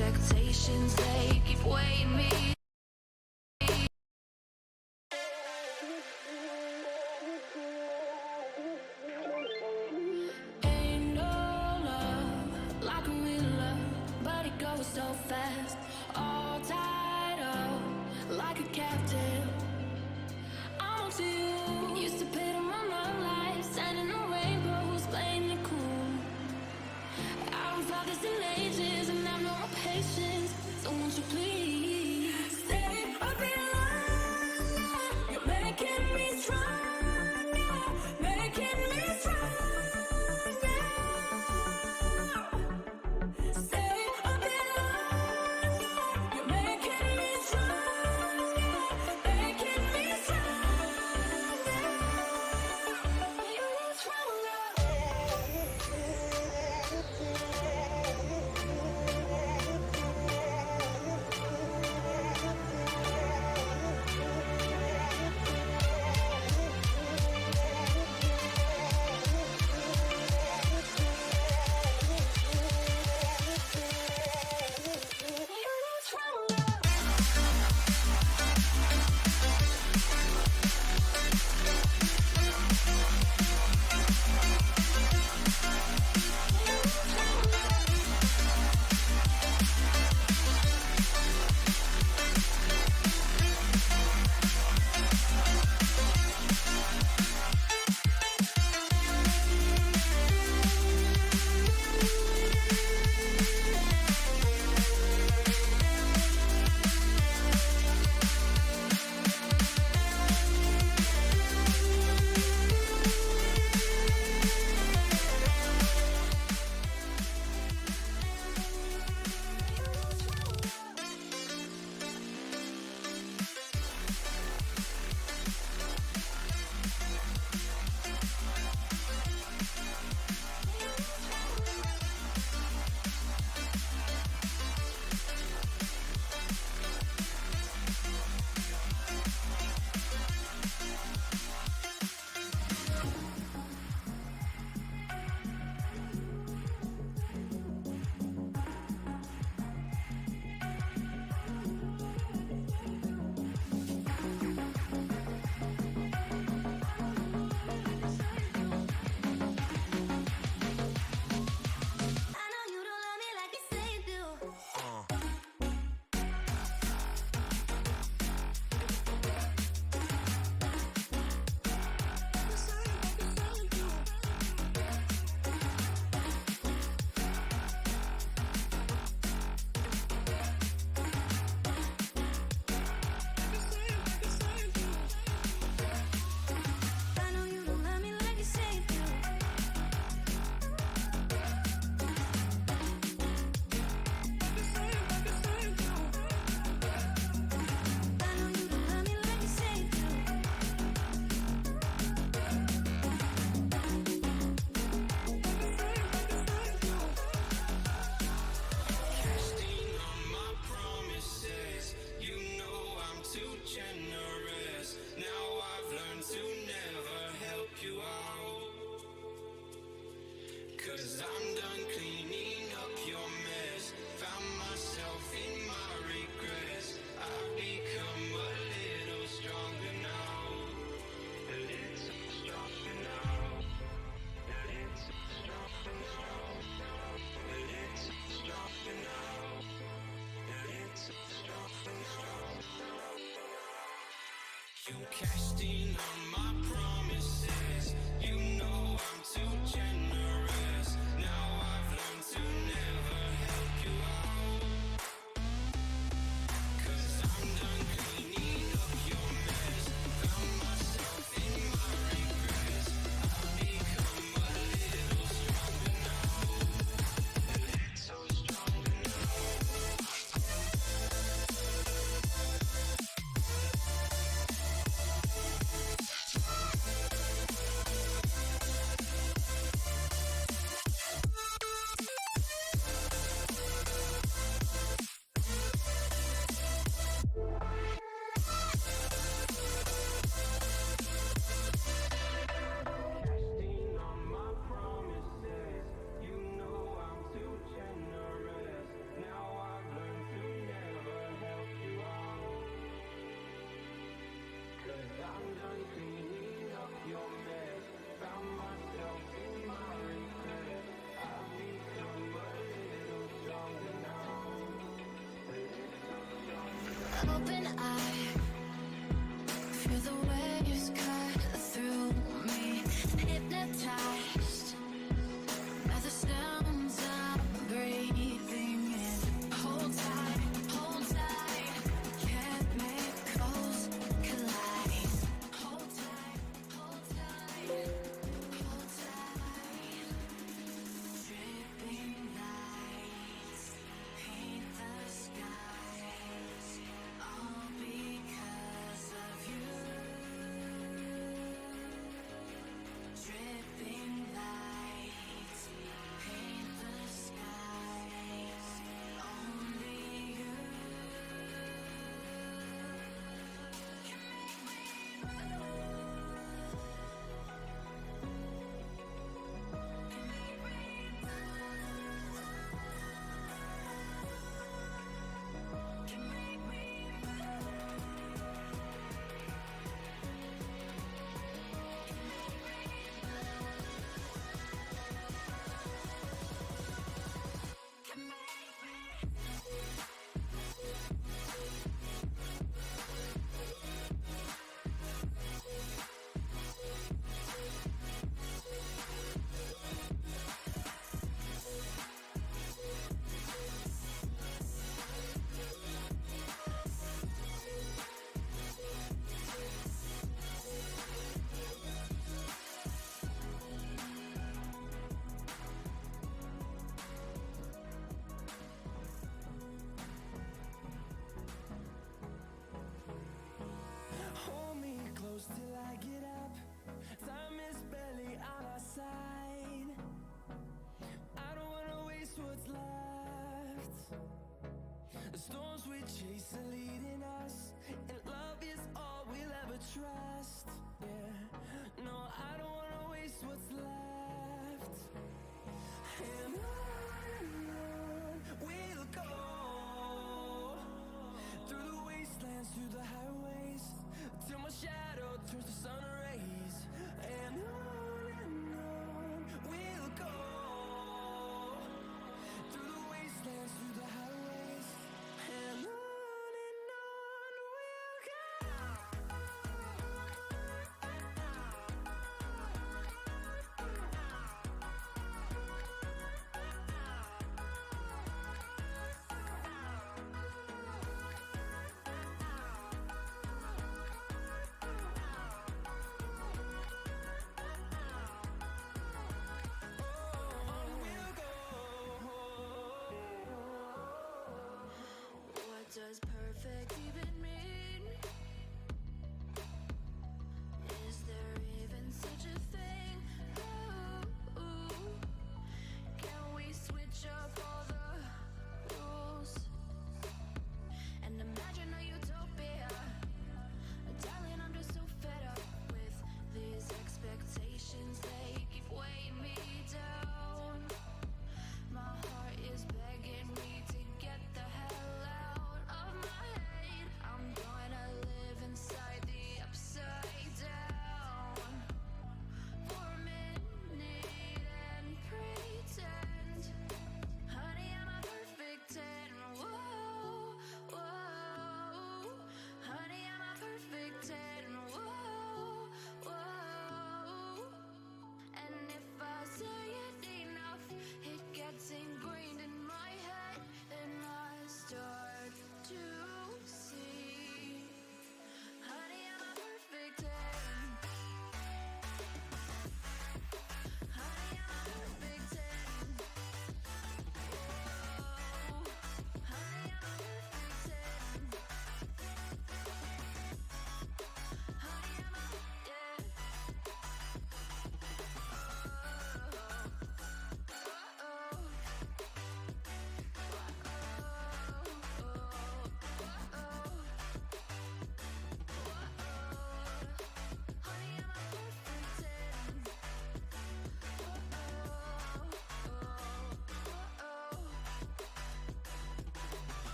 expectations, they keep weighing me. Ain't no love like a real love, but it goes so fast. All tied up like a captive. I'm on to you. Used to pay to my love life, standing on rainbows, playing it cool. I haven't felt this in ages, and I've no more patience. So won't you please stay a bit longer? You're making me stronger, making me stronger. Stay a bit longer. You're making me stronger, making me stronger. You need stronger. Cause I'm done cleaning up your mess. Found myself in my regrets. I've become a little stronger now. A little stronger now. A little stronger now. A little stronger now. A little stronger now. You cashed in on my promises. You know I'm too generous. Now I've learned to never help you out. Cause I'm done cleaning up your mess. Found myself in my regrets. I've become a little stronger now. A little stronger now. done cleaning up your mess. Found myself in my regret. I've become a little stronger now. A little stronger. Open eye, feel the waves cut through me. Hypnotized by the sounds I'm breathing in. Hold tight, chemicals collide. Hold tight, hold tight, hold tight. Dripping lights paint the skies, all because of you. Dripping lights paint the skies, only you can make me Hold me close till I get up. Time is barely on our side. I don't wanna waste what's left. The storms we chase are leading us, and love is all we'll ever trust. Yeah, no, I don't wanna waste what's left. And on we'll go, through the wastelands, through the highways, till my shadow turns to sun rays. And on we'll go, through the wastelands, through the highways. And on we'll go. What does perfect even mean? Is there even such a thing? Ooh, can we switch up all the rules and imagine a utopia? Darling, I'm just so fed up with these expectations. They keep weighing me down. My heart is begging me to get the hell out of my head.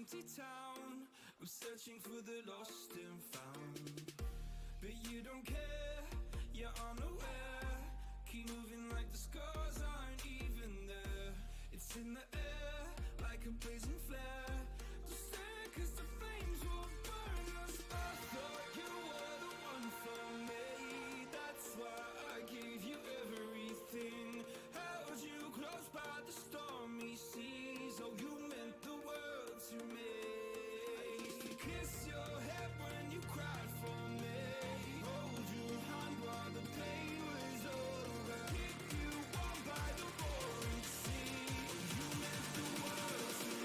empty town. I'm searching for the lost and found, but you don't care, you're unaware. Keep moving like the scars aren't even there. It's in the air like a blazing flare. Just stare, 'cause the flames will burn us. I thought you were the one for me. That's why I gave you everything. Held you close by the stormy seas. Oh, you meant the world to me. I used to kiss your head when you cried for me. Hold your hand while the pain was over. Keep you warm by the roaring sea. Oh, you meant the world to me.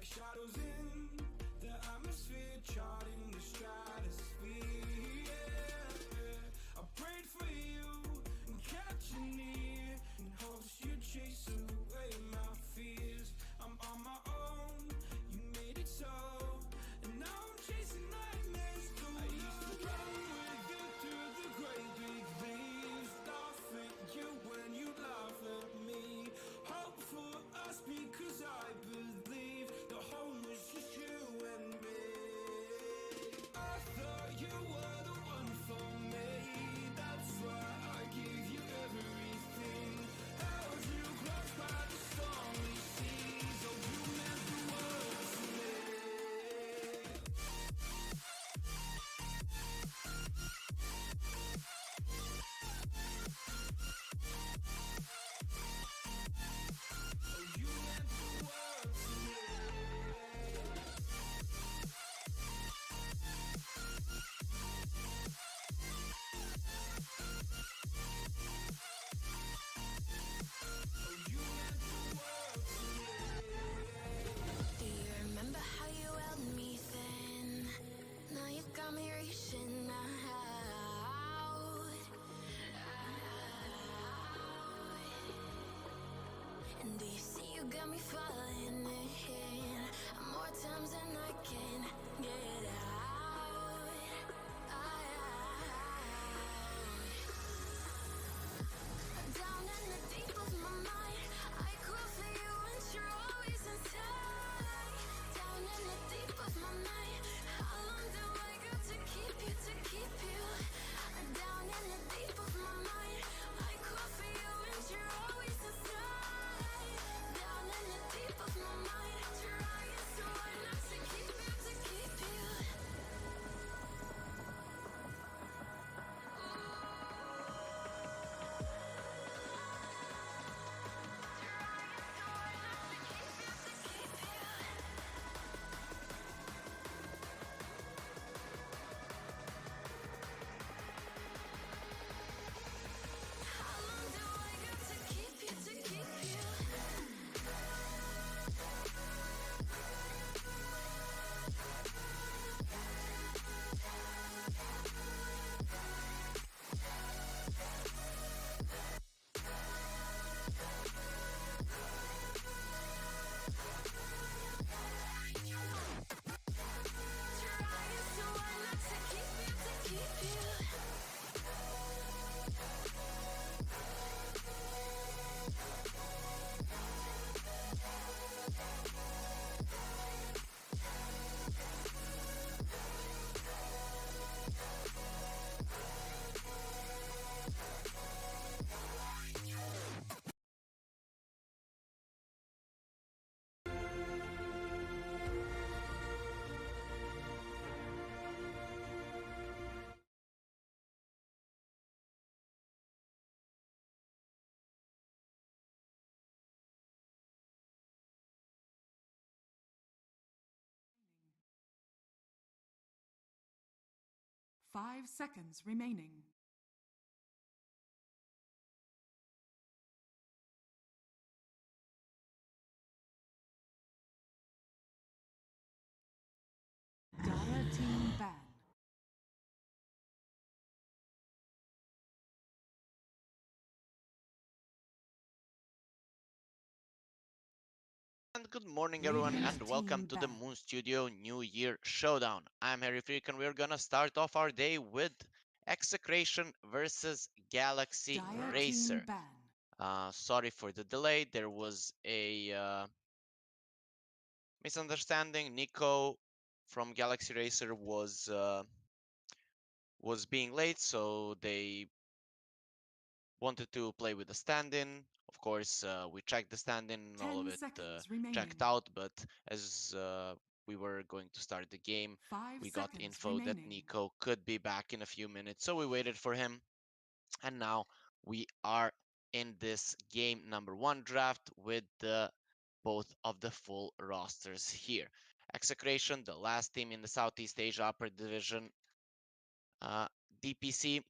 Shadows in the atmosphere, charting the stratosphere. Yeah. I prayed for you and kept you near in hopes you'd chase away my fears. I'm on my own, you made it so, and now I'm chasing nightmares too. I used to run with you through the great big leaves, laugh at you when you laugh at me. Hope for us because I believe the home was just you and me. I thought you were the one for me. That's why I gave you everything. Held you close by the stormy seas. Oh, you meant the world to me. Oh, you meant the world to me. Do you remember how you held me then? Now you got me reaching out. And do you see you got me falling in more times than I can get out. Down in the deep of my mind, I crawl for you and you're always inside. Down in the deep of my mind, how long do I got to keep you, to keep you? Down in the deep of my mind, I crawl for you and you're always inside. Down in the deep of my mind, trying so hard not to keep you, to keep you. How long do I got to keep you, to keep you? Trying so hard not to keep you, to keep you. Five seconds remaining. team ban. And good morning, everyone, Radiant and welcome team to the ban. Moon Studio New Year Showdown. I'm Harry Freak, and we're gonna start off our day with Execration versus Galaxy Dire team Racer. ban. Sorry for the delay. There was a misunderstanding. Nico from Galaxy Racer was being late, so they wanted to play with the stand-in. Of course, we checked the stand-in and all of 10 it seconds remaining. checked out, but as we were going to start the game, 5 we got seconds info that remaining. Nico could be back in a few minutes, so we waited for him. And now we are in this game number 1 draft with both of the full rosters here. Execration, the last team in the Southeast Asia Upper Division, uh, DPC,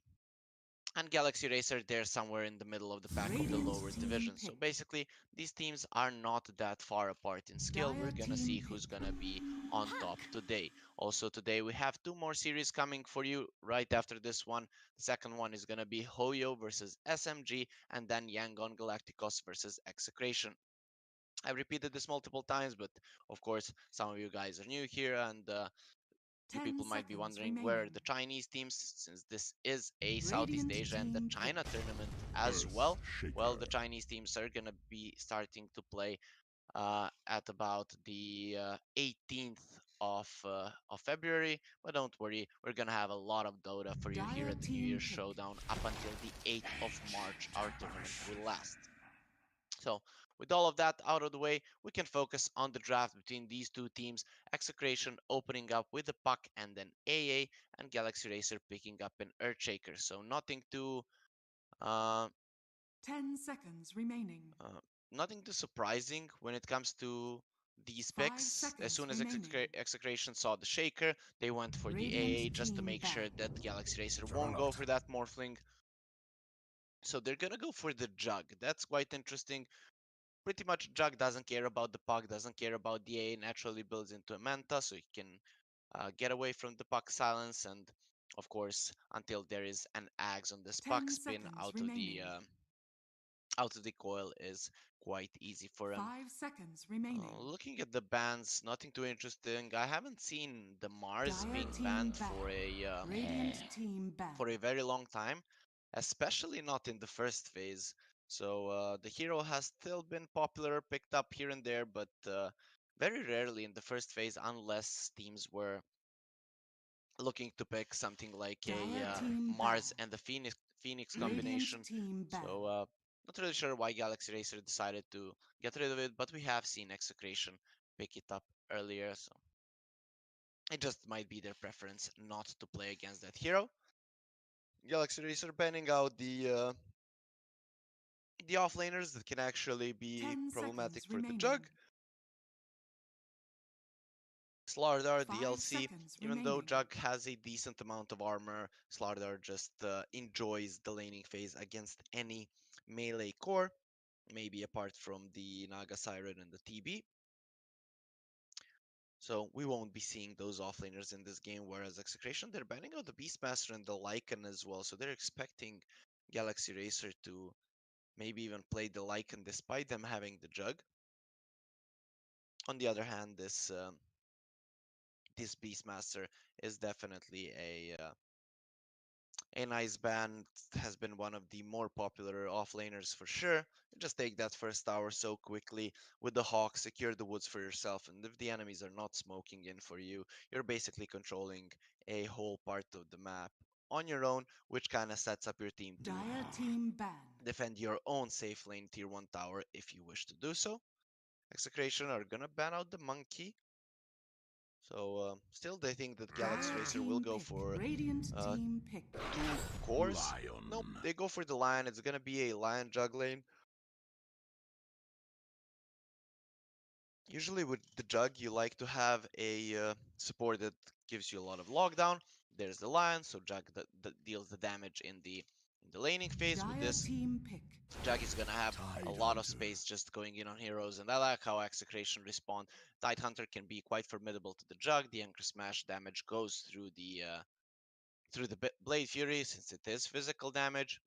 and Galaxy Racer, they're somewhere in the middle of the pack of the Radiant lower team division. pick. So basically, these teams are not that far apart in skill. Dire We're gonna team see pick. who's gonna be on top today. Also today we have 2 more series coming for you right after this one. The second one is gonna be HOYO versus SMG, and then Yangon Galacticos versus Execration. I've repeated this multiple times, but of course some of you guys are new here, and you 10 people might be seconds wondering where remaining. the Chinese teams, since this is a Southeast Radiant Asia and the team China pick. tournament as well. Well, the Chinese teams are going to be starting to play at about the 18th of February, but don't worry, we're gonna have a lot of Dota for you here Dire at the New team Year's pick. Showdown up until the 8th of March. Our tournament will last. So, with all of that out of the way, we can focus on the draft between these two teams. Execration opening up with the puck and then AA, and Galaxy Racer picking up an Earthshaker. So uh, 10 seconds remaining. uh, nothing too surprising when it comes to these 5 picks. As seconds soon as remaining. Execration saw the Shaker, they went for the Radiant AA just to team make sure ban. that Galaxy Racer won't go for that Morphling. So they're gonna go for the Jug. That's quite interesting. Pretty much Jug doesn't care about the puck, doesn't care about the A, naturally builds into a Manta, so he can get away from the puck silence, and of course, until there is an Axe on this 10 puck, spin seconds remaining. out of the coil is quite easy for him. 5 seconds remaining. Looking at the bans, nothing too interesting. I haven't seen the Mars Dire being team banned ban. Radiant team ban. for a very long time, especially not in the first phase. So the hero has still been popular, picked up here and there, but very rarely in the first phase, unless teams were looking to pick something like a Dire team Mars ban. and the Phoenix Radiant combination. team ban. So not really sure why Galaxy Racer decided to get rid of it, but we have seen Execration pick it up earlier, so it just might be their preference not to play against that hero. Galaxy Racer banning out the offlaners that can actually be 10 problematic seconds for the remaining. Jug. Slardar, 5 DLC, seconds even though remaining. Jug has a decent amount of armor, Slardar just enjoys the laning phase against any melee core, maybe apart from the Naga Siren and the TB. So we won't be seeing those offlaners in this game, whereas Execration, they're banning out the Beastmaster and the Lycan as well, so they're expecting Galaxy Racer to maybe even play the Lycan despite them having the Jug. On the other hand, this Beastmaster is definitely a nice ban. Has been one of the more popular offlaners for sure. Just take that first tower so quickly with the Hawk, secure the woods for yourself, and if the enemies are not smoking in for you, you're basically controlling a whole part of the map on your own, which kind of sets up your team to Dire team ban. defend your own safe lane tier 1 tower if you wish to do so. Execration are gonna ban out the monkey. So still they think that Galaxy Dire Racer will team go pick. for Radiant uh, team pick. 2 cores. Nope, they go for the lion. It's gonna be a lion jug lane. Usually with the jug, you like to have a support that gives you a lot of lockdown. There's the lion, so jug that deals the damage in the in the laning phase. With Dire this, team pick. Jag is gonna have a lot of space just going in on heroes, and I like how Execration respawn. Tidehunter can be quite formidable to the Jug. The Anchor Smash damage goes through the Blade Fury since it is physical damage.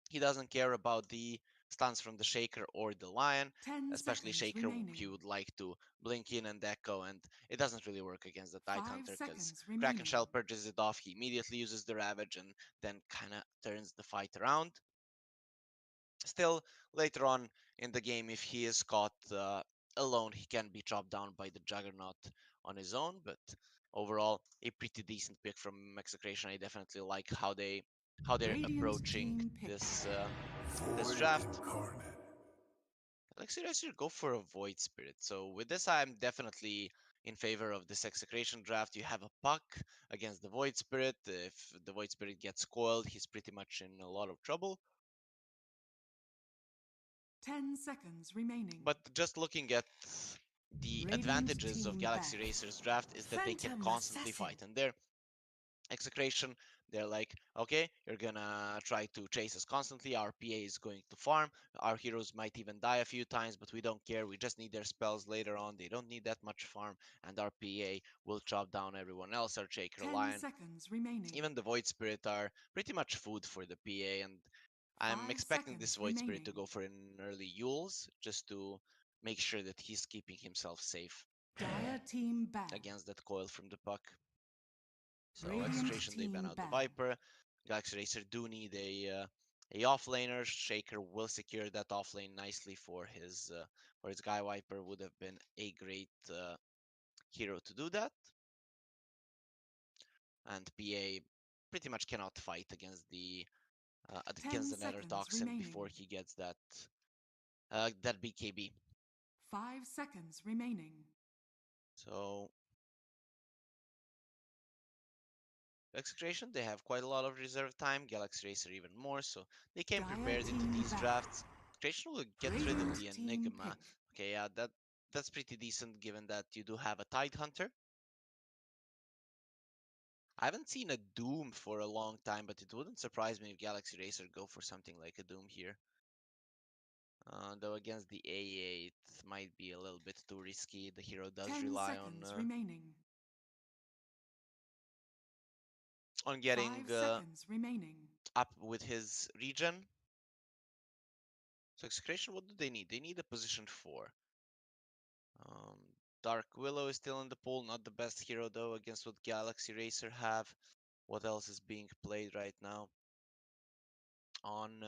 He doesn't care about the stuns from the Shaker or the Lion, 10 especially seconds Shaker. remaining. He would like to blink in and echo, and it doesn't really work against the 5 Tidehunter because seconds Kraken remaining. Shell purges it off. He immediately uses the Ravage and then kind of turns the fight around. Still, later on in the game, if he is caught alone, he can be chopped down by the Juggernaut on his own. But overall, a pretty decent pick from Execration. I definitely like how they're Radiant approaching team pick. this draft. Let's go for a Void Spirit. So with this, I'm definitely in favor of this Execration draft. You have a Puck against the Void Spirit. If the Void Spirit gets coiled, he's pretty much in a lot of trouble. 10 seconds remaining. But just looking at the Radiant advantages of team Galaxy back. Racer's draft is that they can Phantom constantly assassin. fight. And their Execration, they're like, okay, you're gonna try to chase us constantly. Our PA is going to farm. Our heroes might even die a few times, but we don't care. We just need their spells later on. They don't need that much farm, and our PA will chop down everyone else. Our Shaker 10 Lion, seconds remaining. even the Void Spirit are pretty much food for the PA, and I'm 5 expecting this seconds Void Spirit remaining. to go for an early Yules just to make sure that he's keeping himself safe Dire team ban. against that coil from the Puck. So Radiant Execration, they ban team out the ban. Viper. Galaxy Racer do need a offlaner. Shaker will secure that offlane nicely for his guy. Viper would have been a great hero to do that. And PA pretty much cannot fight against the 10 Nether seconds Toxin remaining. before he gets that BKB. 5 seconds remaining. So Execration, they have quite a lot of reserve time. Galaxy Racer even more, so they came Dire prepared into team these ban. drafts. Execration will get rid of Radiant the team Enigma. pick. Okay, yeah, that's pretty decent given that you do have a Tidehunter. I haven't seen a Doom for a long time, but it wouldn't surprise me if Galaxy Racer go for something like a Doom here. Though against the AA, it might be a little bit too risky. The hero does 10 rely seconds remaining. on 5 getting seconds remaining. up with his regen. So Execration, what do they need? They need a position 4. Um, Dark Willow is still in the pool, not the best hero though against what Galaxy Racer have. What else is being played right now on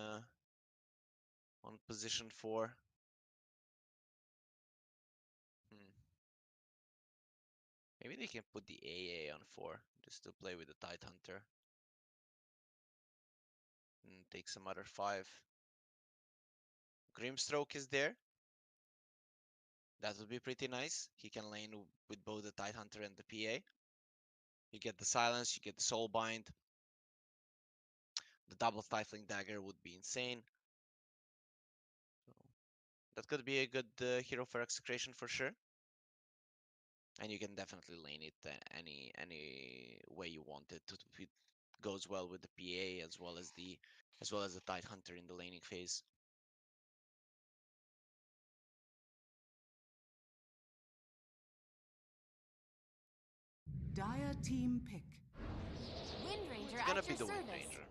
position 4? Hmm. Maybe they can put the AA on 4 just to play with the Tidehunter and take some other 5. Grimstroke is there. That would be pretty nice. He can lane with both the Tidehunter and the PA. You get the silence, you get the Soulbind. The double Stifling Dagger would be insane. So that could be a good hero for Execration for sure. And you can definitely lane it any way you want it. It goes well with the PA as well as the Tidehunter in the laning phase. Dire team pick. Wind Ranger It's gonna at be your the Wind service. Ranger.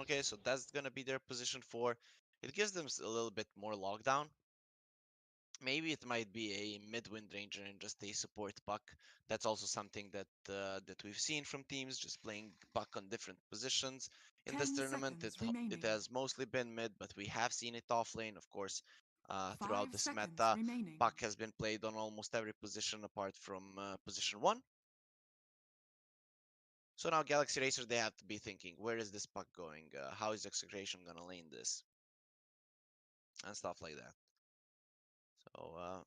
Okay, so that's gonna be their position 4. It gives them a little bit more lockdown. Maybe it might be a mid-Wind Ranger and just a support Puck. That's also something that we've seen from teams just playing Puck on different positions. In this 10 tournament, seconds it remaining. has mostly been mid, but we have seen it off lane, of course. 5 Throughout this seconds meta, remaining. Puck has been played on almost every position apart from position 1. So now Galaxy Racer, they have to be thinking, where is this Puck going? How is Execration gonna lane this? And stuff like that. So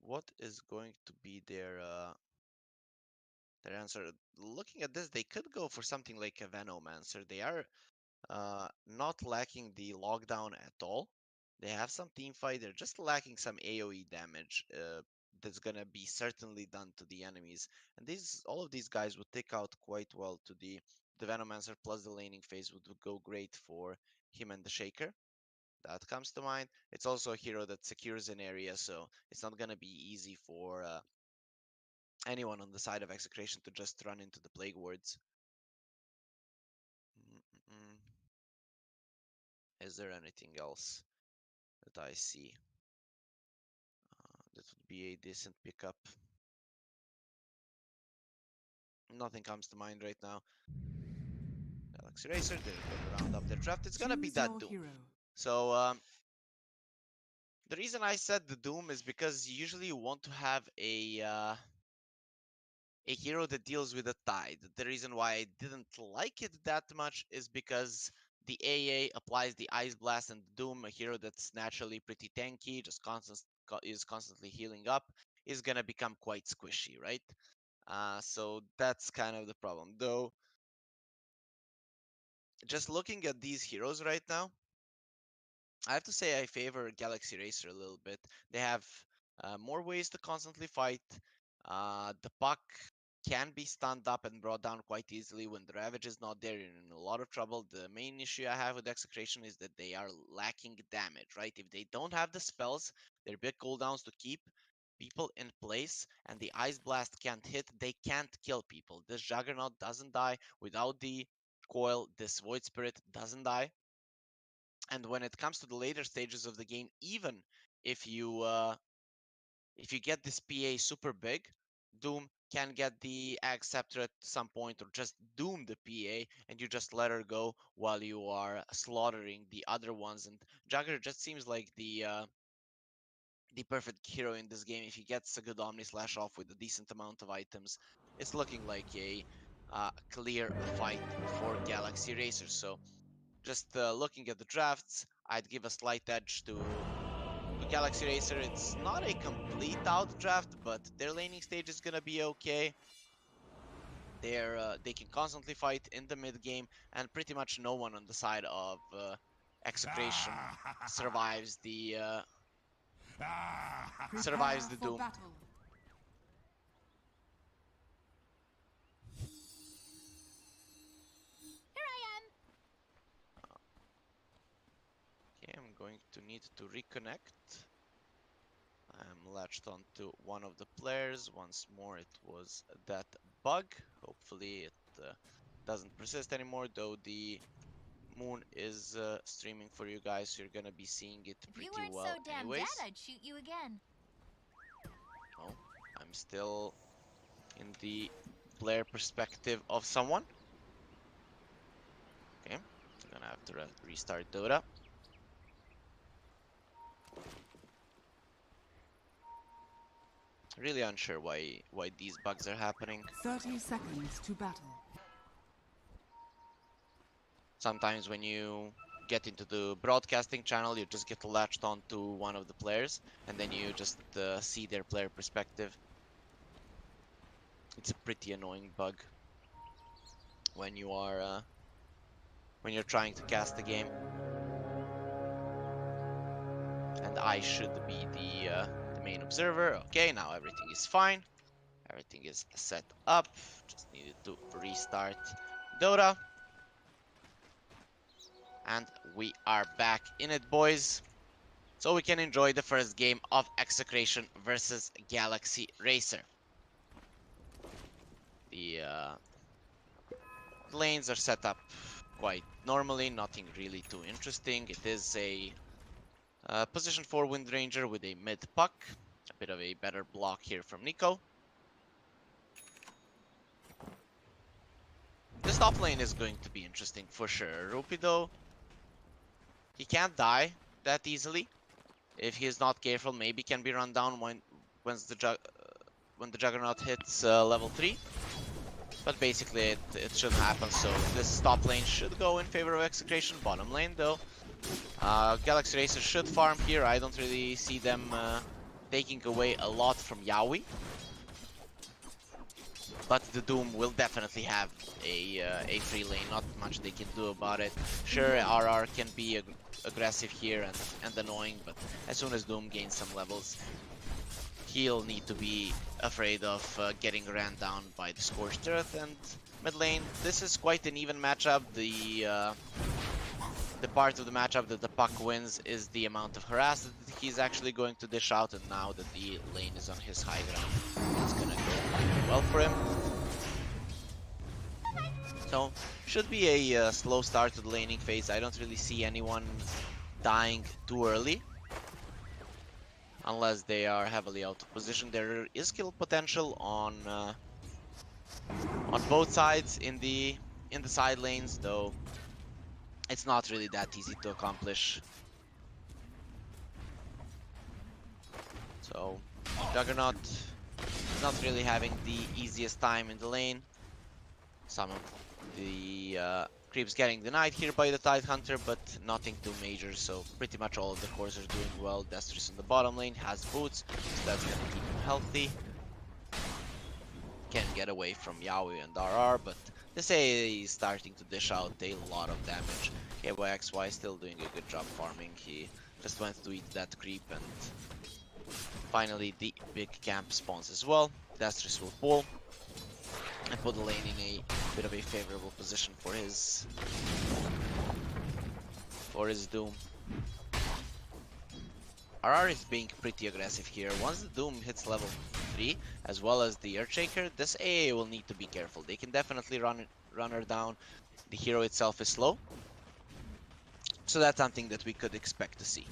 what is going to be their answer? Looking at this, they could go for something like a Venomancer. They are not lacking the lockdown at all. They have some team fight. They're just lacking some AoE damage. that's gonna be certainly done to the enemies. And all of these guys would take out quite well to the Venomancer, plus the laning phase would go great for him and the Shaker. That comes to mind. It's also a hero that secures an area, so it's not gonna be easy for anyone on the side of Execration to just run into the Plague Wards. Is there anything else that I see that would be a decent pickup? Nothing comes to mind right now. Galaxy Racer, they're gonna round up their draft. It's gonna be Choose that your Doom. hero. So the reason I said the Doom is because usually you want to have a hero that deals with a tide. The reason why I didn't like it that much is because the AA applies the Ice Blast, and Doom, a hero that's naturally pretty tanky, just is constantly healing up, is gonna become quite squishy, right? So that's kind of the problem. Though, just looking at these heroes right now, I have to say I favor Galaxy Racer a little bit. They have more ways to constantly fight. The puck can be stunned up and brought down quite easily. When the Ravage is not there, you're in a lot of trouble. The main issue I have with Execration is that they are lacking damage, right? If they don't have the spells, their big cooldowns to keep people in place, and the Ice Blast can't hit, they can't kill people. This Juggernaut doesn't die. Without the coil, this Void Spirit doesn't die. And when it comes to the later stages of the game, even if you get this PA super big, Doom can get the Ag Scepter at some point, or just doom the PA, and you just let her go while you are slaughtering the other ones. And Jugger just seems like the perfect hero in this game. If he gets a good Omni Slash off with a decent amount of items, it's looking like a clear fight for Galaxy Racers. So just looking at the drafts, I'd give a slight edge to Galaxy Racer. It's not a complete out draft, but their laning stage is gonna be okay. They can constantly fight in the mid game, and pretty much no one on the side of Execration survives the Prepare for Doom. battle. Okay, I'm going to need to reconnect. I'm latched onto one of the players. Once more, it was that bug. Hopefully it doesn't persist anymore, though the moon is streaming for you guys, so you're gonna be seeing it pretty well. If you weren't so damn dead, I'd shoot you again. Oh, I'm still in the player perspective of someone. Okay, I'm gonna have to restart Dota. Really unsure why these bugs are happening. 30 seconds to battle. Sometimes when you get into the broadcasting channel, you just get latched onto one of the players, and then you just see their player perspective. It's a pretty annoying bug when you are when you're trying to cast the game. And I should be the main observer. Okay, now everything is fine. Everything is set up. Just needed to restart Dota. And we are back in it, boys. So we can enjoy the first game of Execration versus Galaxy Racer. The lanes are set up quite normally, nothing really too interesting. It is a position 4 Wind Ranger with a mid puck. A bit of a better block here from Nico. This top lane is going to be interesting for sure. Rupi, though, he can't die that easily. If he is not careful, maybe can be run down when the Juggernaut hits level 3. But basically it shouldn't happen, so this top lane should go in favor of Execration. Bottom lane, though, Galaxy Racer should farm here. I don't really see them taking away a lot from Yaoi. But the Doom will definitely have a free lane. Not much they can do about it. Sure, RR can be aggressive here and annoying, but as soon as Doom gains some levels, he'll need to be afraid of getting ran down by the Scorched Earth. And mid lane, this is quite an even matchup. The part of the matchup that the puck wins is the amount of harass that he's actually going to dish out, and now that the lane is on his high ground, it's gonna go quite well for him. So, should be a slow start to the laning phase. I don't really see anyone dying too early, unless they are heavily out of position. There is kill potential on both sides in the side lanes, though it's not really that easy to accomplish. So Juggernaut is not really having the easiest time in the lane. Some of the creeps getting denied here by the Tidehunter, but nothing too major, so pretty much all of the cores are doing well. Destris in the bottom lane has boots, so that's gonna keep him healthy. Can get away from Yaoi and RR, but this A is starting to dish out a lot of damage. KYXY still doing a good job farming. He just went to eat that creep, and finally the big camp spawns as well. Destris will pull and put the lane in a bit of a favorable position for his Doom. RR is being pretty aggressive here. Once the Doom hits level 3, as well as the Earthshaker, this AA will need to be careful. They can definitely run her down. The hero itself is slow, so that's something that we could expect to see.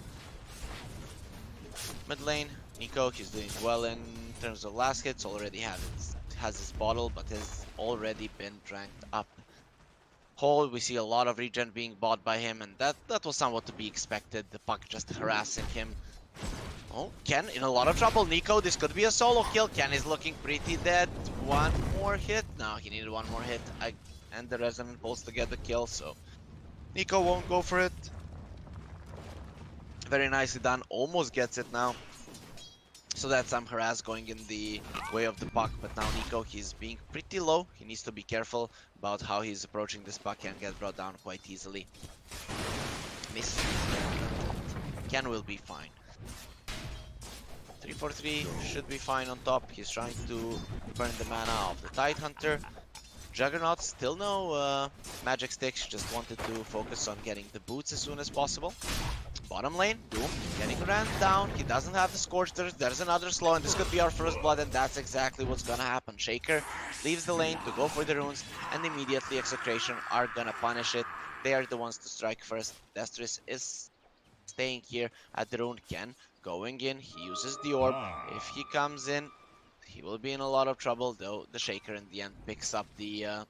Mid lane, Nico, he's doing well in terms of last hits. Already has his bottle, but has already been dranked up whole. We see a lot of regen being bought by him, and that was somewhat to be expected. The puck just harassing him. Oh, Ken in a lot of trouble. Nico, this could be a solo kill. Ken is looking pretty dead. One more hit. No, he needed one more hit. And the Resonant Pulse to get the kill, so Nico won't go for it. Very nicely done. Almost gets it now. So that's some harass going in the way of the puck, but now Nico, he's being pretty low. He needs to be careful about how he's approaching this puck. Can get brought down quite easily. Misses. Ken will be fine. 343 should be fine on top. He's trying to burn the mana of the Tidehunter. Juggernaut still no magic sticks, just wanted to focus on getting the boots as soon as possible. Bottom lane, Doom getting ran down. He doesn't have the Scorched Earth. There's another slow, and this could be our first blood, and that's exactly what's gonna happen. Shaker leaves the lane to go for the runes, and immediately Execration are gonna punish it. They are the ones to strike first. Destris is staying here at the rune. Ken going in. He uses the orb. If he comes in, he will be in a lot of trouble, though the Shaker in the end picks up the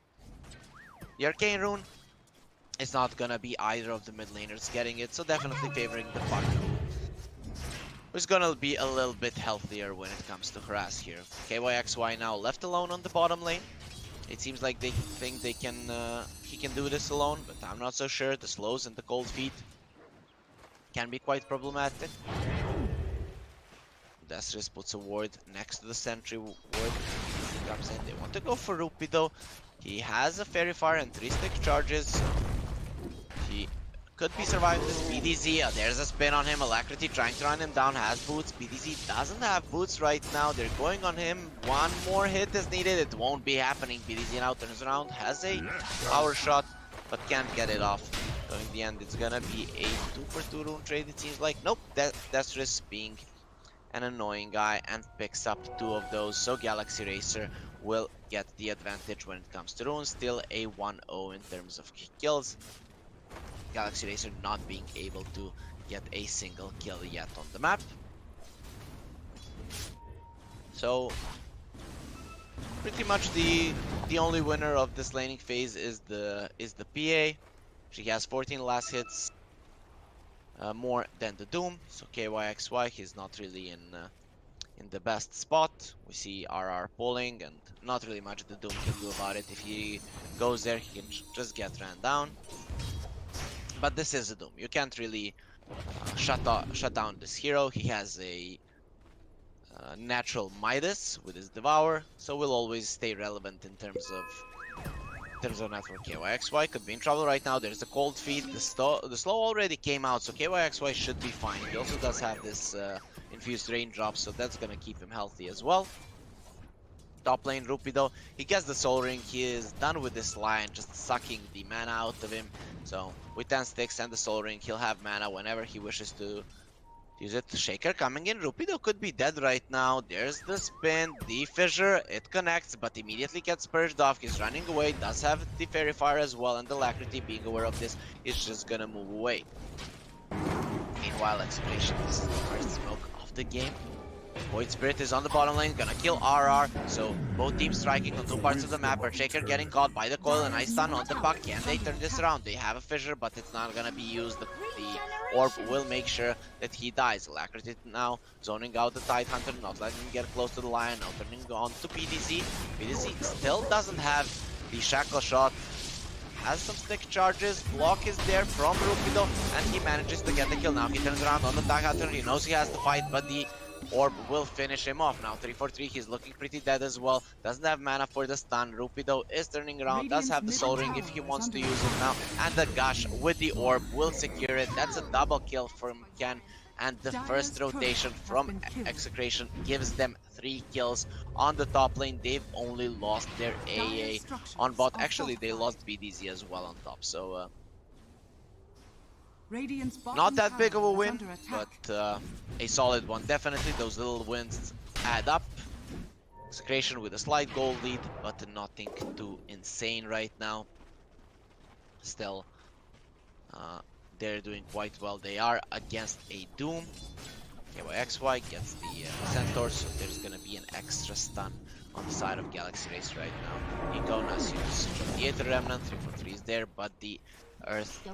Arcane Rune. It's not gonna be either of the mid laners getting it, so definitely favoring the puck, who's gonna be a little bit healthier when it comes to harass here. KYXY now left alone on the bottom lane. It seems like they think they can he can do this alone, but I'm not so sure. The slows and the cold feet can be quite problematic. Destris puts a ward next to the sentry ward. He comes in. They want to go for Rupee though. He has a Fairy Fire and 3 stick charges. He could be surviving this. BDZ, there's a spin on him. Alacrity trying to run him down, has boots. BDZ doesn't have boots right now. They're going on him. One more hit is needed. It won't be happening. BDZ now turns around, has a power shot, but can't get it off. So in the end, it's gonna be a 2-for-2 rune trade, it seems like. Nope, Destris being an annoying guy and picks up 2 of those. So Galaxy Racer will get the advantage when it comes to runes. Still a 1-0 in terms of kills. Galaxy Racer not being able to get a single kill yet on the map. So pretty much the only winner of this laning phase is the PA. She has 14 last hits, more than the Doom. So KYXY, he's not really in the best spot. We see RR pulling, and not really much the Doom can do about it. If he goes there, he can just get ran down. But this is a Doom. You can't really shut down this hero. He has a natural Midas with his Devour, so will always stay relevant in terms of network. KYXY could be in trouble right now. There's the cold feet. The slow already came out, so KYXY should be fine. He also does have this infused raindrops, so that's gonna keep him healthy as well. Top lane Rupido, he gets the Soul Ring, he is done with this line, just sucking the mana out of him. So with 10 sticks and the Soul Ring, he'll have mana whenever he wishes to use it. Shaker coming in, Rupido could be dead right now. There's the spin, the fissure, it connects, but immediately gets purged off. He's running away, does have the Fairy Fire as well, and the Alacrity, being aware of this, is just gonna move away. Meanwhile, Execration is the first smoke of the game. Void Spirit is on the bottom lane, gonna kill RR, so both teams striking on two parts of the map. Shaker getting caught by the coil, and nice stun on the puck. Can they turn this around? They have a fissure, but it's not gonna be used. The orb will make sure that he dies. Alacrity now zoning out the Tidehunter, not letting him get close to the line, now turning on to PDC. PDC still doesn't have the Shackle Shot. Has some stick charges, block is there from Rupido, and he manages to get the kill. Now he turns around on the Tidehunter, he knows he has to fight, but the orb will finish him off. Now 3-4-3, he's looking pretty dead as well, doesn't have mana for the stun. Rupido is turning around, does have the Soul Ring if he wants to use it now, and the Gush with the orb will secure it. That's a double kill from Ken, and the first rotation from Execration gives them 3 kills on the top lane. They've only lost their AA on bot. Actually, they lost BDZ as well on top, so not that big of a win, but a solid one. Definitely, those little wins add up. Execration with a slight goal lead, but nothing too insane right now. Still, they're doing quite well. They are against a Doom. KYXY gets the Centaur, so there's gonna be an extra stun on the side of Galaxy Race right now. Yangon assumes the Aether Remnant, 3-4-3 is there, but the Earth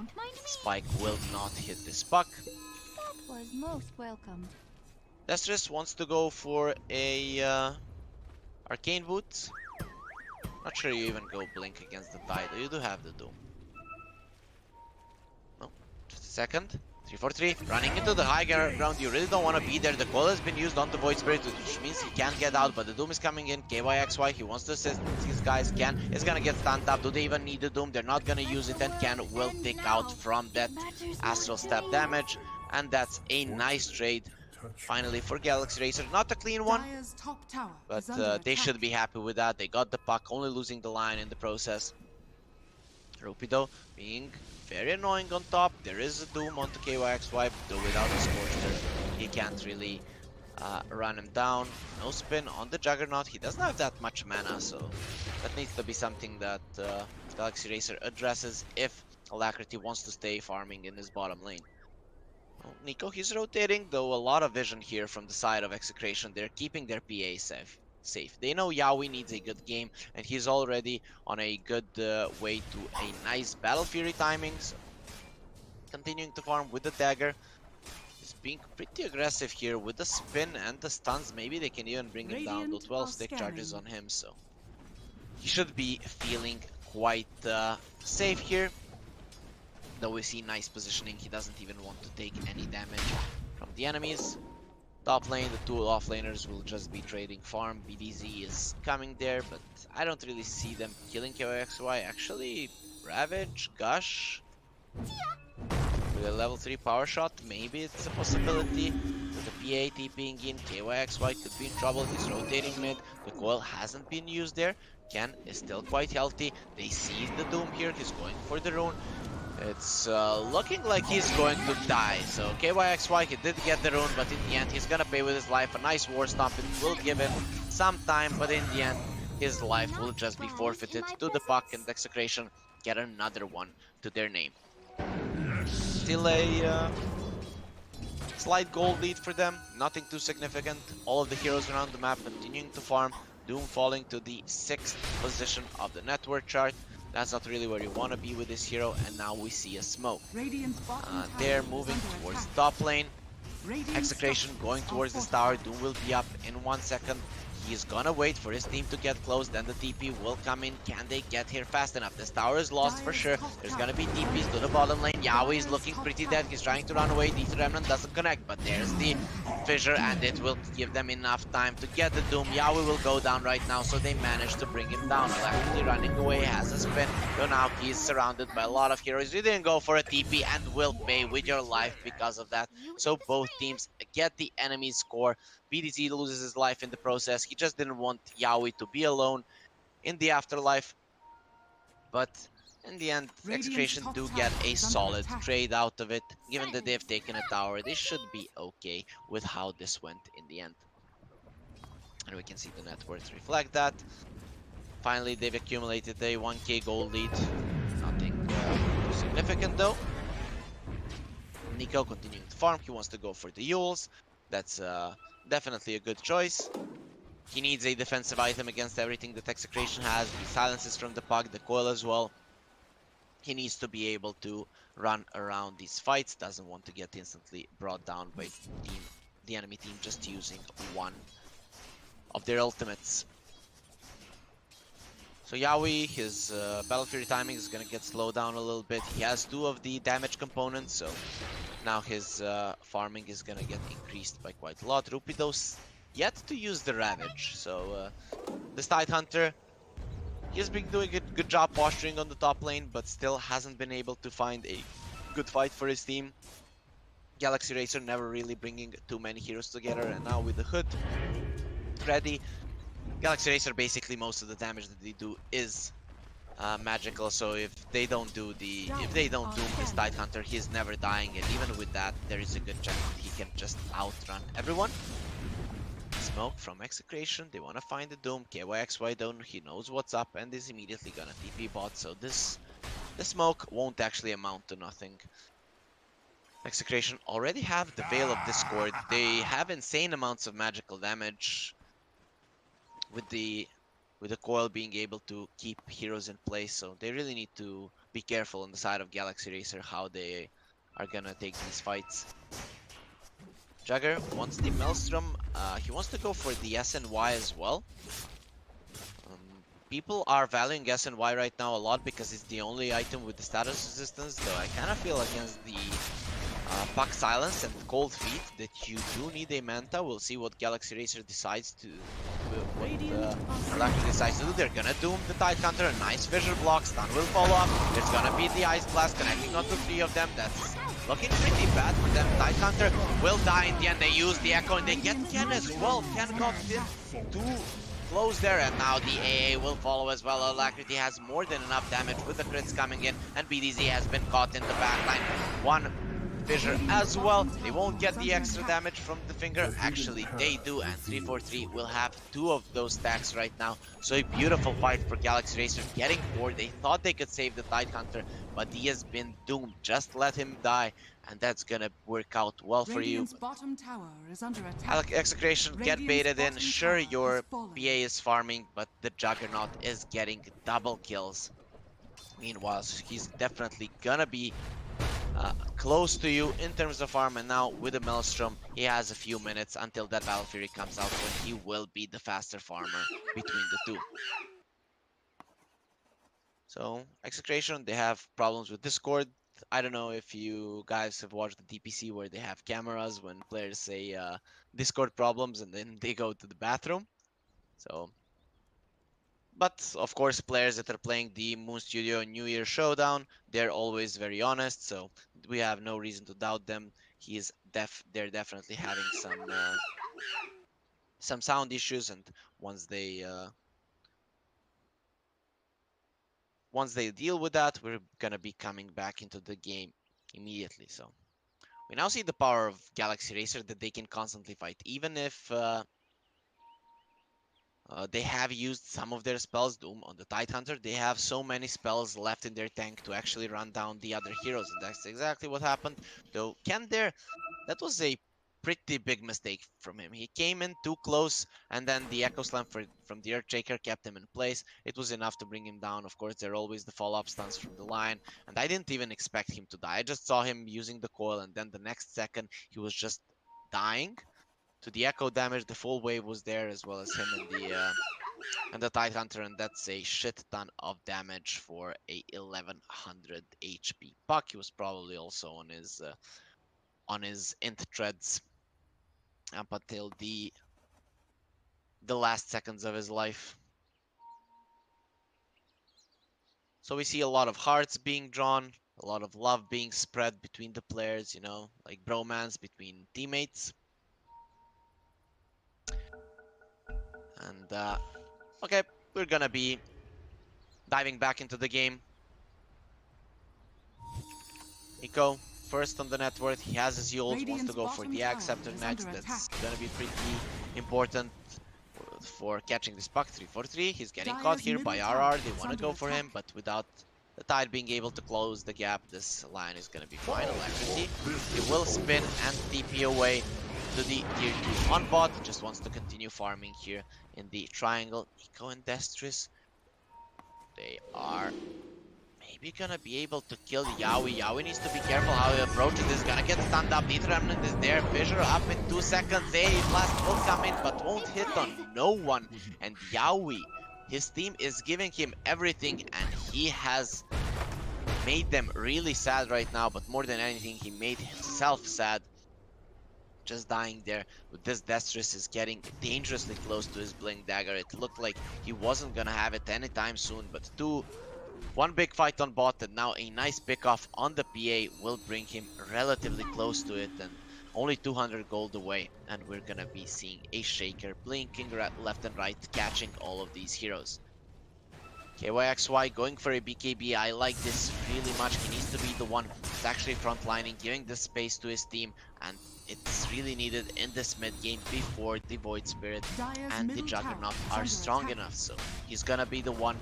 Spike will not hit this puck. That was most welcomed. Destress wants to go for a Arcane Boot. Not sure you even go Blink against the Tide. You do have the Doom. No, just a second. 3-4-3, running into the high ground. You really don't want to be there. The coil has been used on the Void Spirit, which means he can't get out, but the Doom is coming in. KYXY, he wants to assist his guys. Ken is gonna get stunned up. Do they even need the Doom? They're not gonna use it, and Ken will pick out from that Astral Step damage, and that's a nice trade finally for Galaxy Racer. Not a clean one, but they should be happy with that. They got the puck, only losing the line in the process. Rupido being very annoying on top. There is a Doom onto KYXY, though without a Scorcher, he can't really run him down. No spin on the Juggernaut. He doesn't have that much mana, so that needs to be something that Galaxy Racer addresses if Alacrity wants to stay farming in his bottom lane. Well, Nico, he's rotating, though a lot of vision here from the side of Execration. They're keeping their PA safe. They know Yaoi needs a good game, and he's already on a good way to a nice Battle Fury timing. So continuing to farm with the dagger. He's being pretty aggressive here with the spin and the stuns. Maybe they can even bring him down to 12 stick charges on him, so he should be feeling quite safe here. Though we see nice positioning, he doesn't even want to take any damage from the enemies. Top lane, the two offlaners will just be trading farm. BDZ is coming there, but I don't really see them killing KYXY. Actually, Ravage, Gush, with a level 3 power shot, maybe it's a possibility. With the PA TPing in, KYXY could be in trouble. He's rotating mid. The coil hasn't been used there. Ken is still quite healthy. They see the Doom here. He's going for the rune. It's looking like he's going to die. So KYXY, he did get the rune, but in the end, he's gonna pay with his life. A nice war stomp. It will give him some time, but in the end, his life will just be forfeited to the puck, and Execration get another one to their name. Still a slight gold lead for them. Nothing too significant. All of the heroes around the map continuing to farm. Doom falling to the 6th position of the network chart. That's not really where you want to be with this hero, and now we see a smoke. They're moving towards the top lane. Execration going towards this tower. Doom will be up in 1 second. He's gonna wait for his team to get close, then the TP will come in. Can they get here fast enough? This tower is lost for sure. There's gonna be TPs to the bottom lane. Yawi is looking pretty dead. He's trying to run away. D3 Remnant doesn't connect, but there's the fissure, and it will give them enough time to get the Doom. Yawi will go down right now, so they managed to bring him down. Electricity running away, has a spin. So now he's surrounded by a lot of heroes. You didn't go for a TP and will pay with your life because of that. So both teams get the enemy's score. BDZ loses his life in the process. He just didn't want Yawi to be alone in the afterlife. But in the end, Execration do get a solid trade out of it. Given that they've taken a tower, they should be okay with how this went in the end. And we can see the net worth reflect that. Finally, they've accumulated a 1k gold lead. Nothing too significant though. Nico continuing to farm. He wants to go for the Yules. That's definitely a good choice. He needs a defensive item against everything that Execration has. The silences from the Pug, the coil as well. He needs to be able to run around these fights. Doesn't want to get instantly brought down by the enemy team just using one of their ultimates. So Yawi, his Battle Fury timing is going to get slowed down a little bit. He has 2 of the damage components, so now his farming is going to get increased by quite a lot. Rupido's yet to use the Ravage, so this Tidehunter, he's been doing a good job posturing on the top lane, but still hasn't been able to find a good fight for his team. Galaxy Racer never really bringing too many heroes together, and now with the Hood ready, Galaxy Racer, basically most of the damage that they do is magical, so if they don't doom his Tidehunter, he's never dying, and even with that, there is a good chance that he can just outrun everyone. Smoke from Execration, they want to find the Doom. KYXY don't, he knows what's up and is immediately gonna TP bot, so this smoke won't actually amount to nothing. Execration already have the Veil of Discord. They have insane amounts of magical damage with the coil being able to keep heroes in place, so they really need to be careful on the side of Galaxy Racer how they are gonna take these fights. Jagger wants the Maelstrom. He wants to go for the SNY as well. People are valuing SNY right now a lot because it's the only item with the status resistance, though I kind of feel against the Puck Silence and Cold Feet that you do need a Manta. We'll see what Galaxy Racer decides to decides to do. They're gonna doom the Tidehunter. A nice fissure block. Stun will follow up. There's gonna be the Ice Blast connecting onto 3 of them. That's looking pretty bad for them. Tidehunter will die in the end. They use the Echo and they get Ken as well. Ken got too close there, and now the AA will follow as well. Alacrity has more than enough damage with the crits coming in, and BDZ has been caught in the backline. One fissure as well. They won't get the extra damage from the finger. Actually, they do, and 343 will have 2 of those stacks right now. So a beautiful fight for Galaxy Racer, getting 4. They thought they could save the Tidehunter, but he has been doomed. Just let him die, and that's gonna work out well for you. Bottom tower is under attack. Execration, get baited in. Sure, your PA is farming, but the Juggernaut is getting double kills. Meanwhile, he's definitely gonna be close to you in terms of farm, and now with the Maelstrom, he has a few minutes until that Battle Fury comes out when he will be the faster farmer between the two. So, Execration, they have problems with Discord. I don't know if you guys have watched the DPC where they have cameras when players say Discord problems and then they go to the bathroom. So, but of course, players that are playing the Moon Studio New Year Showdown, they're always very honest, so we have no reason to doubt them. They're definitely having some sound issues, and once they deal with that, we're gonna be coming back into the game immediately. So we now see the power of Galaxy Racer, that they can constantly fight, even if they have used some of their spells. Doom on the Tidehunter, they have so many spells left in their tank to actually run down the other heroes, and that's exactly what happened. Though Ken there, that was a pretty big mistake from him. He came in too close, and then the Echo Slam from the Earthshaker kept him in place. It was enough to bring him down. Of course, there are always the follow-up stuns from the line, and I didn't even expect him to die. I just saw him using the coil, and then the next second, he was just dying. to the echo damage. The full wave was there, as well as him and the Tidehunter, and that's a shit ton of damage for a 1100 HP Puck. He was probably also on his int treads up until the last seconds of his life. So we see a lot of hearts being drawn, a lot of love being spread between the players, you know, like bromance between teammates. And okay, we're gonna be diving back into the game. Nico, first on the net worth, he has his ult, wants to go for the Acceptor next. That's gonna be pretty important for catching this puck. 3-4-3, he's getting caught here by RR. They want to go for him, but without the Tide being able to close the gap, this line is gonna be fine. Electricity, he will spin and TP away to the tier 2 on bot. Just wants to continue farming here in the triangle. Nico and Destris, they are maybe gonna be able to kill Yaoi. Yaoi needs to be careful how he approaches this. Gonna get stunned up. Ether Remnant is there. Fissure up in 2 seconds. A blast will come in, but won't hit on no one. And Yaoi, his team is giving him everything, and he has made them really sad right now. But more than anything, he made himself sad. Just dying there with this Destris is getting dangerously close to his Blink Dagger. It looked like he wasn't gonna have it anytime soon, but one big fight on bot, and now a nice pickoff on the PA will bring him relatively close to it, and only 200 gold away. And we're gonna be seeing a Shaker blinking left and right, catching all of these heroes. KYXY going for a BKB. I like this really much. He needs to be the one who's actually frontlining, giving the space to his team, and it's really needed in this mid game before the Void Spirit and the Juggernaut are strong enough. So he's gonna be the one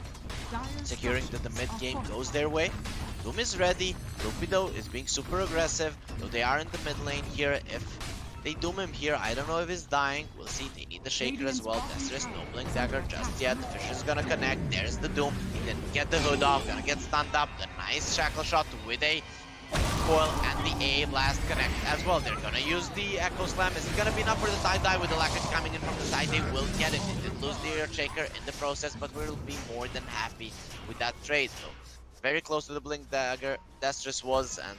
securing that the mid game goes their way. Doom is ready. Rupido is being super aggressive, though they are in the mid lane here. If they doom him here, I don't know if he's dying. We'll see. They need the Shaker as well. There's no Blink Dagger just yet. Fish is gonna connect. There's the Doom. He didn't get the hood off. Gonna get stunned up. The nice shackle shot with a coil, and the A blast connect as well. They're gonna use the Echo Slam. Is it gonna be enough for the side die with the Galacticos coming in from the side? They will get it. They did lose the Shaker in the process, but we'll be more than happy with that trade. So very close to the Blink Dagger Destris was, and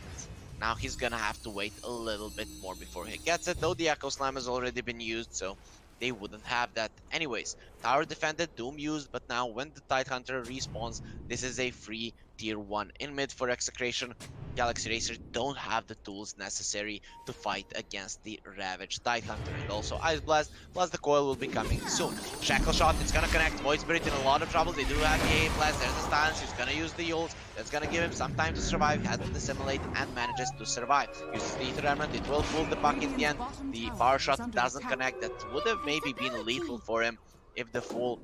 now he's gonna have to wait a little bit more before he gets it, though the Echo Slam has already been used, so they wouldn't have that anyways. Tower defended, Doom used, but now when the Tidehunter respawns, this is a free tier 1 in mid for Execration. Galaxy Racer don't have the tools necessary to fight against the Ravaged Tidehunter, and also Ice Blast, plus the coil will be coming soon. Shackle Shot, it's gonna connect. Void Spirit in a lot of trouble. They do have the A Blast, there's the stance, he's gonna use the ult. That's gonna give him some time to survive. Has to assimilate and manages to survive. Uses the Ether Remnant, it will pull the puck in the end. The power shot doesn't connect. That would have maybe been lethal for him if the full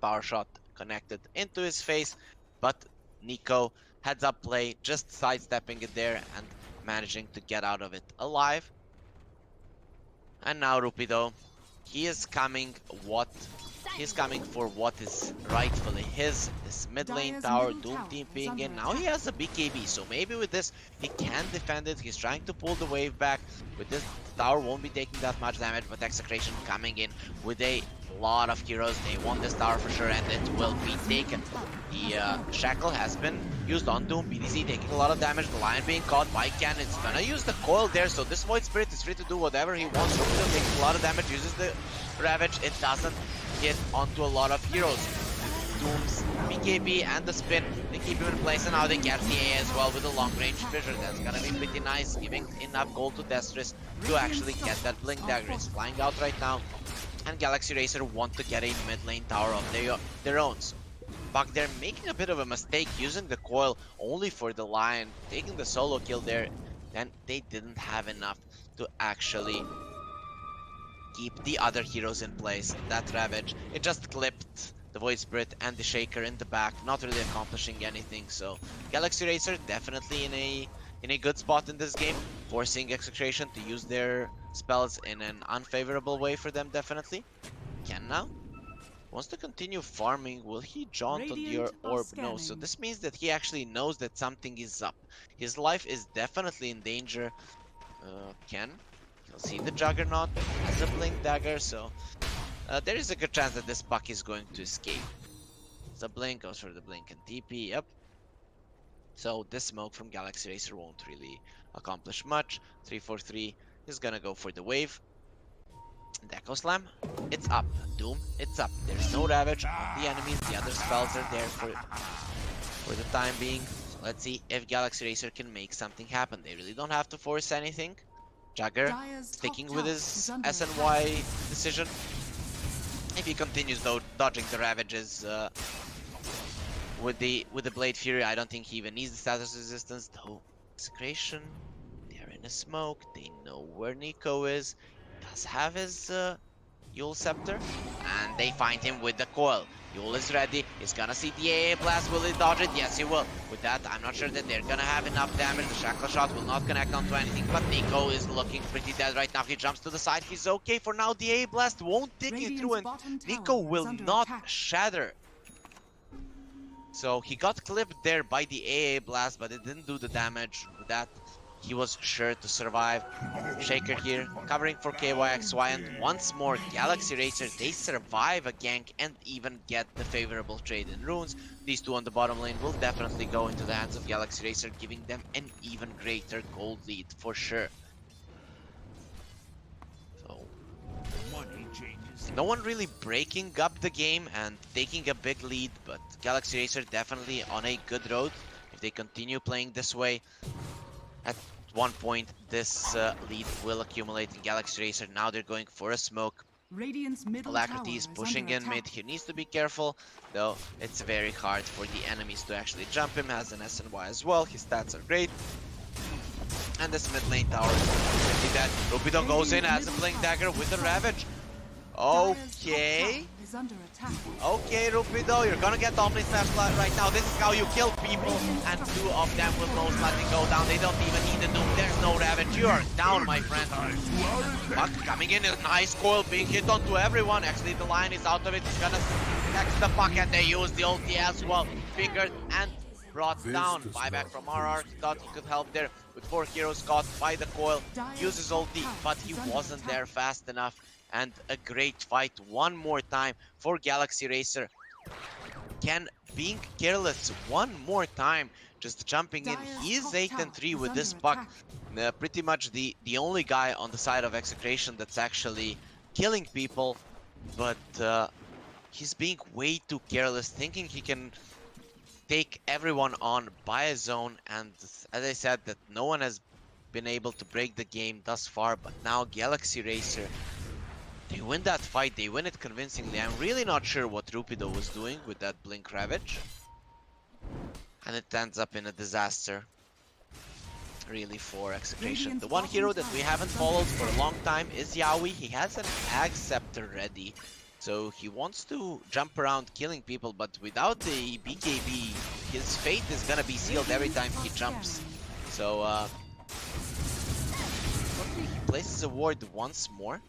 power shot connected into his face, but Nico heads up play, just sidestepping it there and managing to get out of it alive. And now Rupido, he is coming for what is rightfully his. This mid lane tower, Doom team being in. Now he has a BKB, so maybe with this he can defend it. He's trying to pull the wave back. With this, the tower won't be taking that much damage, but Execration coming in with a lot of heroes. They want this tower for sure, and it will be taken. The Shackle has been used on Doom. BDC taking a lot of damage. The Lion being caught by Ken. It's gonna use the coil there, so this Void Spirit is free to do whatever he wants. Rupido takes a lot of damage, uses the Ravage. It doesn't hit onto a lot of heroes. Doom's BKB and the spin, they keep him in place, and now they get the A as well with a long range fissure. That's gonna be pretty nice, giving enough gold to Destris to actually get that Blink Dagger. Is flying out right now, and Galaxy Racer want to get a mid lane tower of their own. So, but they're making a bit of a mistake using the coil only for the Lion, taking the solo kill there, and they didn't have enough to actually keep the other heroes in place. That Ravage, it just clipped the Void Spirit and the Shaker in the back, not really accomplishing anything. So Galaxy Racer definitely in a good spot in this game, forcing Execration to use their spells in an unfavorable way for them. Definitely Ken now wants to continue farming. Will he jaunt on your orb? No. So this means that he actually knows that something is up. His life is definitely in danger. Ken, You'll see the Juggernaut as a Blink Dagger, so there is a good chance that this Puck is going to escape. It's a Blink, goes for the Blink and TP, yep. So this smoke from Galaxy Racer won't really accomplish much. 343 is gonna go for the wave. Deco Slam, it's up. Doom, it's up. There's no Ravage on the enemies. The other spells are there for the time being. So let's see if Galaxy Racer can make something happen. They really don't have to force anything. Jagger sticking with his SNY decision. If he continues though dodging the Ravages with the Blade Fury, I don't think he even needs the status resistance. Though Execration, they're in a smoke. They know where Nico is. Does have his Yule Scepter, and they find him with the coil. Yule is ready. He's gonna see the AA blast. Will he dodge it? Yes, he will. With that, I'm not sure that they're gonna have enough damage. The Shackle Shot will not connect onto anything, but Nico is looking pretty dead right now. He jumps to the side. He's okay for now. The AA blast won't take you through, and Nico will not shatter. So he got clipped there by the AA blast, but it didn't do the damage. With that, he was sure to survive. Shaker here, covering for KYXY, and once more, Galaxy Racer, they survive a gank and even get the favorable trade in runes. These two on the bottom lane will definitely go into the hands of Galaxy Racer, giving them an even greater gold lead for sure. So, no one really breaking up the game and taking a big lead, but Galaxy Racer definitely on a good road. If they continue playing this way, at one point this lead will accumulate in Galaxy Racer. Now they're going for a smoke. Galacticos pushing in mid. He needs to be careful, though it's very hard for the enemies to actually jump him. Has an SNY as well. His stats are great. And this mid lane tower is pretty dead. Rupido goes in as a Blink Dagger with a Ravage. Okay. Okay, Rupido, you're gonna get Omni Smash right now. This is how you kill people, and two of them will most likely go down. They don't even need the Doom. There's no Ravage. You are down, my friend. Buck coming in, a nice coil being hit onto everyone. Actually, the line is out of it. He's gonna text the Puck, and they use the ulti as well. Fingered and brought down. Buyback from RR. He thought he could help there with 4 heroes caught by the coil. Uses ulti, but he wasn't there fast enough. And a great fight one more time for Galaxy Racer. Can being careless one more time, just jumping in. He is 8-3 with this Puck. Pretty much the only guy on the side of Execration that's actually killing people. But he's being way too careless, thinking he can take everyone on by his own. And as I said, that no one has been able to break the game thus far. But now Galaxy Racer, they win that fight, they win it convincingly. I'm really not sure what Rupido was doing with that Blink Ravage. And it ends up in a disaster, really, for Execration. The one hero that we haven't followed for a long time is Yaoi. He has an Ag Scepter ready, so he wants to jump around killing people, but without the BKB, his fate is gonna be sealed every time he jumps. So, he places a ward once more.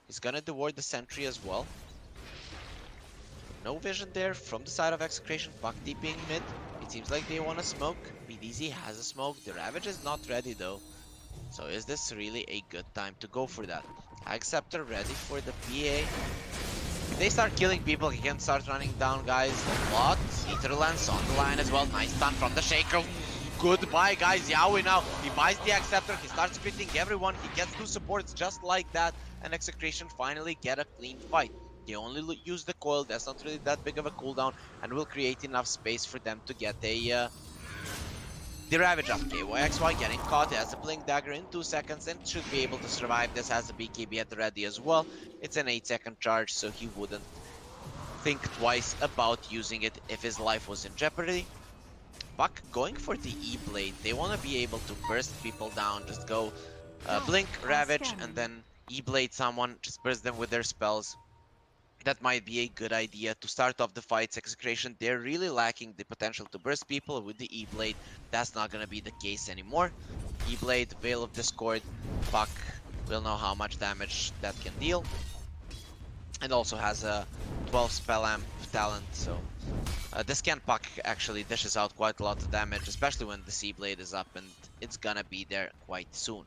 He's gonna deward the sentry as well. No vision there from the side of Execration. Puck TPing mid. It seems like they want to smoke. BDZ has a smoke. The Ravage is not ready though. So is this really a good time to go for that? Ag Scepter ready for the PA. If they start killing people, he can start running down guys a lot. Ether Lance on the line as well. Nice stun from the Shaker. Goodbye guys. Yaoi now. He buys the Ag Scepter. He starts critting everyone. He gets 2 supports just like that. And Execration finally get a clean fight. They only use the coil. That's not really that big of a cooldown, and will create enough space for them to get a the Ravage off. KYXY getting caught as a Blink Dagger in 2 seconds and should be able to survive. This has a BKB at the ready as well. It's an 8-second charge, so he wouldn't think twice about using it if his life was in jeopardy. Buck going for the E-Blade. They want to be able to burst people down. Just go Blink, Ravage, and then E-Blade someone. Just burst them with their spells. That might be a good idea to start off the fights. Execration, they're really lacking the potential to burst people with the E-Blade. That's not going to be the case anymore. E-Blade, Veil of Discord, Buck will know how much damage that can deal. And also has a 12 spell amp talent, so this can Puck actually dishes out quite a lot of damage, especially when the C-Blade is up, and it's gonna be there quite soon.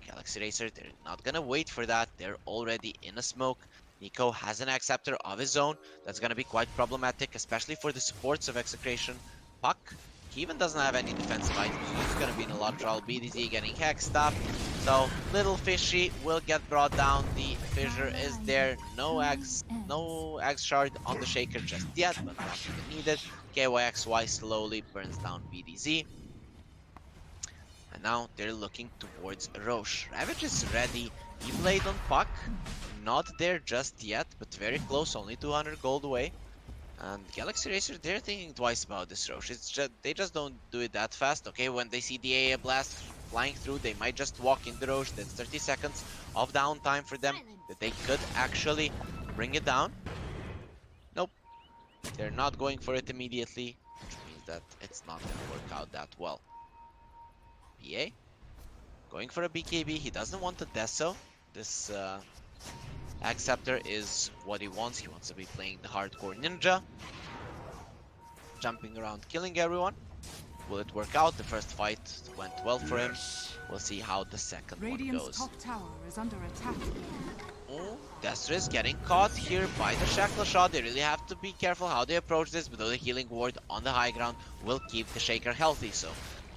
Galaxy Racer, they're not gonna wait for that. They're already in a smoke. Nico has an Acceptor of his own. That's gonna be quite problematic, especially for the supports of Execration. Puck, he even doesn't have any defensive items. He's gonna be in a lot of trouble. BDZ getting hexed up. So, little fishy will get brought down. The fissure is there. No Axe shard on the Shaker just yet, but not even needed. KYXY slowly burns down BDZ. And now they're looking towards Roche. Ravage is ready. He played on Puck. Not there just yet, but very close. Only 200 gold away. And Galaxy Racer, they're thinking twice about this Roche. It's just they just don't do it that fast. Okay, when they see the AA blast flying through, they might just walk in the Roche. That's 30 seconds of downtime for them that they could actually bring it down. Nope. They're not going for it immediately, which means that it's not going to work out that well. PA going for a BKB. He doesn't want a Deso. This Acceptor is what he wants. He wants to be playing the hardcore ninja, jumping around, killing everyone. Will it work out? The first fight went well for him. We'll see how the second Radiant's one goes. top tower is under attack. Oh, Destra is getting caught here by the Shackle Shot. They really have to be careful how they approach this, but though the healing ward on the high ground will keep the Shaker healthy, so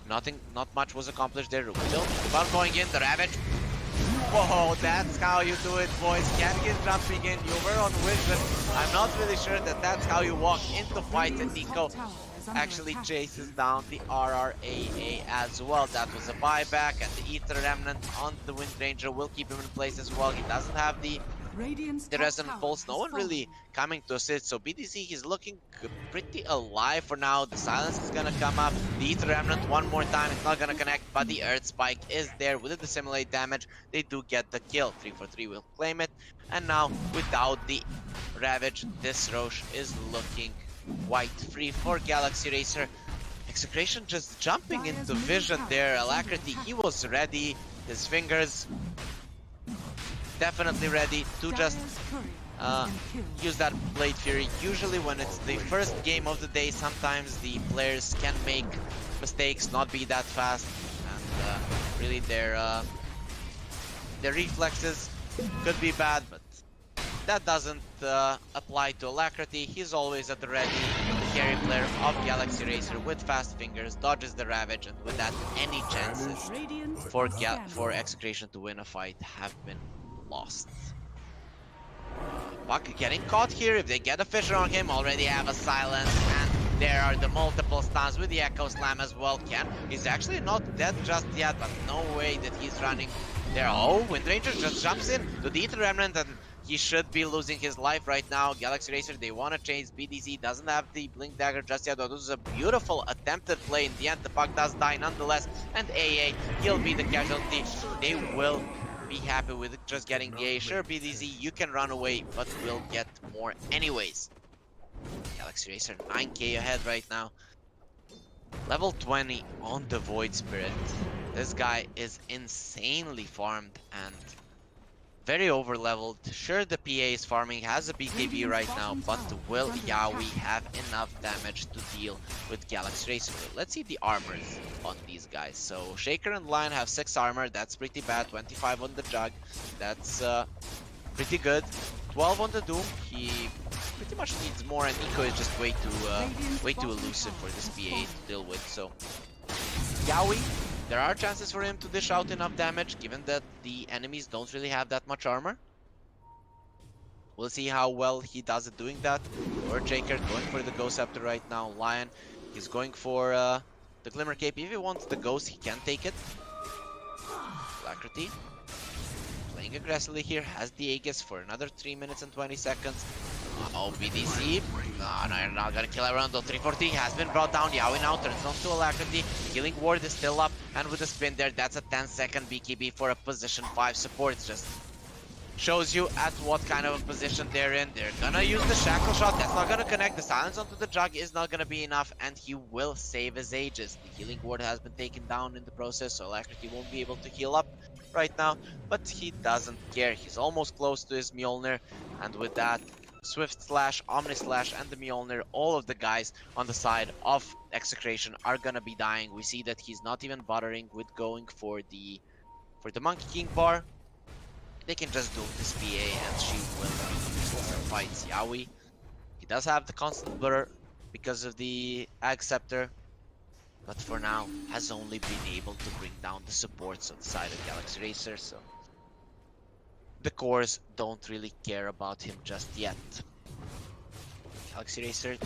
not much was accomplished there. Rubido about going in, the Ravage. Whoa, that's how you do it, boys. Can't get jumping in. You were on Vision. I'm not really sure that that's how you walk into fight, and Nico actually chases down the RRAA as well. That was a buyback, and the Ether Remnant on the Wind Ranger will keep him in place as well. He doesn't have the Resonant Pulse. No one really coming to assist, so BDC is looking pretty alive for now. The Silence is gonna come up. The Ether Remnant one more time. It's not gonna connect, but the Earth Spike is there. With the Dissimulate damage, they do get the kill. 3-for-3 will claim it. And now, without the Ravage, this Roche is looking quite free for Galaxy Racer. Execration just jumping into Vision there. Alacrity, he was ready. His fingers definitely ready to just use that Blade Fury. Usually when it's the first game of the day, sometimes the players can make mistakes, not be that fast, and really their reflexes could be bad, but that doesn't apply to Alacrity. He's always at the ready. The carry player of Galaxy Racer with fast fingers dodges the Ravage, and with that, any chances for Execration to win a fight have been lost. Buck getting caught here. If they get a Fissure on him, already have a Silence, and there are the multiple stuns with the Echo Slam as well. He's actually not dead just yet, but no way that he's running there. Oh, Wind Ranger just jumps in to the Ether Remnant, and he should be losing his life right now. Galaxy Racer, they want to change. BDZ doesn't have the Blink Dagger just yet, though this is a beautiful attempted play. In the end, the Puck does die nonetheless, and AA, he'll be the casualty. They will be happy with just getting the A. Sure, BDZ, you can run away, but we'll get more anyways. Galaxy Racer 9k ahead right now. Level 20 on the Void Spirit. This guy is insanely farmed and very over leveled. Sure, the PA is farming, has a BKB right now, but will Yaoi have enough damage to deal with Galaxy Racer? Let's see the armors on these guys. So Shaker and Lion have 6 armor, that's pretty bad. 25 on the Jug, that's pretty good. 12 on the Doom, he pretty much needs more, and Nico is just way too elusive for this PA to deal with. So Yaoi, there are chances for him to dish out enough damage, given that the enemies don't really have that much armor. We'll see how well he does at doing that. Or Shaker going for the Ghost Scepter right now. Lion, he's going for the Glimmer Cape. If he wants the Ghost, he can take it. Alacrity playing aggressively here, has the Aegis for another 3 minutes and 20 seconds. Oh, BDC. No, you're not gonna kill everyone though. 340 has been brought down. Yaoi now turns on to Alacrity. Healing Ward is still up, and with the spin there, that's a 10-second BKB for a position 5 support. Just shows you at what kind of a position they're in. They're gonna use the Shackle Shot. That's not gonna connect. The Silence onto the Jug is not gonna be enough, and he will save his Aegis. The Healing Ward has been taken down in the process, so Alacrity won't be able to heal up right now, but he doesn't care. He's almost close to his Mjolnir, and with that, Swift Slash, Omni Slash, and the Mjolnir, all of the guys on the side of Execration are gonna be dying. We see that he's not even bothering with going for the For the Monkey King bar, they can just doom this PA and she will be useless and fights Yaoi. He does have the constant blur because of the Ag Scepter, but for now has only been able to bring down the supports on the side of Galaxy Racer, so the cores don't really care about him just yet. Galaxy Racer,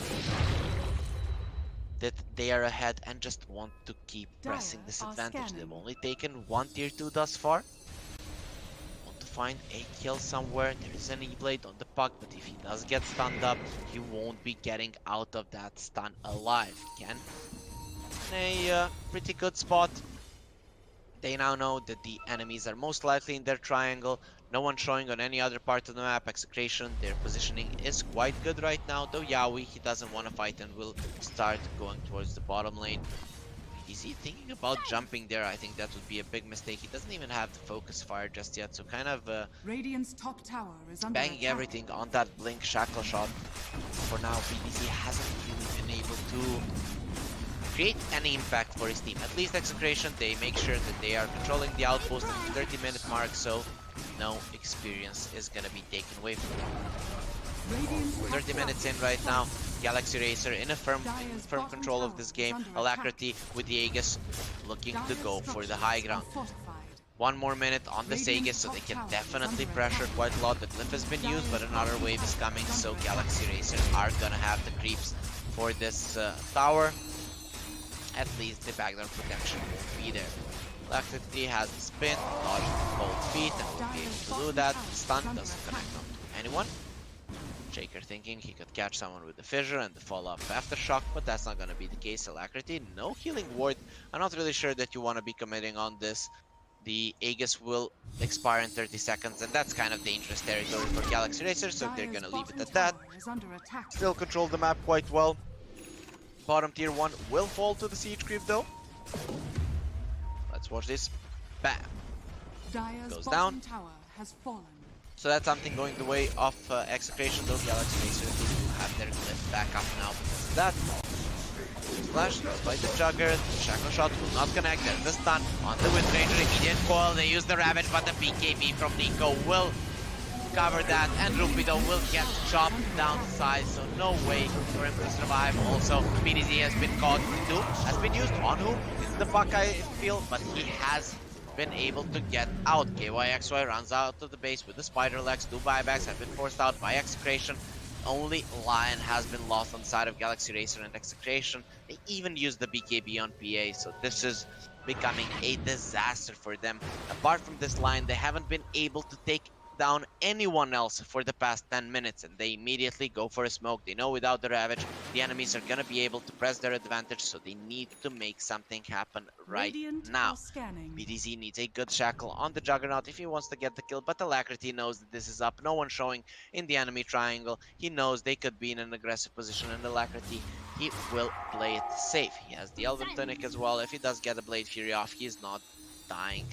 that they are ahead and just want to keep pressing this advantage. They've only taken one tier 2 thus far. Want to find a kill somewhere. There is an E-Blade on the puck, but if he does get stunned up, he won't be getting out of that stun alive. Ken in a pretty good spot. They now know that the enemies are most likely in their triangle. No one showing on any other part of the map. Execration, their positioning is quite good right now. Though Yaoi, he doesn't want to fight and will start going towards the bottom lane. Is he thinking about jumping there? I think that would be a big mistake. He doesn't even have the focus fire just yet. So kind of Radiant's top tower is under banging attack. everything on that blink shackle shot. For now, BDC hasn't really been able to create any impact for his team. At least Execration, they make sure that they are controlling the outpost at the 30-minute mark, so no experience is gonna be taken away from them. 30 minutes in right now, Galaxy Racer in a firm control of this game. Alacrity with the Aegis looking to go for the high ground. 1 more minute on the Aegis, so they can definitely pressure quite a lot. The glyph has been used, but another wave is coming, so Galaxy Racer are gonna have the creeps for this tower. At least the backdoor protection won't be there. Galacticos has the spin, dodge both feet, and will be able to do that. The stun doesn't connect onto anyone. Shaker thinking he could catch someone with the fissure and the follow-up aftershock, but that's not going to be the case. Alacrity, no healing ward. I'm not really sure that you want to be committing on this. The Aegis will expire in 30 seconds, and that's kind of dangerous territory for Galaxy Racer, so they're going to leave it at that. Still control the map quite well. Bottom tier 1 will fall to the siege creep though. Let's watch this. Bam! Goes down. Tower has fallen. So that's something going the way of Execration. Those Galaxy Racers do have their glyph back up now because of that. Flash by the Jugger. The Shackle Shot will not connect. There's the stun on the Wind Ranger. Immediate coil. They use the Ravage, but the BKB from Nico will cover that, and Rupido will get chopped down the side, so no way for him to survive. Also, BDZ has been caught. Doom has been used on whom? It's the buck, I feel, but he has been able to get out. KYXY runs out of the base with the spider legs. 2 buybacks have been forced out by Execration. Only Lion has been lost on the side of Galaxy Racer and Execration. They even used the BKB on PA, so this is becoming a disaster for them. Apart from this line, they haven't been able to take down anyone else for the past 10 minutes, and they immediately go for a smoke. They know without the Ravage the enemies are gonna be able to press their advantage, so they need to make something happen right now. BDZ needs a good shackle on the Juggernaut if he wants to get the kill, but Alacrity knows that this is up. No one showing in the enemy triangle. He knows they could be in an aggressive position, and Alacrity, he will play it safe. He has the Elven Tunic as well. If he does get a Blade Fury off, he is not dying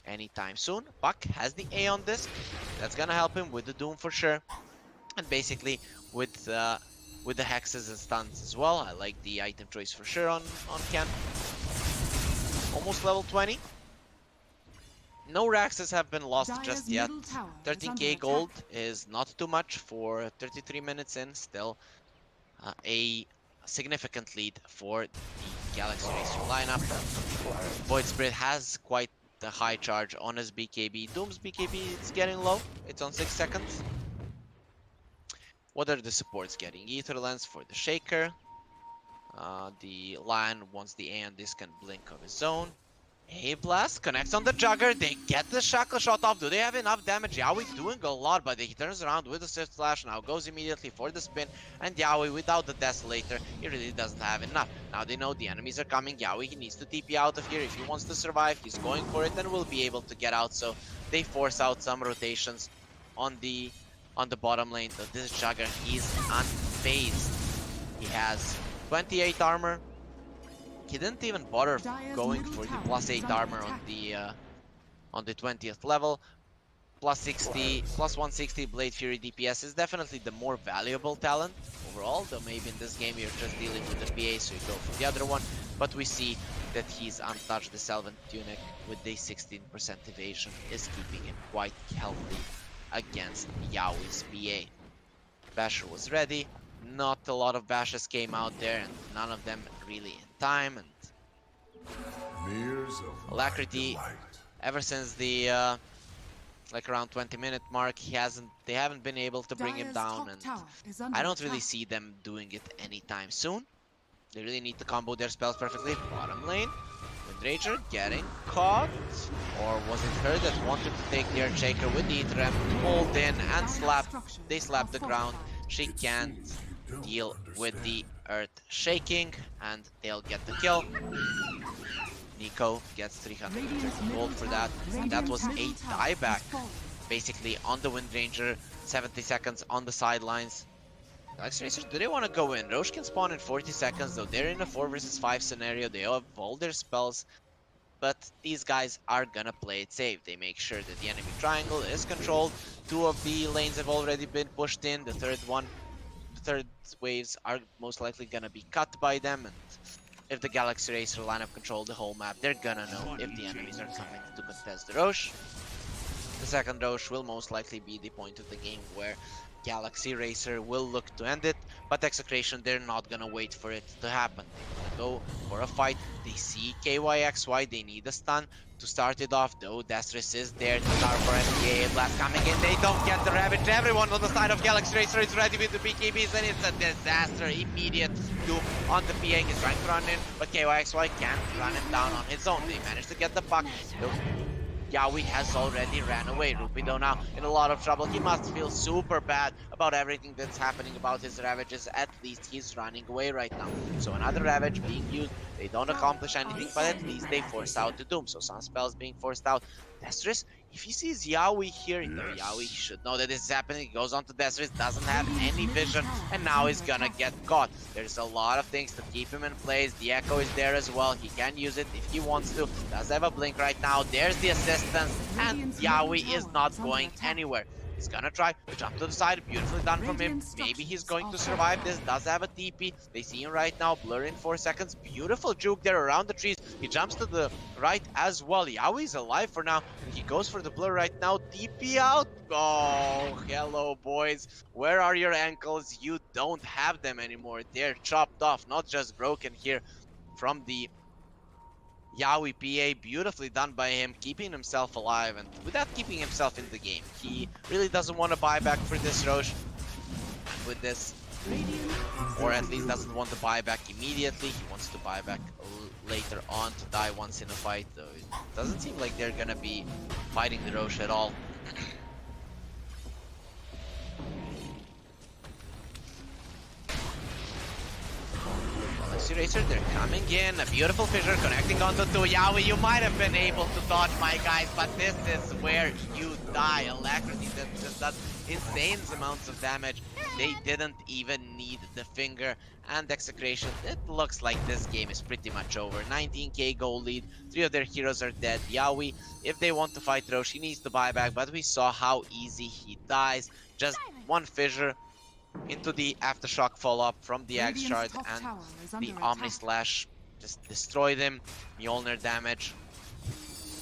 anytime soon. Buck has the A on this. That's gonna help him with the Doom for sure. And basically with the hexes and stuns as well. I like the item choice for sure on Ken. Almost level 20. No Raxes have been lost just yet. 13k gold is not too much for 33 minutes in. Still a significant lead for the Galaxy Racer lineup. Void Spirit has quite the high charge on his BKB. Doom's BKB is getting low. It's on 6 seconds. What are the supports getting? Ether Lens for the Shaker. The Lion wants the A on this, can blink of his own. A Blast connects on the Jugger. They get the Shackle Shot off. Do they have enough damage? Yaoi doing a lot, but he turns around with the Swift Slash. Now goes immediately for the spin. And Yaoi, without the Desolator, he really doesn't have enough. Now they know the enemies are coming. Yaoi, he needs to TP out of here. If he wants to survive, he's going for it and will be able to get out. So they force out some rotations on the bottom lane. So this Jugger is unfazed. He has 28 armor. He didn't even bother going for the +8 armor on the 20th level. +160 Blade Fury DPS is definitely the more valuable talent overall, though maybe in this game you're just dealing with the PA, so you go for the other one. but we see that he's untouched. The Selvin Tunic with the 16% evasion is keeping him quite healthy against Yaoi's PA. Basher was ready. Not a lot of bashes came out there, and none of them really in time. And Alacrity, ever since the like around 20-minute mark, they haven't been able to bring him down, and I don't really see them doing it anytime soon. They really need to combo their spells perfectly. Bottom lane, Windranger getting caught, or was it her that wanted to take the Earthshaker with the Ethereum, pulled in and they slapped the ground. She can't deal with the Earth shaking, and they'll get the kill. Nico gets 350 gold for that, and that was a dieback basically on the Windranger. 70 seconds on the sidelines. Execration, do they want to go in? Roche can spawn in 40 seconds, though they're in a 4 versus 5 scenario. They have all their spells, but these guys are gonna play it safe. They make sure that the enemy triangle is controlled. 2 of the lanes have already been pushed in. The third waves are most likely gonna be cut by them, and if the Galaxy Racer lineup control the whole map, they're gonna know if the enemies are coming to contest the Roche. The second Roche will most likely be the point of the game where Galaxy Racer will look to end it, but Execration, they're not gonna wait for it to happen. They're gonna go for a fight. They see KYXY, they need a stun to start it off, though Destris is there to cover for SPA. Blast coming in, they don't get the Ravage. Everyone on the side of Galaxy Racer is ready with the BKBs, and it's a disaster. Immediate doom on the PA. He's trying to run in, but KYXY can't run it down on his own. They managed to get the puck. Yaoi has already ran away. Rupido now in a lot of trouble. He must feel super bad about everything that's happening about his Ravages. At least he's running away right now. So another Ravage being used. They don't accomplish anything, but at least they force out the Doom. So some spells being forced out. Destris, if he sees Yaoi here, Yaoi should know that this is happening. He goes on to Destris, doesn't have any vision, and now he's gonna get caught. There's a lot of things to keep him in place. The Echo is there as well. He can use it if he wants to. Does have a blink right now. There's the assistance, and Yaoi is not going anywhere. He's gonna try to jump to the side. Beautifully done from him. Maybe he's going to survive this. Does have a TP. They see him right now. Blur in 4 seconds. Beautiful juke there around the trees. He jumps to the right as well. Yaoi's alive for now. He goes for the blur right now. TP out. Oh, hello, boys. Where are your ankles? You don't have them anymore. They're chopped off. Not just broken here from the Yaoi PA. Beautifully done by him, keeping himself alive and without keeping himself in the game. He really doesn't want to buy back for this Roche with this, or at least doesn't want to buy back immediately. He wants to buy back later on to die once in a fight, though it doesn't seem like they're gonna be fighting the Roche at all. Racer, they're coming in. A beautiful fissure connecting onto Yaoi. You might have been able to dodge, my guys, but this is where you die. Alacrity that just does insane amounts of damage. They didn't even need the finger. And Execration, it looks like this game is pretty much over. 19k goal lead. 3 of their heroes are dead. Yaoi, if they want to fight Roche, he needs to buy back, but we saw how easy he dies. Just one fissure into the aftershock follow-up from the Axe Shard, and the Omni Slash just destroyed him. Mjolnir damage,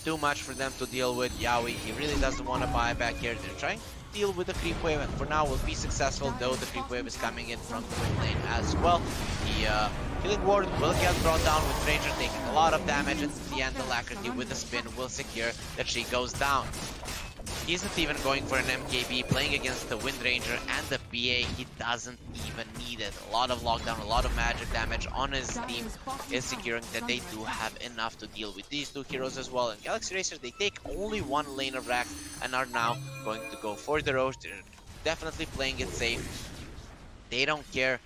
too much for them to deal with. Yaoi, he really doesn't want to buy back here. They're trying to deal with the creep wave, and for now will be successful, though the creep wave is coming in from the mid lane as well. The Healing Ward will get brought down with Ranger taking a lot of damage, and in the end Alacrity with the spin will secure that she goes down. He isn't even going for an MKB, playing against the Windranger and the PA. He doesn't even need it. A lot of lockdown, a lot of magic damage on his team is securing that they do have enough to deal with these 2 heroes as well. And Galaxy Racers, they take only 1 lane of Rax and are now going to go for the Roche. They're definitely playing it safe. They don't care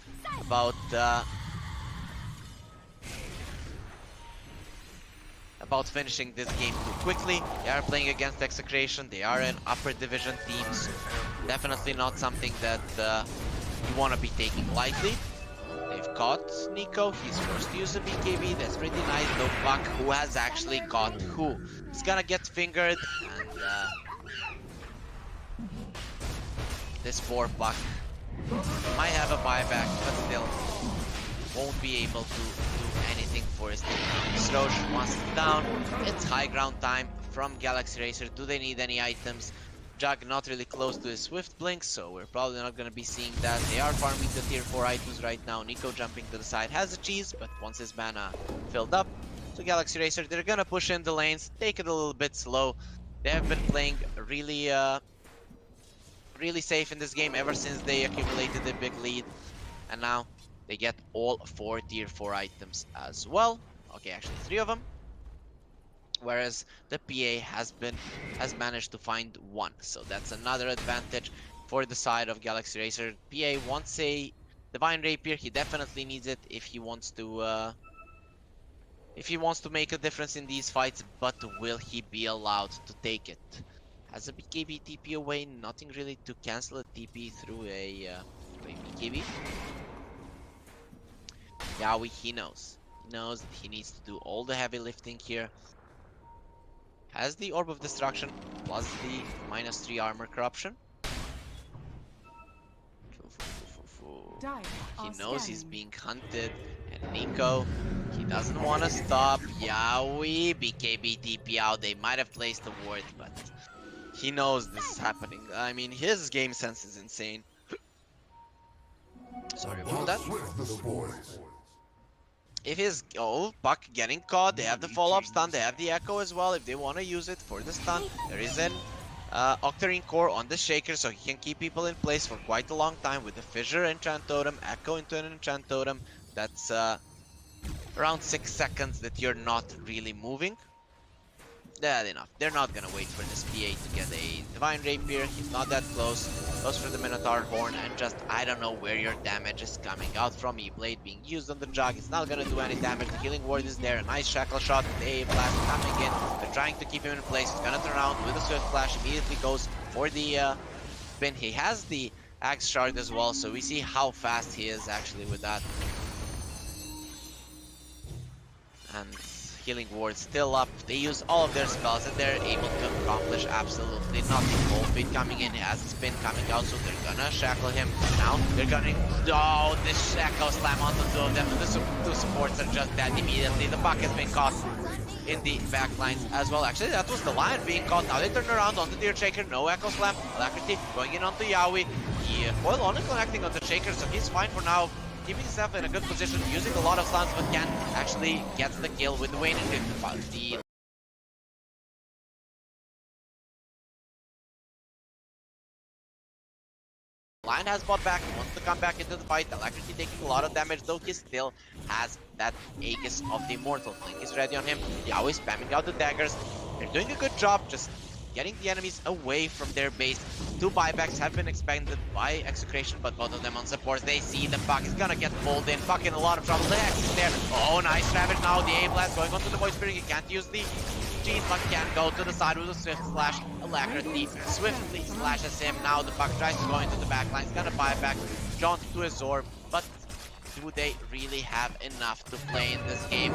about finishing this game too quickly. They are playing against Execration. They are in upper division teams. Definitely not something that you want to be taking lightly. They've caught Nico. He's forced to use a BKB. That's pretty nice. No Buck, who has actually caught who. He's gonna get fingered, and this poor Buck might have a buyback, but still. won't be able to do anything for his team. Srosh once it's down, it's high ground time from Galaxy Racer. Do they need any items? Jug not really close to his Swift Blink, so we're probably not going to be seeing that. They are farming the tier 4 items right now. Nico jumping to the side has a cheese, but once his mana filled up, to Galaxy Racer, they're going to push in the lanes, take it a little bit slow. They have been playing really safe in this game ever since they accumulated a big lead, and now they get all 4 tier 4 items as well. Okay, actually 3 of them. Whereas the PA has managed to find 1, so that's another advantage for the side of Galaxy Racer. PA wants a Divine Rapier. He definitely needs it if he wants to make a difference in these fights, but will he be allowed to take it? Has a BKB TP away, nothing really to cancel a TP through a BKB. Yawi, he knows. He knows that he needs to do all the heavy lifting here. Has the Orb of Destruction plus the -3 armor corruption. He knows he's being hunted, and Nico, he doesn't want to stop. Yawi, BKB TP out. They might have placed a ward, but he knows this is happening. I mean, his game sense is insane. Sorry about that. If his Puck getting caught, they have the follow-up stun, they have the echo as well if they want to use it for the stun. There is an Octarine core on the Shaker, so he can keep people in place for quite a long time with the Fissure Enchant Totem, Echo into an Enchant Totem. That's around 6 seconds that you're not really moving. That's enough. They're not gonna wait for this PA to get a Divine Rapier. He's not that close. Goes for the Minotaur Horn, and just, I don't know where your damage is coming out from. E-Blade being used on the Jug. It's not gonna do any damage. The Healing Ward is there. A nice Shackle Shot. The A Blast coming in. They're trying to keep him in place. He's gonna turn around with a Swift Flash. Immediately goes for the spin. He has the Axe Shard as well, so we see how fast he is actually with that. And Healing Ward still up. They use all of their spells and they're able to accomplish absolutely nothing. Cold Feet coming in, he has a spin coming out, so they're gonna shackle him. Now they're gonna this Echo Slam on the 2 of them, and the 2 supports are just dead immediately. The Puck has been caught in the backlines as well. Actually, that was the Lion being caught. Now they turn around on the Deer Shaker. No Echo Slam. Alacrity going in onto Yawi. The foil only connecting on the Shaker, so he's fine for now. Keeping himself in a good position, using a lot of stuns, but can actually get the kill with the Wayne and the Lion has bought back, he wants to come back into the fight. Alacrity taking a lot of damage, though he still has that Aegis of the Immortal. Blink is ready on him. Yaoi spamming out the daggers. They're doing a good job just getting the enemies away from their base. 2 buybacks have been expended by Execration, but both of them on support. They see the Puck is gonna get pulled in. Puck in a lot of trouble. The Hex is there. Oh, nice Ravage now. The A-Blast going onto the Void Spirit. He can't use the G's, but can go to the side with a Swift Slash. Alacrity swiftly slashes him. Now the Puck tries to go into the back line. He's gonna buy back, jaunt to his Orb, but do they really have enough to play in this game?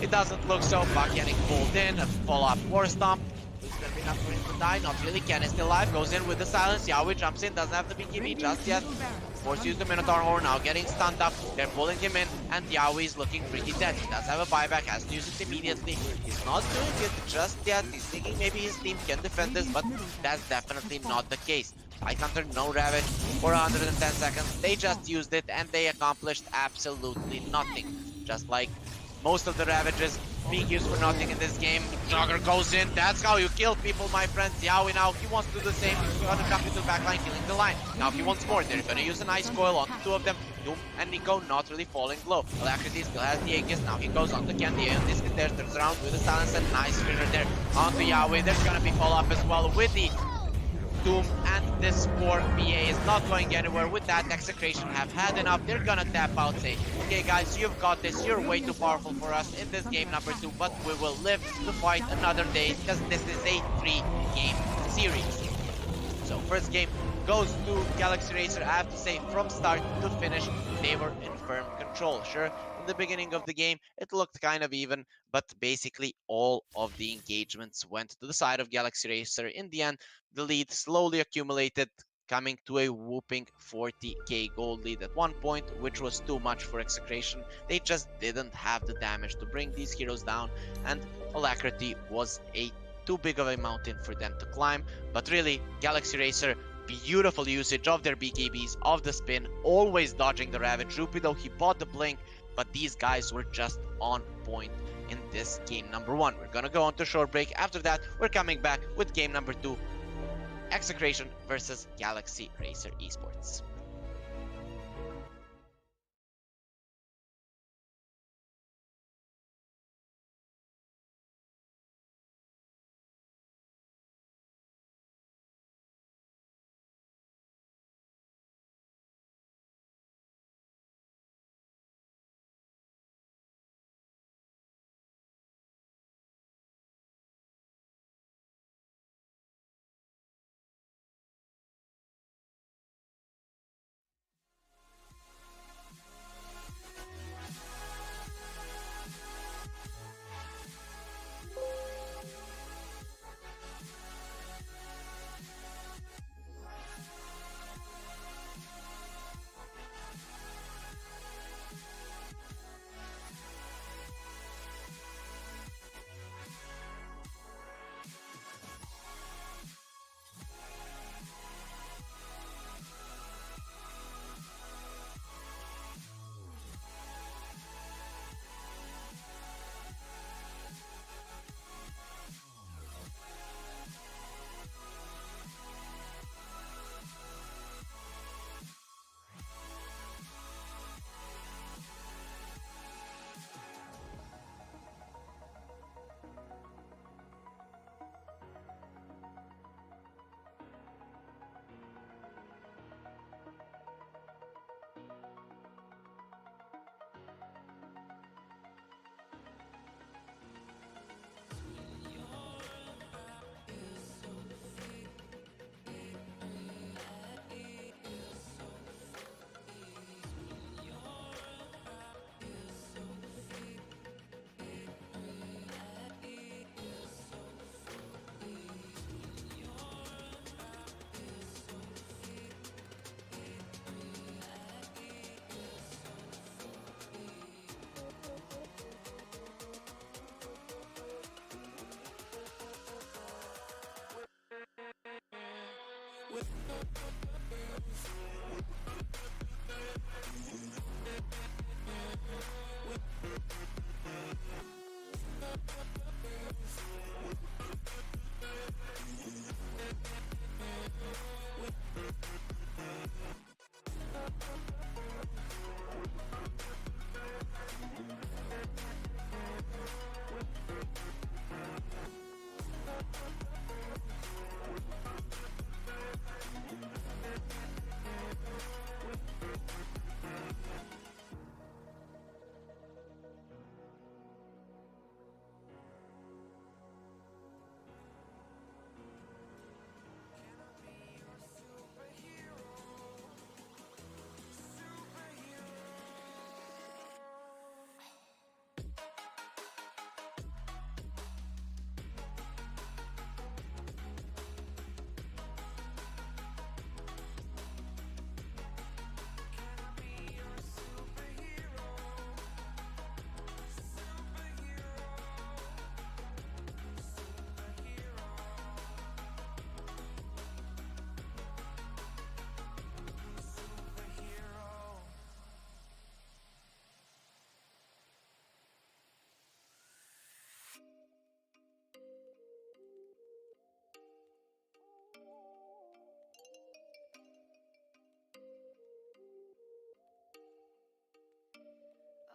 It doesn't look so. Puck getting pulled in. A follow-up War Stomp. It's gonna be enough for him to die. Not really. Ken is still alive. Goes in with the silence. Yaoi jumps in. Doesn't have the BKB just yet. Forced to use the Minotaur Horn. Now getting stunned up. They're pulling him in. And Yaoi is looking pretty dead. He does have a buyback. Has to use it immediately. He's not doing it just yet. He's thinking maybe his team can defend this, but that's definitely not the case. Fight Hunter, no Ravage for 110 seconds. They just used it and they accomplished absolutely nothing. Just like most of the Ravages being used for nothing in this game. Jogger goes in. That's how you kill people, my friends. Yaoi now, he wants to do the same. He's gonna jump into the backline, killing the line. Now he wants more. They're gonna use an Ice Coil on the 2 of them. Doom and Nico not really falling low. Alacrity still has the Aegis. Now he goes on the Candy and this there, turns around with the silence and nice figure there. Onto Yaoi. There's gonna be follow-up as well with the Doom, and this poor BA is not going anywhere. With that, Execration have had enough. They're gonna tap out, say, okay guys, you've got this, you're way too powerful for us in this game number 2, but we will live to fight another day because this is a 3-game series. So first game goes to Galaxy Racer. I have to say, from start to finish, they were in firm control. Sure, in the beginning of the game, it looked kind of even, but basically all of the engagements went to the side of Galaxy Racer. In the end, the lead slowly accumulated, coming to a whooping 40k gold lead at one point, which was too much for Execration. They just didn't have the damage to bring these heroes down, and Alacrity was a too big of a mountain for them to climb. But really, Galaxy Racer, beautiful usage of their BKBs, of the spin, always dodging the Ravage. Rupido, he bought the blink, but these guys were just on point in this game number 1. We're gonna go on to short break. After that, we're coming back with game number 2, Execration versus Galaxy Racer Esports.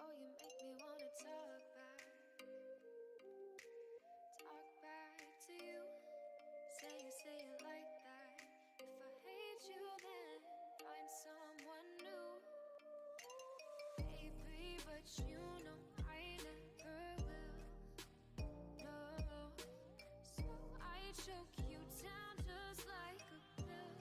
Oh, you make me wanna talk back to you. Say it like that. If I hate you, then find someone new. Baby, but you know I never will. No, so I choke you down just like a pill.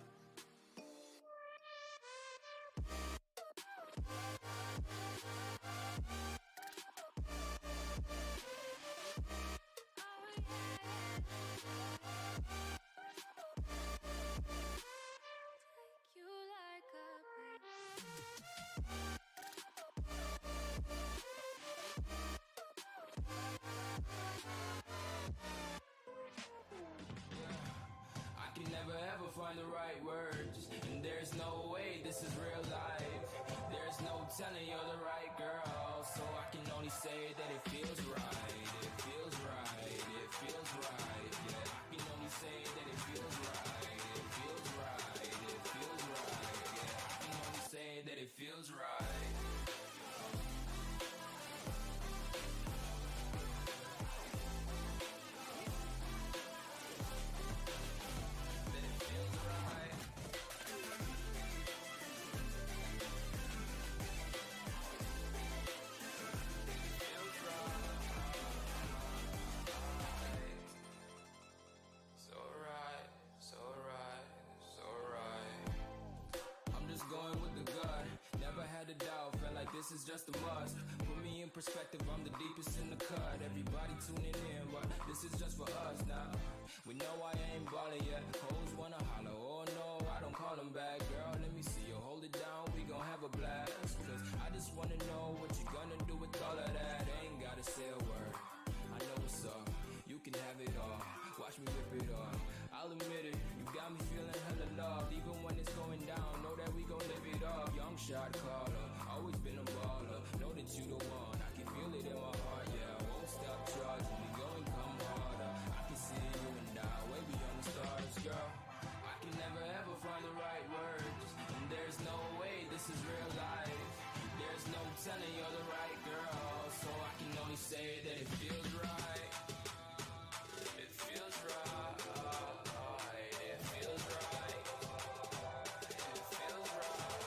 find the right words, and there's no way this is real life. There's no telling you're the right girl, so I can only say that it feels right. It feels right. It feels right. Yeah, I can only say that it feels right. It feels right. It feels right. Yeah, I can only say that it feels right. This is just a must. Put me in perspective, I'm the deepest in the cut. Everybody tuning in, but this is just for us now. We know I ain't ballin' yet. Hoes wanna holler, oh no, I don't call them back. Girl, let me see you hold it down, we gon' have a blast. Cause I just wanna know what you gonna do with all of that. Ain't gotta say a word, I know what's up. You can have it all, watch me rip it off. I'll admit it, you got me feeling hella loved. Even when it's going down, know that we gon' live it up. Young shot caller, always been a baller. Know that you the one, I can feel it in my heart. Yeah, I won't stop charging, we going come harder. I can see you and I, way beyond the stars, girl. I can never ever find the right words, and there's no way this is real life. There's no telling you're the right girl, so I can only say that it feels right. It feels right. It feels right. It feels right.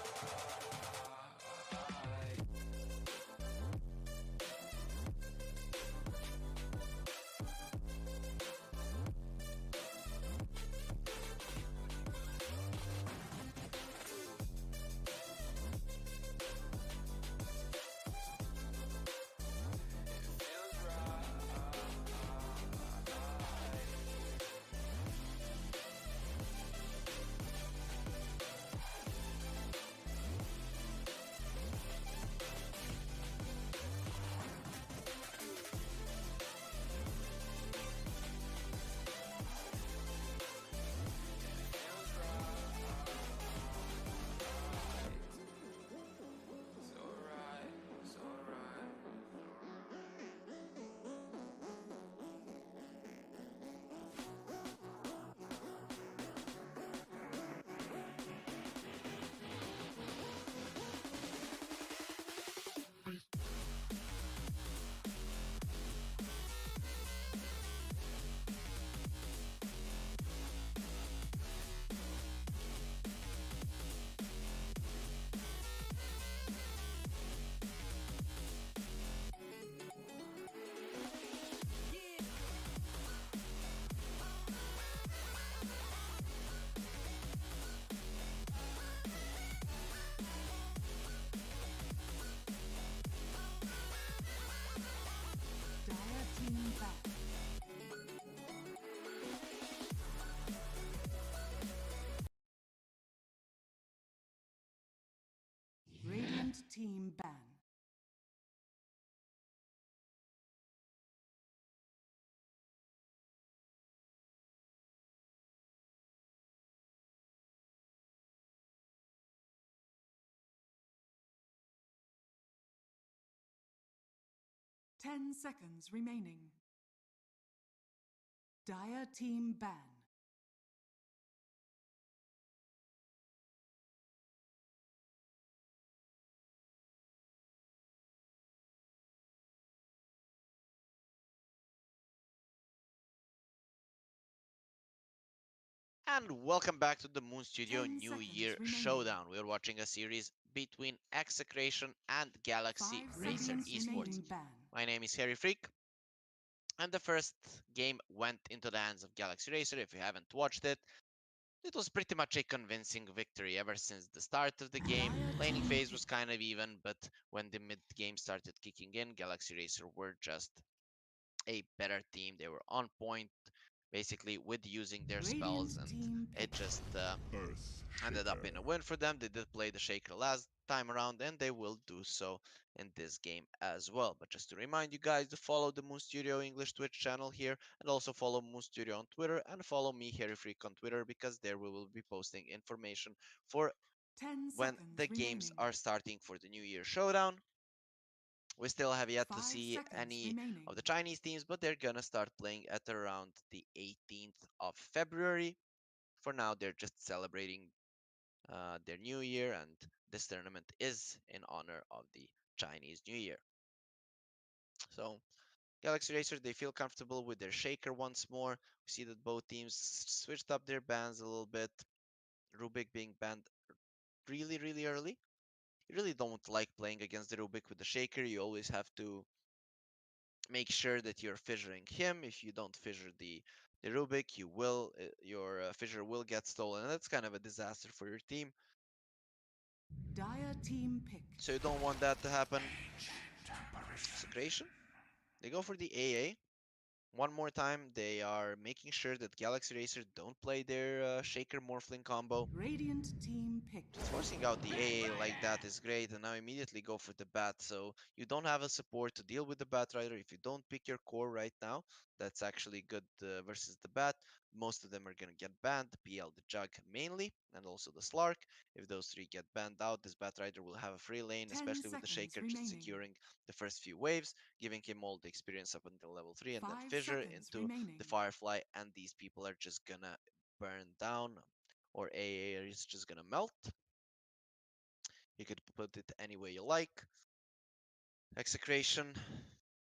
Dire team back. Radiant team ban. Ten seconds remaining. Dire team ban. And welcome back to the Moon Studio 10 New seconds Year remaining. Showdown. We're watching a series between Execration and Galaxy 5 Racer seconds Esports. remaining ban. My name is Harry Freak, and the first game went into the hands of Galaxy Racer. If you haven't watched it, it was pretty much a convincing victory ever since the start of the game. Laning phase was kind of even, but when the mid game started kicking in, Galaxy Racer were just a better team. They were on point, basically, with using their spells, Radiant and team it pick. just ended up in a win for them. They did play the Shaker last time around, and they will do so in this game as well. But just to remind you guys to follow the Moon Studio English Twitch channel here, and also follow Moon Studio on Twitter, and follow me, Harry Freak, on Twitter, because there we will be posting information for 10 when the seconds games remaining. are starting for the New Year Showdown. We still have yet to 5 see seconds any remaining. of the Chinese teams, but they're gonna start playing at around the 18th of February. For now, they're just celebrating their New Year, and this tournament is in honor of the Chinese New Year. So, Galaxy Racer, they feel comfortable with their shaker once more. We see that both teams switched up their bans a little bit. Rubik being banned really, really early. You really don't like playing against the Rubik with the shaker. You always have to make sure that you're fissuring him. If you don't fissure the Rubik, your fissure will get stolen, and that's kind of a disaster for your team. Dire team pick. So you don't want that to happen. Execration. They go for the AA. One more time, they are making sure that Galaxy Racer don't play their Shaker Morphling combo. Radiant team pick. Just forcing out the AA like that is great, and now immediately go for the Bat. So you don't have a support to deal with the Bat Rider. If you don't pick your core right now, that's actually good versus the Bat. Most of them are going to get banned. The PL, the Jug mainly, and also the Slark. If those three get banned out, this Bat Rider will have a free lane, 10 especially with the seconds Shaker just remaining. securing the first few waves, giving him all the experience up until level 3, and then 5 Fissure seconds into remaining. the Firefly, and these people are just gonna burn down, or AA is just gonna melt. You could put it any way you like. Execration.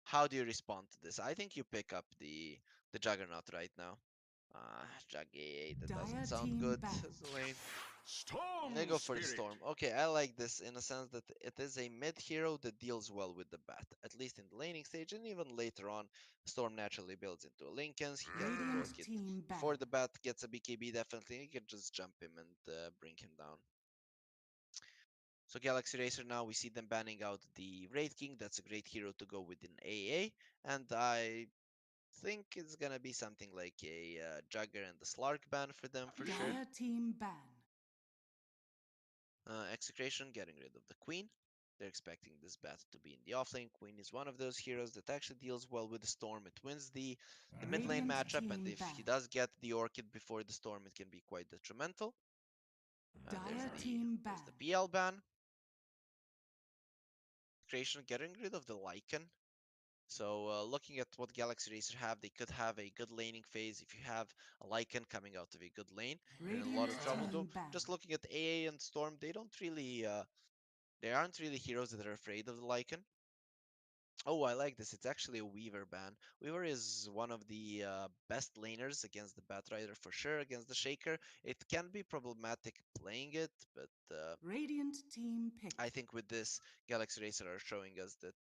How do you respond to this? I think you pick up the Juggernaut right now. Jug AA, that doesn't Dire sound team good ban. as the lane. They Storm go for the Spirit. Storm. Okay, I like this in a sense that it is a mid hero that deals well with the Bat, at least in the laning stage, and even later on. Storm naturally builds into a Linken's. He gets the Radiant Orchid team ban. before the Bat gets a BKB. Definitely, you can just jump him and bring him down. So Galaxy Racer, now we see them banning out the Wraith King. That's a great hero to go with in AA. And I think it's gonna be something like a Jugger and the Slark ban for them for sure. Dire team ban. Execration getting rid of the Queen. They're expecting this bat to be in the offlane. Queen is one of those heroes that actually deals well with the Storm. It wins the mid lane Radiant matchup, and team if he ban. does get the Orchid before the Storm, it can be quite detrimental. Dire team ban. There's the PL ban. Execration getting rid of the Lycan. So looking at what Galaxy Racer have, they could have a good laning phase. If you have a Lycan coming out of a good lane, you're in a lot Radiant of trouble. Though, team ban. just looking at AA and Storm, they aren't really heroes that are afraid of the Lycan. Oh, I like this. It's actually a Weaver ban. Weaver is one of the best laners against the Batrider for sure, against the Shaker. It can be problematic playing it, but Radiant team pick. I think with this, Galaxy Racer are showing us that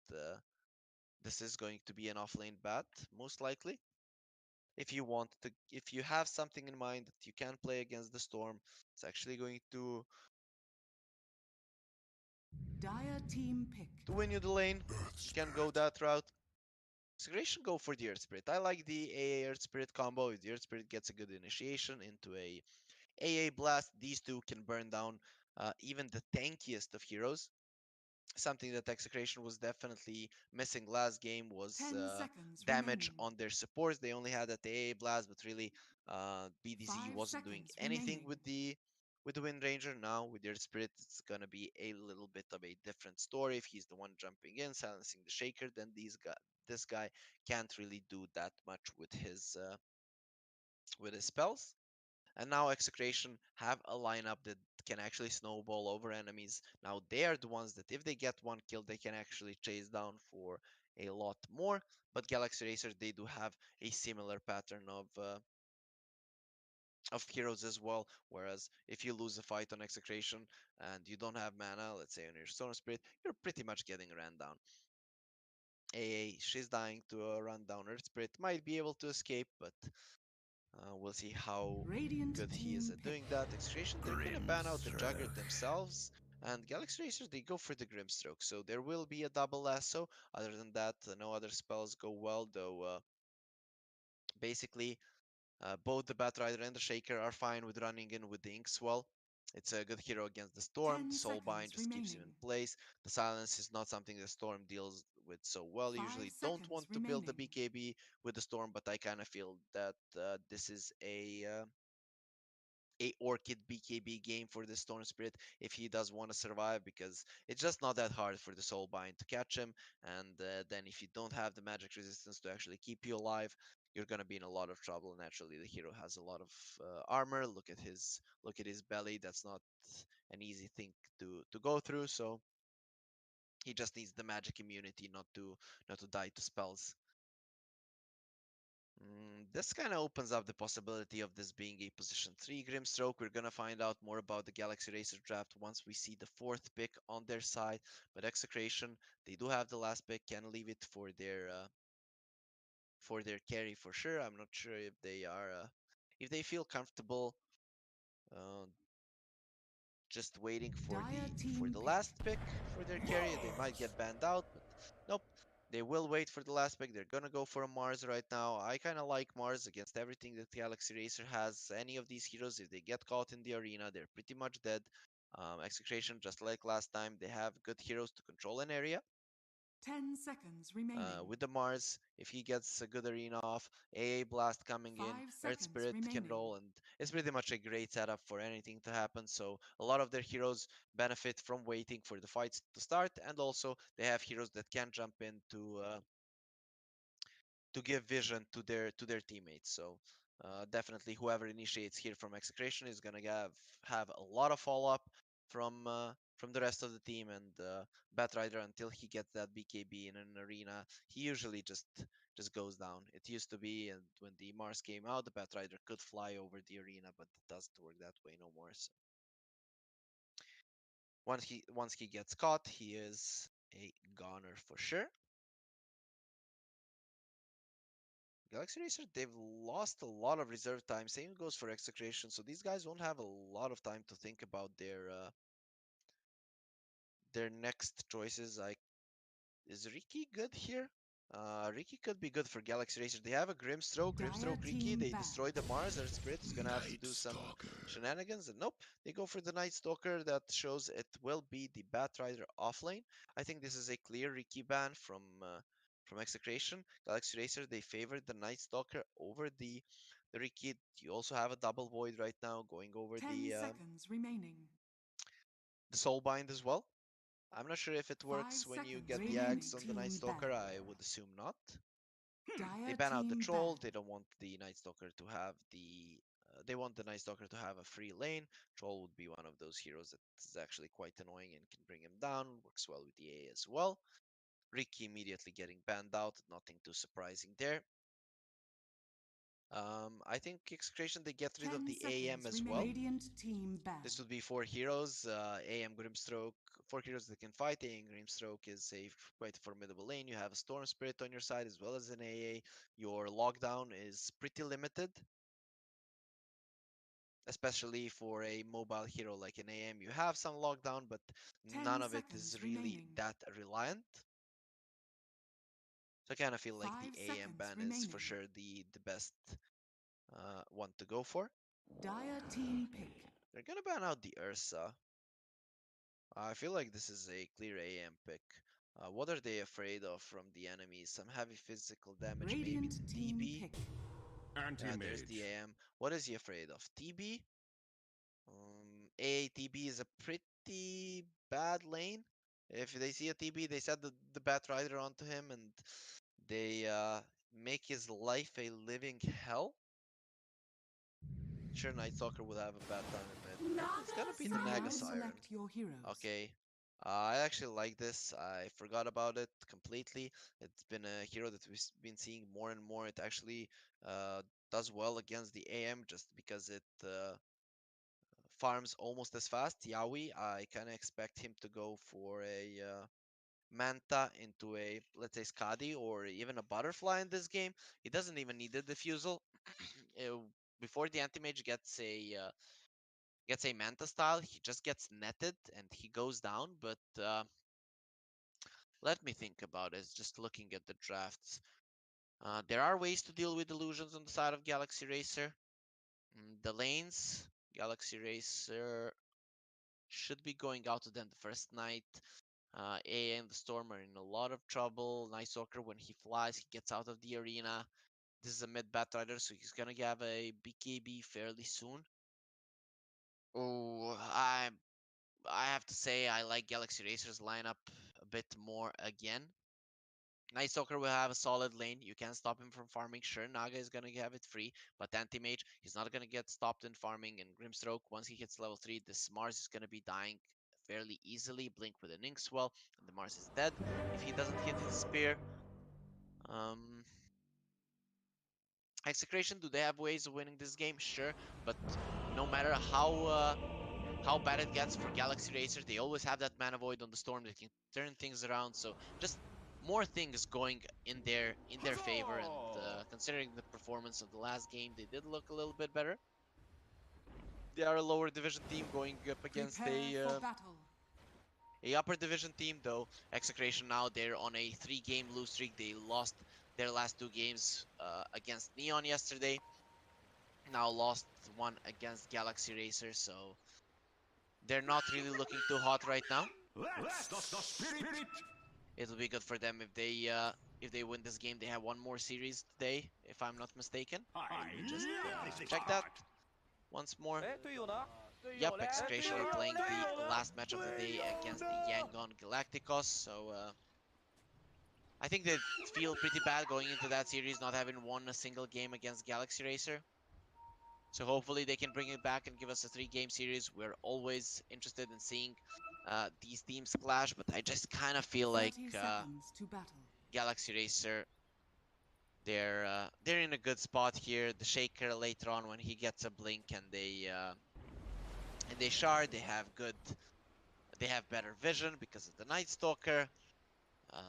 this is going to be an offlane bat, most likely. If you have something in mind that you can play against the Storm, it's actually going Dire team pick. to win you the lane. You can go that route. Execration go for the Earth Spirit. I like the AA Earth Spirit combo. If the Earth Spirit gets a good initiation into a AA Blast, these two can burn down even the tankiest of heroes. Something that Execration was definitely missing last game was 10 seconds damage remaining. on their supports. They only had that AA Blast, but really BDZ 5 wasn't doing seconds anything remaining. with the Wind Ranger. Now with their Spirit, it's gonna be a little bit of a different story. If he's the one jumping in, silencing the Shaker, then this guy can't really do that much with his spells. And now Execration have a lineup that can actually snowball over enemies. Now they are the ones that if they get one kill, they can actually chase down for a lot more. But Galaxy Racer, they do have a similar pattern of heroes as well. Whereas if you lose a fight on Execration and you don't have mana, let's say on your Storm Spirit, you're pretty much getting ran down. AA, she's dying to a run down. Earth Spirit might be able to escape, but we'll see how Radiant good he is team at pick. doing that. Execration, they're gonna ban out the Jugger themselves. And Galaxy Racers, they go for the Grimstroke. So there will be a double lasso. Other than that, no other spells go well, though basically both the Batrider and the Shaker are fine with running in with the Inkswell. It's a good hero against the Storm. 10 The Soulbind seconds just keeps him in remaining. place. The Silence is not something the Storm deals with so well. 5 Usually don't seconds want to build the remaining. BKB with the Storm, but I kind of feel that this is a Orchid BKB game for the Storm Spirit if he does want to survive, because it's just not that hard for the Soulbind to catch him. And then if you don't have the magic resistance to actually keep you alive, you're gonna be in a lot of trouble. Naturally, the hero has a lot of armor. Look at his belly. That's not an easy thing to go through. So he just needs the magic immunity, not to die to spells. This kind of opens up the possibility of this being a position 3 Grimstroke. We're going to find out more about the Galaxy Racer draft once we see the fourth pick on their side. But Execration, they do have the last pick, can leave it for their carry for sure. I'm not sure if they feel comfortable uh, just waiting for Dire for team the pick. last pick for their carry. They might get banned out, but nope. They will wait for the last pick. They're gonna go for a Mars right now. I kind of like Mars against everything that Galaxy Racer has. Any of these heroes, if they get caught in the arena, they're pretty much dead. Execration, just like last time, they have good heroes to control an area. 10 seconds remaining. With the Mars, if he gets a good arena off, AA Blast coming in, 5 Earth seconds Spirit can remaining. roll, and it's pretty much a great setup for anything to happen. So a lot of their heroes benefit from waiting for the fights to start, and also they have heroes that can jump in to give vision to their teammates. So definitely, whoever initiates here from Execration is gonna have a lot of follow up from the rest of the team. And Batrider, until he gets that BKB in an arena, he usually just goes down. It used to be, and when the Mars came out, the Batrider could fly over the arena, but it doesn't work that way no more. So once he gets caught, he is a goner for sure. Galaxy Racer, they've lost a lot of reserve time. Same goes for Execration. So these guys won't have a lot of time to think about their next choices. Is Riki good here? Riki could be good for Galaxy Racer. They have a Grimstroke, Dire Grimstroke Riki. team They ban. destroy the Mars. Earth Spirit is gonna have to Night do some Stalker. shenanigans. And nope, they go for the Night Stalker. That shows it will be the Batrider offlane. I think this is a clear Riki ban from Execration. Galaxy Racer, they favored the Night Stalker over the Riki. You also have a double void right now going over 10 seconds remaining. the Soulbind as well. I'm not sure if it 5 works when you seconds get the remaining. axe on the Night Team ban. Stalker. I would assume not. They Dire ban out the team troll. ban. They don't want the Night Stalker to have the. They want the Night Stalker to have a free lane. Troll would be one of those heroes that is actually quite annoying and can bring him down. Works well with the A as well. Ricky immediately getting banned out. Nothing too surprising there. I think Execration, they get rid of 10 the AM seconds as remaining. well. Radiant team ban. This would be four heroes. AM Grimstroke, four heroes that can fight. AM Grimstroke is a quite formidable lane. You have a Storm Spirit on your side as well as an AA. Your lockdown is pretty limited, especially for a mobile hero like an AM. You have some lockdown, but 10 none of it is seconds really remaining. that reliant. So I kind of feel like 5 the AM seconds ban is for remaining. sure the best one to go for. Dire team pick. They're gonna ban out the Ursa. I feel like this is a clear AM pick. What are they afraid of from the enemies? Some heavy physical damage, maybe Radiant the team TB. pick. Yeah, there's the Anti-mage. AM. What is he afraid of? TB? ATB is a pretty bad lane. If they see a TB, they set the Batrider onto him and they make his life a living hell. Sure, Night Stalker will have a bad time in mid. Nope, it's gonna be the Naga Now Siren. select your heroes. Okay. I actually like this. I forgot about it completely. It's been a hero that we've been seeing more and more. It actually does well against the AM just because it farms almost as fast. Yaoi, I kind of expect him to go for a Manta into a, let's say, Skadi or even a Butterfly in this game. He doesn't even need the Diffusal. Uh, Before the Anti-Mage gets a Manta style, he just gets netted and he goes down. But let me think about it. Just looking at the drafts, there are ways to deal with illusions on the side of Galaxy Racer. The lanes, Galaxy Racer. should be going out to them the first night. AA and the Storm are in a lot of trouble. Nice Soccer, when he flies, he gets out of the arena. This is a mid Batrider, so he's gonna have a BKB fairly soon. Oh, I have to say I like Galaxy Racer's lineup a bit more again. Nice Soccer will have a solid lane. You can stop him from farming. Sure, Naga is gonna have it free, but Anti-Mage, he's not gonna get stopped in farming. And Grimstroke, once he hits level 3, this Mars is gonna be dying fairly easily. Blink with an Inkswell, and the Mars is dead if he doesn't hit his spear. Execration, do they have ways of winning this game? Sure, but no matter how bad it gets for Galaxy Racer, they always have that Mana Void on the Storm that can turn things around. So just more things going in their favor, and considering the performance of the last game, they did look a little bit better. They are a lower division team going up against Prepare for battle. a upper division team, though. Execration now, they're on a 3-game lose streak. They lost their last 2 games against Neon yesterday. Now lost one against Galaxy Racer, so they're not really looking too hot right now. It'll be good for them if they win this game. They have one more series today, if I'm not mistaken. Let me just check that once more. Yep, Execration are playing the last match of the day against the Yangon Galacticos, so I think they feel pretty bad going into that series, not having won a single game against Galaxy Racer. So hopefully they can bring it back and give us a 3-game series. We're always interested in seeing these teams clash, but I just kind of feel like 30 seconds to battle. Galaxy Racer, they're in a good spot here. The Shaker later on, when he gets a blink and they shard, they have better vision because of the Night Stalker.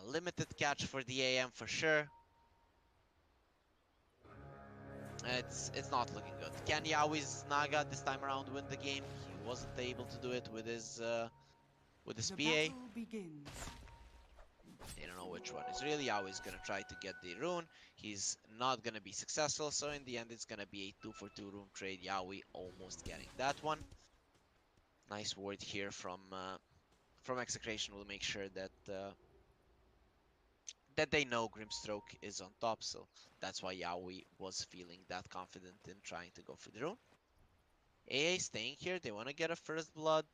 Limited catch for the AM for sure. It's not looking good. Can Yawi's Naga this time around win the game? He wasn't able to do it with his The PA. battle begins. I don't know which one is really. Yawi's gonna try to get the rune. He's not gonna be successful, so in the end it's gonna be a 2-for-2 rune trade. Yawi almost getting that one. Nice word here from Execration. Will make sure that that they know Grimstroke is on top, so that's why Yaoi was feeling that confident in trying to go for the rune. AA staying here, they want to get a first blood.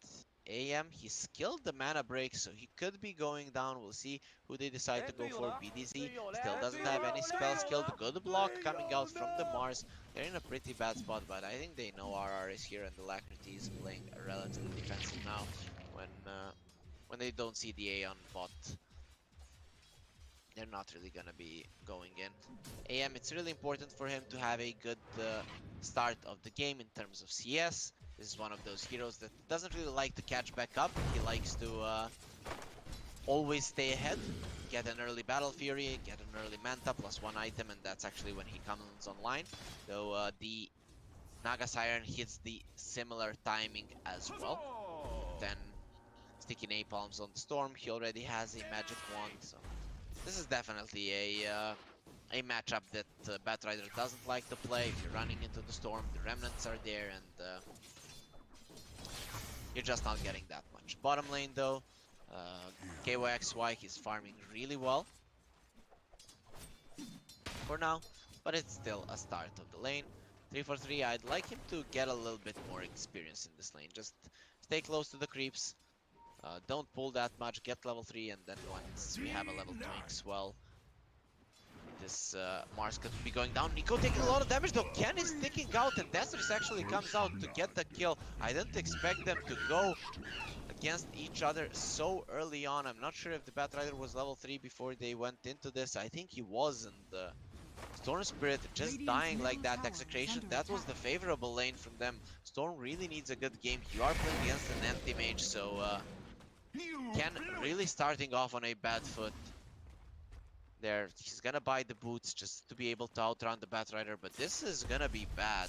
AM, he skilled the mana break, so he could be going down. We'll see who they decide to go for. BDZ still doesn't have any spell skilled. Good block coming out from the Mars. They're in a pretty bad spot, but I think they know RR is here, and the Alacrity is playing relatively defensive now when they don't see the A on bot. They're not really gonna be going in. AM, it's really important for him to have a good start of the game in terms of CS. This is one of those heroes that doesn't really like to catch back up. He likes to always stay ahead, get an early Battle Fury, get an early Manta plus 1 item, and that's actually when he comes online. Though the Naga Siren hits the similar timing as well. Then sticky napalms on the Storm. He already has a magic wand, so this is definitely a matchup that Batrider doesn't like to play. If you're running into the Storm, the Remnants are there, and you're just not getting that much. Bottom lane though, KYXY, he's farming really well for now, but it's still a start of the lane. 3-for-3, I'd like him to get a little bit more experience in this lane. Just stay close to the creeps. Don't pull that much, get level 3, and then once we have a level 2 Inkswell, this Mars could be going down. Nico taking a lot of damage though. Ken is sticking out, and Desris actually comes out to get the kill. I didn't expect them to go against each other so early on. I'm not sure if the Batrider was level 3 before they went into this. I think he was, and Storm Spirit just dying like that. Execration, that was the favorable lane from them. Storm really needs a good game. You are playing against an anti-mage, so Ken really starting off on a bad foot there. He's gonna buy the boots just to be able to outrun the Batrider, but this is gonna be bad.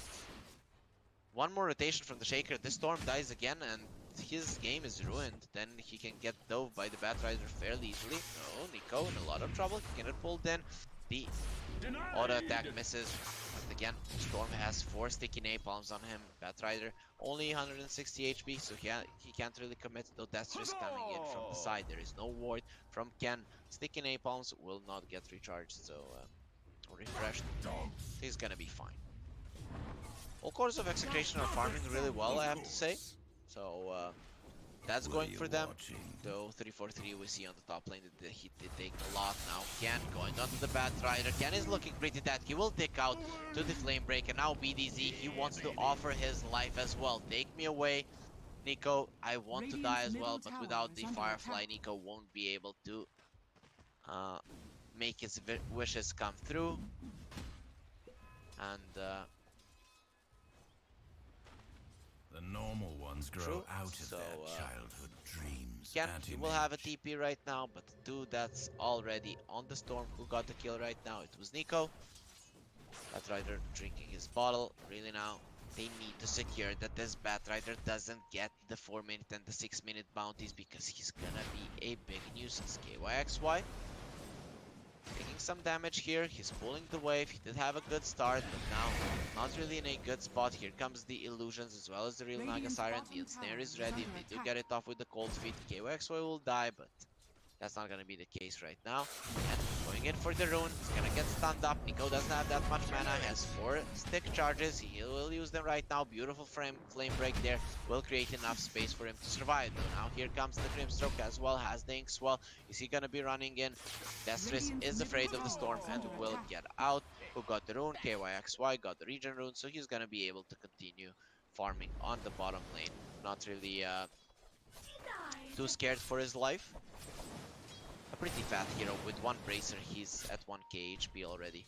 One more rotation from the Shaker. This Storm dies again, and his game is ruined. Then he can get dove by the Batrider fairly easily. No, Nico in a lot of trouble. He cannot pull then. The auto attack misses. But again, Storm has 4 sticky napalms on him. Batrider only 160 HP, so he can't really commit, though Destro is coming in from the side. There is no ward from Ken. Sticky napalms will not get recharged, so refreshed. He's gonna be fine. All cores of Execration are farming really well, I have to say. So that's going for them. Though 343 we see on the top lane that he did take a lot now. Ken going onto the Batrider. Ken is looking pretty dead. He will take out to the Flame Break, and now BDZ, he wants to offer his life as well. Take me away, Nico. I want to die as well, but without the Firefly, Nico won't be able to make his wishes come through. And the normal ones grow out of their childhood dreams. Ken, he will have a TP right now, but the dude that's already on the Storm who got the kill right now, it was Nico. Batrider drinking his bottle. Really now, they need to secure that this Batrider doesn't get the 4-minute and the 6-minute bounties, because he's gonna be a big nuisance. KYXY taking some damage here. He's pulling the wave. He did have a good start, but now not really in a good spot. Here comes the illusions as well as the real Naga Siren. The ensnare is ready. They do get it off with the cold feet. KYXY will die, but that's not going to be the case right now. And going in for the rune. He's going to get stunned up. Nico doesn't have that much mana. He has 4 stick charges. He will use them right now. Beautiful flame break there. Will create enough space for him to survive. Though now here comes the Grimstroke as well. Has the Inkswell. Is he going to be running in? Destris is afraid of the Storm and will get out. Who got the rune? KYXY got the regen rune. So he's going to be able to continue farming on the bottom lane. Not really too scared for his life. A pretty fat hero. With 1 bracer, he's at 1k HP already.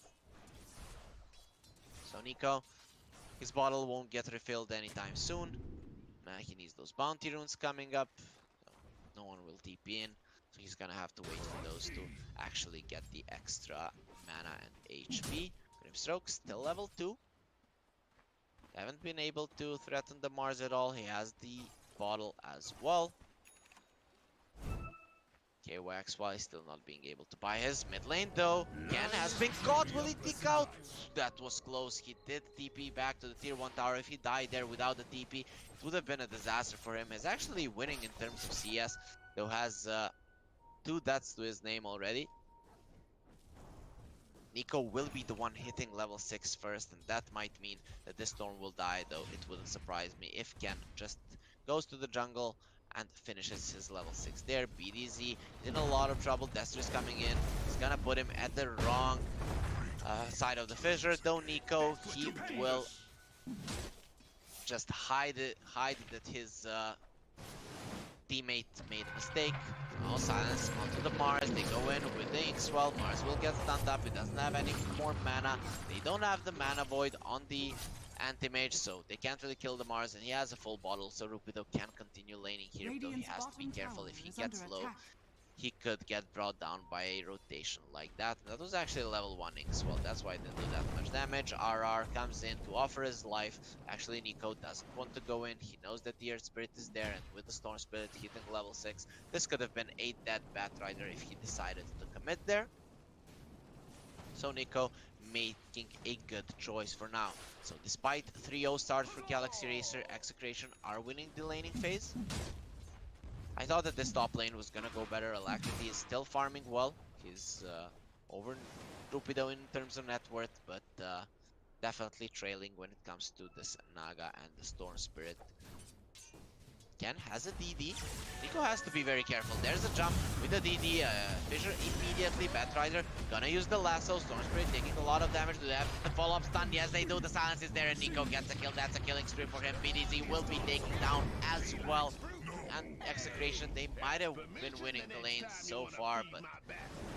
So Nico, his bottle won't get refilled anytime soon. He needs those bounty runes coming up. So no one will TP in, so he's gonna have to wait for those to actually get the extra mana and HP. Grimstroke still level 2. Haven't been able to threaten the Mars at all. He has the bottle as well. KYXY still not being able to buy his mid lane though. Ken has been caught. Will he take out? That was close. He did TP back to the tier 1 tower. If he died there without the TP, it would have been a disaster for him. He's actually winning in terms of CS, though has 2 deaths to his name already. Nico will be the one hitting level 6 first, and that might mean that this Storm will die, though it wouldn't surprise me if Ken just goes to the jungle and finishes his level 6 there. BDZ in a lot of trouble. Destro coming in. He's gonna put him at the wrong side of the fissure, though Nico, he will just hide that his teammate made a mistake. No silence onto the Mars. They go in with the Inkswell. Mars will get stunned up. He doesn't have any more mana. They don't have the mana void on the anti-mage, so they can't really kill the Mars, and he has a full bottle, so Rupido can continue laning here, though he has to be careful. If he gets low, he could get brought down by a rotation like that. That was actually a level 1 Inkswell, that's why it didn't do that much damage. RR comes in to offer his life. Actually, Nico doesn't want to go in. He knows that the Earth Spirit is there, and with the Storm Spirit hitting level 6, this could have been a dead Batrider if he decided to commit there. So Nico making a good choice for now. So despite 3-0 start for Galaxy Racer, Execration are winning the laning phase. I thought that this top lane was gonna go better. Alacrity is still farming well. He's over Rupido in terms of net worth, but definitely trailing when it comes to this Naga and the Storm Spirit. Ken has a DD. Nico has to be very careful. There's a jump with the DD. Fissure immediately. Batrider gonna use the lasso. Storm Spirit taking a lot of damage. Do they have the follow-up stun? Yes, they do. The silence is there, and Nico gets a kill. That's a killing spree for him. BDZ will be taken down as well. And Execration, they might have been winning the lanes so far, but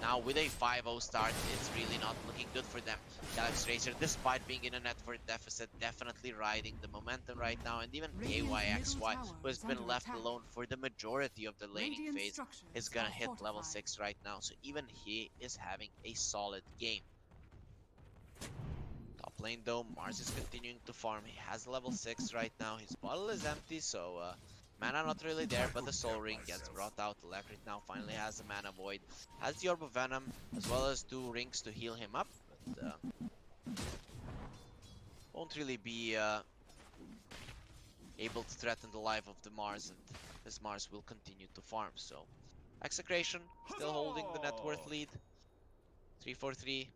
now with a 5-0 start, it's really not looking good for them. Galaxy Racer, despite being in a net worth deficit, definitely riding the momentum right now. And even KYXY, who has been left alone for the majority of the laning phase, is gonna hit level 6 right now. So even he is having a solid game. Top lane though, Mars is continuing to farm. He has level 6 right now. His bottle is empty, so mana not really there, but the Soul Ring gets brought out. Electric now finally has a mana void. Has the Orb of Venom, as well as 2 rings to heal him up. But won't really be able to threaten the life of the Mars, and this Mars will continue to farm. So Execration still holding the net worth lead. 3-4-3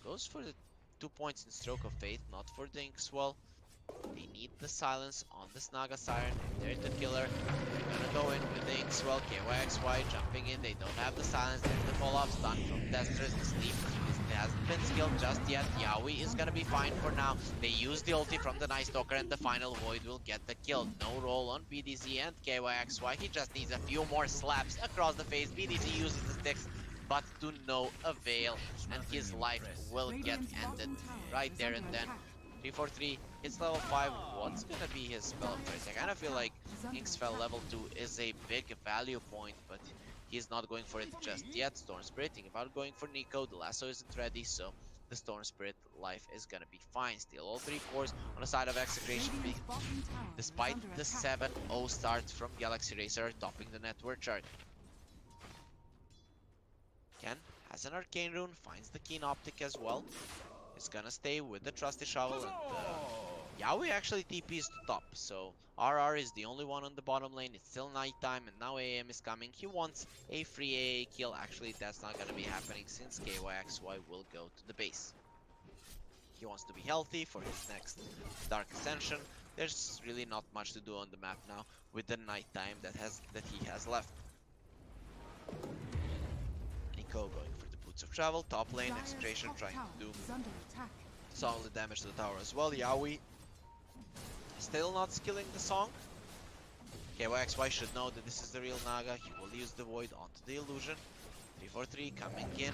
goes for the 2 points in Stroke of Fate, not for the Inkswell. They need the silence on this Naga Siren. If they're the killer, they're gonna go in with the Inkswell. KYXY jumping in. They don't have the silence. There's the fall-off stun from Destress. The sleep hasn't been skilled just yet. Yaoi is gonna be fine for now. They use the ulti from the Night Stalker, and the final Void will get the kill. No roll on BDZ and KYXY. He just needs a few more slaps across the face. BDZ uses the sticks, but to no avail, and his life will get ended right there and then. 3-4-3, it's level 5. What's gonna be his spell of choice? I kind of feel like Inksfell level 2 is a big value point, but he's not going for it just yet. Storm Spirit, thinking about going for Nico. The lasso isn't ready, so the Storm Spirit life is gonna be fine. Still all 3 cores on the side of Execration, despite the 7-0 start from Galaxy Racer, topping the net worth chart. Ken has an Arcane Rune, finds the Keen Optic as well. Is gonna stay with the Trusty Shovel, and Yaoi actually TPs to top, so RR is the only one on the bottom lane. It's still nighttime, and now AM is coming. He wants a free AA kill. Actually, that's not gonna be happening since KYXY will go to the base. He wants to be healthy for his next Dark Ascension. There's really not much to do on the map now with the nighttime that he has left. Nico going for the Boots of Travel, top lane, Execration trying to do solid damage to the tower as well. Yaoi still not skilling the song. KYXY should know that this is the real Naga. He will use the Void onto the illusion. 3-4-3 coming in.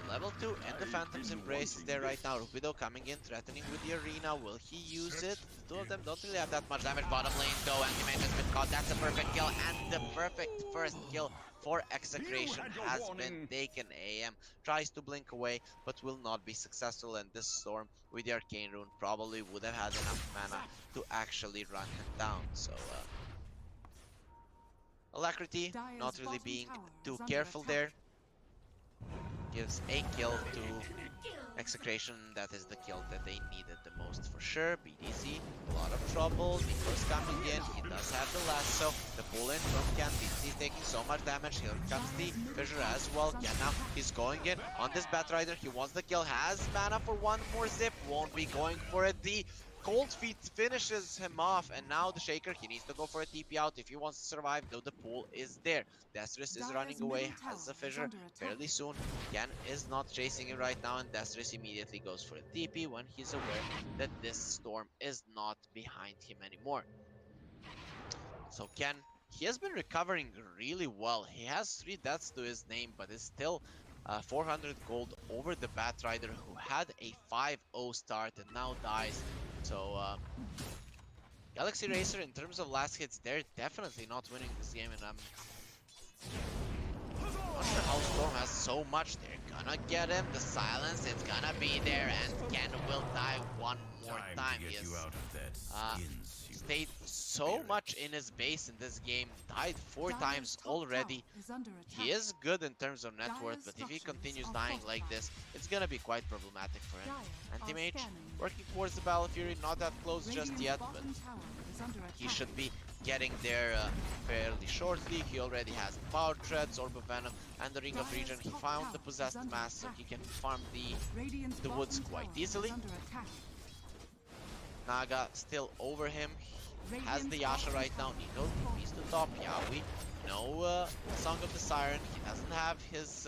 Level 2 and the Phantom's Embrace is there right now. Rupido coming in, threatening with the arena. Will he use it? The two of them don't really have that much damage. Bottom lane though, Anti-Mage has been caught. That's a perfect kill, and the perfect first kill for Execration has been taken. AM tries to blink away, but will not be successful, and this Storm with the Arcane Rune probably would have had enough mana to actually run him down. So Alacrity not really being too careful there. Gives a kill to Execration. That is the kill that they needed the most for sure. BDC, a lot of trouble. Nico's coming in. He does have the lasso. The pull in from Ken. BDC taking so much damage. Here comes the Fissure as well. Yeah, now he's going in on this Batrider. He wants the kill. Has mana for one more zip. Won't be going for it. The Cold Feet finishes him off, and now the Shaker, he needs to go for a TP out if he wants to survive, though the pool is there. Destress is running away, has a Fissure fairly soon. Ken is not chasing it right now, and Destress immediately goes for a TP when he's aware that this Storm is not behind him anymore. So Ken, he has been recovering really well. He has 3 deaths to his name, but is still 400 gold over the Batrider, who had a 5-0 start and now dies. So Galaxy Racer, in terms of last hits, they're definitely not winning this game, and I'm not sure how Storm has so much. They're gonna get him. The silence, it's gonna be there, and Ken will die one more time. He has stayed so much in his base in this game, died 4 times already. He is good in terms of net worth, but if he continues dying like this, it's gonna be quite problematic for him. Anti-Mage working towards the Battle Fury, not that close just yet, but he should be getting there fairly shortly. He already has Power Treads, Orb of Venom, and the Ring of Regen. He found the Possessed Mass, so he can farm the woods quite easily. Naga still over him. He has the Yasha right now. Nico TPs to top. Yaoi, no Song of the Siren. He doesn't have his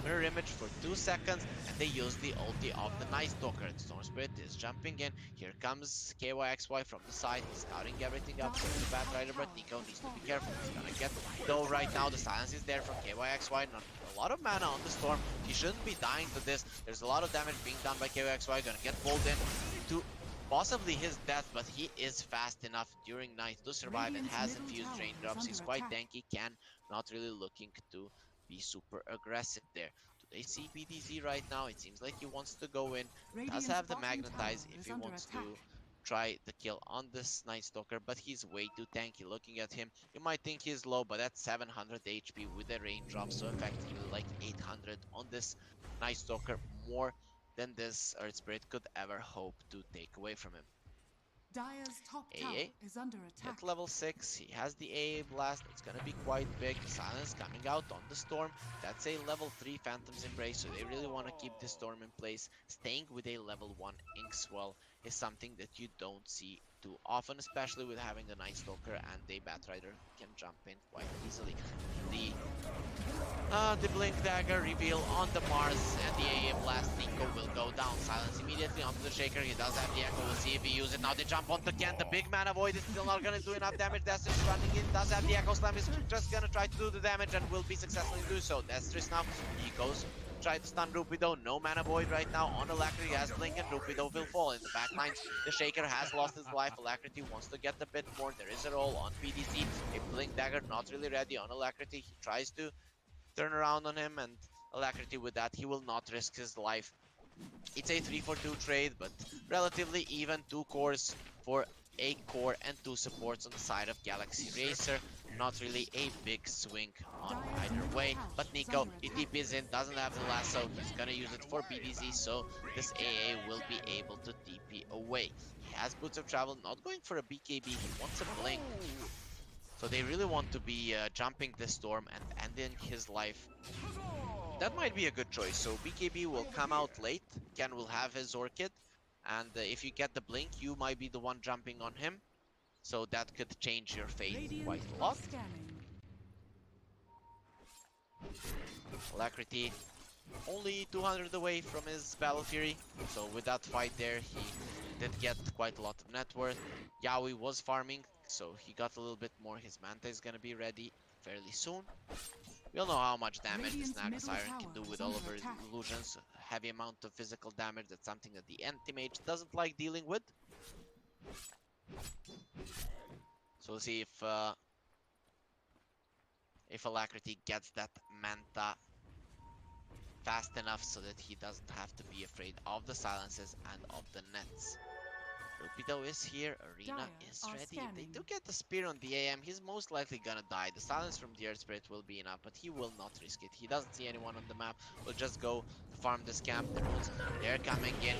mirror image for 2 seconds, and they use the ulti of the Night Stalker. And Storm Spirit is jumping in. Here comes KYXY from the side. He's scouting everything up from the Batrider, but Nico needs to be careful. He's gonna get though right now. The silence is there from KYXY. Not a lot of mana on the Storm. He shouldn't be dying to this. There's a lot of damage being done by KYXY. Gonna get pulled in to possibly his death, but he is fast enough during night to survive and has infused raindrops. He's quite tanky. Can not really looking to be super aggressive there. Do they see BDZ right now? It seems like he wants to go in. Does have the magnetize if he wants to try the kill on this Night Stalker, but he's way too tanky. Looking at him, you might think he's low, but that's 700 HP with the raindrops, so effectively like 800 on this Night Stalker, more than this Earth Spirit could ever hope to take away from him. Dire's top tower AA is under attack. at level 6, he has the AA blast, it's gonna be quite big. Silence coming out on the storm, that's a level 3 Phantom's Embrace, so they really want to keep this storm in place. Staying with a level 1 Inkswell is something that you don't see too often, especially with having a Night Stalker and a Batrider who can jump in quite easily. The Blink Dagger reveal on the Mars and the AA Blast. Nico will go down. Silence immediately onto the Shaker. He does have the Echo. We'll see if he uses it. Now they jump onto Ken. The big Mana Void is still not gonna do enough damage. Destris running in. Does have the Echo Slam. Is just gonna try to do the damage and will be successful in doing so. Destris now. He goes. Try to stun Rupido. No Mana Void right now on Alacrity. He has Blink and Rupido will fall in the back lines. The Shaker has lost his life. Alacrity wants to get a bit more. There is a roll on PDC. A Blink Dagger not really ready on Alacrity. He tries to turn around on him, and Alacrity with that, he will not risk his life. It's a 3-for-2 trade, but relatively even. 2 cores for a core and 2 supports on the side of Galaxy Racer. Not really a big swing on either way, but Nico, he TPs in, doesn't have the lasso, he's gonna use it for BDZ, so this AA will be able to TP away. He has Boots of Travel, not going for a BKB, he wants a Blink. So they really want to be jumping this storm and ending his life. That might be a good choice. So BKB will come out late. Ken will have his Orchid. And if you get the Blink, you might be the one jumping on him. So that could change your fate quite a lot. Alacrity only 200 away from his Battle Fury. So with that fight there, he did get quite a lot of net worth. Yaoi was farming, so he got a little bit more. His Manta is gonna be ready fairly soon. We all know how much damage this Naga Siren can do with all of her illusions. A heavy amount of physical damage, that's something that the Anti-Mage doesn't like dealing with. So we'll see if Alacrity gets that Manta fast enough so that he doesn't have to be afraid of the silences and of the nets. Rupido is here, Arena is ready. If they do get the spear on the AM, he's most likely gonna die. The silence from the Earth Spirit will be enough, but he will not risk it. He doesn't see anyone on the map. We'll just go farm this camp. The runes, they're coming in.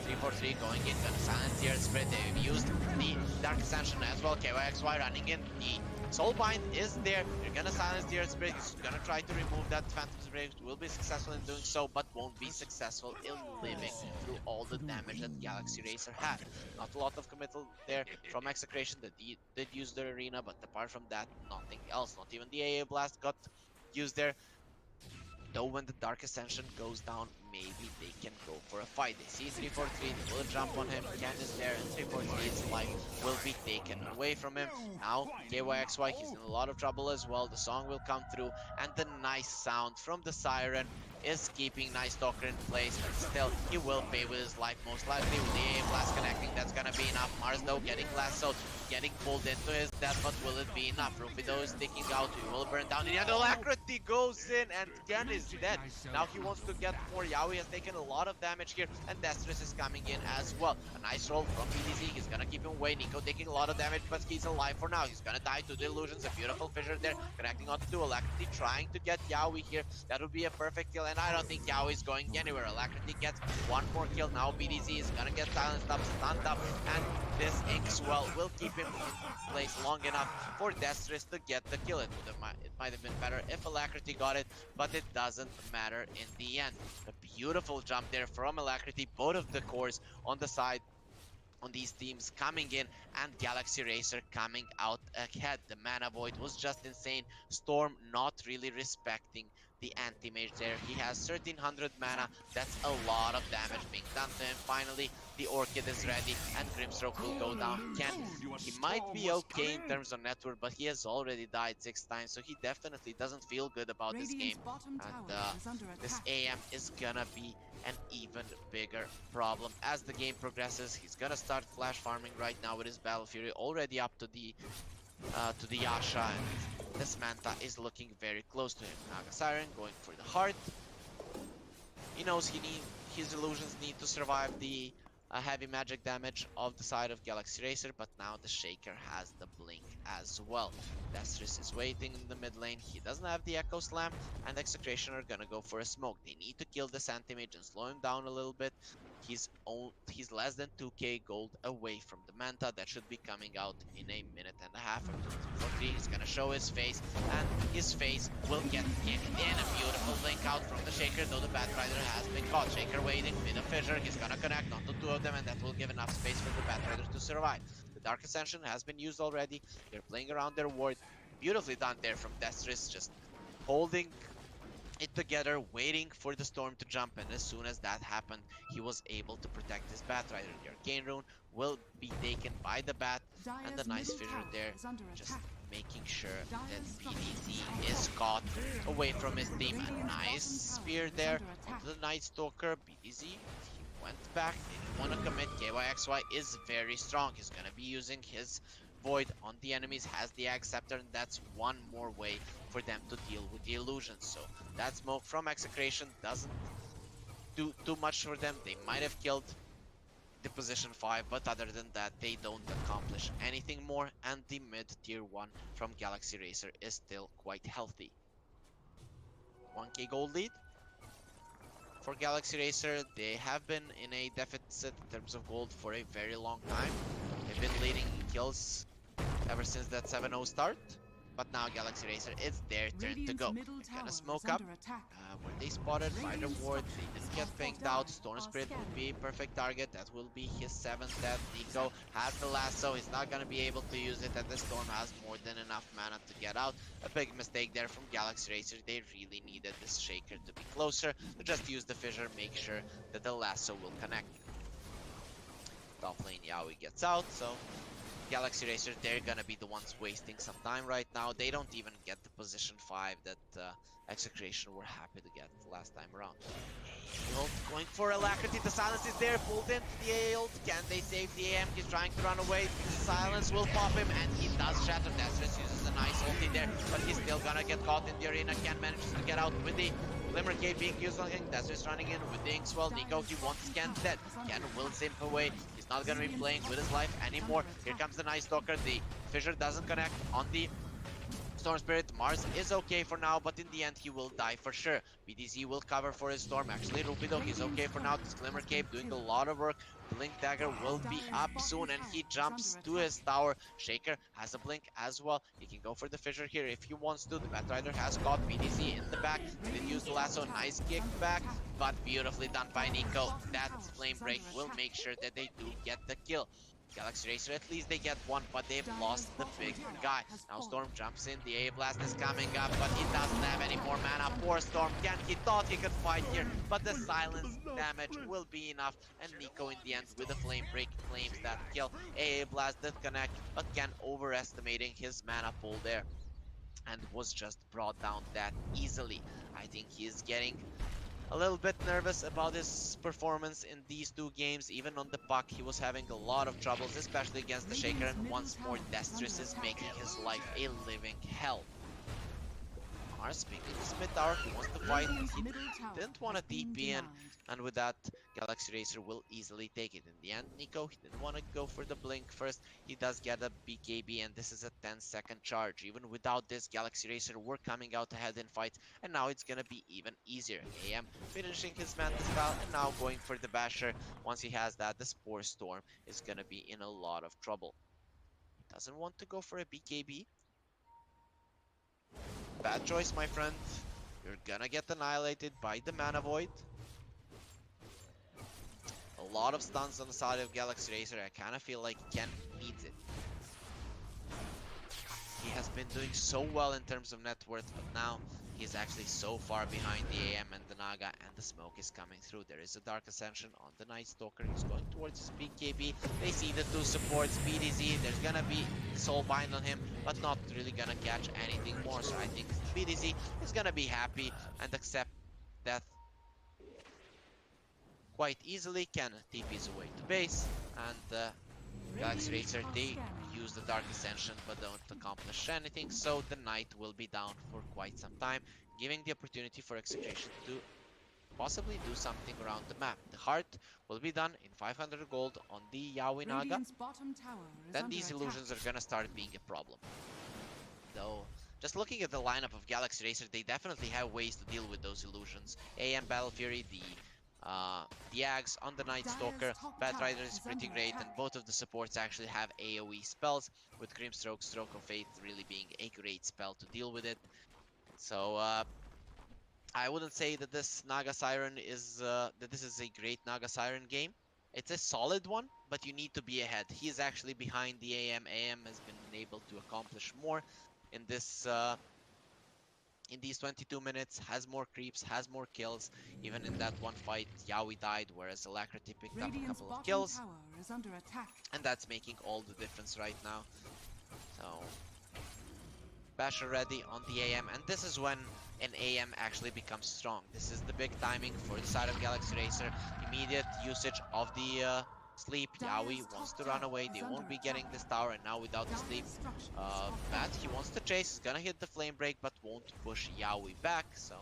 3-4-3 going in, gonna silence the Earth Spirit. They've used the Dark Ascension as well. KYXY running in. The Soulbind is there. They're gonna silence the Earth Spirit. He's gonna try to remove that Phantom's Embrace. Will be successful in doing so, but won't be successful in living through all the damage that Galaxy Racer had. Not a lot of committal there from Execration that did use their arena, but apart from that, nothing else. Not even the AA Blast got used there. Though when the Dark Ascension goes down, maybe they can go for a fight. They see 3-4-3, they will jump on him. Ken is there, and 3-4-3's life will be taken away from him. Now, KYXY, he's in a lot of trouble as well. The song will come through, and the nice sound from the Siren is keeping Night Stalker in place, but still, he will pay with his life most likely. With the AA Blast connecting, that's gonna be enough. Mars, though, getting lassoed, getting pulled into his death, but will it be enough? Rupido is sticking out, he will burn down. The Alacrity goes in, and Ken is dead. Now he wants to get more. Yaoi has taken a lot of damage here, and Destris is coming in as well. A nice roll from PDZ, he's gonna keep him away. Nico taking a lot of damage, but he's alive for now. He's gonna die to the illusions. A beautiful fissure there, connecting onto Alacrity, trying to get Yaoi here. That would be a perfect kill, and I don't think Yaoi is going anywhere. Alacrity gets one more kill. Now BDZ is gonna get silenced up, stunned up, and this Inkswell will keep him in place long enough for Destris to get the kill. It might have been better if Alacrity got it, but it doesn't matter in the end. A beautiful jump there from Alacrity. Both of the cores on the side on these teams coming in, and Galaxy Racer coming out ahead. The Mana Void was just insane. Storm not really respecting the Anti-Mage there. He has 1300 mana. That's a lot of damage being done to him. Finally, the Orchid is ready, and Grimstroke will go down. He might be okay in terms of net worth, but he has already died 6 times, so he definitely doesn't feel good about this game. And this AM is gonna be an even bigger problem as the game progresses. He's gonna start flash farming right now with his Battle Fury already up to the Yasha, and this Manta is looking very close to him. Naga Siren going for the heart. He knows his illusions need to survive the heavy magic damage of the side of Galaxy Racer, but now the Shaker has the Blink as well. Destris is waiting in the mid lane. He doesn't have the Echo Slam, and Execration are gonna go for a smoke. They need to kill this anti-mage and slow him down a little bit. He's less than 2k gold away from the Manta. That should be coming out in a minute and a half or two. Bo3, he's gonna show his face, and his face will get kicked in. A beautiful link out from the Shaker, though the Batrider has been caught. Shaker waiting with a fissure. He's gonna connect onto two of them, and that will give enough space for the Batrider to survive. The Dark Ascension has been used already. They're playing around their ward. Beautifully done there from Destris, just holding it together, waiting for the storm to jump, and as soon as that happened, he was able to protect his Batrider. The Arcane Rune will be taken by the Bat, and the nice fissure there, just making sure that BDZ is caught away from his team. A nice spear there onto the Night Stalker. BDZ, he went back, didn't want to commit. KYXY is very strong. He's gonna be using his Void on the enemies, has the Axe Scepter, and that's one more way for them to deal with the illusions. So that smoke from Execration doesn't do too much for them. They might have killed the position 5, but other than that, they don't accomplish anything more, and the mid tier 1 from Galaxy Racer is still quite healthy. 1k gold lead for Galaxy Racer. They have been in a deficit in terms of gold for a very long time. They've been leading in kills ever since that 7-0 start, but now Galaxy Racer, it's their turn to go. They're gonna smoke up where they spotted Rider Ward. They didn't get pinked out. Storm Spirit will be a perfect target. That will be his 7th death. Nico has the lasso. He's not gonna be able to use it, and the Storm has more than enough mana to get out. A big mistake there from Galaxy Racer. They really needed this Shaker to be closer, to just use the fissure, make sure that the lasso will connect. Top lane Yaoi gets out, so Galaxy Racer, they're gonna be the ones wasting some time right now. They don't even get the position 5 that Execration were happy to get last time around. Ult going for Alacrity. The silence is there, pulled into the ult. Can they save the AM? He's trying to run away. The silence will pop him, and he does shatter. Destris uses a nice ulti there, but he's still gonna get caught in the arena. Can't manage to get out with the Glimmer Cave being used on him. Destris running in with the Inkswell. Nico, he wants Ken dead. Ken will simp away. He's not gonna be playing with his life anymore. Here comes the Night Stalker. The fissure doesn't connect on the Storm Spirit. Mars is okay for now, but in the end he will die for sure. BDZ will cover for his Storm. Actually, Rupido, he's okay for now. This Glimmer Cape doing a lot of work. Blink Dagger will be up soon, and he jumps to his tower. Shaker has a blink as well. He can go for the fissure here if he wants to. The Batrider has caught BDZ in the back. He did use the lasso. Nice kick back, but beautifully done by Nico. That flame break will make sure that they do get the kill. Galaxy Racer, at least they get one, but they've lost the big guy. Now Storm jumps in, the A-Blast is coming up, but he doesn't have any more mana. Poor Storm, he thought he could fight here, but the silence damage will be enough, and Nico in the end with the flame break claims that kill. A-Blast did connect, but Ken overestimating his mana pool there, and was just brought down that easily. I think he is getting a little bit nervous about his performance in these two games. Even on the puck, he was having a lot of troubles, especially against the Shaker, and once more Destris is making his life a living hell. Mars picking his mid tower, he wants to fight, he didn't want to TP in, and with that, Galaxy Racer will easily take it. In the end, Nico, he didn't want to go for the blink first. He does get a BKB, and this is a 10-second charge. Even without this, Galaxy Racer were coming out ahead in fights, and now it's gonna be even easier. AM finishing his Manta style, and now going for the Basher. Once he has that, the Spore Storm is gonna be in a lot of trouble. He doesn't want to go for a BKB. Bad choice, my friend. You're gonna get annihilated by the Mana Void. A lot of stuns on the side of Galaxy Racer. I kind of feel like Ken needs it. He has been doing so well in terms of net worth, but now he's actually so far behind the AM and the Naga, and the smoke is coming through. There is a Dark Ascension on the Night Stalker. He's going towards his BKB. They see the two supports, BDZ. There's gonna be Soul Bind on him, but not really gonna catch anything more. So I think BDZ is gonna be happy and accept death quite easily. Can TP's away to base, and Galaxy Racer, they use the Dark Ascension but don't accomplish anything, so the Knight will be down for quite some time, giving the opportunity for Execration to possibly do something around the map. The heart will be done in 500 gold on the Yaoi Naga. Radiant's bottom tower is Then under these attack. illusions are gonna start being a problem. Though, just looking at the lineup of Galaxy Racer, they definitely have ways to deal with those illusions. AM Battle Fury, the Ags on the Night Stalker, Batrider is pretty great, and both of the supports actually have AoE spells, with Grimstroke, Stroke of Faith really being a great spell to deal with it. So, I wouldn't say that this Naga Siren is that this is a great Naga Siren game. It's a solid one, but you need to be ahead. He is actually behind the AM. AM has been able to accomplish more in this in these 22 minutes. Has more creeps, has more kills. Even in that one fight, Yaoi died, whereas Alacrity picked up a Radiant's couple of bottom kills, tower is under attack. and that's making all the difference right now. So Basher ready on the AM, and this is when an AM actually becomes strong. This is the big timing for the side of Galaxy Racer. Immediate usage of the sleep. Yaoi wants to run away. They won't be getting this tower, and now without the sleep, Bat, he wants to chase. He's gonna hit the flame break, but won't push Yaoi back, so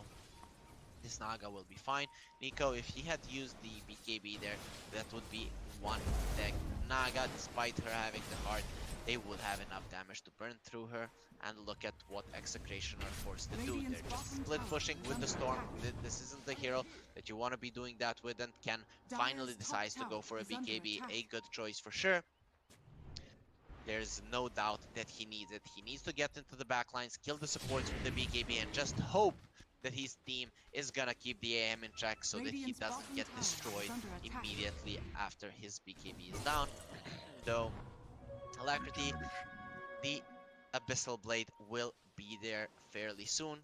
this Naga will be fine. Nico, if he had used the BKB there, that would be one deck Naga. Despite her having the heart, they would have enough damage to burn through her. And look at what Execration are forced to do. They're just split pushing with the Storm. This isn't the hero that you want to be doing that with, and Ken finally decides to go for a BKB. A good choice for sure. There's no doubt that he needs it. He needs to get into the backlines, kill the supports with the BKB, and just hope that his team is gonna keep the AM in check so that he doesn't get destroyed immediately after his BKB is down. Though, Alacrity, the Abyssal Blade will be there fairly soon.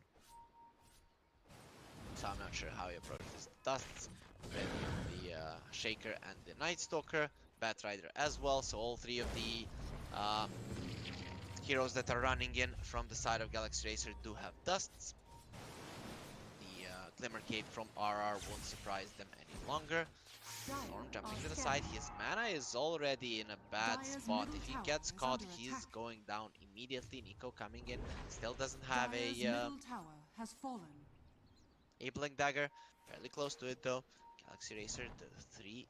So I'm not sure how he approaches the Dusts. The Shaker and the Night Stalker. Batrider as well. So all three of the heroes that are running in from the side of Galaxy Racer do have Dusts. The Glimmer Cape from RR won't surprise them any longer. Storm jumping to the side. His mana is already in a bad spot. If he gets caught, he's going down immediately. Nico coming in. Still doesn't have a Blink Dagger. Fairly close to it though. Galaxy Racer, the three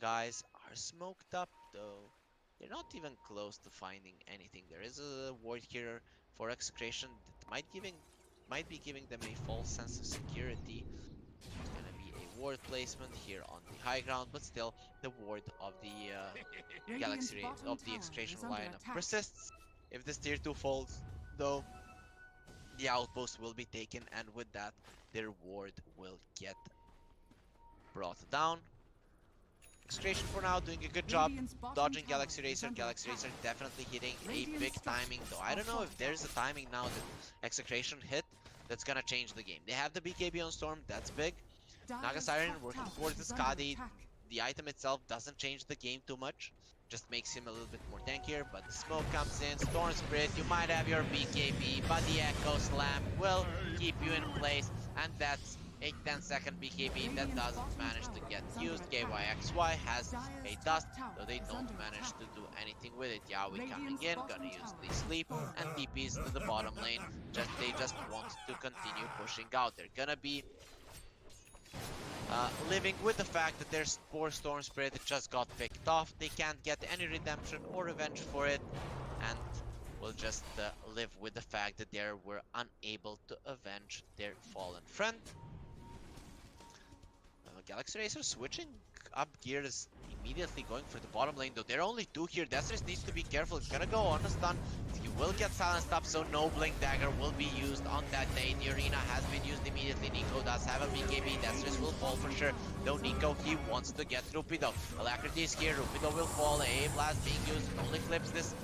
guys are smoked up though. They're not even close to finding anything. There is a ward here for Execration that might be giving them a false sense of security. It's gonna be a ward placement here on the high ground, but still the ward of the Execration lineup persists. If this tier 2 falls, though, the outpost will be taken, and with that, their ward will get brought down. Execration for now doing a good job dodging Galaxy Racer. Galaxy Racer definitely hitting a big timing, though I don't know if there's a timing now that Execration hit that's gonna change the game. They have the BKB on Storm, that's big. Naga Siren working towards the Skadi. The item itself doesn't change the game too much, just makes him a little bit more tankier, but the smoke comes in. Storm Spirit, you might have your BKB, but the Echo Slam will keep you in place, and that's a 10-second BKB that doesn't manage to get used. KYXY has a Dust, though they don't manage to do anything with it. Yaoi coming in, gonna use the sleep, and TPs to the bottom lane. They just want to continue pushing out. They're gonna be living with the fact that their poor Storm Spirit just got picked off. They can't get any redemption or revenge for it, and will just live with the fact that they were unable to avenge their fallen friend. Galaxy Racer switching up gears, immediately going for the bottom lane, though there are only two here. Destress needs to be careful. He's gonna go on a stun. He will get silenced up, so no Blink Dagger will be used on that day. The arena has been used immediately. Nico does have a BKB. Destress will fall for sure, though Nico, he wants to get Rupido. Alacrity is here. Rupido will fall. A blast being used. It only clips this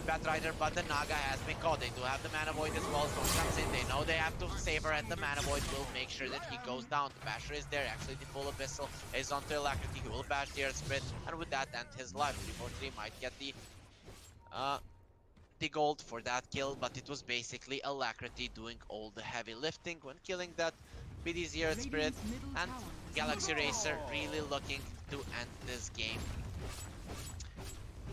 Batrider, but the Naga has been caught. They do have the Mana Void as well. Storm comes in. They know they have to save her, and the Mana Void will make sure that he goes down. The Basher is there. Actually, the full Abyssal is onto Alacrity. He will bash the Earth Spirit, and with that, end his life. 343 might get the gold for that kill, but it was basically Alacrity doing all the heavy lifting when killing that BD's Earth Spirit, and Galaxy Racer really looking to end this game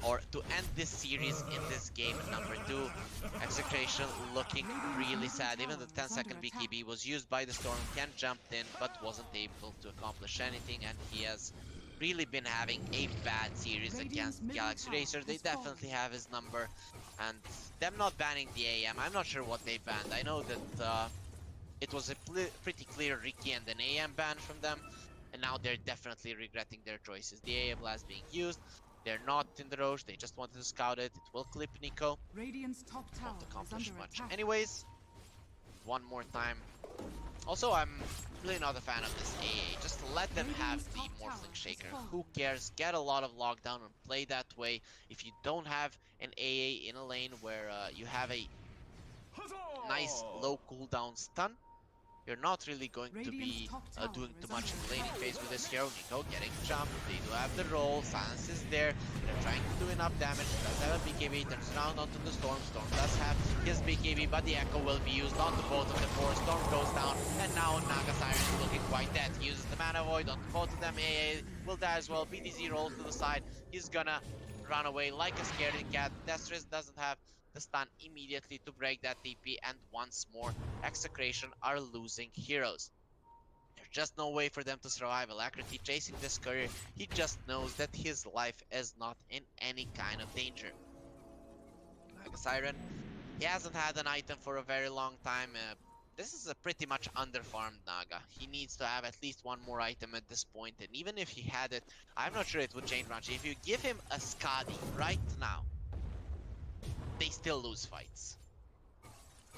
or to end this series in this game number 2. Execration looking really sad. Even the 10-second BKB was used by the Storm. Ken jumped in but wasn't able to accomplish anything, and he has really been having a bad series against Galaxy Racer. They definitely have his number, and them not banning the AM, I'm not sure what they banned. I know that it was a pretty clear Ricky and an AM ban from them, and now they're definitely regretting their choices. The AA blast being used, they're not in the Roche, they just wanted to scout it. It will clip Nico, Radiant's top tower won't is accomplish under much. attack. Anyways, one more time. Also, I'm really not a fan of this AA. Just let them have the Morphling Shaker. Who cares? Get a lot of lockdown and play that way. If you don't have an AA in a lane where you have a nice low cooldown stun, you're not really going to be doing too much in the laning phase with this hero. Nico getting jumped, they do have the roll, Silence is there, they're trying to do enough damage, does have a BKB, turns around onto the Storm, Storm does have his BKB, but the Echo will be used onto both of the four, Storm goes down, and now Naga Siren is looking quite dead. He uses the Mana Void onto both of them, AA will die as well, BDZ rolls to the side, he's gonna run away like a scaredy cat. Destris doesn't have the stun immediately to break that TP, and once more Execration are losing heroes. There's just no way for them to survive. Alacrity chasing this career, he just knows that his life is not in any kind of danger. Naga Siren, he hasn't had an item for a very long time. This is a pretty much underfarmed Naga. He needs to have at least one more item at this point, and even if he had it, I'm not sure it would change much. If you give him a Skadi right now, they still lose fights.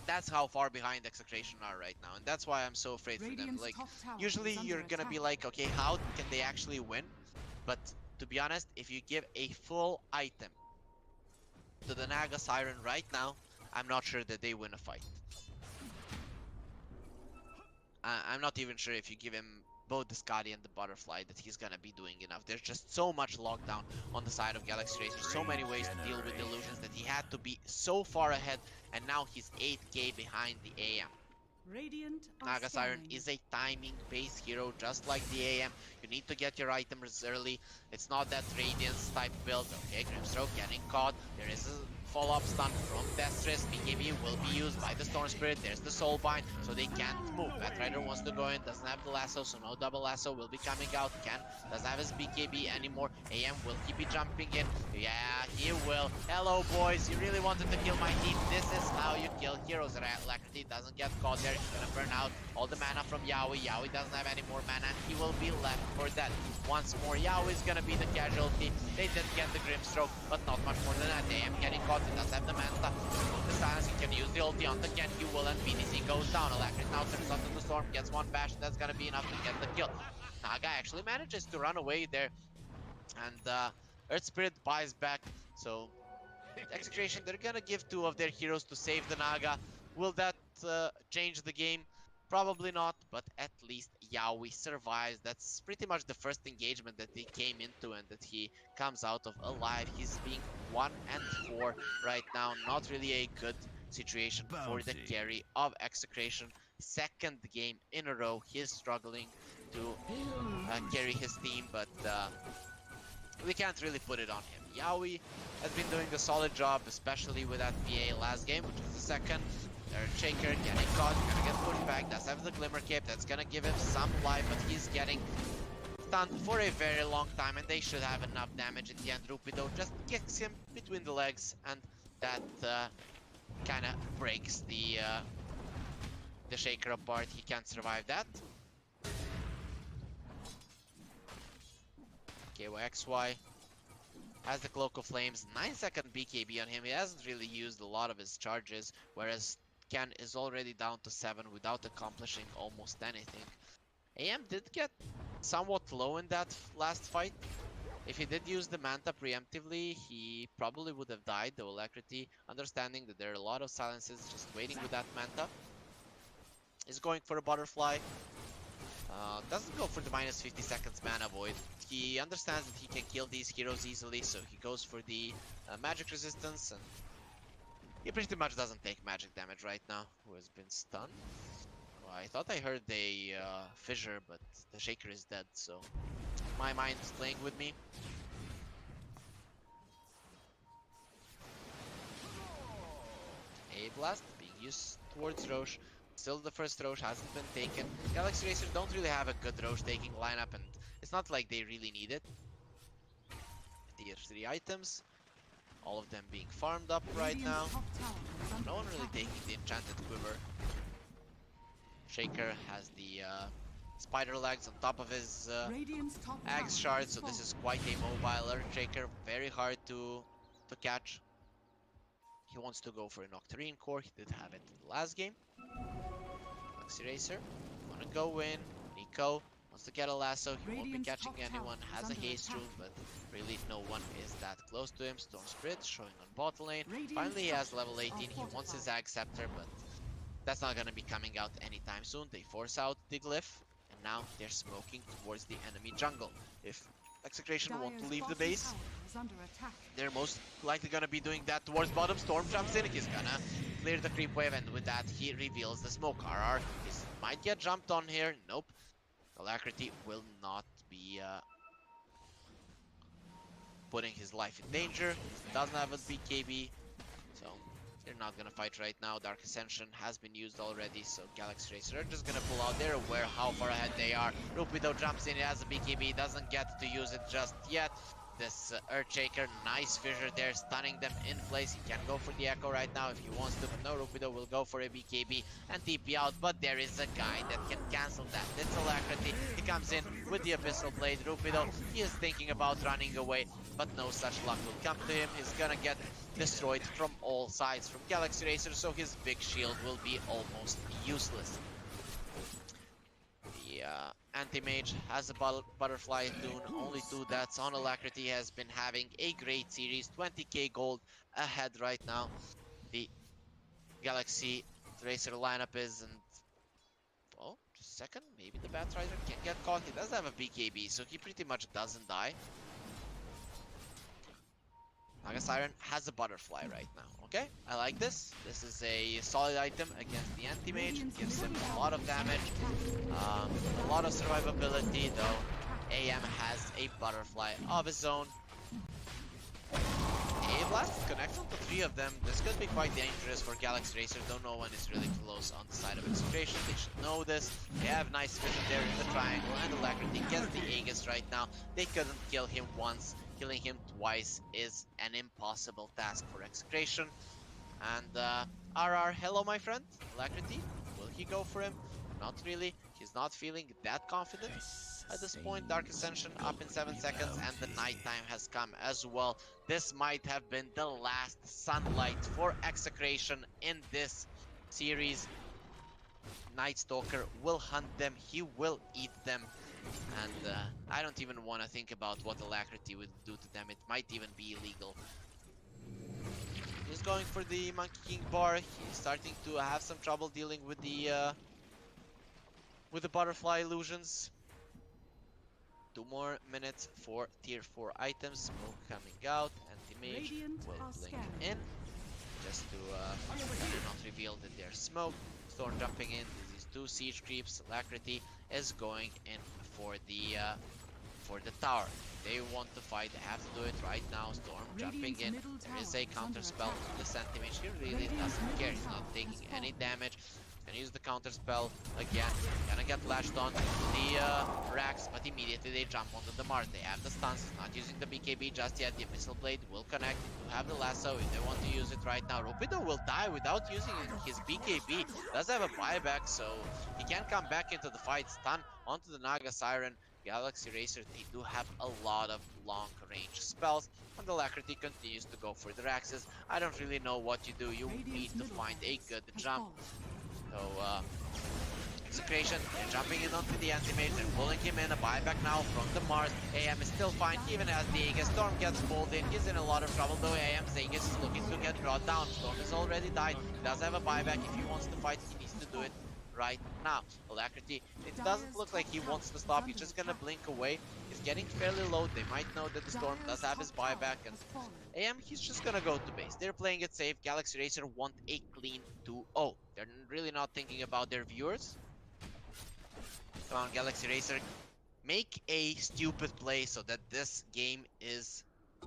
That's how far behind Execration are right now, and that's why I'm so afraid for them. Like, usually you're gonna be like, okay, how can they actually win? But to be honest, if you give a full item to the Naga Siren right now, I'm not sure that they win a fight. I'm not even sure if you give him both the Skadi and the Butterfly that he's gonna be doing enough. There's just so much lockdown on the side of Galaxy Racer, so many ways to deal with illusions that he had to be so far ahead, and now he's 8k behind the AM. Naga Siren is a timing-based hero, just like the AM. You need to get your items early. It's not that Radiance type build. Okay, Grimstroke getting caught. There is a follow-up stun from Destris. BKB will be used by the Storm Spirit. There's the Soulbind, so they can't move. Batrider wants to go in, doesn't have the lasso, so no double lasso will be coming out. Ken doesn't have his BKB anymore. AM will he be jumping in? Yeah, he will. Hello, boys. You really wanted to kill my team. This is how you kill heroes. Alacrity doesn't get caught there. He's gonna burn out all the mana from Yaoi. Yaoi doesn't have any more mana. He will be left for dead. Once more, Yaoi is gonna be the casualty. They did get the Grimstroke, but not much more than that. AM getting caught. He does have the Manta. The Silence, he can use the ulti on the Ken. He will, and BDC goes down. Alacrity now turns onto the Storm, gets one bash. That's gonna be enough to get the kill. Naga actually manages to run away there, and Earth Spirit buys back. So Execration, they're gonna give two of their heroes to save the Naga. Will that change the game? Probably not, but at least Yaoi survives. That's pretty much the first engagement that he came into and that he comes out of alive. He's being 1 and 4 right now. Not really a good situation for the carry of Execration. Second game in a row, he's struggling to carry his team, but we can't really put it on him. Yaoi has been doing a solid job, especially with that PA last game, which was the second. Third Shaker getting caught, gonna get pushed back, does have the Glimmer Cape, that's gonna give him some life, but he's getting stunned for a very long time, and they should have enough damage in the end. Rupido just kicks him between the legs, and that kinda breaks the Shaker apart. He can't survive that. KYXY has the Cloak of Flames, 9-second BKB on him. He hasn't really used a lot of his charges, whereas Ken is already down to 7 without accomplishing almost anything. AM did get somewhat low in that last fight. If he did use the Manta preemptively, he probably would have died, though Alacrity, understanding that there are a lot of silences just waiting with that Manta, is going for a Butterfly. Doesn't go for the minus 50 seconds mana void. He understands that he can kill these heroes easily, so he goes for the magic resistance, and he pretty much doesn't take magic damage right now. Who has been stunned? Well, I thought I heard a fissure, but the Shaker is dead, so my mind is playing with me. A blast being used towards Roche. Still the first Roche hasn't been taken. Galaxy Racers don't really have a good Roche taking lineup, and it's not like they really need it. Tier 3 items. All of them being farmed up right now. No one really taking the enchanted quiver. Shaker has the spider legs on top of his axe shard, so this is quite a mobile Earth Shaker. Very hard to catch. He wants to go for a Nocturne core. He did have it in the last game. Galaxy Racer wanna go in. Nico wants to get a lasso. He won't be catching anyone. Has a haste rune, but really no one is that close to him. Storm Spirit showing on bot lane. Finally he has level 18. He wants his Ag Scepter, but that's not gonna be coming out anytime soon. They force out the glyph, and now they're smoking towards the enemy jungle. If Execration want to leave the base, they're most likely gonna be doing that towards bottom. Storm jumps in. He's gonna clear the creep wave, and with that he reveals the smoke. RR might get jumped on here. Nope. Alacrity will not be putting his life in danger. He doesn't have a BKB, so they're not gonna fight right now. Dark Ascension has been used already, so Galaxy Racer are just gonna pull out. They're aware how far ahead they are. Rupido jumps in, he has a BKB, doesn't get to use it just yet. This Earthshaker, nice fissure there, stunning them in place. He can go for the Echo right now if he wants to, but no, Rupido will go for a BKB and TP out, but there is a guy that can cancel that. It's Alacrity. He comes in with the Abyssal Blade. Rupido, he is thinking about running away, but no such luck will come to him. He's gonna get destroyed from all sides from Galaxy Racer, so his big shield will be almost useless. The Anti-Mage has a Butterfly Tune, only 2 deaths on Alacrity. Has been having a great series, 20k gold ahead right now. The Galaxy Racer lineup is, and well, just a second, maybe the Batrider can get caught. He does have a BKB, so he pretty much doesn't die. Naga Siren has a butterfly right now, okay? I like this. This is a solid item against the Anti-Mage. Gives him a lot of damage, a lot of survivability, though. AM has a butterfly of his own. A blast connects on the 3 of them. This could be quite dangerous for Galaxy Racer, though no one is really close on the side of Execration. They should know this. They have nice vision there in the triangle, and Alacrity gets the Aegis right now. They couldn't kill him once. Killing him twice is an impossible task for Execration. And RR, hello my friend. Alacrity, will he go for him? Not really. He's not feeling that confident at this point. Dark Ascension up in 7 seconds, and the nighttime has come as well. This might have been the last sunlight for Execration in this series. Night Stalker will hunt them. He will eat them. And I don't even want to think about what Alacrity would do to them. It might even be illegal. He's going for the Monkey King bar. He's starting to have some trouble dealing with the butterfly illusions. 2 more minutes for tier 4 items. Smoke coming out. Anti-Mage will blink in. Just to not reveal that they're smoke. Storm jumping in. These 2 siege creeps. Alacrity is going in for the tower. They want to fight, they have to do it right now. Storm jumping in. There is a counter spell on this Anti-Mage. He really doesn't care. He's not taking any damage. Gonna use the counter spell again. Gonna get lashed on the racks, but immediately they jump onto the Mars. They have the stuns. He's not using the BKB just yet. The Abyssal Blade will connect. They have the lasso if they want to use it right now. Rupido will die without using his BKB. Does have a buyback, so he can come back into the fight. Stun onto the Naga Siren. Galaxy Racer, they do have a lot of long range spells, and the Alacrity continues to go for the Raxes. I don't really know what you do. You need to find a good jump. So, Execration, they're jumping in onto the Anti-Mage, they're pulling him in, a buyback now from the Mars. AM is still fine, even as the Aegis. Storm gets pulled in, he's in a lot of trouble, though AM's Aegis is looking to get brought down. Storm has already died, he does have a buyback. If he wants to fight, he needs to do it right now. Alacrity, it doesn't look like he wants to stop, he's just gonna blink away. He's getting fairly low, they might know that the Storm does have his buyback, and AM, he's just gonna go to base. They're playing it safe. Galaxy Racer want a clean 2-0. They're really not thinking about their viewers. Come on, Galaxy Racer, make a stupid play so that this game is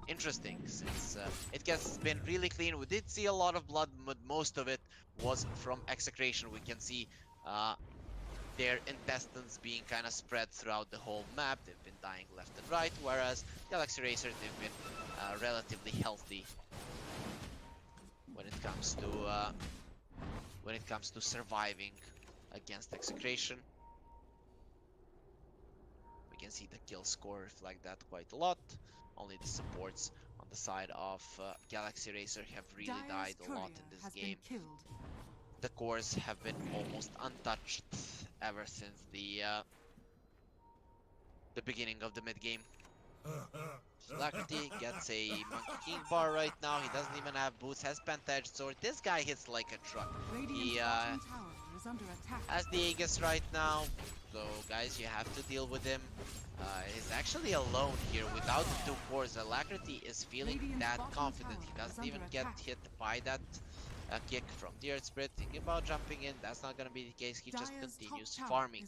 interesting since it has been really clean. We did see a lot of blood, but most of it was from Execration. We can see their intestines being kind of spread throughout the whole map. They've been dying left and right, whereas Galaxy Racer, they've been relatively healthy when it comes to surviving against Execration. We can see the kill score reflect that quite a lot. Only the supports on the side of Galaxy Racer have really died a lot in this game. The cores have been almost untouched ever since the beginning of the mid game. Alacrity gets a Monkey King bar right now. He doesn't even have boots, has Penta-Edged Sword. This guy hits like a truck. He has the Aegis right now. So guys, you have to deal with him. He's actually alone here without the two cores. Alacrity is feeling that confident. He doesn't even get hit by that kick from the Earth Spirit. Thinking about jumping in, that's not gonna be the case. He just continues farming.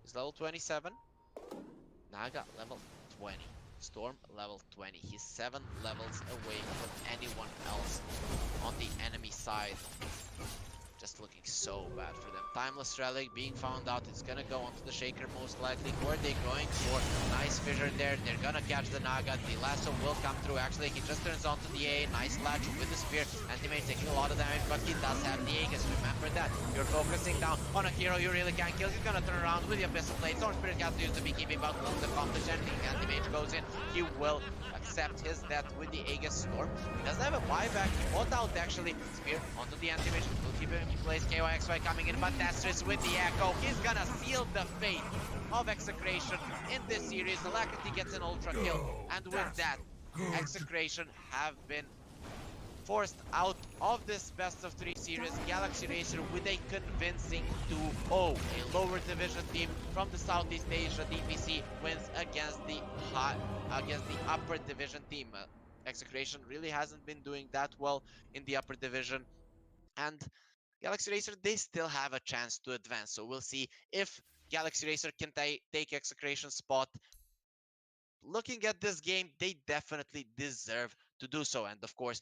He's level 27. Naga level 20. Storm level 20. He's 7 levels away from anyone else on the enemy side. Just looking so bad for them. Timeless Relic being found out. It's gonna go onto the Shaker most likely. Who are they going for? Nice fissure there. They're gonna catch the Naga. The lasso will come through. Actually, he just turns onto the A. Nice latch with the spear. Antimate taking a lot of damage, but he does have the Aegis. Remember that. You're focusing down on a hero you really can't kill. He's gonna turn around with the Abyssal Blade. Storm Spirit has to use the beekeeping, but will accomplish anything. Antimate goes in. He will accept his death with the Aegis Storm. He doesn't have a buyback. He bought out actually. Spear onto the Antimate. Will keep him in place. KYXY coming in, but Dastris with the Echo. He's gonna seal the fate of Execration in this series. Alacrity gets an ultra kill, and with that, Execration have been forced out of this best of 3 series. Galaxy Racer with a convincing 2-0. A lower division team from the Southeast Asia DPC wins against the upper division team. Execration really hasn't been doing that well in the upper division, and Galaxy Racer, they still have a chance to advance. So we'll see if Galaxy Racer can take Execration's spot. Looking at this game, they definitely deserve to do so. And of course,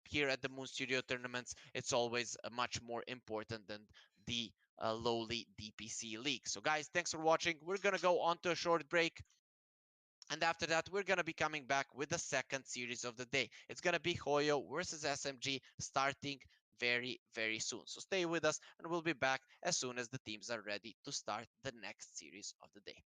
here at the Moon Studio tournaments, it's always much more important than the lowly DPC league. So guys, thanks for watching. We're going to go on to a short break. And after that, we're going to be coming back with the second series of the day. It's going to be HOYO versus SMG starting very, very soon. So stay with us, and we'll be back as soon as the teams are ready to start the next series of the day.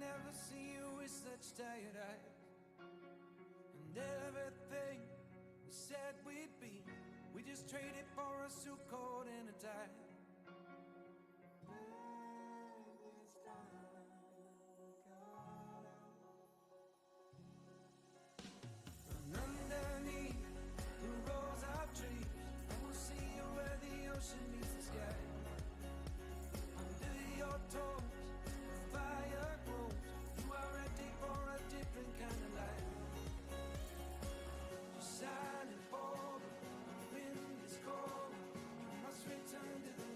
never see you with such tired eyes. And everything we said we'd be, we just traded for a suit coat and a tie. And underneath the rows of trees, I will see you where the ocean meets the sky. Under your toes, the fire grows. You are ready for a different kind of life. You're silent for the wind is cold. You must return to the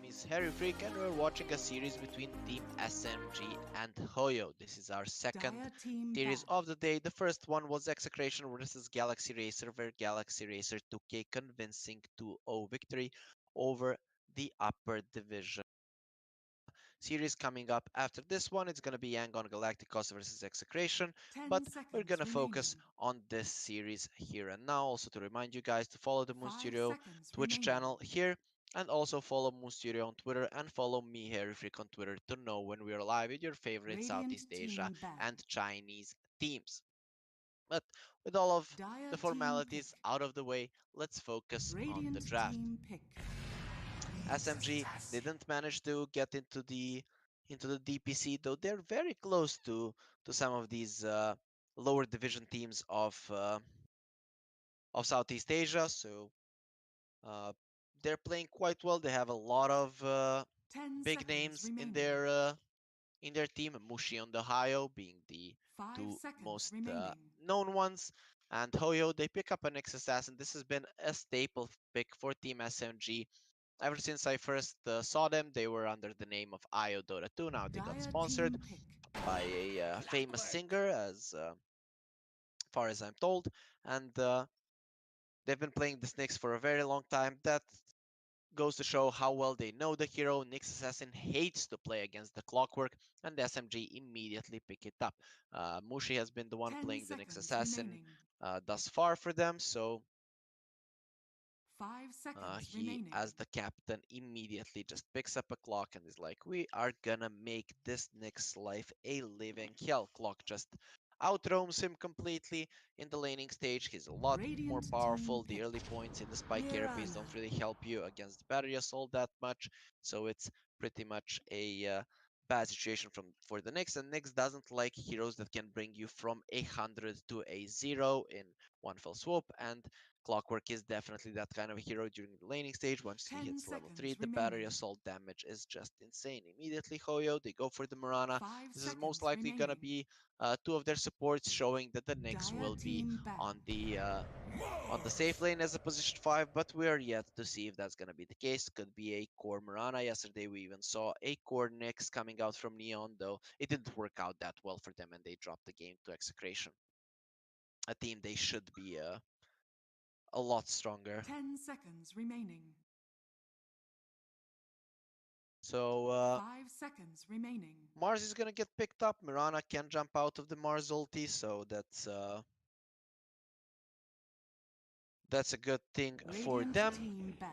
name is Harry Freak, and we're watching a series between Team SMG and HOYO. This is our second Dire team series ban. of the day. The first one was Execration versus Galaxy Racer, where Galaxy Racer took a convincing 2-0 victory over the upper division. Series coming up after this one, it's going to be Yangon Galacticos versus Execration, 10 but we're seconds going to focus remaining. on this series here and now. Also to remind you guys to follow the Moon 5 Studio seconds Twitch remaining. channel here, and also follow Moon Studio on Twitter, and follow me, Harry Freak, on Twitter to know when we are live with your favorite Radiant Southeast Asia team ban. and Chinese teams. But with all of Dire the team formalities pick. out of the way, let's focus on the Radiant draft. team pick. SMG didn't manage to get into the DPC, though they're very close to some of these lower division teams of Southeast Asia. So uh, they're playing quite well. They have a lot of 10 big seconds names remaining. in their team. Mushi and Ohio being the 5 two seconds most remaining. known ones. And HOYO, they pick up an X Assassin. This has been a staple pick for Team SMG ever since I first saw them. They were under the name of IO Dota 2. Now they got Dire sponsored team pick. by a famous singer, as far as I'm told, and they've been playing the Snicks for a very long time. That goes to show how well they know the hero. Nyx Assassin hates to play against the Clockwork, and the SMG immediately pick it up. Mushi has been the one 10 playing the Nyx seconds Assassin remaining. thus far for them, so 5 seconds he, remaining. as the captain, immediately just picks up a clock and is like, we are gonna make this Nick's life a living hell. Clock just outroams him completely in the laning stage. He's a lot more Radiant powerful. team The pick. early points in the spike carapace Mirana. don't really help you against the battery assault that much, so it's pretty much a bad situation for the Nyx, and Nyx doesn't like heroes that can bring you from 100 to a 0 in one fell swoop, and Clockwork is definitely that kind of a hero during the laning stage. Once he 10 hits level seconds 3, the battery remaining. assault damage is just insane. Immediately, HOYO, they go for the Mirana. 5 This is most seconds likely going to remaining. be two of their supports, showing that the Nyx Dire will be team ban. on the safe lane as a position 5, but we are yet to see if that's going to be the case. Could be a core Mirana. Yesterday we even saw a core Nyx coming out from Neon, though it didn't work out that well for them and they dropped the game to Execration, a team they should be a lot stronger. 10 seconds remaining. So 5 seconds remaining. Mars is gonna get picked up. Mirana can jump out of the Mars ulti, so that's a good thing for Radiant them. team ban.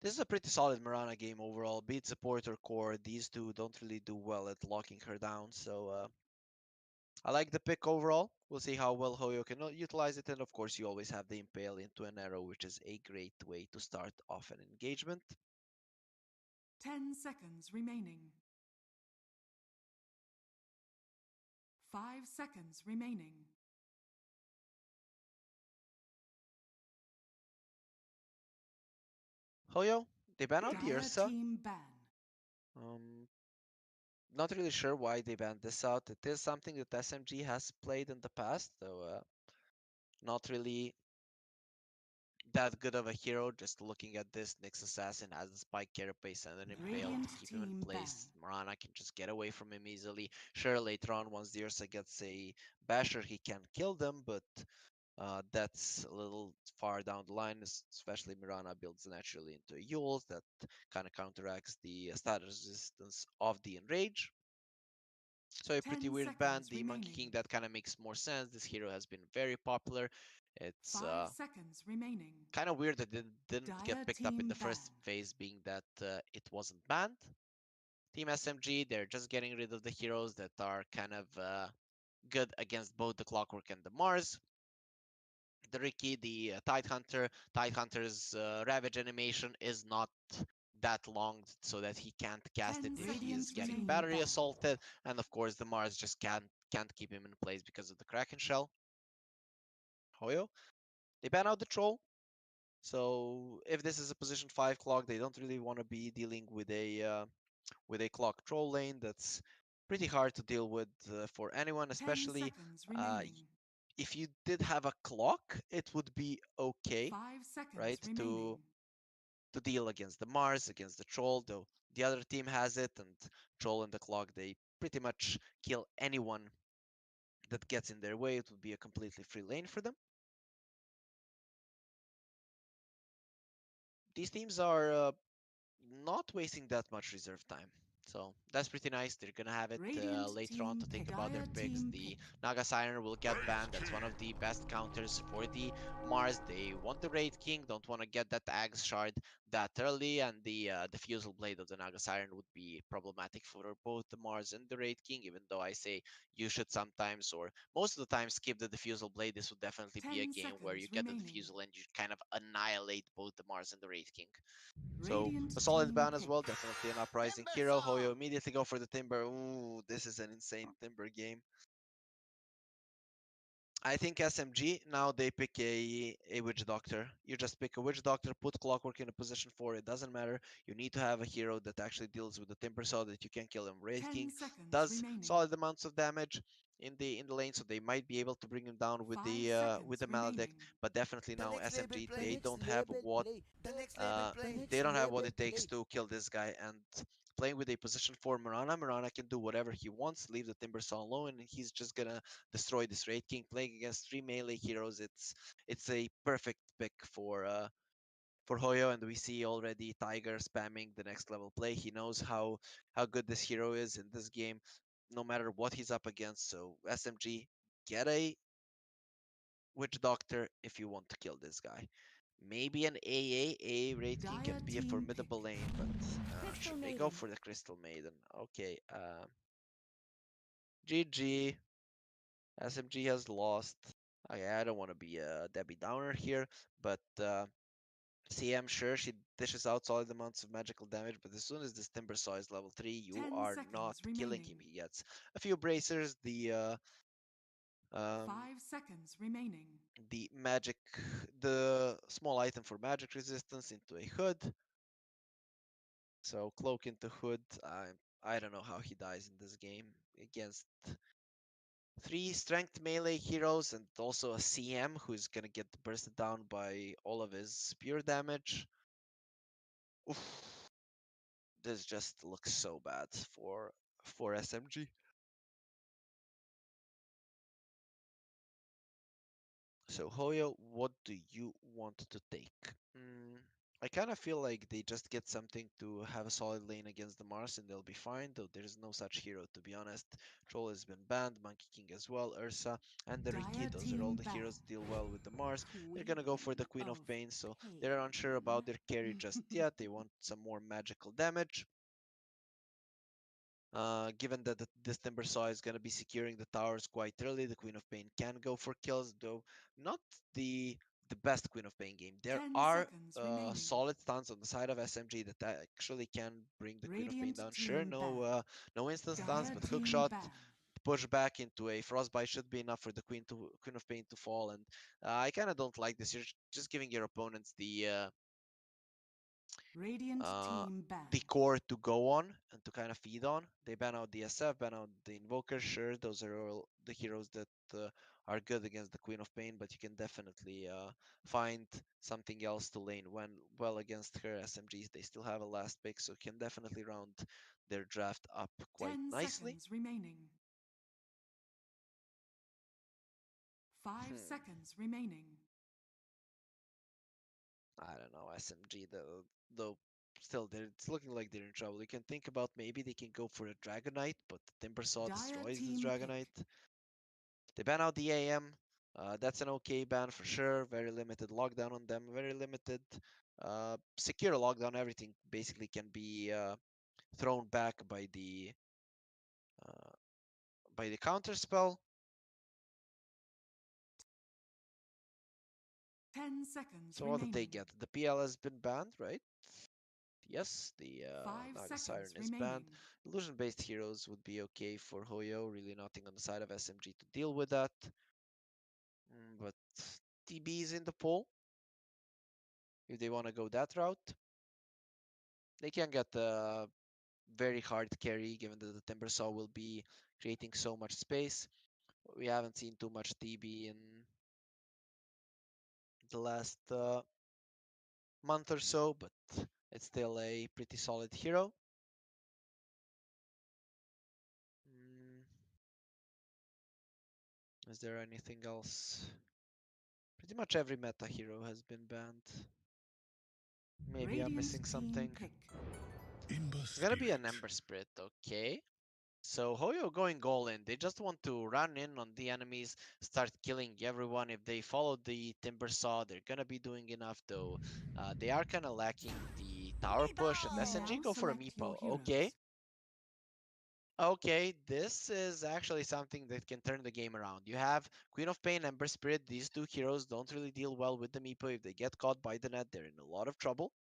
This is a pretty solid Mirana game overall. Be it support or core, these two don't really do well at locking her down, so I like the pick overall. We'll see how well HOYO can utilize it, and of course you always have the Impale into an arrow, which is a great way to start off an engagement. 10 seconds remaining. 5 seconds remaining. HOYO, they ban out the Dire Ursa. team ban. Um, Not really sure why they banned this out. It is something that SMG has played in the past, though not really that good of a hero. Just looking at this, Nyx Assassin has a Spike Carapace and an Impale Radiant to keep him in team ban. place. Mirana can just get away from him easily. Sure, later on, once the Ursa gets a Basher, he can kill them, but that's a little far down the line, especially Mirana builds naturally into Yules that kind of counteracts the status resistance of the Enrage. So a 10 pretty weird band. seconds The Monkey remaining. King, that kind of makes more sense. This hero has been very popular. It's 5 seconds remaining. kind of weird that it didn't get Dire picked up in team the ban. first phase, being that it wasn't banned. Team SMG, they're just getting rid of the heroes that are kind of good against both the Clockwork and the Mars. The Ricky, the Tidehunter. Tidehunter's Ravage animation is not that long so that he can't cast 10 it if he is seconds getting team battery ban. assaulted, and of course the Mars just can't keep him in place because of the Kraken Shell. HOYO, they ban out the Troll, so if this is a position 5 clock, they don't really want to be dealing with a clock troll lane. That's pretty hard to deal with for anyone, 10 especially seconds uh, remaining. if you did have a clock, it would be okay, 5 seconds right? remaining. to deal against the Mars, against the Troll, though the other team has it, and Troll and the Clog, they pretty much kill anyone that gets in their way. It would be a completely free lane for them. These teams are not wasting that much reserve time. So that's pretty nice. They're gonna have it Radiant later on team to think pick. about their Dire picks. team The pick. Naga Siren will get banned. That's one of the best counters for the Mars. They want the Raid King, don't want to get that Axe Shard that early, and the Diffusal Blade of the Naga Siren would be problematic for both the Mars and the Raid King, even though I say you should sometimes, or most of the time, skip the Diffusal Blade. This would definitely be a 10 game where you seconds get the remaining. Diffusal and you kind of annihilate both the Mars and the Raid King. So Radiant a solid team ban as pick. well, definitely an uprising hero. HOYO immediately go for the Timber. Ooh, this is an insane Timber game. I think SMG, now they pick a Witch Doctor. You just pick a Witch Doctor, put Clockwork in a position 4, it doesn't matter. You need to have a hero that actually deals with the Timber so that you can kill him. Wraith 10 King seconds does remaining. solid amounts of damage in the lane, so they might be able to bring him down 5 with seconds the Maledict, remaining. but definitely The now next level SMG, play. they The next don't have level what play. The next level play. they don't have what it takes to kill this guy, and playing with a position 4 Mirana can do whatever he wants, leave the Timber Saw alone, and he's just gonna destroy this Raid King. Playing against 3 melee heroes, it's a perfect pick for HOYO, and we see already Tiger spamming the next level play. He knows how good this hero is in this game, no matter what he's up against. So SMG, get a Witch Doctor if you want to kill this guy. Maybe an AA Raid King can Dire be a team pick. formidable lane, but Crystal should they go Maiden. for the Crystal Maiden? Okay, GG. SMG has lost. Okay, I don't want to be a Debbie Downer here, but CM, sure, she dishes out solid amounts of magical damage, but as soon as this Timber Saw is level 3, you 10 are not seconds killing remaining. him. He gets a few bracers, um, 5 seconds remaining. the magic, the small item for magic resistance into a hood. So cloak into hood. I don't know how he dies in this game against 3 strength melee heroes and also a CM who's gonna get bursted down by all of his spear damage. Oof, this just looks so bad for SMG. So HOYO, what do you want to take? I kind of feel like they just get something to have a solid lane against the Mars and they'll be fine, though there's no such hero to be honest. Troll has been banned, Monkey King as well, Ursa, and the Riki. Dire Those are all team the ban. heroes that deal well with the Mars. They're gonna go for the Queen Queen of of Pain, so they're unsure Pain. about their carry just yet. They want some more magical damage. Given that this Timber Saw is going to be securing the towers quite early, the Queen of Pain can go for kills, though not the the best Queen of Pain game. There 10 are seconds remaining. solid stuns on the side of SMG that actually can bring the Queen of Pain Radiant down. Sure, team ban. no instant stuns, Dire but team hookshot ban. push back into a frostbite should be enough for the Queen of Pain to fall. And I kind of don't like this. You're just giving your opponents Radiant uh, team ban. the core to go on and to kind of feed on. They ban out the SF, ban out the Invoker. Sure, those are all the heroes that are good against the Queen of Pain, but you can definitely find something else to lane when well against her SMGs. They still have a last pick, so can definitely round their draft up quite 10 nicely. seconds remaining. 5 Hmm. seconds remaining. I don't know, SMG though still it's looking like they're in trouble. You can think about maybe they can go for a Dragonite, but the Timbersaw Dire destroys this team pick. Dragonite. They ban out the AM. That's an okay ban for sure. Very limited lockdown on them. Very limited secure lockdown. Everything basically can be thrown back uh, by the counter spell. 10 seconds So what did they remaining. get? The PL has been banned, right? Yes, the 5 Naga Siren seconds is banned. remaining. Illusion-based heroes would be okay for HOYO. Really nothing on the side of SMG to deal with that. But TB is in the pool. If they want to go that route, they can get a very hard carry given that the Timber Saw will be creating so much space. We haven't seen too much TB in the last month or so, but it's still a pretty solid hero. Is there anything else? Pretty much every meta hero has been banned. Maybe I'm missing something. It's gonna be an Ember Spirit, okay. So HOYO going all in. They just want to run in on the enemies, start killing everyone. If they follow the Timber Saw, they're gonna be doing enough though. They are kind of lacking the tower push, and SMG go for a Meepo. Okay. Okay, this is actually something that can turn the game around. You have Queen of Pain, Ember Spirit. These two heroes don't really deal well with the Meepo. If they get caught by the net, they're in a lot of trouble.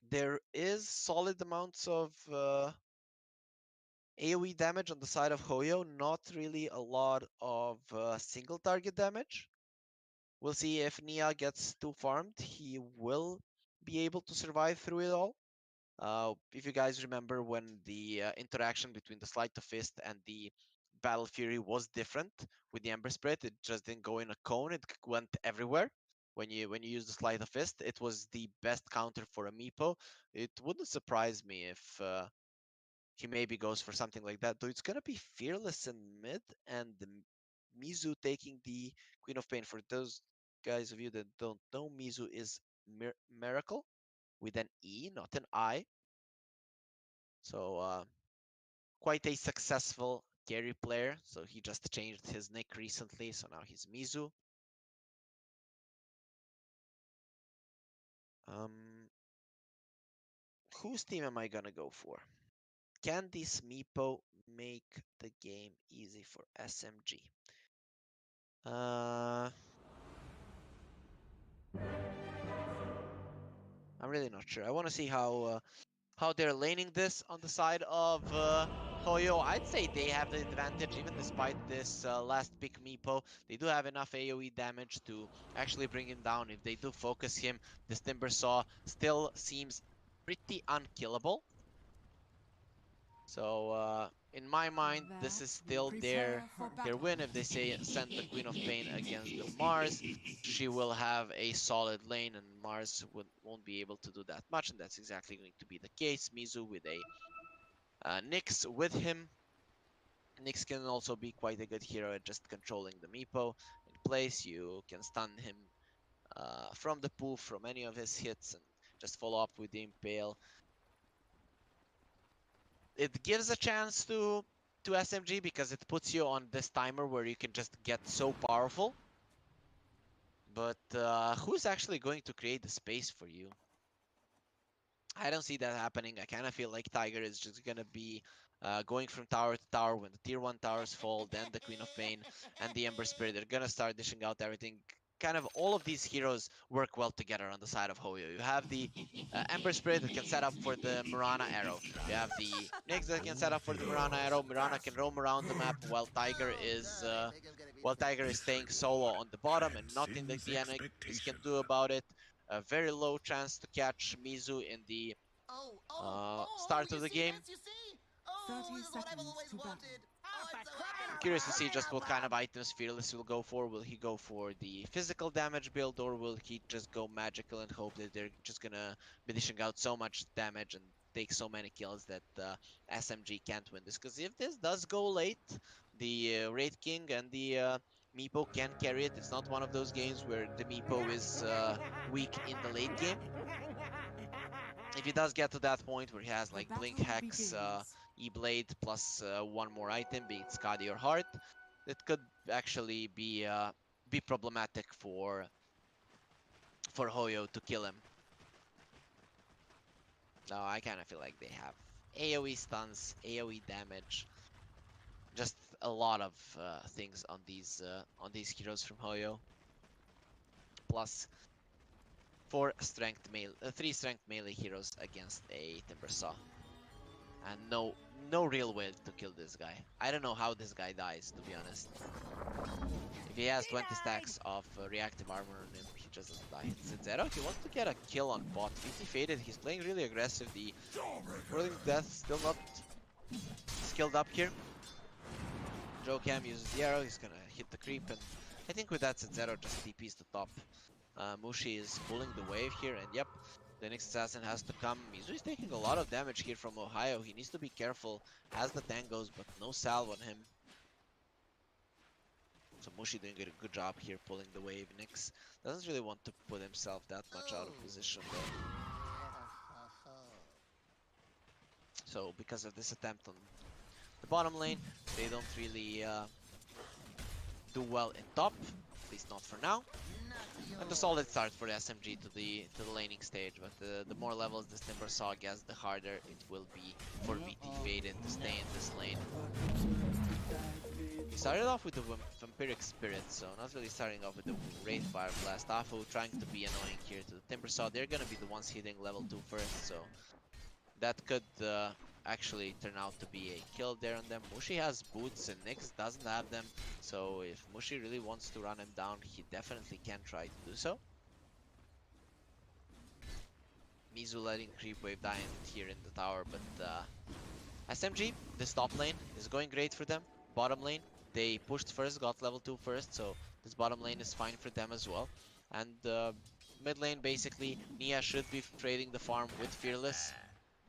There is solid amounts of AoE damage on the side of HOYO, not really a lot of single target damage. We'll see if Nia gets too farmed. He will be able to survive through it all. If you guys remember when the interaction between the Sleight of Fist and the Battle Fury was different with the Ember Spirit, it just didn't go in a cone, it went everywhere. When you use the Sleight of Fist, it was the best counter for a Meepo. It wouldn't surprise me if he maybe goes for something like that, though it's gonna be Fearless in mid and the Mizu taking the Queen of Pain. For those guys of you that don't know, Mizu is Miracle with an E, not an I. So quite a successful carry player. So he just changed his nick recently, so now he's Mizu. Whose team am I gonna go for? Can this Meepo make the game easy for SMG? I'm really not sure. I want to see how they're laning this on the side of HOYO. I'd say they have the advantage, even despite this last pick Meepo. They do have enough AoE damage to actually bring him down. If they do focus him, this Timber Saw still seems pretty unkillable. So in my mind, this is still their win. If they send the Queen of Pain against the Mars, she will have a solid lane, and Mars won't be able to do that much, and that's exactly going to be the case. Mizu with a Nyx with him. Nyx can also be quite a good hero at just controlling the Meepo in place. You can stun him from the pool, from any of his hits, and just follow up with the Impale. It gives a chance to SMG because it puts you on this timer where you can just get so powerful. But who's actually going to create the space for you? I don't see that happening. I kind of feel like Tiger is just going to be going from tower to tower. When the tier 1 towers fall, then the Queen of Pain and the Ember Spirit, they're going to start dishing out everything. Kind of all of these heroes work well together on the side of HOYO. You have the Ember Spirit that can set up for the Mirana arrow. You have the Nyx that can set up for the Mirana arrow. Mirana can roam around the map while Tiger is staying solo on the bottom, and nothing that the enemies can do about it. A very low chance to catch Mizu in the start of the game. 30 seconds to battle. I'm curious to see just what kind of items Fearless will go for. Will he go for the physical damage build, or will he just go magical and hope that they're just gonna be dishing out so much damage and take so many kills that SMG can't win this? Because if this does go late, the Wraith King and the Meepo can carry it. It's not one of those games where the Meepo is weak in the late game. If he does get to that point where he has like Blink Hex, E-Blade plus one more item, be it Skadi or Heart, it could actually be problematic for HOYO to kill him. No, I kind of feel like they have AoE stuns, AoE damage, just a lot of things on these heroes from HOYO. Plus 3 strength melee heroes against a Timber Saw. And no real way to kill this guy. I don't know how this guy dies, to be honest. If he has 20 stacks of reactive armor on him, he just doesn't die. It's Zero. He wants to get a kill on bot. 50 faded. He's playing really aggressive. The Whirling Death still not skilled up here. Joe Cam uses the arrow. He's gonna hit the creep, and I think with that, Zero just TPs the top. Mushi is pulling the wave here, and yep, the next assassin has to come. Mizu is taking a lot of damage here from HOYO. He needs to be careful as the tank goes, but no salve on him. So Mushi doing a good job here pulling the wave. Nyx doesn't really want to put himself that much out of position though. So because of this attempt on the bottom lane, they don't really do well in top, at least not for now. And a solid start for the SMG to the laning stage, but the more levels this Timber Saw gets, the harder it will be for BT Faded to stay in this lane. He started off with the Vampiric Spirit, so not really starting off with the Wraith Fire Blast. Afu trying to be annoying here to the Timber Saw. They're gonna be the ones hitting level 2 first, so that could actually turn out to be a kill there on them. Mushi has boots and Nyx doesn't have them, so if Mushi really wants to run him down, he definitely can try to do so. Mizu letting creep wave die here in the tower, but SMG, this top lane is going great for them. Bottom lane, they pushed first, got level 2 first, so this bottom lane is fine for them as well. And mid lane, basically, Nia should be trading the farm with Fearless.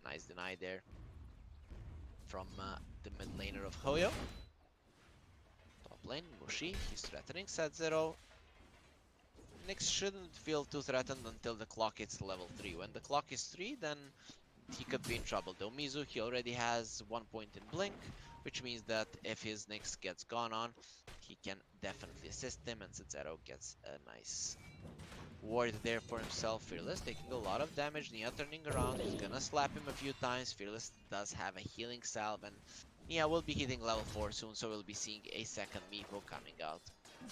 Nice deny there from the mid laner of HOYO. Top lane, Mushi, he's threatening set 0. Nyx shouldn't feel too threatened until the clock hits level 3. When the clock is 3, then he could be in trouble. Though Mizu, he already has 1 point in Blink, which means that if his Nyx gets gone on, he can definitely assist him, and Set0 gets a nice ward there for himself. Fearless taking a lot of damage. Nia turning around. He's gonna slap him a few times. Fearless does have a healing salve, and Nia will be hitting level 4 soon, so we'll be seeing a second Meepo coming out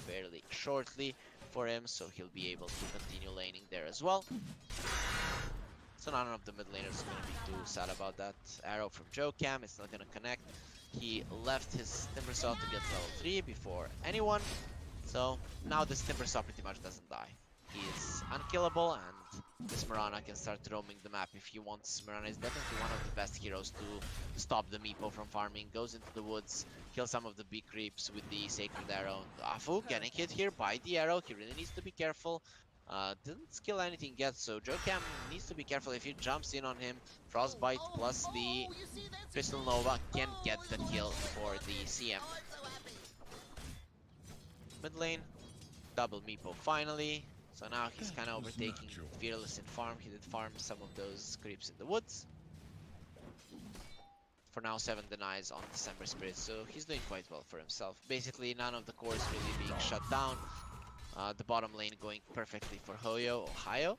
fairly shortly for him, so he'll be able to continue laning there as well. So none of the mid laners are gonna be too sad about that arrow from Jokam. It's not gonna connect. He left his Timber Saw to get level 3 before anyone, so now this Timber Saw pretty much doesn't die. He is unkillable, and this Mirana can start roaming the map if he wants. Mirana is definitely one of the best heroes to stop the Meepo from farming. Goes into the woods, kills some of the big creeps with the Sacred Arrow. Afu getting hit here by the arrow. He really needs to be careful. Didn't skill anything yet, so Jokam needs to be careful if he jumps in on him. Frostbite plus the Crystal Nova can get the kill for the CM. Mid lane, double Meepo finally. So now he's kind of overtaking Fearless in farm. He did farm some of those creeps in the woods. For now, 7 denies on December Spirit, so he's doing quite well for himself. Basically, none of the cores really being shut down. The bottom lane going perfectly for HOYO. HOYO.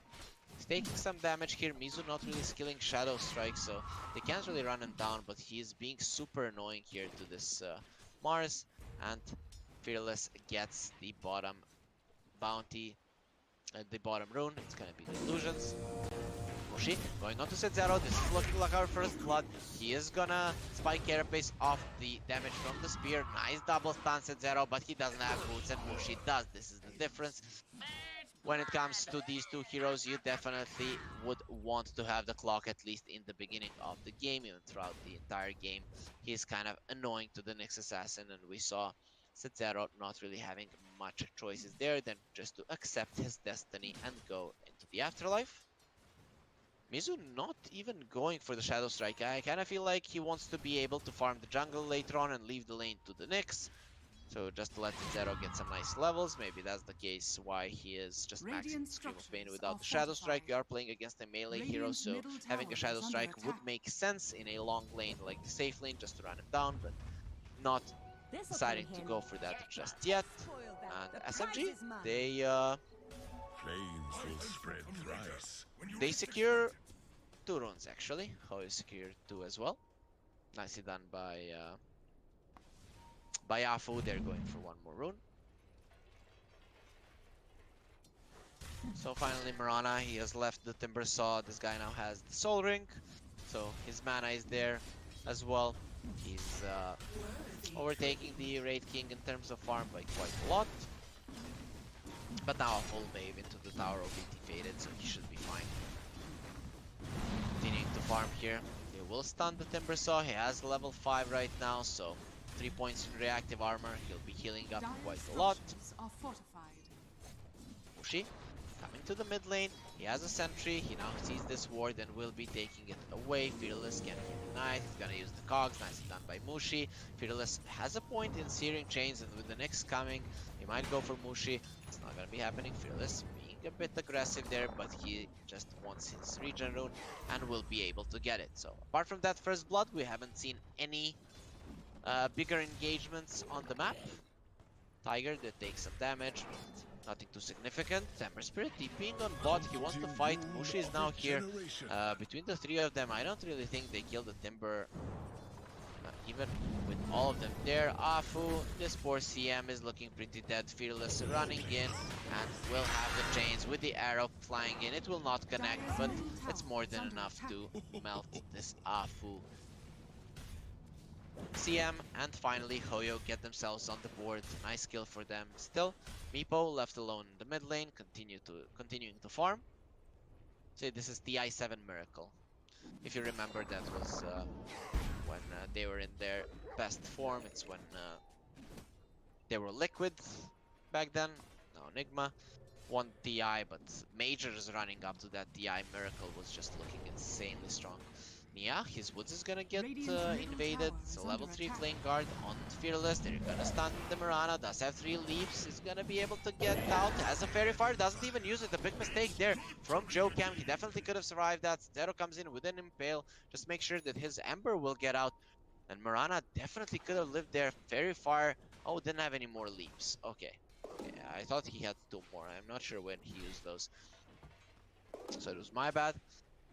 He's taking some damage here. Mizu not really skilling Shadow Strike, so they can't really run him down, but he is being super annoying here to this Mars. And Fearless gets the bottom bounty. The bottom rune, it's gonna be the illusions. Mushi going on to set 0. This is looking like our first blood. He is gonna spike Carapace off the damage from the spear. Nice double stun set 0, but he doesn't have boots, and Mushi does. This is the difference. When it comes to these two heroes, you definitely would want to have the clock at least in the beginning of the game, even throughout the entire game. He's kind of annoying to the next assassin, and we saw Set0 not really having much choices there than just to accept his destiny and go into the afterlife. Mizu not even going for the Shadow Strike. I kind of feel like he wants to be able to farm the jungle later on and leave the lane to the Nyx. So just to let Set0 get some nice levels. Maybe that's the case why he is just maxing Scream of Pain without the Shadow Strike. We are playing against a melee hero, so having a Shadow Strike would make sense in a long lane like the safe lane just to run him down, but not deciding to go for that just yet. And SMG, they secure 2 runes actually. HOYO secured 2 as well. Nicely done by Afu. They're going for 1 more rune. So finally Mirana, he has left the Timber Saw. This guy now has the Soul Ring, so his mana is there as well. He's overtaking the Wraith King in terms of farm by quite a lot. But now a full wave into the tower of BT Faded, so he should be fine. Continuing to farm here. They will stun the Timber Saw. He has level 5 right now, so 3 points in reactive armor. He'll be healing up quite a lot. Mushi coming coming to the mid lane. He has a sentry. He now sees this ward and will be taking it away. Fearless can be denied. He's gonna use the cogs. Nicely done by Mushi. Fearless has a point in Searing Chains, and with the Nyx coming, he might go for Mushi. It's not gonna be happening. Fearless being a bit aggressive there, but he just wants his regen rune and will be able to get it. So apart from that first blood, we haven't seen any bigger engagements on the map. Tiger did take some damage, but nothing too significant. Temper Spirit TPing on bot. He wants to fight. Mushi is now here. Between the three of them, I don't really think they killed the Timber. Even with all of them there. Afu, this poor CM is looking pretty dead. Fearless running in and will have the chains with the arrow flying in. It will not connect, but it's more than enough to melt this Afu. CM and finally HOYO get themselves on the board. Nice kill for them. Still, Meepo left alone in the mid lane, continuing to farm. So this is the I7 miracle. If you remember, that was when they were in their best form. It's when they were liquid back then. No Enigma. One DI, but Majors running up to that DI miracle was just looking insanely strong. Yeah, his woods is gonna get invaded. So level 3 flame guard on Fearless. They're gonna stun the Mirana. Does have 3 leaps. He's gonna be able to get out. Has a fairy fire. Doesn't even use it. A big mistake there from Jocam. He definitely could have survived that. Zero comes in with an impale. Just make sure that his Ember will get out. And Mirana definitely could have lived there. Fairy fire. Oh, didn't have any more leaps. Okay. Okay, I thought he had 2 more. I'm not sure when he used those. So it was my bad.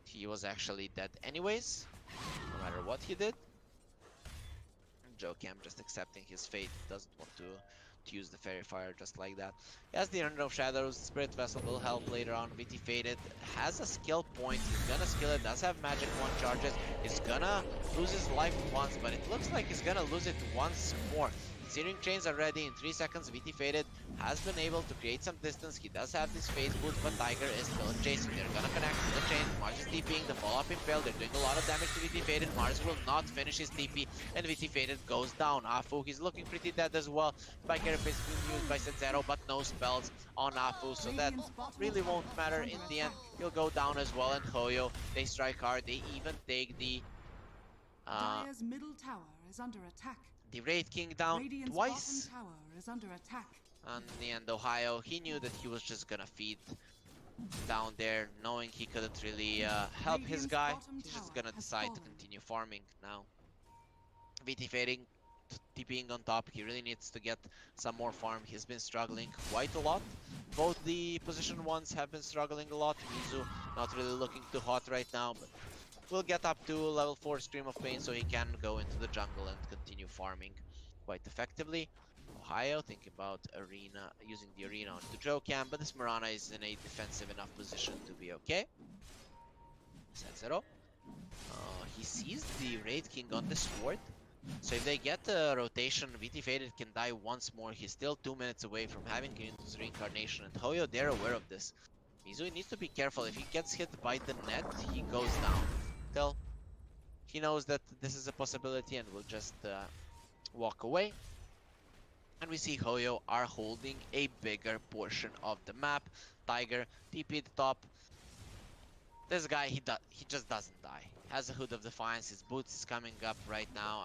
He was actually dead anyways, no matter what he did. Jocam just accepting his fate, doesn't want to use the fairy fire just like that. He has the Urn of Shadows, Spirit Vessel will help later on. VT Faded has a skill point, he's gonna skill it, does have magic 1 charges. He's gonna lose his life once, but it looks like he's gonna lose it once more. Searing Chains are ready in 3 seconds. VT Faded has been able to create some distance. He does have this phase boost, but Tiger is still chasing. They're gonna connect to the chain. Mars is TPing, the follow-up impale. They're doing a lot of damage to VT Faded. Mars will not finish his TP, and VT Faded goes down. Afu, he's looking pretty dead as well. Spike Carapace is being used by Sub-Zero, but no spells on Afu, so that really won't matter in the end. He'll go down as well, and HOYO, they strike hard. They even take the Dire's middle tower is under attack. the Wraith King down Radiant's twice. bottom tower is under attack. And in the end, HOYO, he knew that he was just gonna feed down there, knowing he couldn't really help his guy. He's just gonna decide to continue farming now. VT fading, TPing on top. He really needs to get some more farm. He's been struggling quite a lot. Both the position ones have been struggling a lot. Mizu not really looking too hot right now, but will get up to level 4 Scream of Pain so he can go into the jungle and continue farming quite effectively. HOYO thinking about arena, using the arena onto Jocam, but this Mirana is in a defensive enough position to be okay. Sub-Zero. He sees the Wraith King on the sword. So if they get a rotation, VT Faded can die once more. He's still 2 minutes away from having his reincarnation, and HOYO, they're aware of this. Mizu needs to be careful. If he gets hit by the net, he goes down. Still, he knows that this is a possibility and will just walk away. And we see HOYO are holding a bigger portion of the map. Tiger, TP the top. This guy, he just doesn't die. Has a Hood of Defiance, his boots is coming up right now.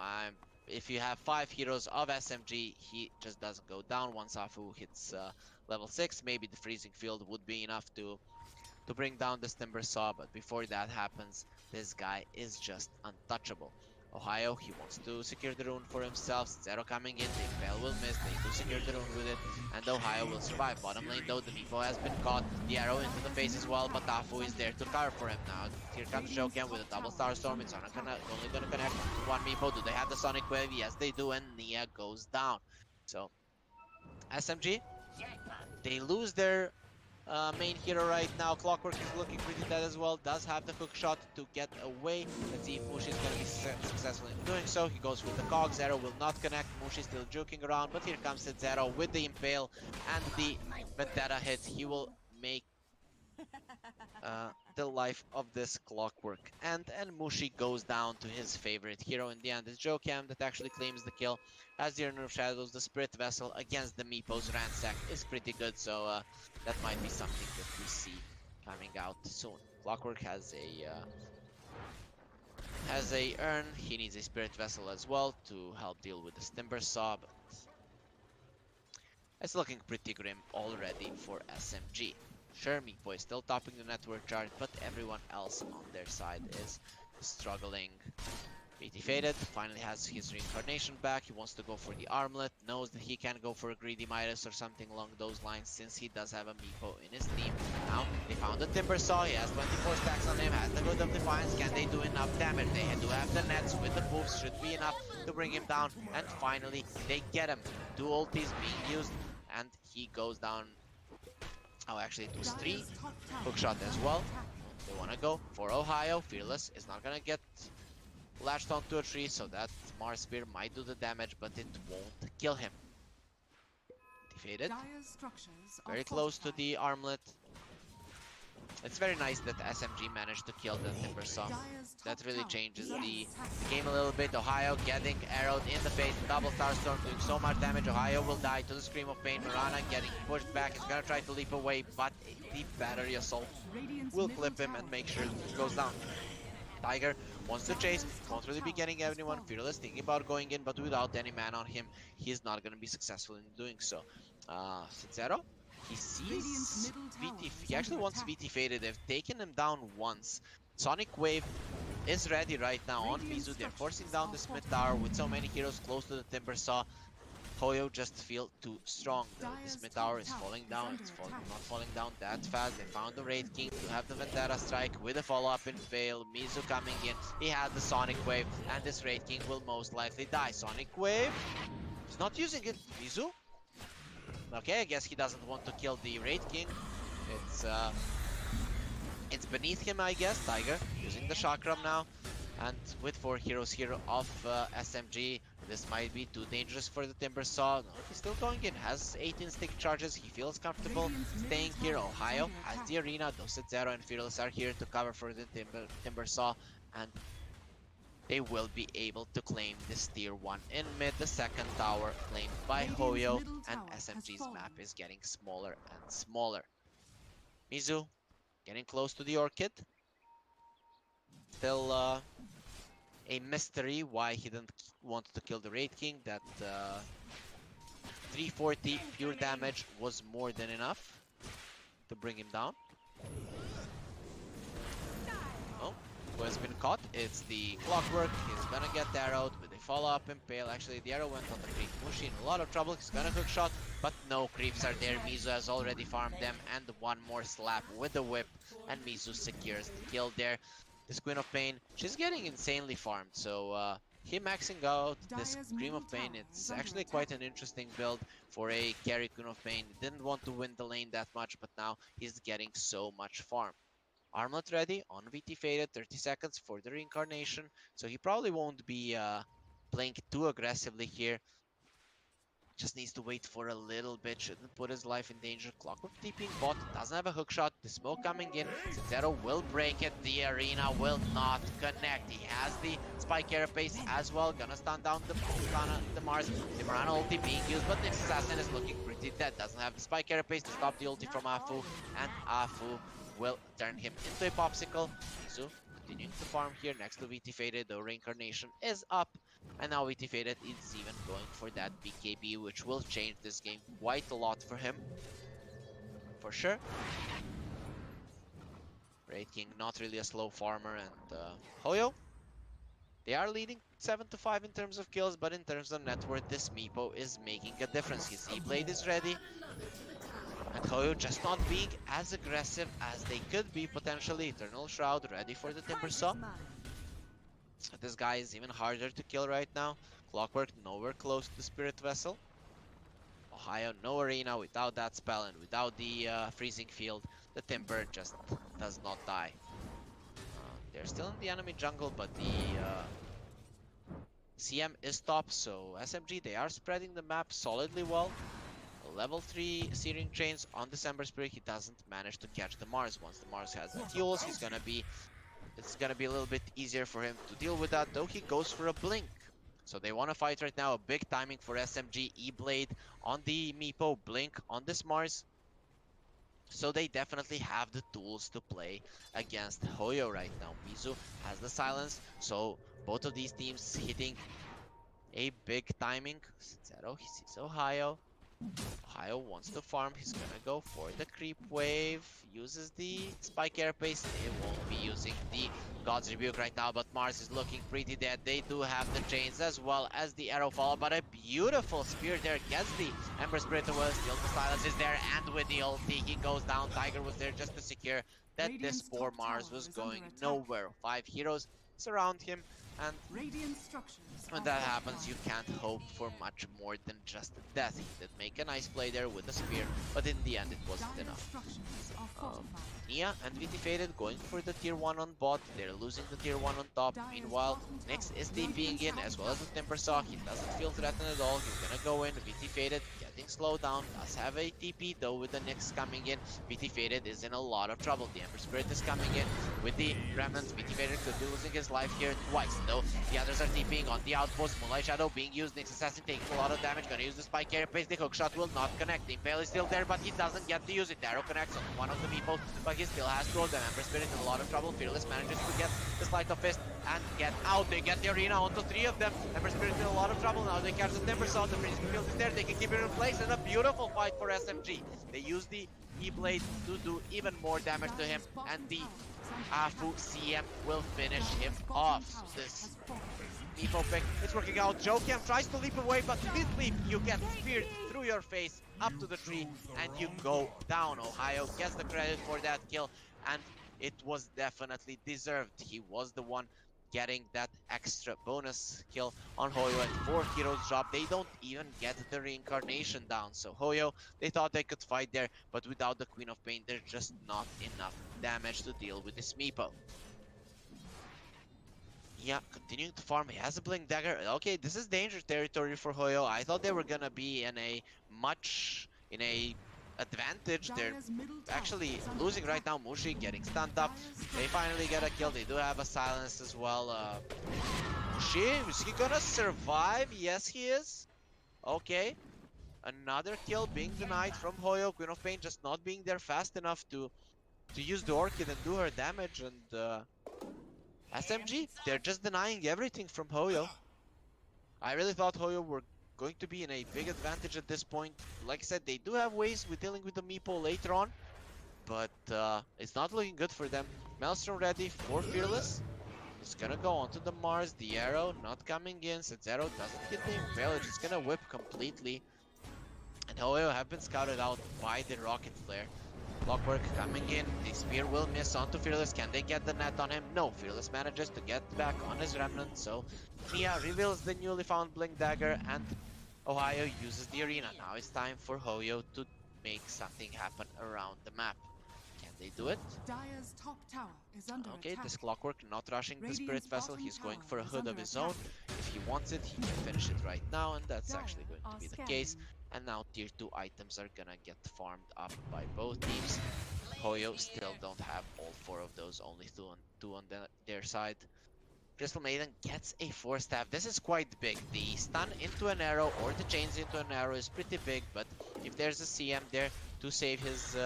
If you have 5 heroes of SMG, he just doesn't go down. Once Afu hits level 6, maybe the Freezing Field would be enough to bring down this Timber Saw, but before that happens, this guy is just untouchable. HOYO, he wants to secure the rune for himself. Zero coming in, the Impale will miss, they do secure the rune with it, and HOYO will survive. Bottom lane though, the Meepo has been caught, the arrow into the face as well, but Afu is there to cover for him now. Here comes Jocam with a double Star Storm, it's only gonna connect to one Meepo. Do they have the Sonic Wave? Yes they do, and Nia goes down. So, SMG, they lose their main hero right now. Clockwork is looking pretty dead as well. Does have the hook shot to get away. Let's see if Mushi is going to be successful in doing so. He goes with the cog. Zero will not connect. Mushi still joking around, but here comes Zero with the impale and the vendetta hit. He will make the life of this Clockwork. And Mushi goes down to his favorite hero in the end. It's Jocam that actually claims the kill. As the Urn of Shadows, the Spirit Vessel against the Meepo's Ransack is pretty good, so that might be something that we see coming out soon. Clockwork has a urn. He needs a Spirit Vessel as well to help deal with the Timber Saw, but it's looking pretty grim already for SMG. Sure, Meepo is still topping the network chart, but everyone else on their side is struggling. BT Faded finally has his reincarnation back. He wants to go for the armlet, knows that he can go for a greedy Midas or something along those lines since he does have a Meepo in his team. Now, they found the Timber Saw. He has 24 stacks on him, has the Hood of Defiance. Can they do enough damage? They do have the nets with the poofs, should be enough to bring him down. And finally, they get him. 2 ultis being used, and he goes down. Oh, actually, it was 3. Hookshot as well. They want to go for HOYO. Fearless is not going to get latched onto a tree, so that Mars Spear might do the damage, but it won't kill him. Defeated. Very close to the armlet. It's very nice that SMG managed to kill the Timber Saw. That really changes the game a little bit. HOYO getting arrowed in the face. Double Starstorm doing so much damage. HOYO will die to the Scream of Pain. Mirana getting pushed back. He's gonna try to leap away, but the Battery Assault will clip him and make sure he goes down. Tiger wants to chase, won't really be getting anyone. Fearless thinking about going in, but without any man on him, he's not gonna be successful in doing so. Sincero, he sees VT. He actually wants VT Faded. They've taken him down once. Sonic Wave is ready right now on Mizu. They're forcing down the Smith Tower with so many heroes close to the Timber Saw. HOYO just feel too strong though. The Smith Tower is falling down. It's not falling down that fast. They found the Raid King to have the Vendetta strike with a follow-up and fail. Mizu coming in. He had the Sonic Wave, and this Raid King will most likely die. Sonic Wave. He's not using it. Mizu. Okay, I guess he doesn't want to kill the Raid King. It's beneath him, I guess. Tiger using the Chakram now. And with 4 heroes here of SMG, this might be too dangerous for the Timber Saw. No, he's still going in. Has 18 stick charges. He feels comfortable staying here. HOYO has the arena. Doset Zero and Fearless are here to cover for the Timber Saw. And they will be able to claim this tier 1 in mid. The second tower claimed by HOYO. And SMG's map is getting smaller and smaller. Mizu getting close to the Orchid. Still a mystery why he didn't want to kill the Raid King. That 340 pure damage was more than enough to bring him down. Oh, who has been caught? It's the Clockwork. He's gonna get arrowed with a follow-up impale. Actually, the arrow went on the creep. Mushi in a lot of trouble. He's gonna hook shot, but no creeps are there. Mizu has already farmed them, and one more slap with the whip, and Mizu secures the kill there. This Queen of Pain, she's getting insanely farmed, so him maxing out this Scream of Pain, it's actually quite an interesting build for a carry Queen of Pain. He didn't want to win the lane that much, but now he's getting so much farm. Armlet ready on VT Faded, 30 seconds for the reincarnation, so he probably won't be playing too aggressively here. Just needs to wait for a little bit, shouldn't put his life in danger. Clockwork TPing bot, doesn't have a hook shot. The smoke coming in, Zero will break it. The arena will not connect. He has the spike carapace as well. Gonna stun down the Mars. The Mirana ulti being used, but this assassin is looking pretty dead. Doesn't have the spike carapace to stop the ulti from Afu, and Afu will turn him into a popsicle. So continuing to farm here next to VT Faded. The reincarnation is up. And now VT Faded is even going for that BKB, which will change this game quite a lot for him. For sure. Raid King, not really a slow farmer, and HOYO, they are leading 7-5 in terms of kills, but in terms of net worth, this Meepo is making a difference. His E-Blade is ready, and HOYO just not being as aggressive as they could be potentially. Eternal Shroud ready for the Timber Saw. This guy is even harder to kill right now. Clockwork nowhere close to the Spirit Vessel. HOYO no arena without that spell, and without the freezing field, the Timber just does not die. They're still in the enemy jungle, but the CM is top, so SMG, they are spreading the map solidly well. level 3 searing chains on December Spirit. He doesn't manage to catch the Mars. Once the Mars has the fuels, it's gonna be a little bit easier for him to deal with that, though he goes for a blink. So they want to fight right now. A big timing for SMG. E-Blade on the Meepo, blink on this Mars. So they definitely have the tools to play against HOYO right now. Mizu has the silence, so both of these teams hitting a big timing. Zero, he sees Ohio. Ohio wants to farm. He's gonna go for the creep wave. Uses the spike airpace. They won't be using the God's Rebuke right now, but Mars is looking pretty dead. They do have the chains as well as the arrow follow, but a beautiful spear there gets the Ember Spirit away. Still the silence is there, and with the ulti, he goes down. Tiger was there just to secure that this poor Mars was going nowhere. 5 heroes surround him, and when that happens, you can't hope for much more than just death. He did make a nice play there with the spear, but in the end, it wasn't enough. Nia and VT Faded going for the tier 1 on bot. They're losing the tier 1 on top. Meanwhile, Nyx is TPing in as well as the Timbersaw. He doesn't feel threatened at all. He's gonna go in. VT Faded getting slowed down. Does have a TP though with the Nyx coming in. VT Faded is in a lot of trouble. The Ember Spirit is coming in with the Remnants. VT Faded could be losing his life here twice though. The others are TPing on the outpost. Moonlight Shadow being used. Nyx Assassin taking a lot of damage. Gonna use the spike carapace. The hookshot will not connect. The Impale is still there, but he doesn't get to use it. The arrow connects on one of the meeples, but he still has to hold them. Ember Spirit in a lot of trouble. Fearless manages to get the Sleight of Fist and get out. They get the arena onto 3 of them. Ember Spirit in a lot of trouble now. They catch the Timbersaw. The Prince Field is there. They can keep it in place, and a beautiful fight for SMG. They use the E-Blade to do even more damage to him, and the Afu CM will finish him off. This Meepo pick, it's working out. Jokem tries to leap away, but this leap, you get speared through your face up to the tree, and you go down. Ohio gets the credit for that kill, and it was definitely deserved. He was the one getting that extra bonus kill on HOYO, and 4 heroes drop. They don't even get the reincarnation down. So HOYO, they thought they could fight there, but without the Queen of Pain, there's just not enough damage to deal with this Meepo. Yeah, continuing to farm. He has a Blink Dagger. Okay, this is danger territory for HOYO. I thought they were gonna be in a advantage. They're actually losing right now. Mushi getting stunned up. They finally get a kill. They do have a silence as well. Mushi, is he gonna survive? Yes, he is. Okay. Another kill being denied from HOYO. Queen of Pain just not being there fast enough to use the Orchid and do her damage. And SMG, they're just denying everything from HOYO. I really thought HOYO were going to be in a big advantage at this point. Like I said, they do have ways with dealing with the Meepo later on, but it's not looking good for them. Maelstrom ready for Fearless. It's gonna go onto the Mars. The arrow not coming in. Zero doesn't hit the Impale. It's just gonna whip completely. And HOYO have been scouted out by the Rocket Flare. Clockwork coming in. The spear will miss onto Fearless. Can they get the net on him? No. Fearless manages to get back on his Remnant. So Nia reveals the newly found Blink Dagger, and Ohio uses the arena. Now it's time for HOYO to make something happen around the map. Can they do it? Dire's top tower is under Okay, attack. this Clockwork not rushing the Spirit Radiant's Vessel. bottom He's going tower for a is hood of under his attack. own. If he wants it, he can finish it right now, and that's actually going to are be the scanning. case. And now tier 2 items are gonna get farmed up by both teams. HOYO still don't have all 4 of those, only two on their side. Crystal Maiden gets a 4 staff. This is quite big. The stun into an arrow or the chains into an arrow is pretty big, but if there's a CM there to save his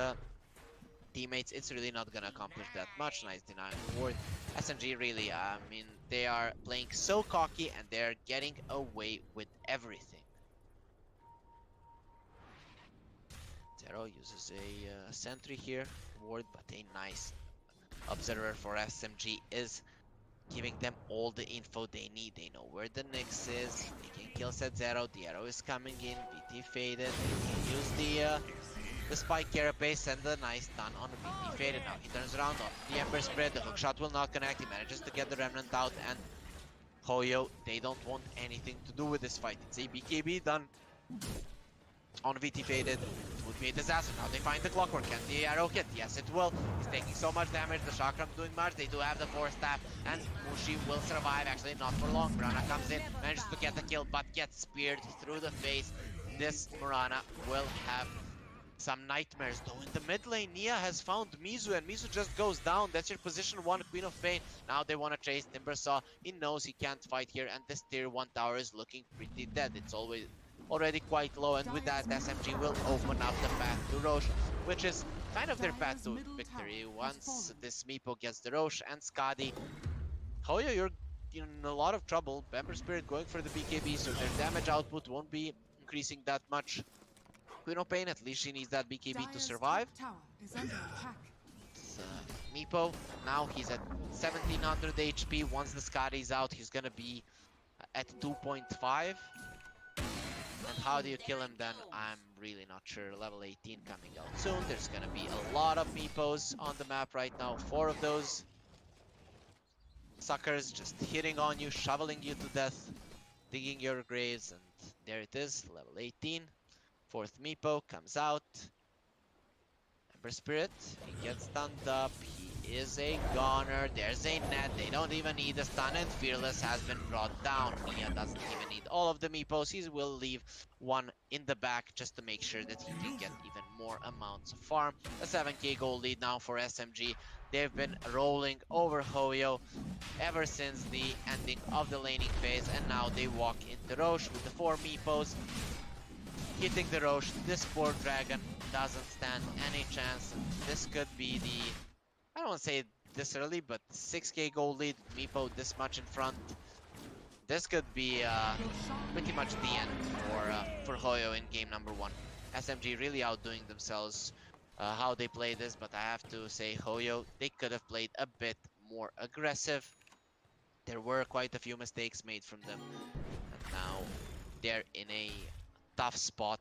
teammates, it's really not gonna accomplish that much. Nice denying ward. SMG really, I mean, they are playing so cocky and they're getting away with everything. Zero uses a sentry here, ward, but a nice observer for SMG is giving them all the info they need. They know where the Nyx is. They can kill set Zero. The arrow is coming in. VT faded. They can use the spike carapace and the nice stun on VT faded. Now he turns around on the Ember Spread. The hookshot will not connect. He manages to get the Remnant out, and HOYO, they don't want anything to do with this fight. It's a BKB done on VT faded. It would be a disaster. Now they find the Clockwork. Can the arrow hit? Yes, it will. He's taking so much damage. The Chakram doing much. They do have the 4 staff, and Mushi will survive. Actually, not for long. Brana comes in, manages to get the kill, but gets speared through the face. this Murana will have some nightmares. Though in the mid lane, Nia has found Mizu, and Mizu just goes down. That's your position 1 Queen of Pain. Now they want to chase Timbersaw. He knows he can't fight here, and this tier 1 tower is looking pretty dead. It's already quite low, and with that, SMG will open up the path to Roche, which is kind of their path to victory. Once this Meepo gets the Roche and Skadi, HOYO, you're in a lot of trouble. Ember Spirit going for the BKB, so their damage output won't be increasing that much. Queen of Pain, at least she needs that BKB to survive. It's, Meepo, now he's at 1700 HP. Once the Skadi's out, he's gonna be at 2.5. And how do you kill him then? I'm really not sure. Level 18 coming out soon. There's gonna be a lot of Meepos on the map right now. 4 of those suckers just hitting on you, shoveling you to death, digging your graves, and there it is, level 18. 4th Meepo comes out. Ember Spirit, he gets stunned up. He is a goner. There's a net. They don't even need a stun, and Fearless has been brought down. Nia doesn't even need all of the Meepos. He will leave one in the back just to make sure that he can get even more amounts of farm. A 7k gold lead now for SMG. They've been rolling over HOYO ever since the ending of the laning phase, and now they walk into Roche with the 4 Meepos. Hitting the Roche, this poor dragon doesn't stand any chance. This could be the, I don't want to say this early, but 6k gold lead, Meepo this much in front. This could be pretty much the end for HOYO in game number 1. SMG really outdoing themselves how they play this, but I have to say HOYO, they could have played a bit more aggressive. There were quite a few mistakes made from them, and now they're in a tough spot.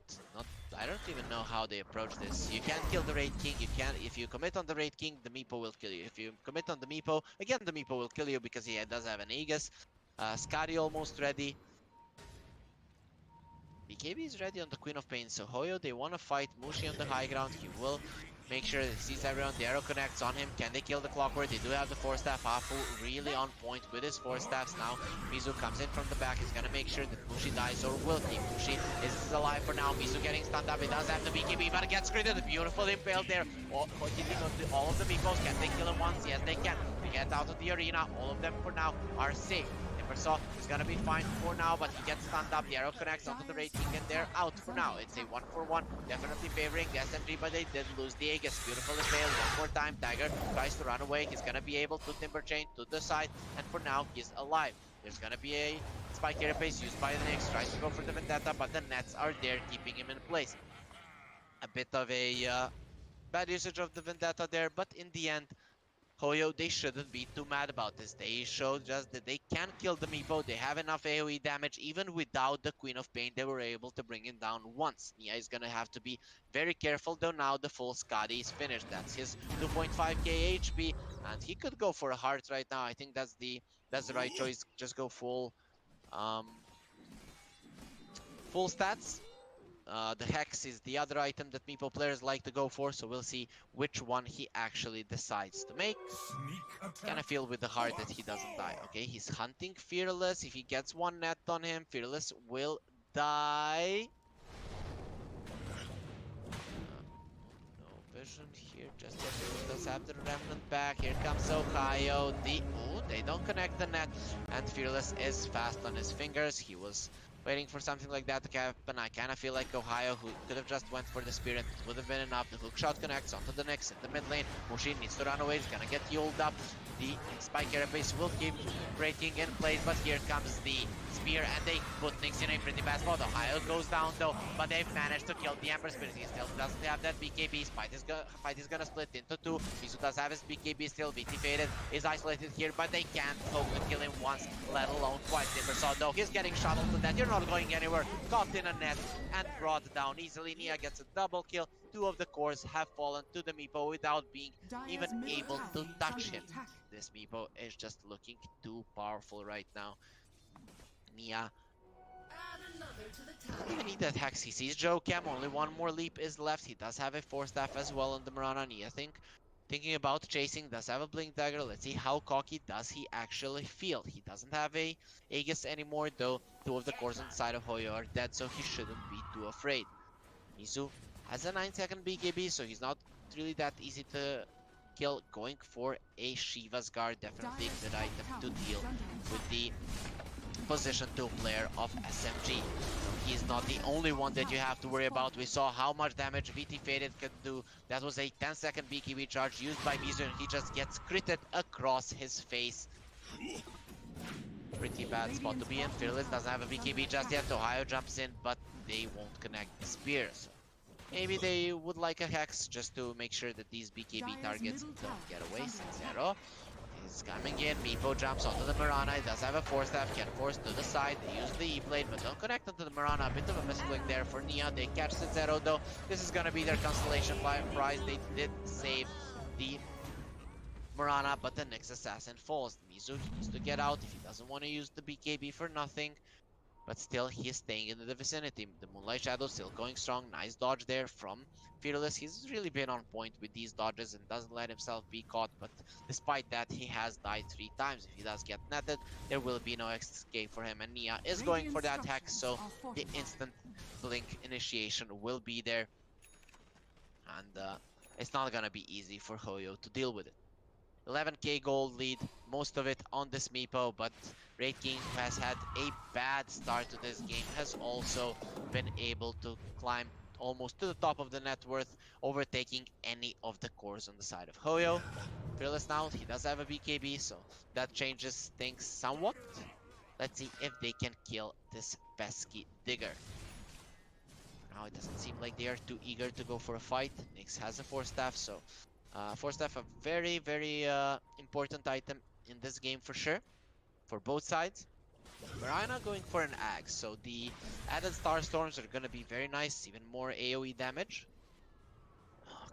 I don't even know how they approach this. You can't kill the Raid King. You can't. If you commit on the Raid King, the Meepo will kill you. If you commit on the Meepo, again the Meepo will kill you because he does have an Aegis. Skadi almost ready. BKB is ready on the Queen of Pain. So HOYO, they want to fight Mushi on the high ground. He will make sure that he sees everyone. The arrow connects on him. Can they kill the Clockwork? They do have the 4-staff. Hafu really on point with his 4-staffs now. Mizu comes in from the back. He's gonna make sure that Mushi dies or will keep. Mushi is alive for now. Mizu getting stunned up. He does have the BKB, but it gets critted. Beautiful impale there. Hitting on all of the Meepos. Can they kill him once? Yes, they can. They get out of the arena. All of them for now are safe. Timbersaw is gonna be fine for now, but he gets stunned up. The arrow connects onto the Raid King, and they're out for now. It's a 1-for-1, definitely favoring the SMG, but they did lose the Aegis. Beautiful impale. One more time. Dagger tries to run away. He's gonna be able to Timber Chain to the side, and for now he's alive. There's gonna be a spike carapace used by the Nyx. Tries to go for the Vendetta, but the nets are there keeping him in place. A bit of a bad usage of the Vendetta there, but in the end, HOYO, they shouldn't be too mad about this. They showed just that they can kill the Meepo. They have enough AoE damage. Even without the Queen of Pain, they were able to bring him down once. Nia is gonna have to be very careful, though now the full Skadi is finished. That's his 2.5k HP, and he could go for a heart right now. I think that's the right choice. Just go full stats. The Hex is the other item that Meepo players like to go for, so we'll see which one he actually decides to make. Kinda feel with the heart that he doesn't die. Okay, he's hunting Fearless. If he gets one net on him, Fearless will die. No vision here, just yet. He does have the Remnant back. Here comes Ohio. They don't connect the net, and Fearless is fast on his fingers. He was waiting for something like that to happen. I kind of feel like Ohio, who could have just went for the Spirit, it would have been enough. The hook shot connects onto the Nyx in the mid lane. Mushi needs to run away. He's gonna get yuled up. The spike carapace will keep breaking in place, but here comes the spear, and they put Nyx in a pretty bad spot. Ohio goes down though, but they've managed to kill the Ember Spirit. He still doesn't have that BKB. Fight is gonna split into two. Mizu does have his BKB still. VT faded is isolated here, but they can't hope to kill him once, let alone twice. Timbersaw though, he's getting shuttled to that. You're not going anywhere. Caught in a net and brought down easily. Nia gets a double kill. 2 of the cores have fallen to the Meepo without being even able to touch him. This Meepo is just looking too powerful right now. Nia doesn't even need that Hex. He sees Joe Cam. Only one more leap is left. He does have a 4-staff as well on the Mirana. Nia, I think thinking about chasing, does have a blink dagger. Let's see how cocky does he actually feel. He doesn't have a Aegis anymore, though. Two of the cores on the side of HOYO are dead, so he shouldn't be too afraid. Mizu has a 9-second BKB, so he's not really that easy to kill. Going for a Shiva's Guard, definitely a good item to deal with the position 2 player of SMG. He's not the only one that you have to worry about. We saw how much damage VT Faded could do. That was a 10-second BKB charge used by Mizu, and he just gets critted across his face. Pretty bad spot to be in. Fearless doesn't have a BKB just yet. HOYO jumps in, but they won't connect the spear. So maybe they would like a Hex just to make sure that these BKB targets don't get away. Zero is coming in. Meepo jumps onto the Mirana. He does have a Force Staff. Can force to the side. They use the E-Blade, but don't connect onto the Mirana. A bit of a misclick there for Nia. They catch the Zero, though. This is going to be their constellation prize. They did save the Mirana, but the next assassin falls. Mizu needs to get out if he doesn't want to use the BKB for nothing. But still, he is staying in the vicinity. The Moonlight Shadow still going strong. Nice dodge there from Fearless. He's really been on point with these dodges and doesn't let himself be caught. But despite that, he has died 3 times. If he does get netted, there will be no escape for him. And Nia is going for that Hex, so the instant blink initiation will be there. And it's not gonna be easy for HOYO to deal with it. 11k gold lead, most of it on this Meepo, but Raid King, who has had a bad start to this game, has also been able to climb almost to the top of the net worth, overtaking any of the cores on the side of HOYO. Fearless now, he does have a BKB, so that changes things somewhat. Let's see if they can kill this pesky Digger. Now it doesn't seem like they are too eager to go for a fight. Nyx has a Force Staff, so Force Staff, a very, very important item in this game for sure, for both sides. Mirana going for an Axe, so the added Star Storms are going to be very nice, even more AoE damage.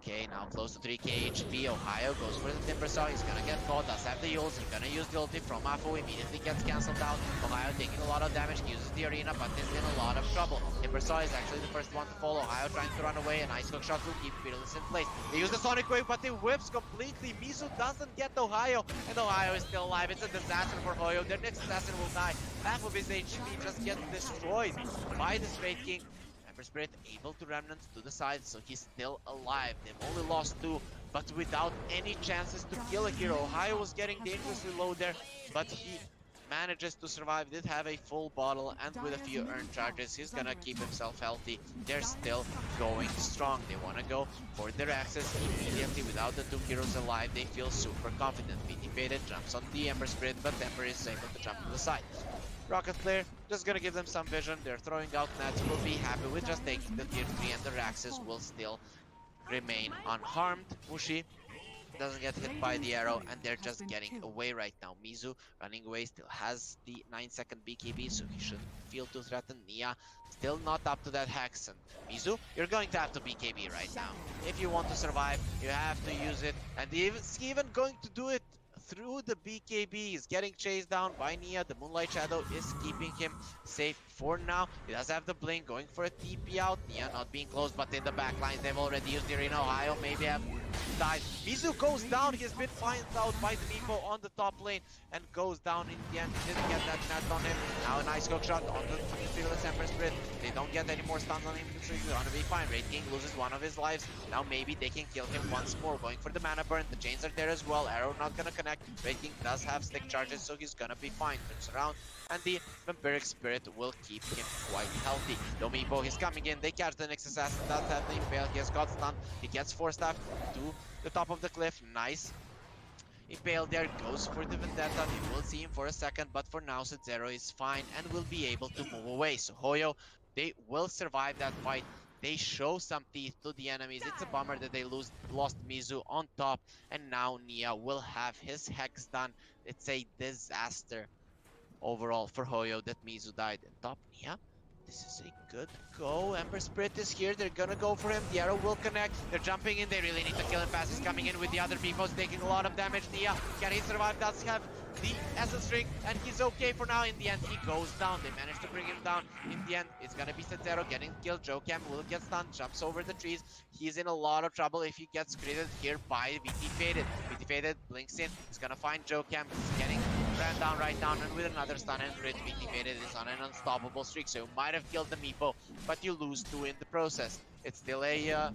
Okay, now close to 3k HP. HOYO goes for the Timber Saw. He's gonna get caught. Does have the Yules. He's gonna use the ulti from Afu. Immediately gets cancelled out. HOYO taking a lot of damage. Uses the arena, but is in a lot of trouble. Timber Saw is actually the first one to fall. HOYO trying to run away. A nice hook shot will keep Fearless in place. They use the Sonic Wave, but it whips completely. Mizu doesn't get HOYO, and HOYO is still alive. It's a disaster for HOYO. Their next assassin will die. Half of his HP just gets destroyed by this Raid King. Spirit able to remnant to the side, so he's still alive. They've only lost 2, but without any chances to kill a hero. HOYO was getting dangerously low there, but he manages to survive. Did have a full bottle, and with a few earned charges, he's gonna keep himself healthy. They're still going strong. They want to go for their access immediately without the 2 heroes alive. They feel super confident. VT Faded jumps on the Ember Spirit, but Ember is able to jump to the side. Rocket Flare, just gonna give them some vision. They're throwing out nets. Will be happy with just taking the tier 3, and the Raxes will still remain unharmed. Mushi doesn't get hit by the arrow, and they're just getting away right now. Mizu running away, still has the 9-second BKB, so he shouldn't feel too threatened. Nia still not up to that Hex, and Mizu, you're going to have to BKB right now. If you want to survive, you have to use it, and he's even going to do it through the BKB. He's getting chased down by Nia. The Moonlight Shadow is keeping him safe for now. He does have the blink, going for a TP out. Nia not being close, but in the backlines, they've already used the arena. HOYO maybe have died. Mizu goes down. He has been found out by the Meepo on the top lane and goes down in the end. He didn't get that net on him. Now a nice hook shot on the Fearless Ember Spirit. They don't get any more stuns on him, so he's gonna be fine. Raid King loses one of his lives. Now maybe they can kill him once more. Going for the mana burn. The chains are there as well. Arrow not gonna connect. Raid King does have stick charges, so he's gonna be fine. Turns around, and the Vampiric Spirit will keep him quite healthy. Domibo, he's coming in. They catch the next assassin. Does have the impale. He has got stunned. He gets Force Staff to the top of the cliff. Nice. Impale there, goes for the Vendetta. We will see him for a second, but for now, Sub-Zero is fine and will be able to move away. So HOYO, they will survive that fight. They show some teeth to the enemies. It's a bummer that they lost Mizu on top, and now Nia will have his Hex done. It's a disaster overall for HOYO that Mizu died in top. Nia, this is a Good go. Ember Spirit is here. They're gonna go for him. The arrow will connect. They're jumping in. They really need to kill him fast. He's coming in with the other Meepos, taking a lot of damage. Nia, can he survive? Does have the Essence Ring, and he's okay for now. In the end, he goes down. They managed to bring him down. In the end, it's gonna be Setsero getting killed. Jocam will get stunned, jumps over the trees. He's in a lot of trouble if he gets critted here by VT Faded. VT Faded blinks in. He's gonna find Jocam. He's getting ran down right down, and with another stun and crit, VT Faded is on an unstoppable streak. So you might have killed the Meepo, but you lose 2 in the process. It's still a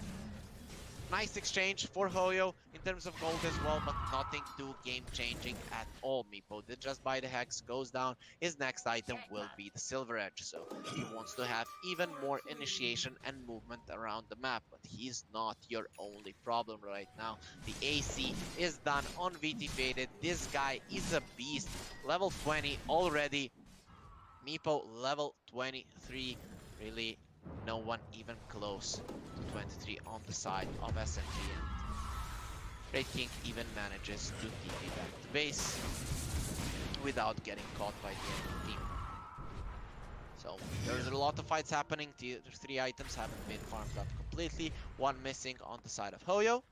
nice exchange for HOYO in terms of gold as well, but nothing too game-changing at all. Meepo did just buy the Hex, goes down. His next item will be the Silver Edge, so he wants to have even more initiation and movement around the map, but he's not your only problem right now. The AC is done on VT Faded. This guy is a beast. Level 20 already. Meepo level 23. Really no one even close to 23 on the side of SMG, and Red King even manages to TP back to base without getting caught by the enemy team. So there's a lot of fights happening. The 3 items haven't been farmed up completely. 1 missing on the side of HOYO.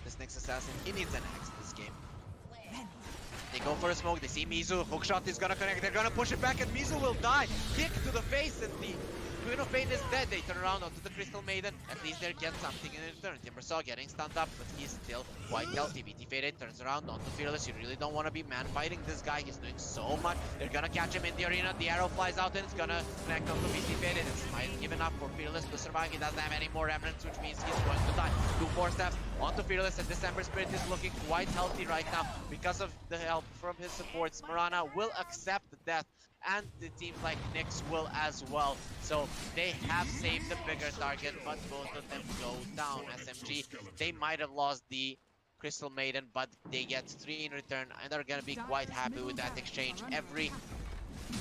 This next assassin, he needs an axe this game. They go for a smoke, they see Mizu, hookshot is gonna connect, they're gonna push it back and Mizu will die! Kick to the face and the Queen of Pain is dead. They turn around onto the Crystal Maiden, at least they get something in return. Timbersaw getting stunned up, but he's still quite healthy. VT Faded turns around onto Fearless. You really don't want to be man fighting this guy, he's doing so much. They're gonna catch him in the arena, the arrow flies out and it's gonna connect onto VT Faded. It's might given up for Fearless to survive. He doesn't have any more remnants, which means he's going to die. 2 4 steps onto Fearless, and December Spirit is looking quite healthy right now because of the help from his supports. Marana will accept the death, and it seems like Nyx will as well. So they have saved the bigger target, but both of them go down. SMG, they might have lost the Crystal Maiden, but they get 3 in return, and they're gonna be quite happy with that exchange. Every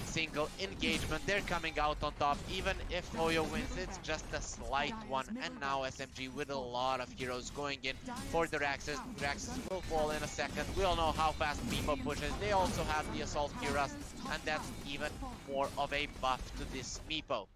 single engagement, they're coming out on top. Even if HOYO wins, it's just a slight one. And now SMG with a lot of heroes going in for the Raxes. Raxes will fall in a second. We all know how fast Meepo pushes. They also have the Assault Cuirass, and that's even more of a buff to this Meepo.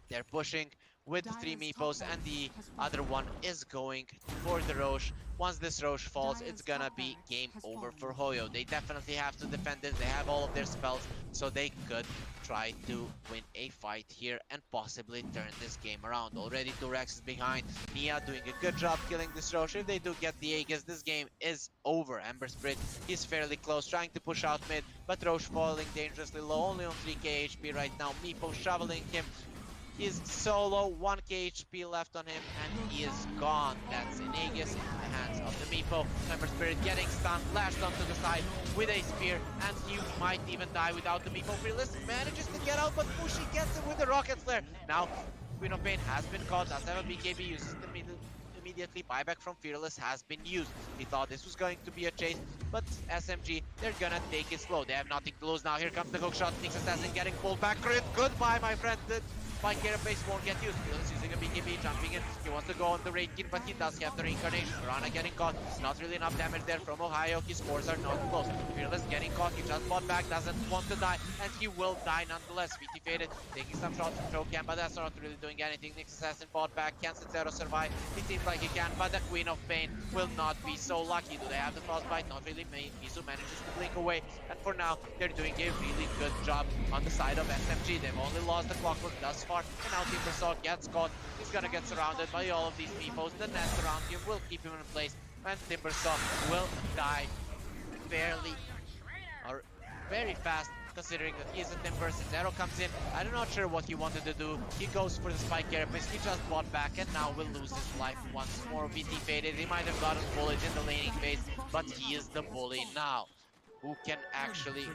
They're pushing with 3 Meepos, and the other one is going for the Roche. Once this Roche falls, it's gonna be game over for HOYO. They definitely have to defend this. They have all of their spells, so they could try to win a fight here and possibly turn this game around. Already 2 Rexes behind. Nia doing a good job killing this Roche. If they do get the Aegis, this game is over. Ember Spirit is fairly close, trying to push out mid, but Roche falling dangerously low, only on 3k HP right now. Meepo shoveling him. He's solo, 1k HP left on him, and he is gone. That's an Aegis in the hands of the Meepo. Ember Spirit getting stunned, lashed onto the side with a spear, and he might even die without the Meepo. Fearless manages to get out, but Fushi gets him with the Rocket Flare. Now, Queen of Pain has been caught, does have a BKB, uses the immediately. Buyback from Fearless has been used. He thought this was going to be a chase, but SMG, they're gonna take it slow. They have nothing to lose now. Here comes the hookshot. Nyx Assassin getting pulled back. Crit. Goodbye, my friend. Spike Carapace won't get used. Fearless using a BKB, jumping in. He wants to go on the Raid King, but he does have the Reincarnation. Piranha getting caught. Not really enough damage there from Ohio. His scores are not close. Fearless getting caught. He just fought back, doesn't want to die, and he will die nonetheless. VT Faded, taking some shots from Chocam, but that's not really doing anything. Nyx Assassin fought back. Can Setsero survive? It seems like he can, but the Queen of Pain will not be so lucky. Do they have the Frostbite? Not really. Mizu manages to blink away, and for now, they're doing a really good job on the side of SMG. They've only lost the Clockwork thus far, and now Timbersaw gets caught. He's gonna get surrounded by all of these Meepos. The nest around him will keep him in place, and Timbersaw will die very fast, considering that he's a Timber. Zero comes in. I'm not sure what he wanted to do. He goes for the Spike Carapace. He just bought back, and now will lose his life once more. VT Faded. He might have gotten bullied in the laning phase, but he is the bully now. Who can actually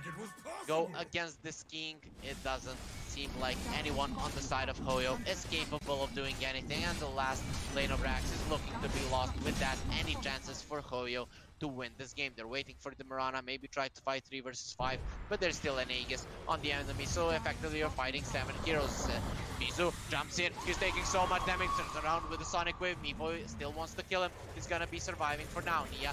go against this king? It doesn't seem like anyone on the side of HOYO is capable of doing anything, and the last lane of Rax is looking to be lost. With that, any chances for HOYO to win this game. They're waiting for the Mirana, maybe try to fight 3 versus 5, but there's still an Aegis on the enemy, so effectively you're fighting 7 heroes. Mizu jumps in, he's taking so much damage, turns around with the Sonic Wave. Meepo still wants to kill him, he's gonna be surviving for now. Nia,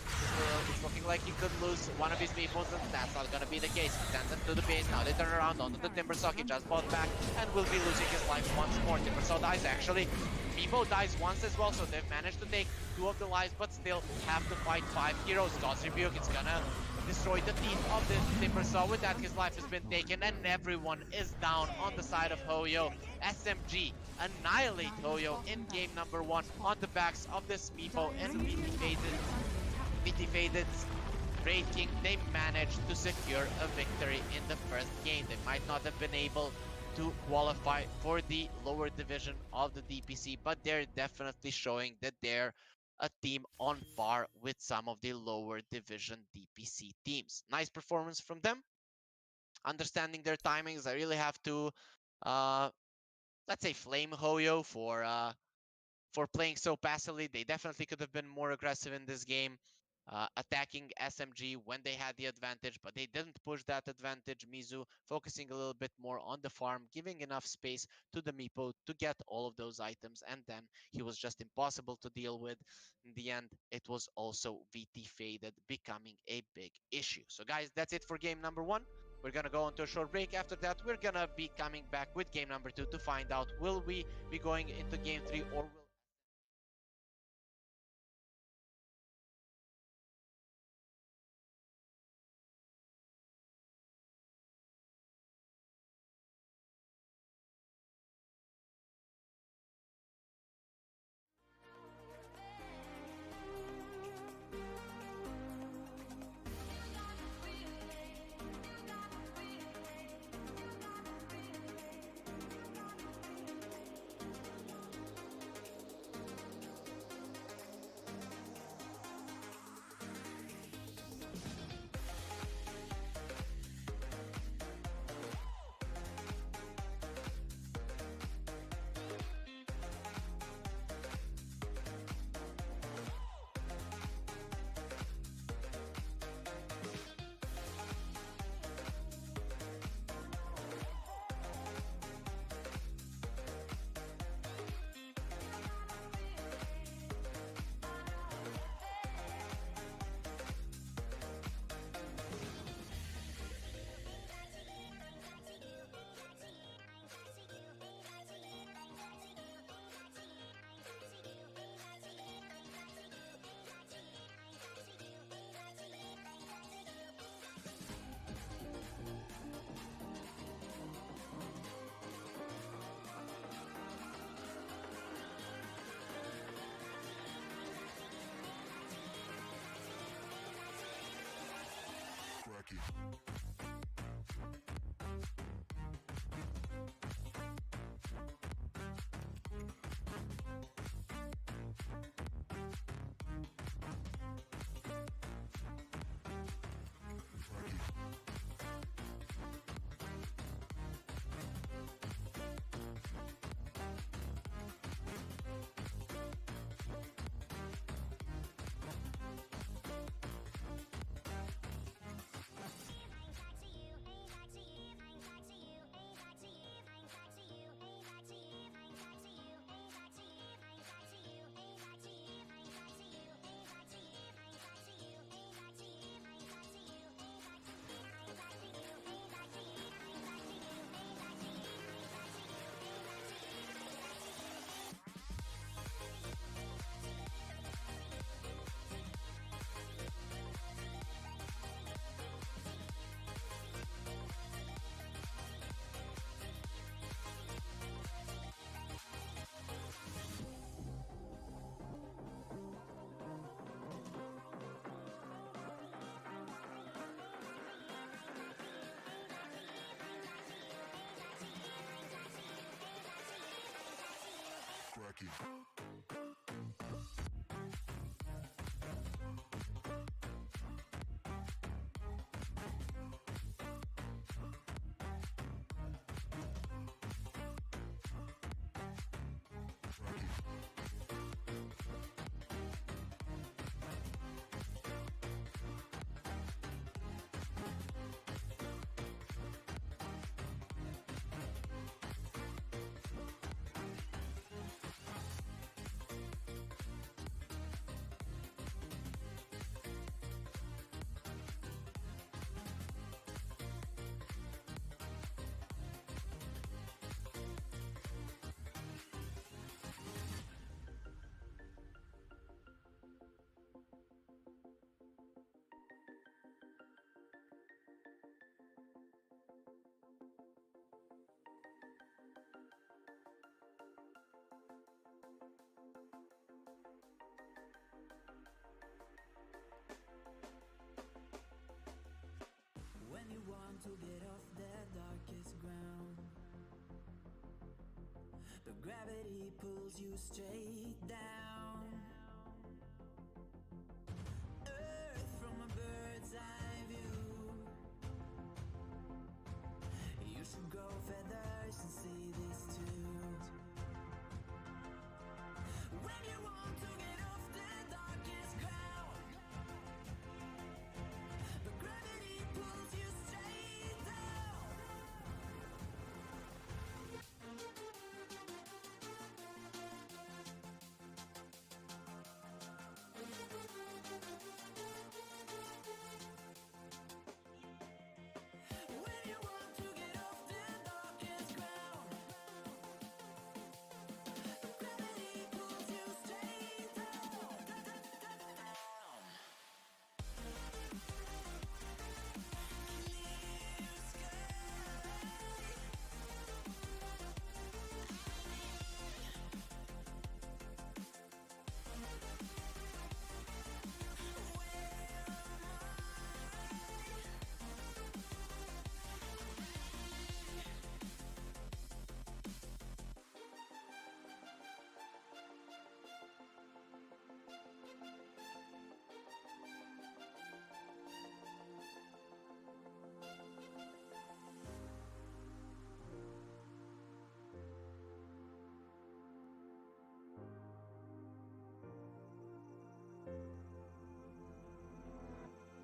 it's looking like he could lose one of his Meepos, and that's not gonna be the case. He sends him to the base, now they turn around onto the Timbersaw, he just bought back, and will be losing his life once more. Timbersaw dies actually, Meepo dies once as well, so they've managed to take 2 of the lives, but still have to fight 5 heroes. God's Rebuke, it's gonna destroy the teeth of the Timbersaw. With that, his life has been taken, and everyone is down on the side of HOYO. SMG annihilate HOYO in game number 1 on the backs of this Meepo and VT Faded's Wraith King. They managed to secure a victory in the first game. They might not have been able to qualify for the lower division of the DPC, but they're definitely showing that they're a team on par with some of the lower division DPC teams. Nice performance from them. Understanding their timings, I really have to, let's say, flame HOYO for playing so passively. They definitely could have been more aggressive in this game, attacking SMG when they had the advantage, but they didn't push that advantage. Mizu focusing a little bit more on the farm, giving enough space to the Meepo to get all of those items, and then he was just impossible to deal with. In the end, it was also VT Faded becoming a big issue. So guys, that's it for game number 1. We're gonna go into a short break. After that, we're gonna be coming back with game number 2 to find out, will we be going into game 3 or will want to get off the darkest ground, but gravity pulls you straight down. Earth from a bird's eye view. You should grow feathers and see this too. When you want to get off the darkest ground, but gravity pulls you straight down. When you want to get off the darkest ground, but gravity pulls you straight down. Clear sky.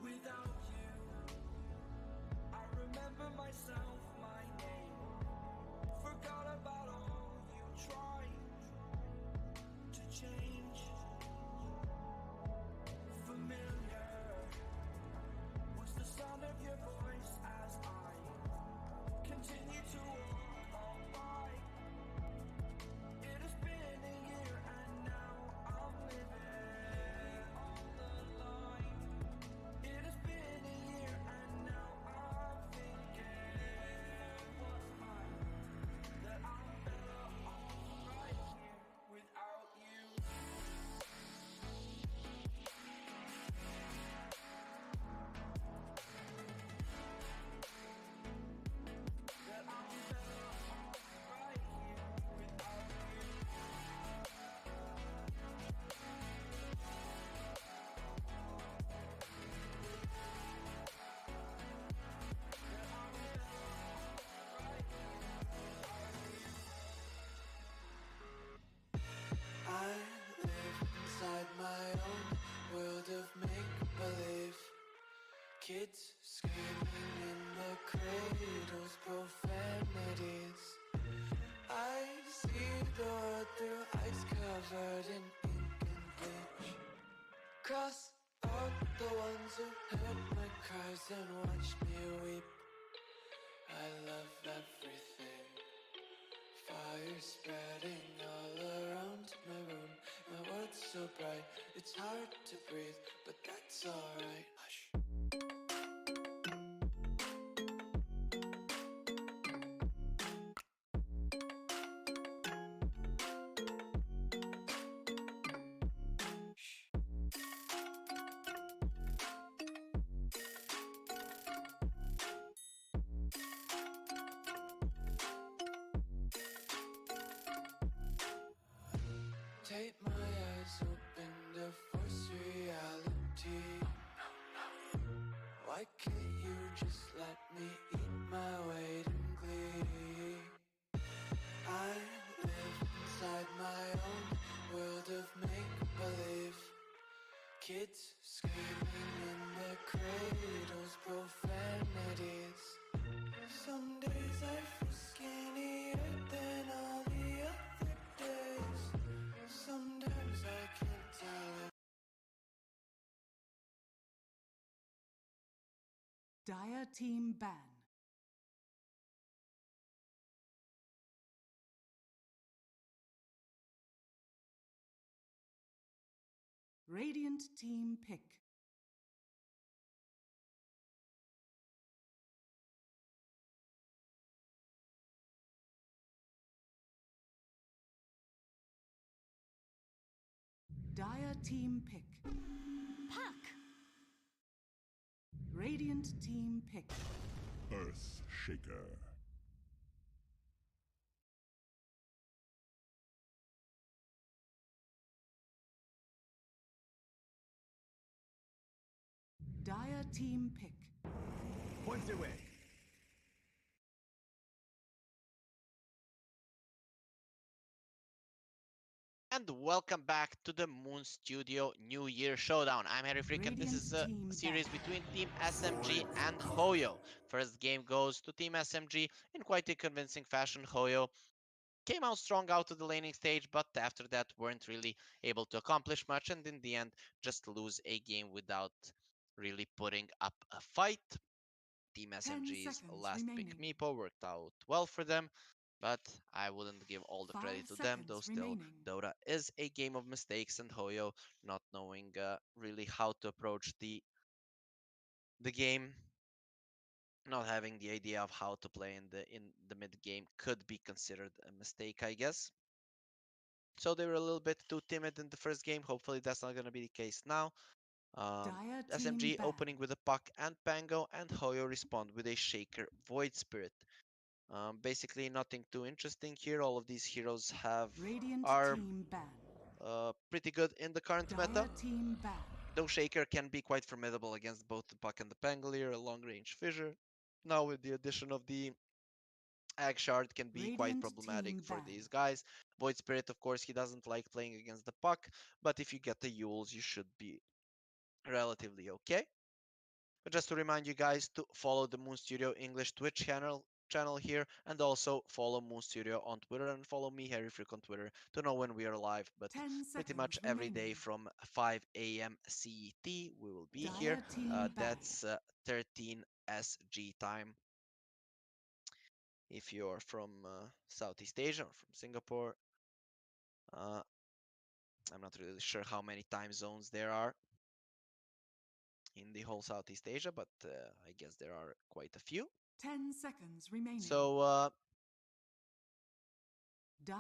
Without you, I remember myself, my name. Forgot about all you tried to change. Familiar was the sound of your voice as I continue to walk on by. It has been a year and now I'm living on the line. It has been a year and now I'm thinking what's mine, that I'm better off right here without you. That I'm better off right here without you. That I'm better off right here without you. I live inside my own world of make-believe. Kids screaming in the cradles, profanities. I see the world through ice covered in ink and bleach. Cross out the ones who heard my cries and watched me weep. I love everything. Fire spreading all around my room. My world's so bright, it's hard to breathe, but that's alright. Hush. Take my eyes open to force reality. Why can't you just let me eat my weight in glee? I live inside my own world of make-believe. Kids screaming in the cradles, profanities. Some days I feel skinnier than all the other days. Sometimes I can't tell it. Dire team ban. Radiant team pick. Dire team pick. Puck! Radiant team pick. Earth Shaker. Dire team pick. Points away. And welcome back to the Moon Studio New Year Showdown. I'm Harry Freak, and this is a series between Team SMG and HOYO. First game goes to Team SMG in quite a convincing fashion. HOYO came out strong out of the laning stage, but after that weren't really able to accomplish much, and in the end just lose a game without really putting up a fight. Team SMG's last pick Meepo worked out well for them, but I wouldn't give all the credit to them, though still Dota is a game of mistakes, and HOYO not knowing really how to approach the game, not having the idea of how to play in the mid game could be considered a mistake, I guess. So they were a little bit too timid in the first game. Hopefully that's not going to be the case now. SMG opening with a puck and Pango, and HOYO respond with a Shaker Void Spirit. Basically nothing too interesting here. All of these heroes are pretty good in the current meta. Though Shaker can be quite formidable against both the puck and the Pangolier, a long range fissure. Now with the addition of the Egg Shard can be quite problematic for these guys. Void Spirit, of course, he doesn't like playing against the puck, but if you get the Yules, you should be relatively okay. But just to remind you guys to follow the Moon Studio English Twitch channel here, and also follow Moon Studio on Twitter, and follow me, Harry Freak, on Twitter to know when we are live. But pretty much every day from 5 a.m. CET we will be here. That's 13 SG time. If you're from Southeast Asia or from Singapore, I'm not really sure how many time zones there are in the whole Southeast Asia, but I guess there are quite a few. 10 seconds remaining. So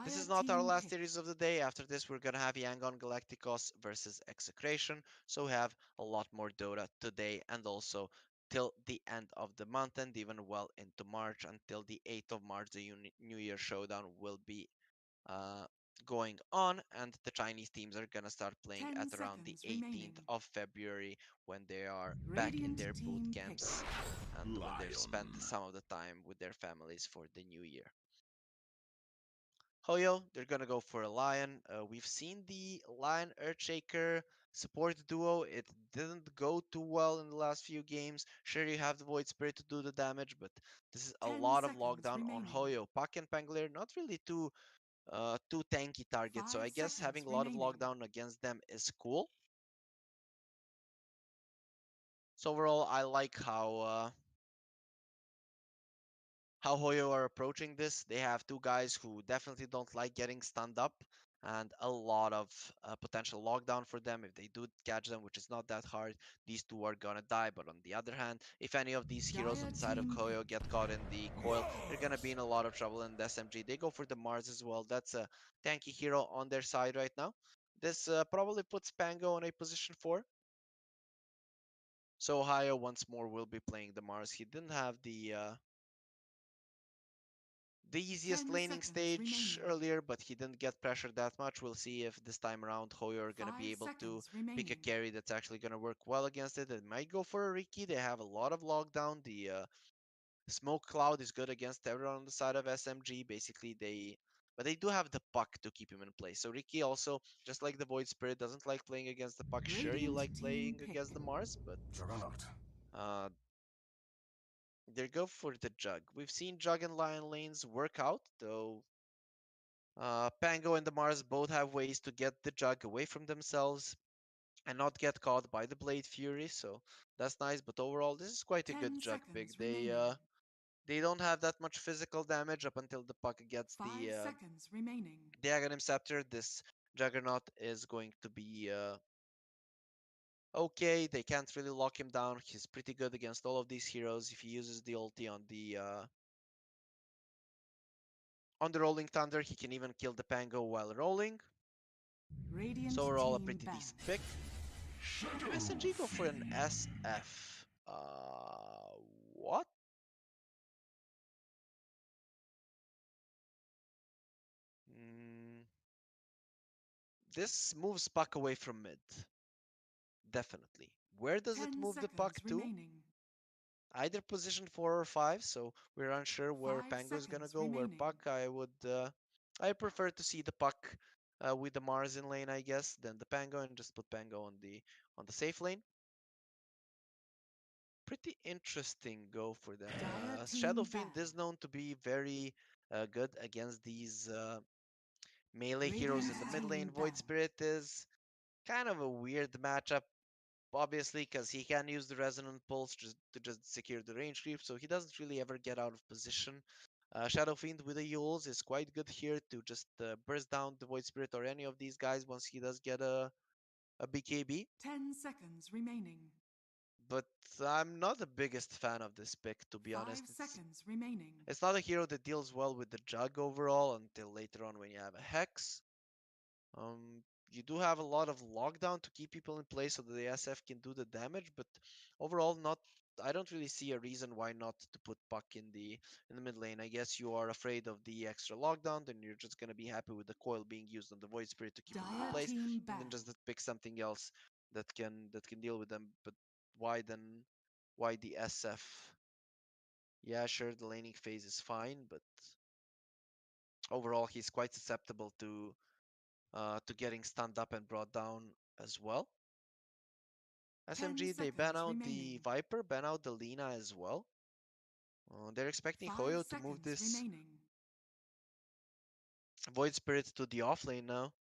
this is not our last series of the day. After this, we're gonna have Yangon Galacticos versus Execration. So we have a lot more Dota today, and also till the end of the month, and even well into March, until the 8th of March, the New Year Showdown will be going on, and the Chinese teams are gonna start playing at around the 18th of February, when they are back in their boot camps and when they've spent some of the time with their families for the new year. HOYO, they're gonna go for a Lion. We've seen the Lion Earthshaker support duo. It didn't go too well in the last few games. Sure, you have the Void Spirit to do the damage, but this is a lot of lockdown on HOYO. Puck and Pangolier, not really too tanky targets, so I guess having a lot of lockdown against them is cool. So overall, I like how HOYO are approaching this. They have two guys who definitely don't like getting stunned up, and a lot of potential lockdown for them. If they do catch them, which is not that hard, these two are gonna die. But on the other hand, if any of these heroes on the side of HOYO get caught in the coil, they're gonna be in a lot of trouble. In the SMG, they go for the Mars as well. That's a tanky hero on their side right now. This probably puts Pango on a position 4. So HOYO once more will be playing the Mars. He didn't have the easiest laning stage earlier, but he didn't get pressured that much. We'll see if this time around HOYO are going to be able to pick a carry that's actually going to work well against it. It might go for a Riki. They have a lot of lockdown. The smoke cloud is good against everyone on the side of SMG. Basically, but they do have the puck to keep him in place. So Riki also, just like the Void Spirit, doesn't like playing against the puck. Sure, you like playing against the Mars, but they go for the Jug. We've seen Jug and Lion lanes work out, though Pango and the Mars both have ways to get the Jug away from themselves and not get caught by the Blade Fury, so that's nice. But overall, this is quite a good Jug pick. They don't have that much physical damage up until the puck gets the Aghanim Scepter. This Juggernaut is going to be okay. They can't really lock him down. He's pretty good against all of these heroes. If he uses the ulti on the Rolling Thunder, he can even kill the Pango while rolling. So overall, a pretty decent pick. SMG go for an SF. What? this moves puck away from mid. Definitely. Where does it 10 move the puck seconds to? remaining. Either position 4 or 5, so we're unsure where 5 Pango is gonna seconds go. Where remaining. puck, I prefer to see the puck with the Mars in lane, I guess, than the Pango, and just put Pango on the safe lane. Pretty interesting go for them. Dire Shadow team Fiend ban. is known to be very good against these melee heroes in Radiant the mid team lane. Void ban. Spirit is kind of a weird matchup, obviously, because he can use the Resonant Pulse to just secure the range creep, so he doesn't really ever get out of position. Shadow Fiend with the Yules is quite good here to just burst down the Void Spirit or any of these guys once he does get a BKB. 10 seconds remaining. But I'm not the biggest fan of this pick, to be 5 honest. seconds remaining. It's not a hero that deals well with the Jug overall until later on when you have a Hex. You do have a lot of lockdown to keep people in place so that the SF can do the damage, but overall, not. I don't really see a reason why not to put Puck in the mid lane. I guess you are afraid of the extra lockdown, then you're just gonna be happy with the coil being used on the Void Spirit to keep him in Dire place, team and ban. then just pick something else that can deal with them. But why then? Why the SF? Yeah, sure, the laning phase is fine, but overall, he's quite susceptible to getting stunned up and brought down as well. 10 SMG, they ban seconds out remaining. the Viper, ban out the Lina as well. They're expecting 5 HOYO to move seconds this remaining. Void Spirit to the offlane now.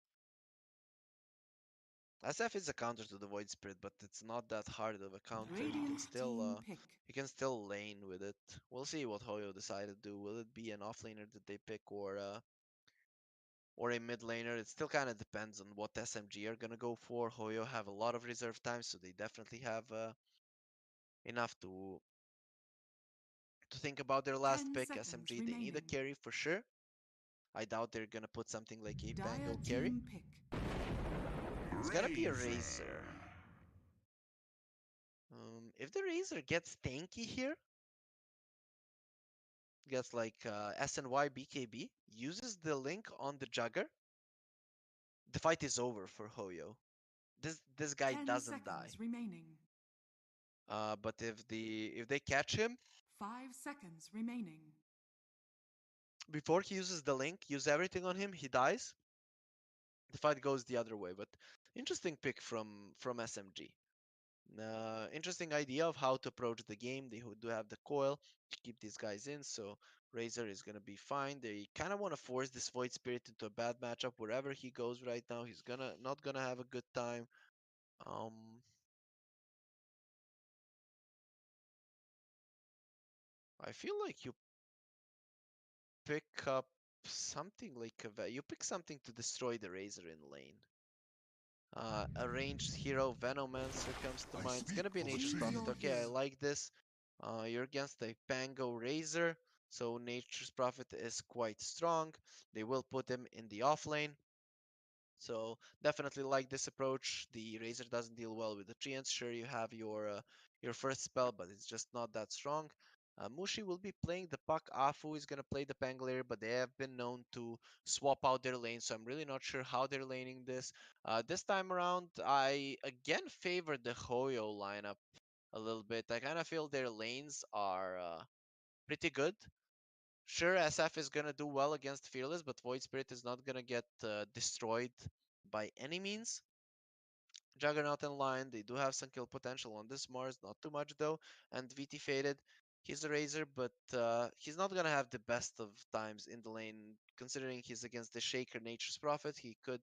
SF is a counter to the Void Spirit, but it's not that hard of a counter. Radiant team pick. You can still lane with it. We'll see what HOYO decide to do. Will it be an offlaner that they pick or a mid laner? It still kind of depends on what SMG are gonna go for. HOYO have a lot of reserve time, so they definitely have enough to think about their last 10 pick. seconds SMG, they need a remaining. carry for sure. I doubt they're gonna put something like a Dire Pango carry. team pick. It's gotta be a Razor. If the Razor gets tanky here, gets like SNY BKB, uses the link on the Jugger, the fight is over for HOYO. This guy 10 doesn't die. seconds remaining. But if they catch him 5 seconds remaining. before he uses the link, use everything on him, he dies. The fight goes the other way. But interesting pick from SMG. Interesting idea of how to approach the game. They do have the coil to keep these guys in, so Razor is gonna be fine. They kind of want to force this Void Spirit into a bad matchup wherever he goes right now. He's not gonna have a good time. I feel like you pick up something like you pick something to destroy the Razor in lane. A ranged hero, Venomancer comes to mind. It's gonna be Nature's Choose Prophet. your Okay, I hero. like this. You're against a Pango Razor, so Nature's Prophet is quite strong. They will put him in the offlane. So definitely like this approach. The Razor doesn't deal well with the treants. Sure, you have your first spell, but it's just not that strong. Mushi will be playing the puck. Afu is gonna play the Pangolier, but they have been known to swap out their lanes, so I'm really not sure how they're laning this. This time around, I again favor the HOYO lineup a little bit. I kind of feel their lanes are pretty good. Sure, SF is gonna do well against Fearless, but Void Spirit is not gonna get destroyed by any means. Juggernaut and Lion, they do have some kill potential on this Mars, not too much though. And VT Faded, he's a Razor, but he's not gonna have the best of times in the lane. Considering he's against the Shaker Nature's Prophet, he could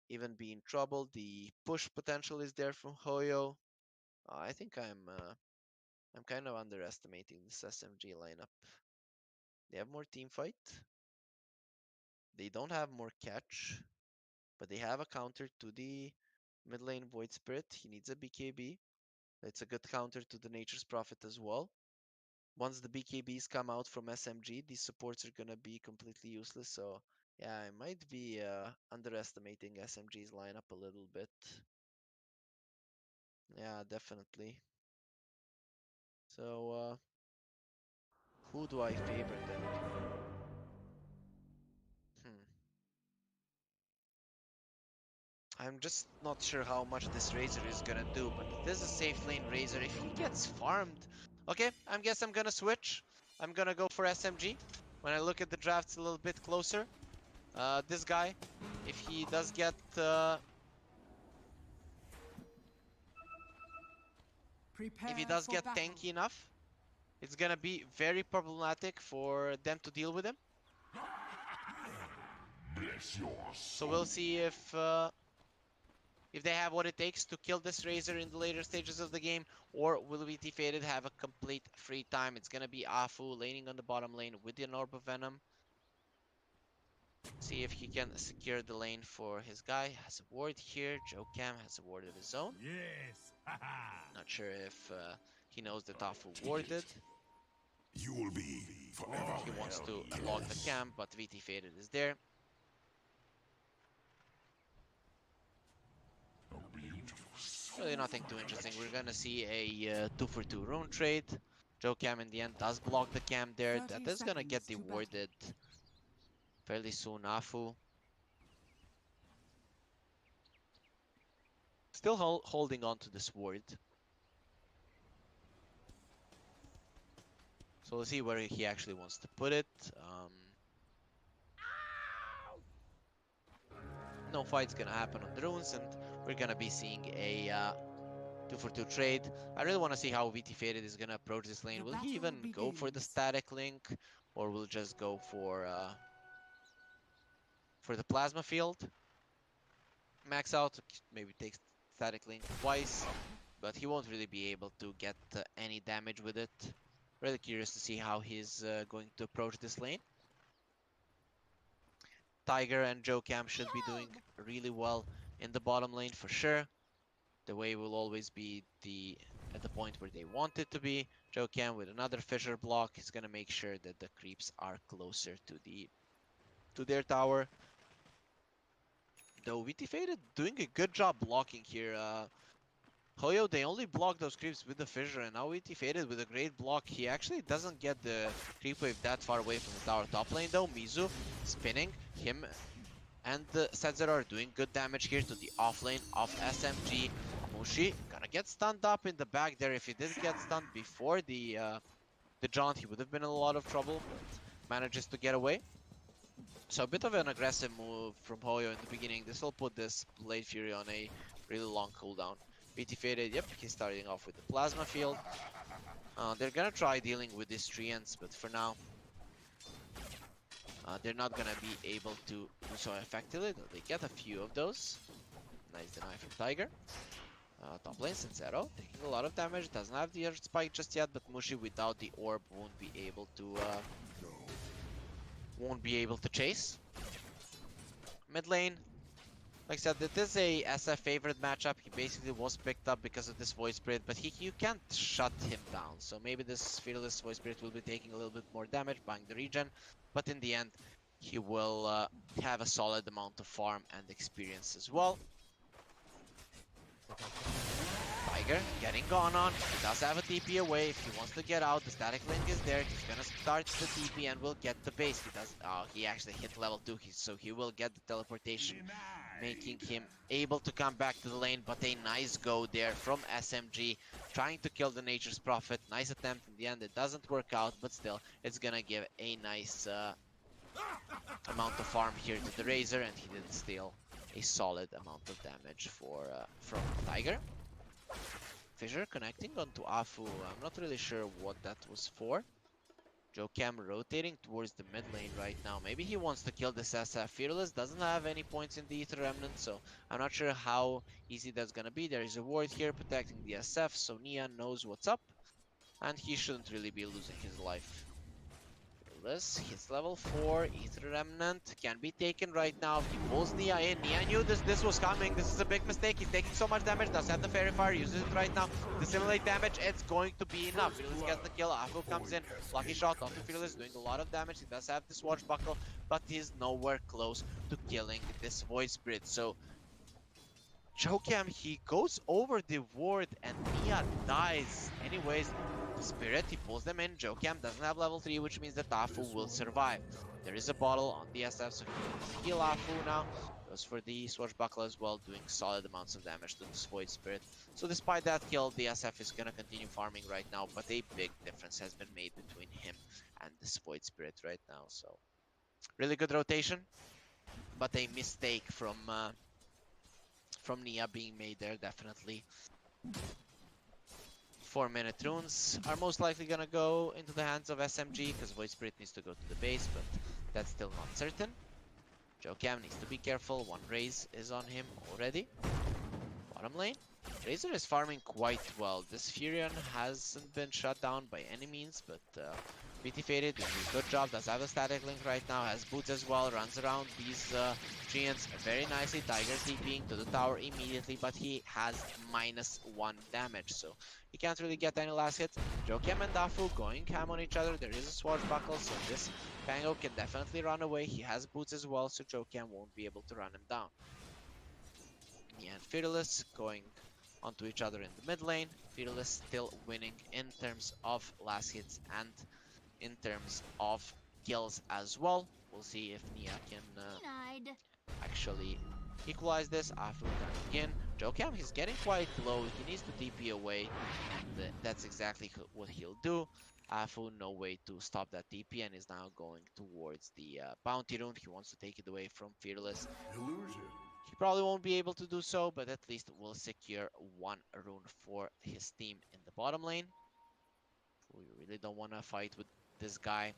even be in trouble. The push potential is there from HOYO. I think I'm kind of underestimating this SMG lineup. They have more team fight. They don't have more catch, but they have a counter to the mid lane Void Spirit. He needs a BKB. It's a good counter to the Nature's Prophet as well. Once the BKBs come out from SMG, these supports are gonna be completely useless. So yeah, I might be underestimating SMG's lineup a little bit. Yeah, definitely. So who do I favor then? Hmm. I'm just not sure how much this Razor is gonna do, but it is a safe lane Razor. If he gets farmed... Okay, I guess I'm gonna switch. I'm gonna go for SMG. When I look at the drafts a little bit closer, this guy, if he does get... if he does get tanky enough, it's gonna be very problematic for them to deal with him. So we'll see if they have what it takes to kill this Razor in the later stages of the game, or will VT Faded have a complete free time? It's gonna be Afu laning on the bottom lane with the Orb of Venom. See if he can secure the lane for his guy. Has a ward here. Jokam has a ward of his own. Yes. Not sure if he knows that Afu warded. You will be forever. He wants to log the camp, but VT Faded is there. Really nothing too interesting. We're gonna see a 2-for-2 rune trade. Jokam in the end does block the camp there. That is gonna get dewarded fairly soon. Afu still holding on to the sword. So we'll see where he actually wants to put it. No fight's gonna happen on the runes, and we're gonna be seeing a 2-for-2 trade. I really want to see how VT Faded is gonna approach this lane. Will he even go for the static link, or will just go for the plasma field? Max out, maybe takes static link twice, but he won't really be able to get any damage with it. Really curious to see how he's going to approach this lane. Tiger and Jokam should be doing really well in the bottom lane for sure. The wave will always be at the point where they want it to be. Jokam with another fissure block is gonna make sure that the creeps are closer to their tower. Though VT Faded doing a good job blocking here. HOYO, they only block those creeps with the fissure, and now VT Faded with a great block. He actually doesn't get the creep wave that far away from the tower top lane though. Mizu spinning him, and the Setzer are doing good damage here to the off lane of SMG. Mushi gonna get stunned up in the back there. If he did get stunned before the jaunt, he would have been in a lot of trouble, but manages to get away. So a bit of an aggressive move from HOYO in the beginning. This will put this Blade Fury on a really long cooldown. VT Faded, yep, he's starting off with the Plasma Field. They're gonna try dealing with these treants, but for now, they're not gonna be able to do so effectively. They get a few of those. Nice deny from Tiger. Top lane, Sincero, taking a lot of damage. Doesn't have the Earth Spike just yet, but Mushi without the orb won't be able to chase. Mid lane, like I said, this is a SF favorite matchup. He basically was picked up because of this Void Spirit, but you can't shut him down. So maybe this Fearless Void Spirit will be taking a little bit more damage, buying the regen, but in the end, he will have a solid amount of farm and experience as well. Tiger getting gone on. He does have a TP away. If he wants to get out, the static link is there. He's gonna start the TP and will get the base. He does. Oh, he actually hit level 2, so he will get the teleportation, making him able to come back to the lane. But a nice go there from SMG, trying to kill the Nature's Prophet. Nice attempt in the end. It doesn't work out, but still, it's gonna give a nice amount of farm here to the Razor, and he did steal a solid amount of damage from Tiger. Fissure connecting onto Afu. I'm not really sure what that was for. Jokam rotating towards the mid lane right now. Maybe he wants to kill this SF. Fearless doesn't have any points in the Ether Remnant, so I'm not sure how easy that's gonna be. There is a ward here protecting the SF, so Nia knows what's up, and he shouldn't really be losing his life. Fearless hits level 4. Ether Remnant can be taken right now. He pulls Nia in. Nia knew this was coming. This is a big mistake. He's taking so much damage. Does have the Fairy Fire. Uses it right now. The simulate damage. It's going to be enough. Fearless gets the kill. Afu comes in. Lucky shot onto Fearless, doing a lot of damage. He does have this Watchbuckle, but he's nowhere close to killing this Void Spirit. So Jokam, he goes over the ward and Nia dies. Anyways, the Spirit, he pulls them in. Jokam doesn't have level 3, which means that Afu will survive. There is a bottle on the SF, so he can heal Afu now. Goes for the Swashbuckle as well, doing solid amounts of damage to this Void Spirit. So despite that kill, the SF is gonna continue farming right now, but a big difference has been made between him and this Void Spirit right now. So really good rotation, but a mistake from Nia being made there, definitely. 4-minute runes are most likely gonna go into the hands of SMG, because Void Spirit needs to go to the base, but that's still not certain. Jokam needs to be careful, one raise is on him already. Bottom lane, Razor is farming quite well. This Furion hasn't been shut down by any means, but BT Faded doing a good job. Does have a static link right now, has boots as well, runs around these treants very nicely. Tiger TPing to the tower immediately, but he has -1 damage, so he can't really get any last hits. Jokem and Dafu going cam on each other. There is a Swashbuckle, so this Pango can definitely run away. He has boots as well, so Jokem won't be able to run him down. And Fearless going onto each other in the mid lane. Fearless still winning in terms of last hits and in terms of kills as well. We'll see if Nia can actually equalize this. Afu coming in. Jokam, he's getting quite low. He needs to TP away, and that's exactly what he'll do. Afu, no way to stop that TP, and is now going towards the bounty rune. He wants to take it away from Fearless. Illusion. He probably won't be able to do so, but at least will secure 1 rune for his team in the bottom lane. We really don't want to fight with this guy.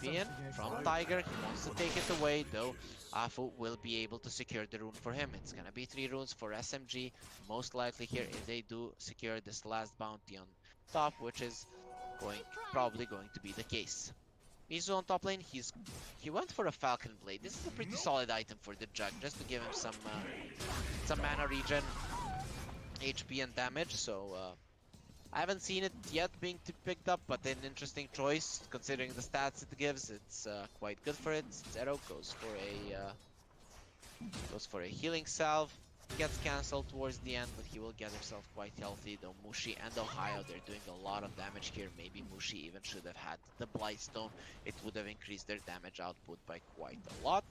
Being from Tiger, he wants to take it away, though Afu will be able to secure the rune for him. It's gonna be 3 runes for SMG, most likely here, if they do secure this last bounty on top, which is probably going to be the case. Mizu on top lane, he went for a Falcon Blade. This is a pretty solid item for the Jug, just to give him some mana regen, HP and damage. So I haven't seen it yet being picked up, but an interesting choice considering the stats it gives. It's quite good for it. Zero goes for a healing salve. Gets cancelled towards the end, but he will get himself quite healthy. Though Mushi and Ohio, they're doing a lot of damage here. Maybe Mushi even should have had the Blightstone. It would have increased their damage output by quite a lot.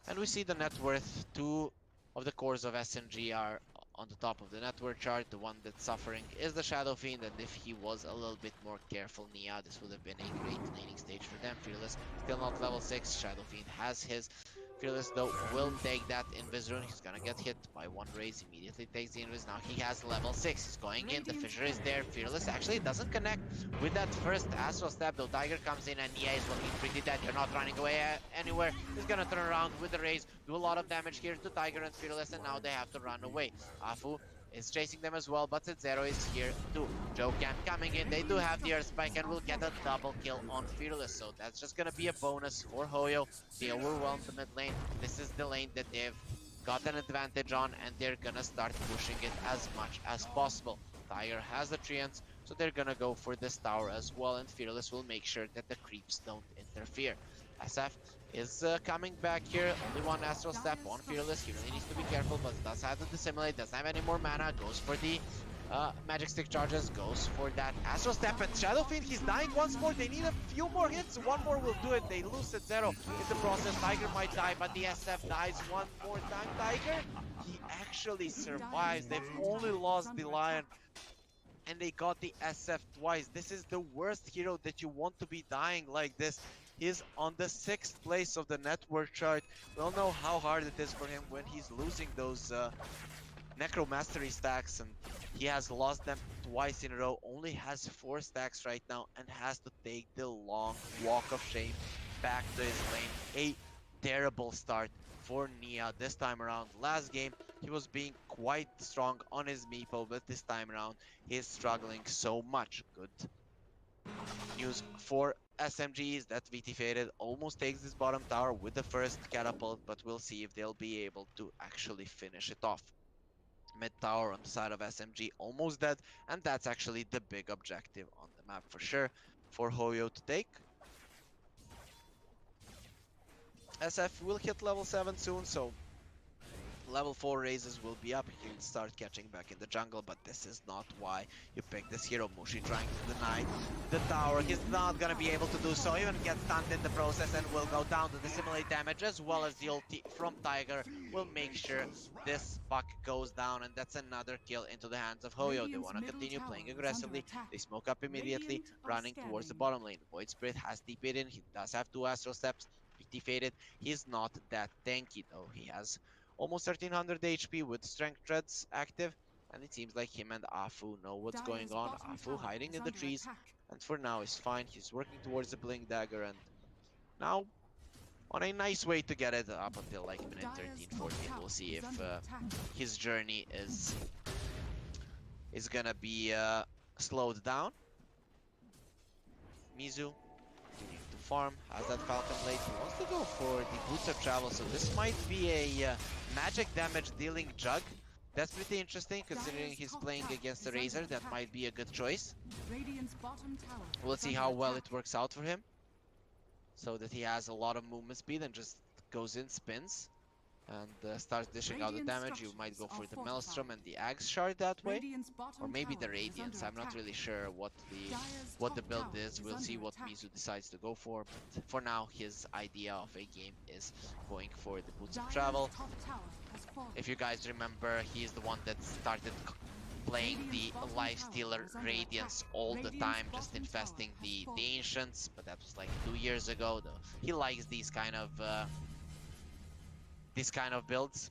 And we see the net worth. 2 of the cores of SMG are on the top of the net worth chart. The one that's suffering is the Shadow Fiend, and if he was a little bit more careful, Nia, this would have been a great laning stage for them. Fearless still not level 6. Shadow Fiend has his. Fearless, though, will take that Invis rune. He's gonna get hit by 1 raise. Immediately takes the Invis. Now he has level 6. He's going in. The Fissure is there. Fearless actually doesn't connect with that first Astral Step, though. Tiger comes in and Nia is looking pretty dead. They're not running away anywhere. He's gonna turn around with the raise. Do a lot of damage here to Tiger and Fearless, and now they have to run away. Afu is chasing them as well, but Zero is here too. Jokam coming in. They do have the Earth Spike and will get a double kill on Fearless, so that's just gonna be a bonus for HOYO. They overwhelmed the mid lane. This is the lane that they've got an advantage on, and they're gonna start pushing it as much as possible. Tiger has the treants, so they're gonna go for this tower as well, and Fearless will make sure that the creeps don't interfere. SF is coming back here. Only 1 Astral Step on Fearless. He really needs to be careful, but does have to dissimulate. Doesn't have any more mana. Goes for the Magic Stick charges. Goes for that Astral Step. And Shadow Fiend, he's dying once more. They need a few more hits. 1 more will do it. They lose at 0 in the process. Tiger might die, but the SF dies 1 more time. Tiger, he actually survives. They've only lost the Lion, and they got the SF twice. This is the worst hero that you want to be dying like this. He's on the 6th place of the network chart. We all know how hard it is for him when he's losing those Necromastery stacks, and he has lost them twice in a row. Only has 4 stacks right now and has to take the long walk of shame back to his lane. A terrible start for Nia this time around. Last game, he was being quite strong on his meepo, but this time around, he's struggling so much. Good news for SMG is that VT Faded almost takes this bottom tower with the first catapult, but we'll see if they'll be able to actually finish it off. Mid tower on the side of SMG almost dead, and that's actually the big objective on the map for sure for HOYO to take. SF will hit level 7 soon, so Level 4 raises will be up, he'll start catching back in the jungle, but this is not why you pick this hero. Mushi trying to deny the tower, he's not gonna be able to do so, even gets stunned in the process and will go down to dissimulate damage, as well as the ulti from Tiger will make sure this puck goes down, and that's another kill into the hands of HOYO. They want to continue playing aggressively, they smoke up immediately, running towards the bottom lane. Void Spirit has TP'd in, he does have 2 Astral Steps, PT faded, he's not that tanky though, he has almost 1300 HP with Strength Treads active, and it seems like him and Afu know what's going on. Afu hiding in the trees, and for now is fine. He's working towards the Blink Dagger, and now on a nice way to get it up until like minute 13, 14. We'll see if his journey is gonna be slowed down. Mizu continuing to farm, has that Falcon Blade, he wants to go for the Boots of Travel, so this might be a magic damage dealing Jug. That's pretty interesting considering he's playing against a Razor, that might be a good choice. We'll see how well it works out for him, so that he has a lot of movement speed and just goes in, spins, and starts dishing out the damage. You might go for the Maelstrom and the Axe Shard that way, or maybe the Radiance. I'm not really sure what the build is. We'll see what Mizu decides to go for, but for now his idea of a game is going for the Boots of Travel. If you guys remember, he's the one that started playing the Lifestealer Radiance all the time, just infesting the Ancients, but that was like 2 years ago though. He likes these kind of builds,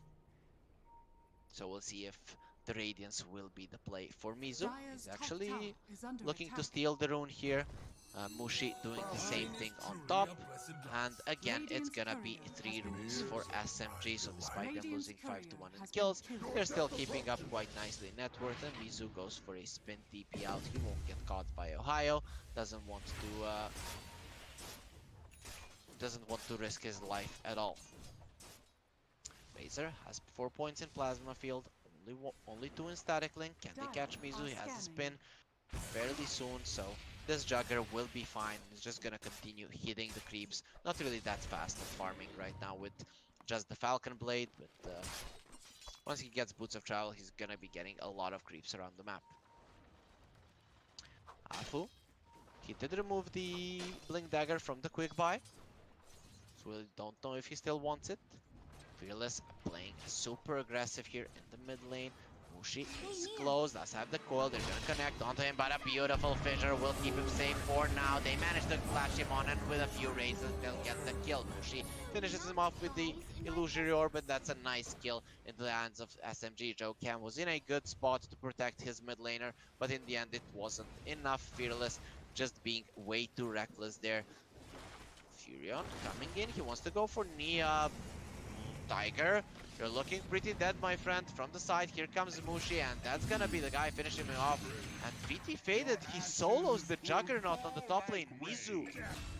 so we'll see if the Radiance will be the play for Mizu. He's actually looking to steal the rune here. Mushi doing the same thing on top, and again it's gonna be 3 runes for SMG, so despite them losing 5-1 in kills, they're still keeping up quite nicely in net worth, and Mizu goes for a spin TP out. He won't get caught by HOYO, doesn't want to risk his life at all. Razor has 4 points in Plasma Field, only 2 in Static Link. Can they catch Mizu? He has a spin fairly soon, so this Jugger will be fine. He's just gonna continue hitting the creeps. Not really that fast at farming right now with just the Falcon Blade, but once he gets Boots of Travel, he's gonna be getting a lot of creeps around the map. Afu, he did remove the Blink Dagger from the quick buy, so we don't know if he still wants it. Fearless playing super aggressive here in the mid lane. Mushi is close, does have the coil, they're gonna connect onto him, but a beautiful fissure will keep him safe for now. They managed to flash him on, and with a few raises they'll get the kill. Mushi finishes him off with the illusory orb, and that's a nice kill into the hands of SMG. Jokam was in a good spot to protect his mid laner, but in the end it wasn't enough. Fearless just being way too reckless there. Furion coming in, he wants to go for Nia. Tiger, you're looking pretty dead, my friend. From the side, here comes Mushi, and that's gonna be the guy finishing him off. And VT faded, he solos the Juggernaut on the top lane. Mizu,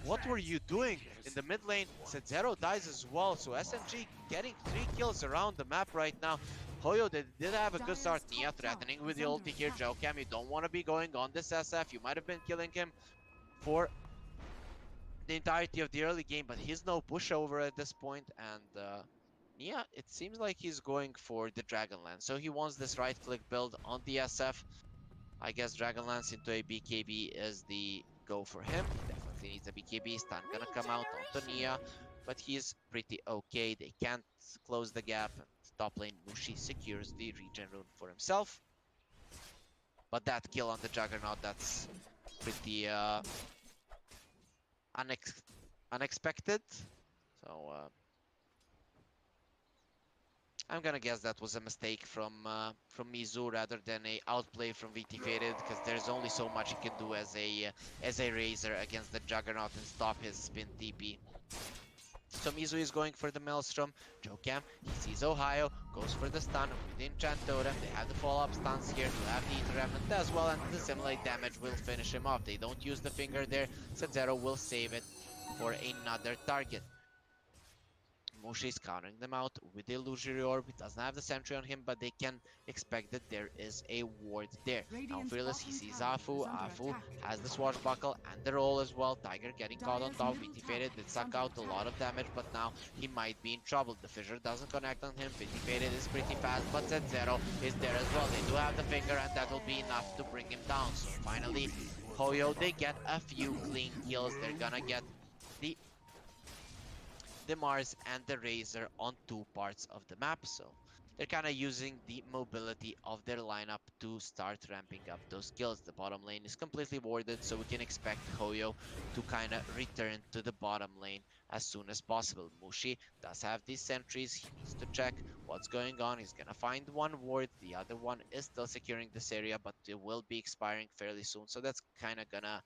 what were you doing? In the mid lane, Zero dies as well, so SMG getting 3 kills around the map right now. HOYO, they did have a good start. Nia threatening with the ulti here. Jokam, you don't want to be going on this SF. You might have been killing him for the entirety of the early game, but he's no pushover at this point, and Nia, it seems like he's going for the Dragonlance, so he wants this right-click build on the SF. I guess Dragonlance into a BKB is the go for him. Definitely needs a BKB. Stun gonna come out onto Nia, but he's pretty okay. They can't close the gap. Top lane, Mushi secures the regen rune for himself. But that kill on the Juggernaut, that's pretty unexpected. So I'm gonna guess that was a mistake from Mizu rather than a outplay from VT Faded, because there's only so much he can do as a Razor against the Juggernaut and stop his spin TP. So Mizu is going for the Maelstrom. Jokam, he sees HOYO, goes for the stun with the Enchant Totem. They have the follow-up stuns here to have the Ether Remnant as well, and the Simulate damage will finish him off. They don't use the finger there, so Zero will save it for another target. Mushi is countering them out with the illusory orb. He doesn't have the sentry on him, but they can expect that there is a ward there. Now Fearless, he sees Afu. Afu has the swashbuckle and the roll as well. Tiger getting caught on top. VT Faded did suck out a lot of damage, but now he might be in trouble. The fissure doesn't connect on him. VT Faded is pretty fast, but Z0 is there as well. They do have the finger, and that will be enough to bring him down. So finally, HOYO, they get a few clean kills. They're gonna get the Mars and the Razor on two parts of the map, so they're kind of using the mobility of their lineup to start ramping up those kills. The bottom lane is completely warded, so we can expect HOYO to kind of return to the bottom lane as soon as possible. Mushi does have these sentries. He needs to check what's going on. He's gonna find one ward. The other one is still securing this area, but it will be expiring fairly soon, so that's kind of gonna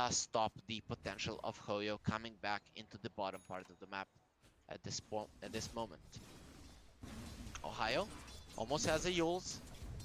stop the potential of HOYO coming back into the bottom part of the map at this moment. Ohio almost has a Yules.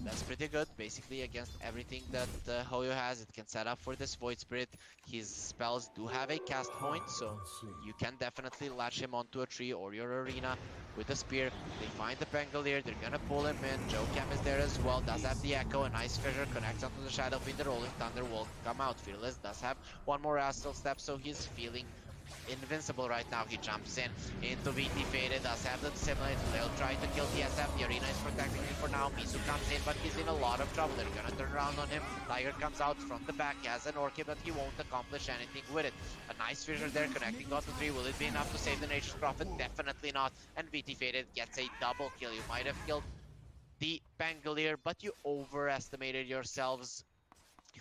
That's pretty good, basically against everything that HOYO has. It can set up for this Void Spirit. His spells do have a cast point, so you can definitely latch him onto a tree or your arena with a spear. They find the Pangolier, they're gonna pull him in. Jocam is there as well, does have the Echo, a nice fissure, connects onto the Shadow Fiend. The Rolling Thunder will come out. Fearless does have one more Astral Step, so he's feeling invincible right now. He jumps in into VT Faded, does have the Dissimulate. They'll try to kill TSF. The arena is protecting him for now. Mizu comes in, but he's in a lot of trouble. They're gonna turn around on him. Tiger comes out from the back. He has an Orchid, but he won't accomplish anything with it. A nice fissure there, connecting onto 3. Will it be enough to save the Nature's Prophet? Definitely not. And VT Faded gets a double kill. You might have killed the Pangolier, but you overestimated yourselves.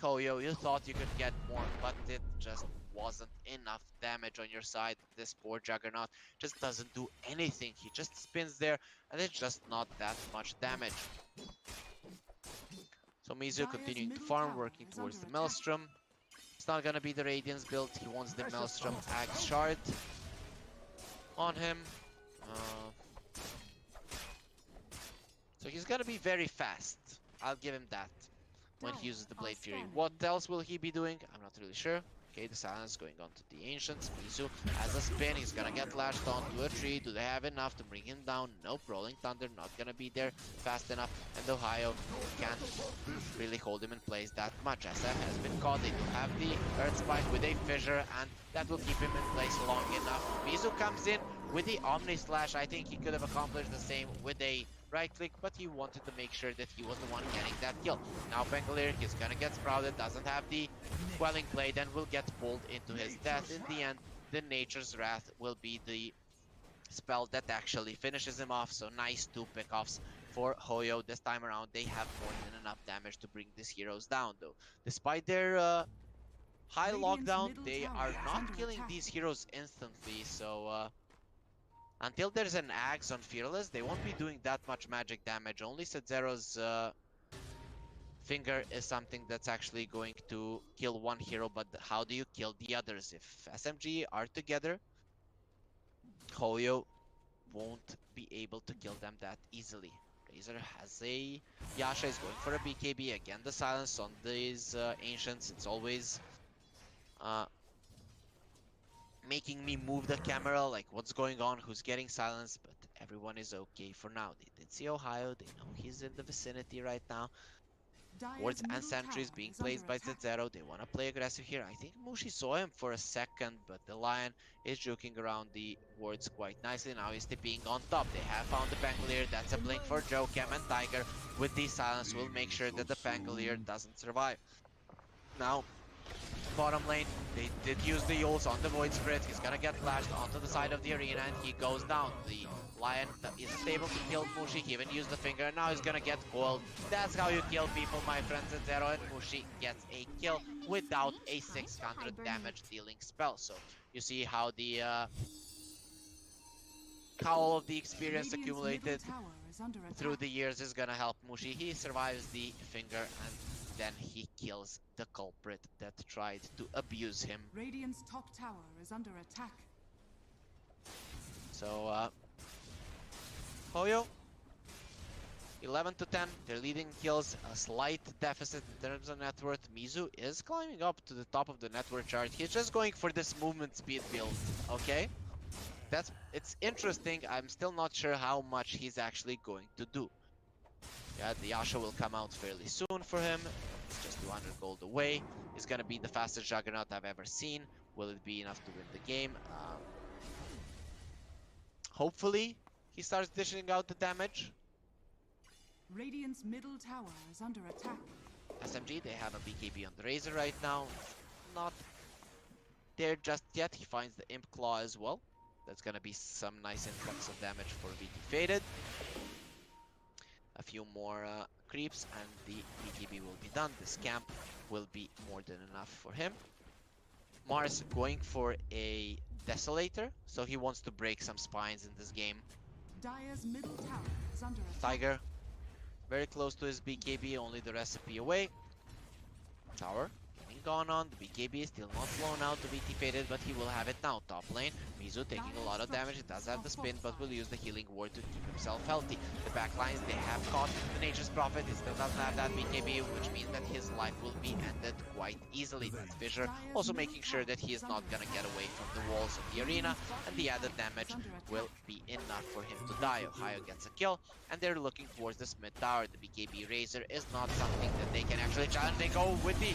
HOYO, you thought you could get more, but it just wasn't enough damage on your side. This poor Juggernaut just doesn't do anything. He just spins there, and it's just not that much damage. So Mizu continuing to farm, working towards the Maelstrom. It's not gonna be the Radiance build. He wants the Maelstrom Axe Shard on him. So he's gonna be very fast. I'll give him that when he uses the Blade Fury. What else will he be doing? I'm not really sure. Okay, the silence going on to the Ancients. Mizu has a spin. He's gonna get lashed onto a tree. Do they have enough to bring him down? Nope. Rolling Thunder not gonna be there fast enough. And Ohio can't really hold him in place that much. SF has been caught. They do have the Earth Spike with a fissure, and that will keep him in place long enough. Mizu comes in with the Omni Slash. I think he could have accomplished the same with a right click, but he wanted to make sure that he was the one getting that kill. Now Pangolier is gonna get sprouted, doesn't have the Quelling Blade, and will get pulled into his death. In the end, the Nature's Wrath will be the spell that actually finishes him off. So nice 2 pickoffs for HOYO. This time around, they have more than enough damage to bring these heroes down, though. Despite their high lockdown, they are not killing these heroes instantly, so until there's an Axe on Fearless, they won't be doing that much magic damage. Only Setzero's finger is something that's actually going to kill one hero, but how do you kill the others? If SMG are together, HOYO won't be able to kill them that easily. Razor has a Yasha, is going for a BKB. Again, the silence on these Ancients. It's always making me move the camera, like what's going on, who's getting silenced, but everyone is okay for now. They did see Ohio, they know he's in the vicinity right now. Wards and sentries being placed by Z0. They want to play aggressive here. I think Mushi saw him for a second, but the Lion is juking around the wards quite nicely. Now he's TPing on top. They have found the Pangolier. That's a blink for Jocam, and Tiger with the silence will make sure that the Pangolier doesn't survive. Now, bottom lane, they did use the Yules on the Void Spirit. He's gonna get flashed onto the side of the arena, and he goes down. The Lion isn't able to kill Mushi. He even used the finger, and now he's gonna get coiled. That's how you kill people, my friends. At Zero, and Mushi gets a kill without a 600 damage dealing spell. So you see how the how all of the experience accumulated through the years is gonna help Mushi. He survives the finger, and then he kills the culprit that tried to abuse him. Radiant's top tower is under attack. So, HOYO, 11 to 10, they're leading kills, a slight deficit in terms of net worth. Mizu is climbing up to the top of the net worth chart. He's just going for this movement speed build, okay? it's interesting. I'm still not sure how much he's actually going to do. Yeah, the Yasha will come out fairly soon for him. It's just 200 gold away. It's gonna be the fastest Juggernaut I've ever seen. Will it be enough to win the game? Hopefully, he starts dishing out the damage. Radiant's middle tower is under attack. SMG, they have a BKB on the Razor right now. Not there just yet. He finds the Imp Claw as well. That's gonna be some nice influx of damage for VT Faded. A few more creeps and the BKB will be done. This camp will be more than enough for him. Mars going for a Desolator, so he wants to break some spines in this game. Dire's middle tower is under attack. Tiger, very close to his BKB, only the recipe away. Tower getting gone on. The BKB is still not blown out to VT Faded, but he will have it now. Top lane, Mizu taking a lot of damage. It does have the spin, but will use the healing ward to keep himself healthy. The back lines, they have caught the Nature's Prophet. He still doesn't have that BKB, which means that his life will be ended quite easily. That's Fissure also making sure that he is not gonna get away from the walls of the arena, and the added damage will be enough for him to die. HOYO gets a kill, and they're looking towards this mid tower. The BKB Razor is not something that they can actually challenge. They go with the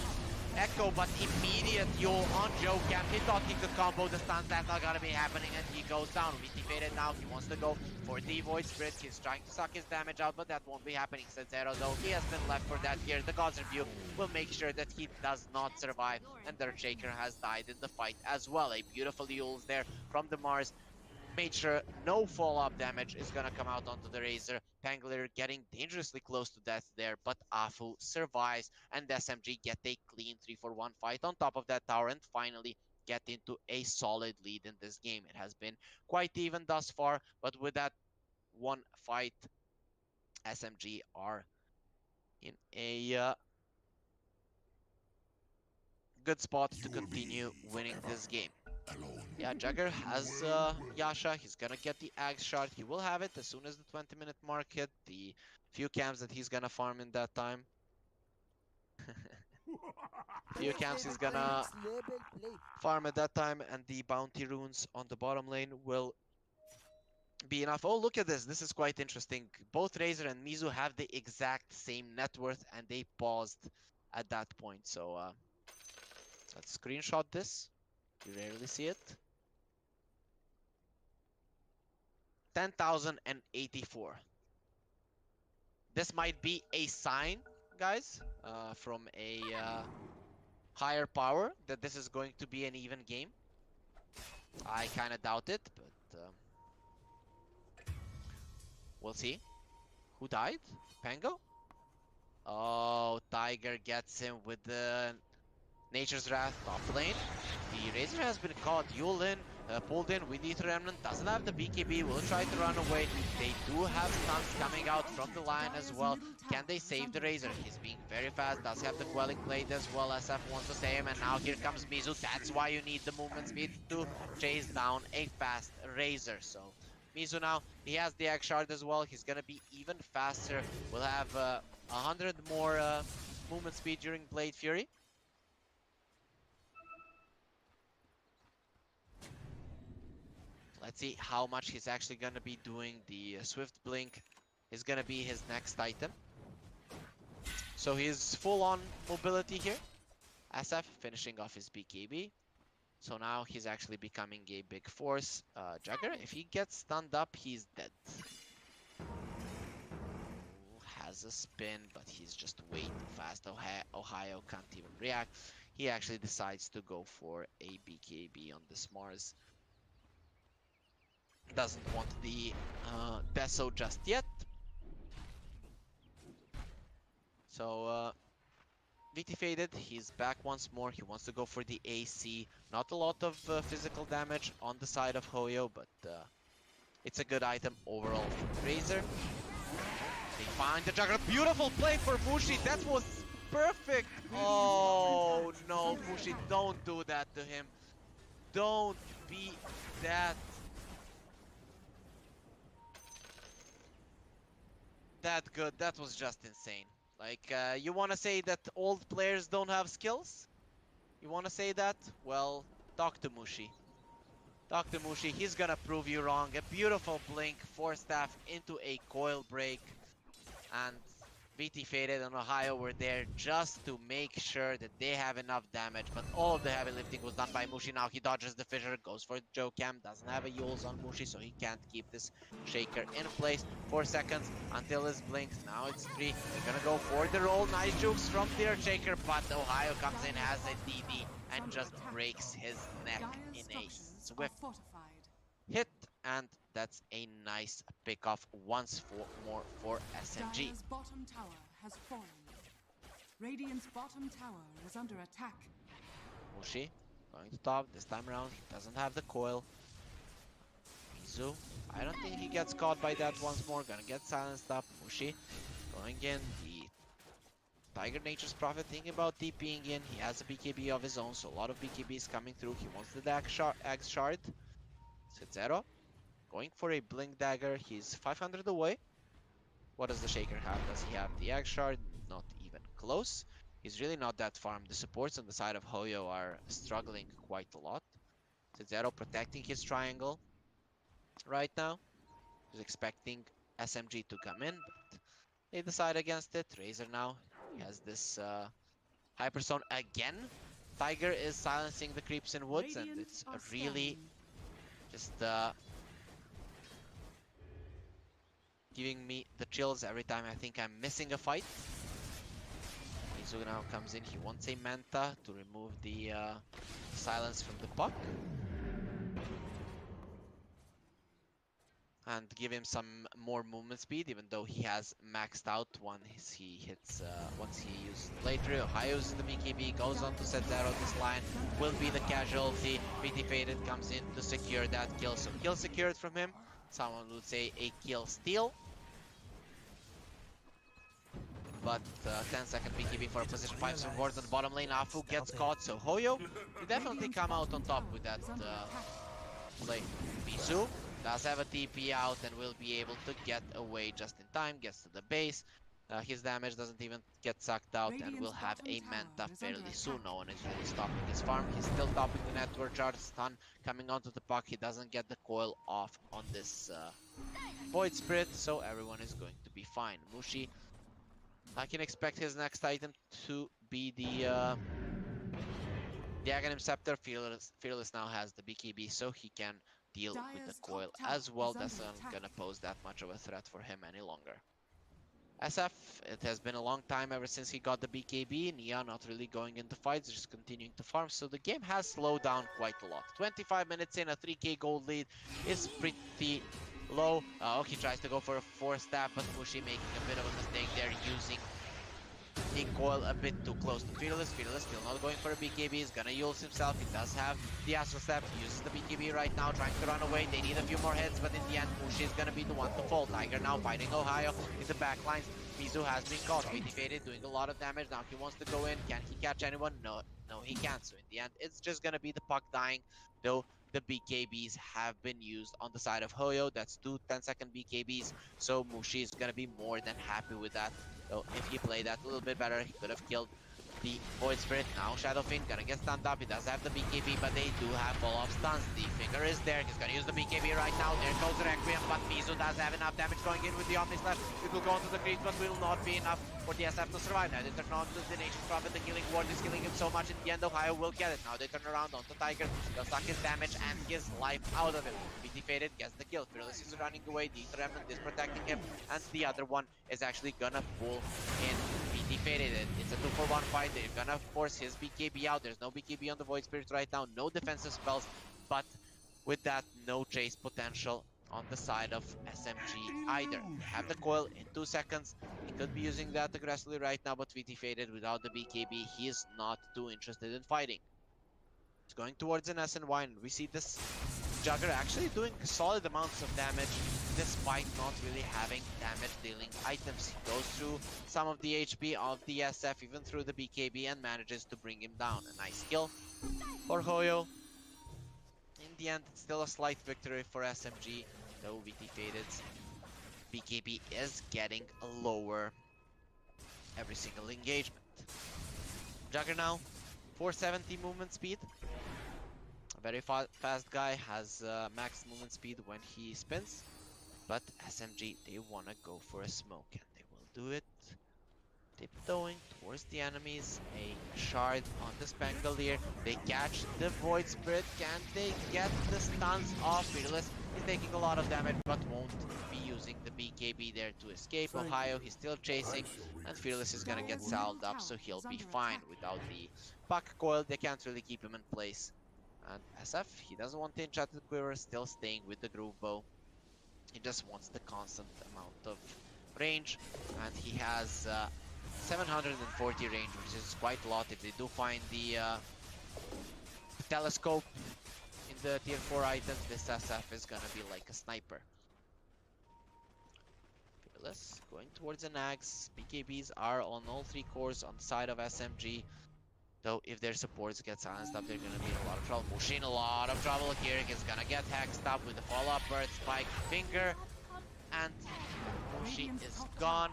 Echo, but immediate Yule on Joe Camp. He thought he could combo the stuns. That's not gonna be happening, and he goes down. VT Faded now. He wants to go for the Void Spirit. He's trying to suck his damage out, but that won't be happening since Zero, though, he has been left for that here. The God's Review will make sure that he does not survive, and the Shaker has died in the fight as well. A beautiful Yule's there from the Mars. Made sure no follow-up damage is gonna come out onto the Razor. Pangolier getting dangerously close to death there, but Afu survives, and SMG get a clean 3-for-1 fight on top of that tower, and finally get into a solid lead in this game. It has been quite even thus far, but with that one fight, SMG are in a good spot to continue winning this game. Yeah, Jagger has Yasha. He's gonna get the Axe Shard. He will have it as soon as the 20-minute mark hit. The few camps that he's gonna farm in that time. Few camps he's gonna farm at that time, and the bounty runes on the bottom lane will be enough. Oh, look at this. This is quite interesting. Both Razor and Mizu have the exact same net worth, and they paused at that point. So let's screenshot this. You rarely see it. 10,084. This might be a sign, guys, from a higher power that this is going to be an even game. I kind of doubt it, but we'll see. Who died? Pango? Oh, Tiger gets him with the Nature's Wrath top lane. The Razor has been caught. Yulin pulled in with the Remnant. Doesn't have the BKB. Will try to run away. They do have stuns coming out from the line as well. Can they save the Razor? He's being very fast. Does have the Quelling Blade as well. SF wants to save him. And now here comes Mizu. That's why you need the movement speed to chase down a fast Razor. So Mizu now, he has the X Shard as well. He's gonna be even faster. We'll have 100 more movement speed during Blade Fury. Let's see how much he's actually gonna be doing. The Swift Blink is gonna be his next item. So he's full on mobility here. SF finishing off his BKB. So now he's actually becoming a big force. Jagger, if he gets stunned up, he's dead. Has a spin, but he's just way too fast. HOYO can't even react. He actually decides to go for a BKB on this Mars. Doesn't want the Deso just yet. So VT Faded, he's back once more. He wants to go for the AC. Not a lot of physical damage on the side of HOYO, but it's a good item overall for Razor. They find the Juggernaut. Beautiful play for Mushi. That was perfect. Oh no, Mushi, don't do that to him. Don't be that good. That was just insane. Like, you want to say that old players don't have skills? You want to say that? Well, talk to Mushi. Dr. Mushi, he's gonna prove you wrong. A beautiful blink, 4-staff into a coil break. And BT Faded and Ohio were there just to make sure that they have enough damage, but all of the heavy lifting was done by Mushi. Now he dodges the fissure, goes for Joe Cam, doesn't have a Yules on Mushi, so he can't keep this shaker in place. 4 seconds until his blinks. Now it's 3. They're gonna go for the roll. Nice jukes from their shaker, but Ohio comes in, has a DD, and just breaks his neck Dire's in a structures are swift fortified. hit, and that's a nice pickoff once more for SMG. Dire's bottom tower has fallen. Radiant's bottom tower is under attack. Mushi going to top this time around. He doesn't have the coil. Mizu, I don't think he gets caught by that once more. Gonna get silenced up. Mushi going in. The Tiger Nature's Prophet thinking about TPing in. He has a BKB of his own, so a lot of BKBs coming through. He wants the Egg Shard. Zero. Going for a Blink Dagger. He's 500 away. What does the Shaker have? Does he have the Egg Shard? Not even close. He's really not that farmed. The supports on the side of HOYO are struggling quite a lot. Zero protecting his triangle right now. He's expecting SMG to come in, but they decide against it. Razor now, he has this Hyperzone again. Tiger is silencing the creeps in woods, and it's a really just giving me the chills every time I think I'm missing a fight. Mizu now comes in. He wants a Manta to remove the silence from the puck and give him some more movement speed, even though he has maxed out once he hits once he uses Blade Drill. Ohio uses the BKB, goes on to set zero. This line will be the casualty. BT Faded comes in to secure that kill, so kill secured from him. Someone would say a kill steal, but 10-second BKB for a position 5 support on the bottom lane. Afu gets caught, so HOYO will definitely come out on top with that play. Mizu does have a TP out and will be able to get away just in time, gets to the base. His damage doesn't even get sucked out, and will have a Manta fairly soon. No one is really stopping his farm. He's still topping the network charge. Stun coming onto the puck. He doesn't get the coil off on this Void Spirit, so everyone is going to be fine. Mushi, I can expect his next item to be the Aghanim Scepter. Fearless now has the BKB, so he can deal with the coil as well. That's not gonna pose that much of a threat for him any longer. SF, it has been a long time ever since he got the BKB. Nia not really going into fights, just continuing to farm, so the game has slowed down quite a lot. 25 minutes in, a 3k gold lead is pretty low. He tries to go for a 4-staff, but Mushi making a bit of a mistake there, using the coil a bit too close to Fearless. Fearless still not going for a BKB. He's gonna use himself. He does have the Astral Step. He uses the BKB right now, trying to run away. They need a few more hits, but in the end, Mushi is gonna be the one to fall. Tiger now fighting Ohio in the backlines. Mizu has been caught. BT Faded doing a lot of damage. Now he wants to go in. Can he catch anyone? No, he can't. So in the end, it's just gonna be the puck dying, though the BKBs have been used on the side of HOYO. That's 2 10-second BKBs, so Mushi is gonna be more than happy with that. So if he played that a little bit better, he could have killed the Void Spirit. Now Shadowfin gonna get stunned up. He does have the BKB, but they do have follow-up stuns. The finger is there. He's gonna use the BKB right now. There goes the Requiem, but Mizu does have enough damage going in with the Omni Slash. It will go into the creeps, but will not be enough for the SF to survive. Now they turn on to the Nature's Prophet. The Killing Ward is killing him so much. In the end, Ohio will get it. Now they turn around onto Tiger. They'll suck his damage and his life out of him. BT Faded gets the kill. Fearless is running away. The Ether Remnant is protecting him, and the other one is actually gonna pull in. BT Faded. It's a 2-for-1 fight. They're gonna force his BKB out. There's no BKB on the Void Spirit right now. No defensive spells, but with that, no chase potential on the side of SMG either. They have the coil in 2 seconds. He could be using that aggressively right now, but VT Faded without the BKB, he is not too interested in fighting. He's going towards an SNY, and we see this Jugger actually doing solid amounts of damage despite not really having damage dealing items. He goes through some of the HP of the SF, even through the BKB, and manages to bring him down. A nice kill for HOYO. In the end, it's still a slight victory for SMG, though VT Faded's BKB is getting lower every single engagement. Jugger now, 470 movement speed. very fast guy, has max movement speed when he spins. But SMG, they want to go for a smoke, and they will do it. Tiptoeing towards the enemies, a shard on the Spangolier. They catch the Void Spirit. Can they get the stuns off? Fearless is taking a lot of damage, but won't be using the BKB there to escape. HOYO, he's still chasing, and Fearless is gonna get salved up, so he'll be fine without the puck coil. They can't really keep him in place. And SF, he doesn't want the Enchanted Quiver, still staying with the Groove Bow. He just wants the constant amount of range, and he has 740 range, which is quite a lot. If they do find the telescope in the tier 4 items, this SF is gonna be like a sniper. Fearless going towards an axe. BKBs are on all 3 cores on the side of SMG. Though if their supports get silenced up, they're gonna be in a lot of trouble. Mushi in a lot of trouble here. He's gonna get hexed up with the follow-up bird spike finger, and Mushi is gone.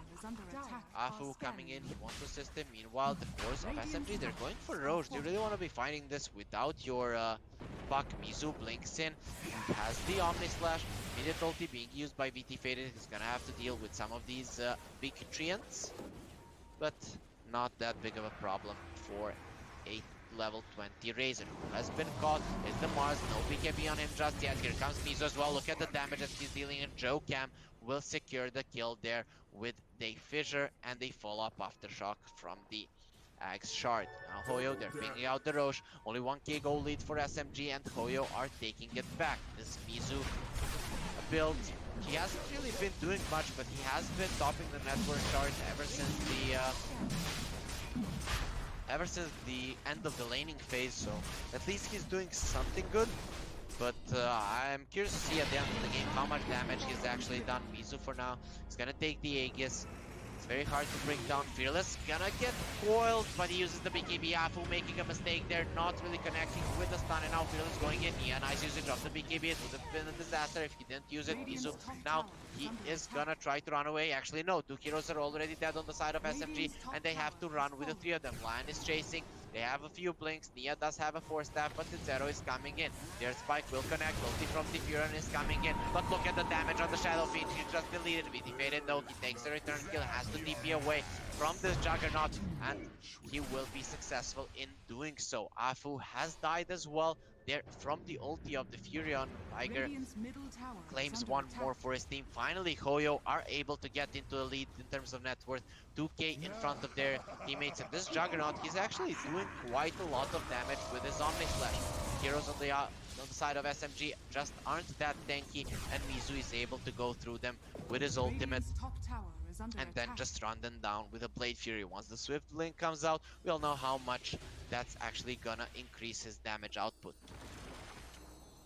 Afu coming in, he wants to assist him. Meanwhile, the force of SMG, they're going for Roche. They really want to be fighting this without your puck. Mizu blinks in, he has the Omni Slash. Immediate ulti being used by VT Faded. He's gonna have to deal with some of these big treants, but not that big of a problem for a level 20 Razor, who has been caught. Is the Mars, no BKB on him just yet. Here comes Mizu as well. Look at the damage that he's dealing, and Joe Cam will secure the kill there with the Fissure and the follow-up aftershock from the Axe Shard. Now HOYO, they're pinging out the Roche. Only 1k goal lead for SMG, and HOYO are taking it back. This Mizu build, he hasn't really been doing much, but he has been topping the network chart ever since the end of the laning phase, so at least he's doing something good. But I'm curious to see at the end of the game how much damage he's actually done. Mizu for now is gonna take the Aegis. It's very hard to bring down. Fearless gonna get coiled, but he uses the BKB. Afu making a mistake there, not really connecting with the stun, and now Fearless going in. Yeah, nice usage of the BKB. It would have been a disaster if he didn't use it. Mizu now, he is gonna try to run away. Actually, no, 2 heroes are already dead on the side of SMG, and they have to run with the 3 of them. Lion is chasing. They have a few blinks. Nia does have a 4 staff, but the Zero is coming in. Their spike will connect. Ulti from the Furon is coming in. But look at the damage on the Shadow Fiend. He just deleted. VT Faded though. He takes the return kill. Has to TP away from this Juggernaut, and he will be successful in doing so. Afu has died as well. There from the ulti of the Furion. Tiger claims one more for his team. Finally, HOYO are able to get into the lead in terms of net worth. 2k in front of their teammates. And this Juggernaut, he's actually doing quite a lot of damage with his Omni Slash. Heroes on the side of SMG just aren't that tanky, and Mizu is able to go through them with his ultimate and then just run them down with a Blade Fury. Once the Swift Link comes out, we'll know how much that's actually gonna increase his damage output.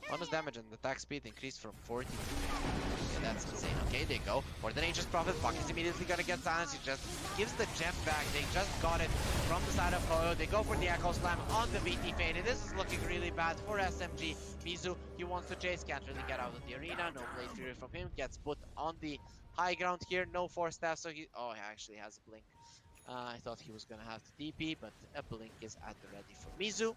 Bonus damage and attack speed increased from 40 to 50. Yeah, that's insane. Okay, they go for the Nature's Prophet. Puck is immediately gonna get silenced. He just gives the gem back. They just got it from the side of HOYO. They go for the Echo Slam on the VT Faded. This is looking really bad for SMG. Mizu, he wants to chase, can't really get out of the arena. No Blade Fury from him. Gets put on the high ground here. No 4 staff, so he... Oh, he actually has a blink. I thought he was gonna have to TP, but a blink is at the ready for Mizu.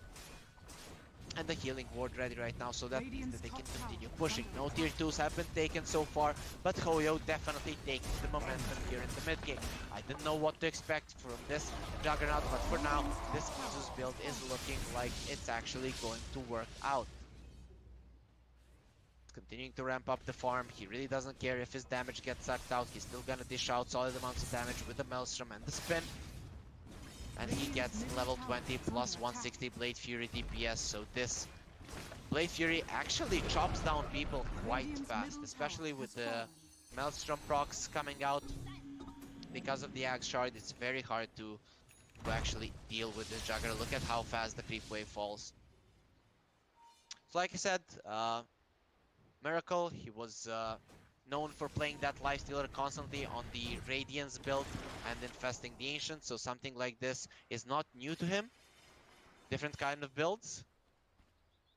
And the healing ward ready right now, so that means that they can continue pushing. No tier 2s have been taken so far, but HOYO definitely taking the momentum here in the mid game. I didn't know what to expect from this Juggernaut, but for now, this Mizu's build is looking like it's actually going to work out. Continuing to ramp up the farm. He really doesn't care if his damage gets sucked out. He's still gonna dish out solid amounts of damage with the Maelstrom and the spin. And he gets level 20 plus 160 Blade Fury DPS. So this Blade Fury actually chops down people quite fast, especially with the Maelstrom procs coming out. Because of the Axe Shard, it's very hard to actually deal with this Juggernaut. Look at how fast the creep wave falls. So like I said, Miracle, he was known for playing that Lifestealer constantly on the Radiance build and infesting the Ancient, so something like this is not new to him. Different kind of builds.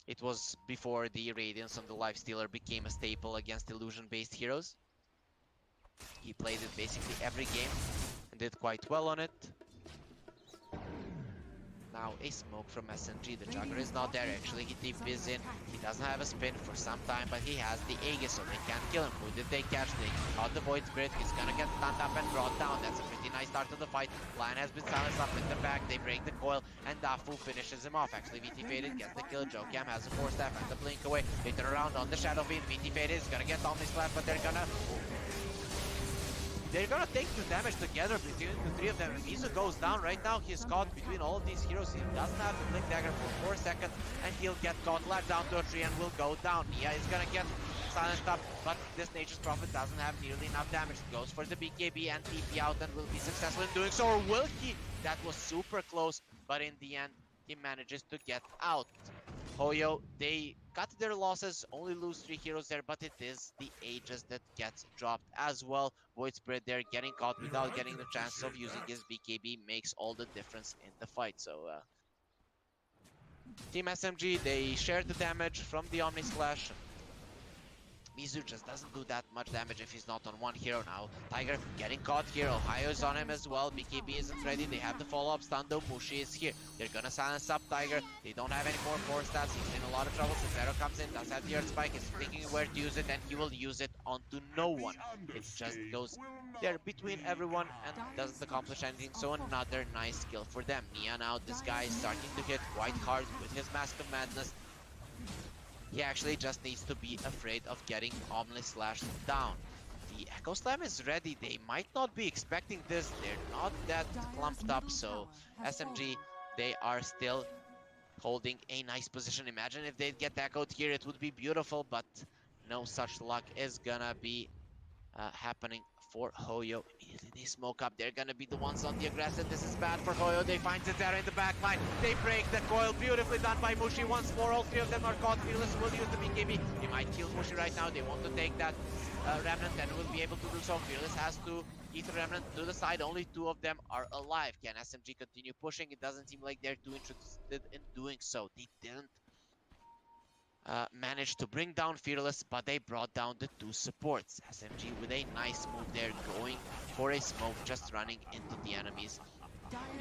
It was before the Radiance on the Lifestealer became a staple against illusion-based heroes. He played it basically every game and did quite well on it. now a smoke from SMG. The Jugger is not there. Actually, he TPs in. He doesn't have a spin for some time, but he has the Aegis, so they can't kill him. Who did they catch? They caught the Void Spirit. He's gonna get stunned up and brought down. That's a pretty nice start to the fight. Lion has been silenced up in the back. They break the coil, and Dafu finishes him off. Actually, VT Faded gets the kill. Jokam has a 4-staff and the blink away. They turn around on the Shadow Fiend. VT Faded is gonna get Omni Slash, but they're gonna take 2 damage together between the 3 of them. Mizu goes down right now. He's caught between all of these heroes. He doesn't have the Blink Dagger for 4 seconds, and he'll get caught latched down to a tree and will go down. Nia is gonna get silenced up, but this Nature's Prophet doesn't have nearly enough damage. Goes for the BKB and TP out and will be successful in doing so. Or will he? That was super close, but in the end, he manages to get out. HOYO, they cut their losses, only lose 3 heroes there, but it is the Aegis that gets dropped as well. Void Spirit there getting caught without getting the chance of using his BKB makes all the difference in the fight. So Team SMG, they share the damage from the Omni Slash. Mizu just doesn't do that much damage if he's not on one hero now. Tiger getting caught here. Ohio is on him as well. BKB isn't ready. They have the follow-up stun though. Mushi is here. They're gonna silence up Tiger. They don't have any more 4 stats. He's in a lot of trouble. Cesaro comes in, does have the Earth Spike. He's thinking where to use it, and he will use it onto no one. It just goes there between everyone and doesn't accomplish anything. So another nice kill for them. Nia now, this guy is starting to hit quite hard with his Mask of Madness. He actually just needs to be afraid of getting Omni Slashed down. The Echo Slam is ready. They might not be expecting this. They're not that clumped up, so SMG, they are still holding a nice position. Imagine if they'd get echoed here, it would be beautiful, but no such luck is gonna be happening for HOYO. Immediately they smoke up. They're gonna be the ones on the aggressive. This is bad for HOYO. They find Cesaro in the back line. They break the coil. Beautifully done by Mushi once more. All 3 of them are caught. Fearless will use the BKB. They might kill Mushi right now. They want to take that Remnant and will be able to do so. Fearless has to eat the Remnant to the side. Only 2 of them are alive. Can SMG continue pushing? It doesn't seem like they're too interested in doing so. They didn't managed to bring down Fearless, but they brought down the 2 supports. SMG with a nice move there, going for a smoke, just running into the enemies.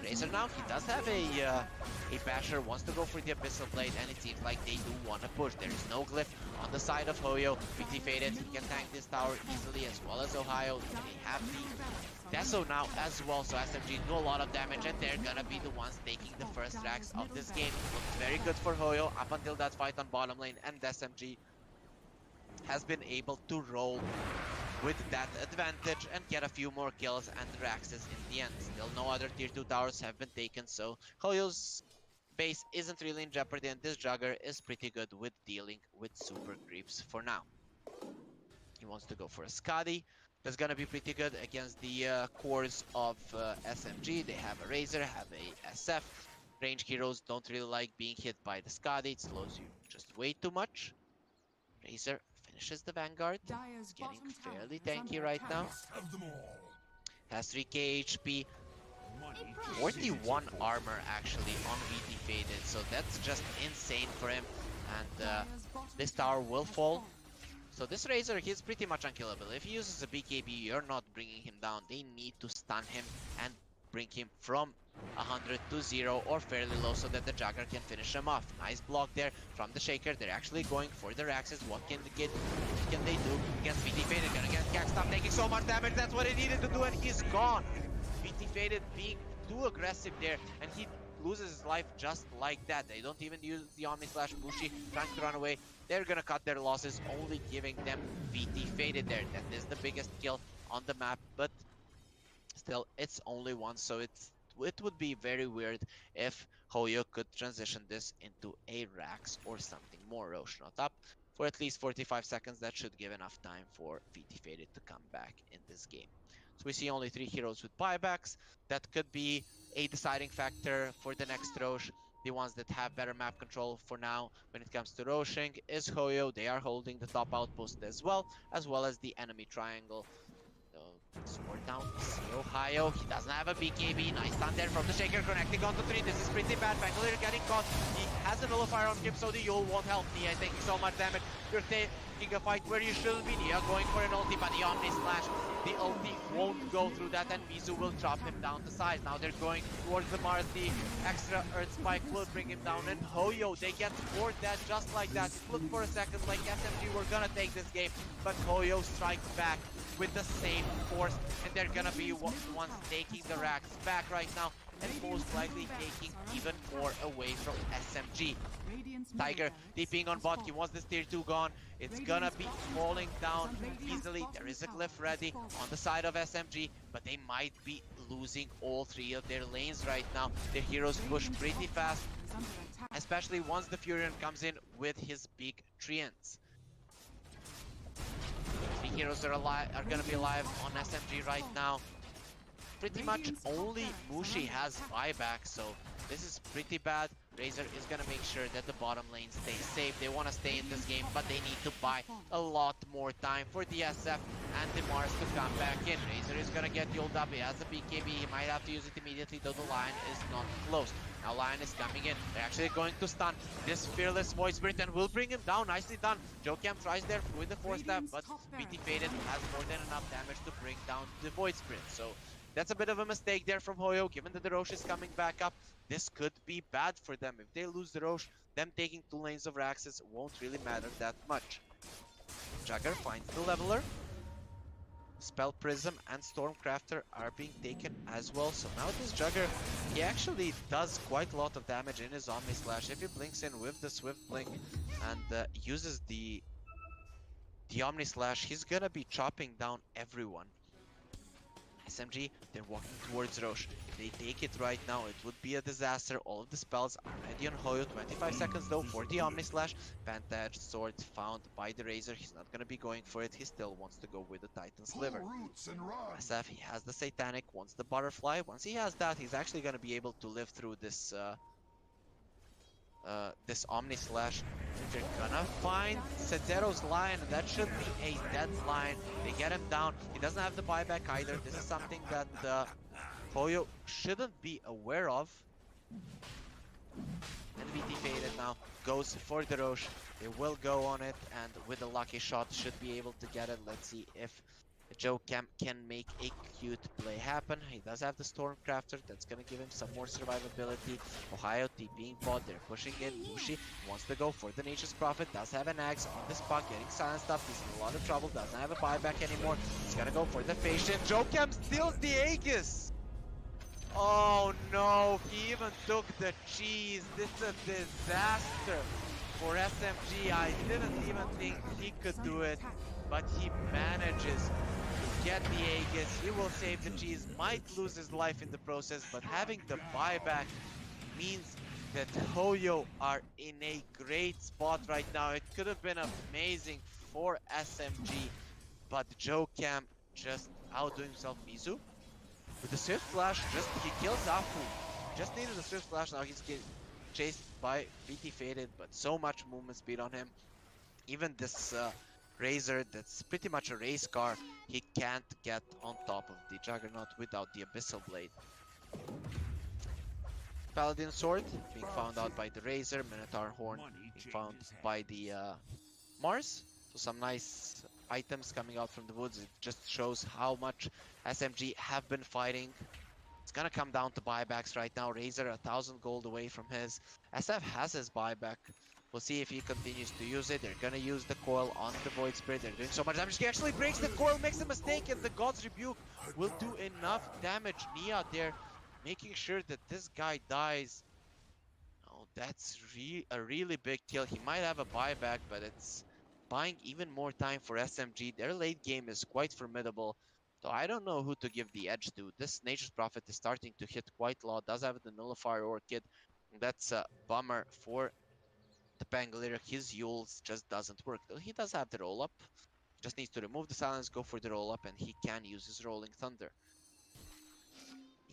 Razor now, he does have a basher, wants to go for the Abyssal Blade, and it seems like they do want to push. There is no glyph on the side of HOYO. BT Faded, he can tank this tower easily, as well as Ohio. They have the Deso now as well, so SMG do a lot of damage, and they're gonna be the ones taking the first racks of this game. Looked very good for HOYO up until that fight on bottom lane, and SMG has been able to roll with that advantage and get a few more kills and Raxes in the end. Still no other tier 2 towers have been taken, so HOYO's base isn't really in jeopardy, and this Jugger is pretty good with dealing with super creeps for now. He wants to go for a Skadi. That's gonna be pretty good against the cores of SMG. They have a Razor, have a SF. Range heroes don't really like being hit by the Skadi. It slows you just way too much. Razor finishes the Vanguard. Getting fairly tanky right now. Has 3k HP. 41 armor actually on VT Faded, so that's just insane for him. And this tower will fall. So this Razor, he's pretty much unkillable. If he uses a BKB, you're not bringing him down. They need to stun him and bring him from 100 to 0 or fairly low so that the Jugger can finish him off. Nice block there from the Shaker. They're actually going for the Raxes. What can they do against VT Faded? Gonna get Gak Stop taking so much damage. That's what he needed to do, and he's gone. VT Faded being too aggressive there, and he loses his life just like that. They don't even use the Omni Slash. Mushi trying to run away. They're gonna cut their losses, only giving them VT Faded there. That is the biggest kill on the map, but still, it's only one, so it would be very weird if HOYO could transition this into a Rax or something more. Roche not up for at least 45 seconds. That should give enough time for VT Faded to come back in this game. So we see only 3 heroes with buybacks. That could be a deciding factor for the next Roche. The ones that have better map control for now when it comes to Roshing is HOYO. They are holding the top outpost as well as the enemy triangle. Sword down, see Ohio. He doesn't have a BKB. Nice stun there from the Shaker, connecting onto 3. This is pretty bad. Pangolier getting caught. He has a nullifier on him, so the Yule won't help me. I'm taking so much damage. picking a fight where you shouldn't be. Nia going for an ulti, but the Omni Slash, the ulti won't go through that, and Mizu will drop him down to size. Now they're going towards the Mars. The extra Earth Spike will bring him down, and HOYO, they get 4 dead just like that. It looked for a second like SMG were gonna take this game, but HOYO strikes back with the same force, and they're gonna be the ones taking the racks back right now, and most likely taking even more away from SMG. Tiger TPing on bot, he wants this tier 2 gone. It's gonna be falling down easily. There is a glyph ready on the side of SMG, but they might be losing all 3 of their lanes right now. Their heroes push pretty fast, especially once the Furion comes in with his big treants. 3 heroes are gonna be alive on SMG right now. Pretty much only Mushi has buyback, so this is pretty bad. Razor is gonna make sure that the bottom lane stays safe. They want to stay in this game, but they need to buy a lot more time for the SF and the Mars to come back in. Razor is gonna get yelled up. He has the BKB. He might have to use it immediately, though the Lion is not close. Now Lion is coming in. They're actually going to stun this fearless Void Spirit and will bring him down. Nicely done. Jokam tries there with the 4-step, but BT Faded has more than enough damage to bring down the Void Spirit. So that's a bit of a mistake there from HOYO, given that the Roche is coming back up. This could be bad for them. If they lose the Roche, them taking 2 lanes of Raxes won't really matter that much. Jagger finds the leveler. Spell Prism and Stormcrafter are being taken as well. So now this Jagger, he actually does quite a lot of damage in his Omni Slash. If he blinks in with the Swift Blink and uses the Omni Slash, he's gonna be chopping down everyone. SMG, they're walking towards Roche. If they take it right now, it would be a disaster. All of the spells are ready on HOYO. 25 seconds though for the Omni Slash. Penta-Edged Sword found by the Razor. He's not gonna be going for it. He still wants to go with the Titan Sliver. SF, he has the Satanic, wants the Butterfly. Once he has that, he's actually gonna be able to live through this this Omni Slash. They're gonna find Setero's Lion. That should be a dead Lion. They get him down. He doesn't have the buyback either. This is something that HOYO shouldn't be aware of. And BT Faded now goes for the Roche. They will go on it, and with a lucky shot should be able to get it. Let's see if Jokam can make a cute play happen. He does have the Stormcrafter. That's gonna give him some more survivability. HOYO TPing bot. They're pushing in. Mushi wants to go for the Nature's Prophet. Does have an axe on this puck. Getting silenced up. He's in a lot of trouble. Doesn't have a buyback anymore. He's gonna go for the Phase. Jokam steals the Aegis. Oh no, he even took the cheese. This is a disaster for SMG. I didn't even think he could do it, but he manages to get the Aegis. He will save the cheese, might lose his life in the process, but having the buyback means that HOYO are in a great spot right now. It could have been amazing for SMG, but Jokam just outdoing himself. Mizu with the Swift Flash, he kills Afu. Just needed a Swift Flash. Now he's getting chased by BT Faded, but so much movement speed on him. Even this Razor, that's pretty much a race car, he can't get on top of the Juggernaut without the Abyssal Blade. Paladin Sword being found out by the Razor. Minotaur Horn being found by the Mars. So some nice items coming out from the woods. It just shows how much SMG have been fighting. It's gonna come down to buybacks right now. Razor 1000 gold away from his. SF has his buyback. We'll see if he continues to use it. They're gonna use the coil on the Void Spirit. They're doing so much damage. He actually breaks the coil, makes a mistake, and the God's Rebuke will do enough damage. Nia there making sure that this guy dies. Oh, that's a really big kill. He might have a buyback, but it's buying even more time for SMG. Their late game is quite formidable. So I don't know who to give the edge to. This Nature's Prophet is starting to hit quite a lot. Does have the Nullifier Orchid. That's a bummer for the Pangolier. His Yules just doesn't work. Though he does have the roll up. Just needs to remove the silence, go for the roll up, and he can use his Rolling Thunder.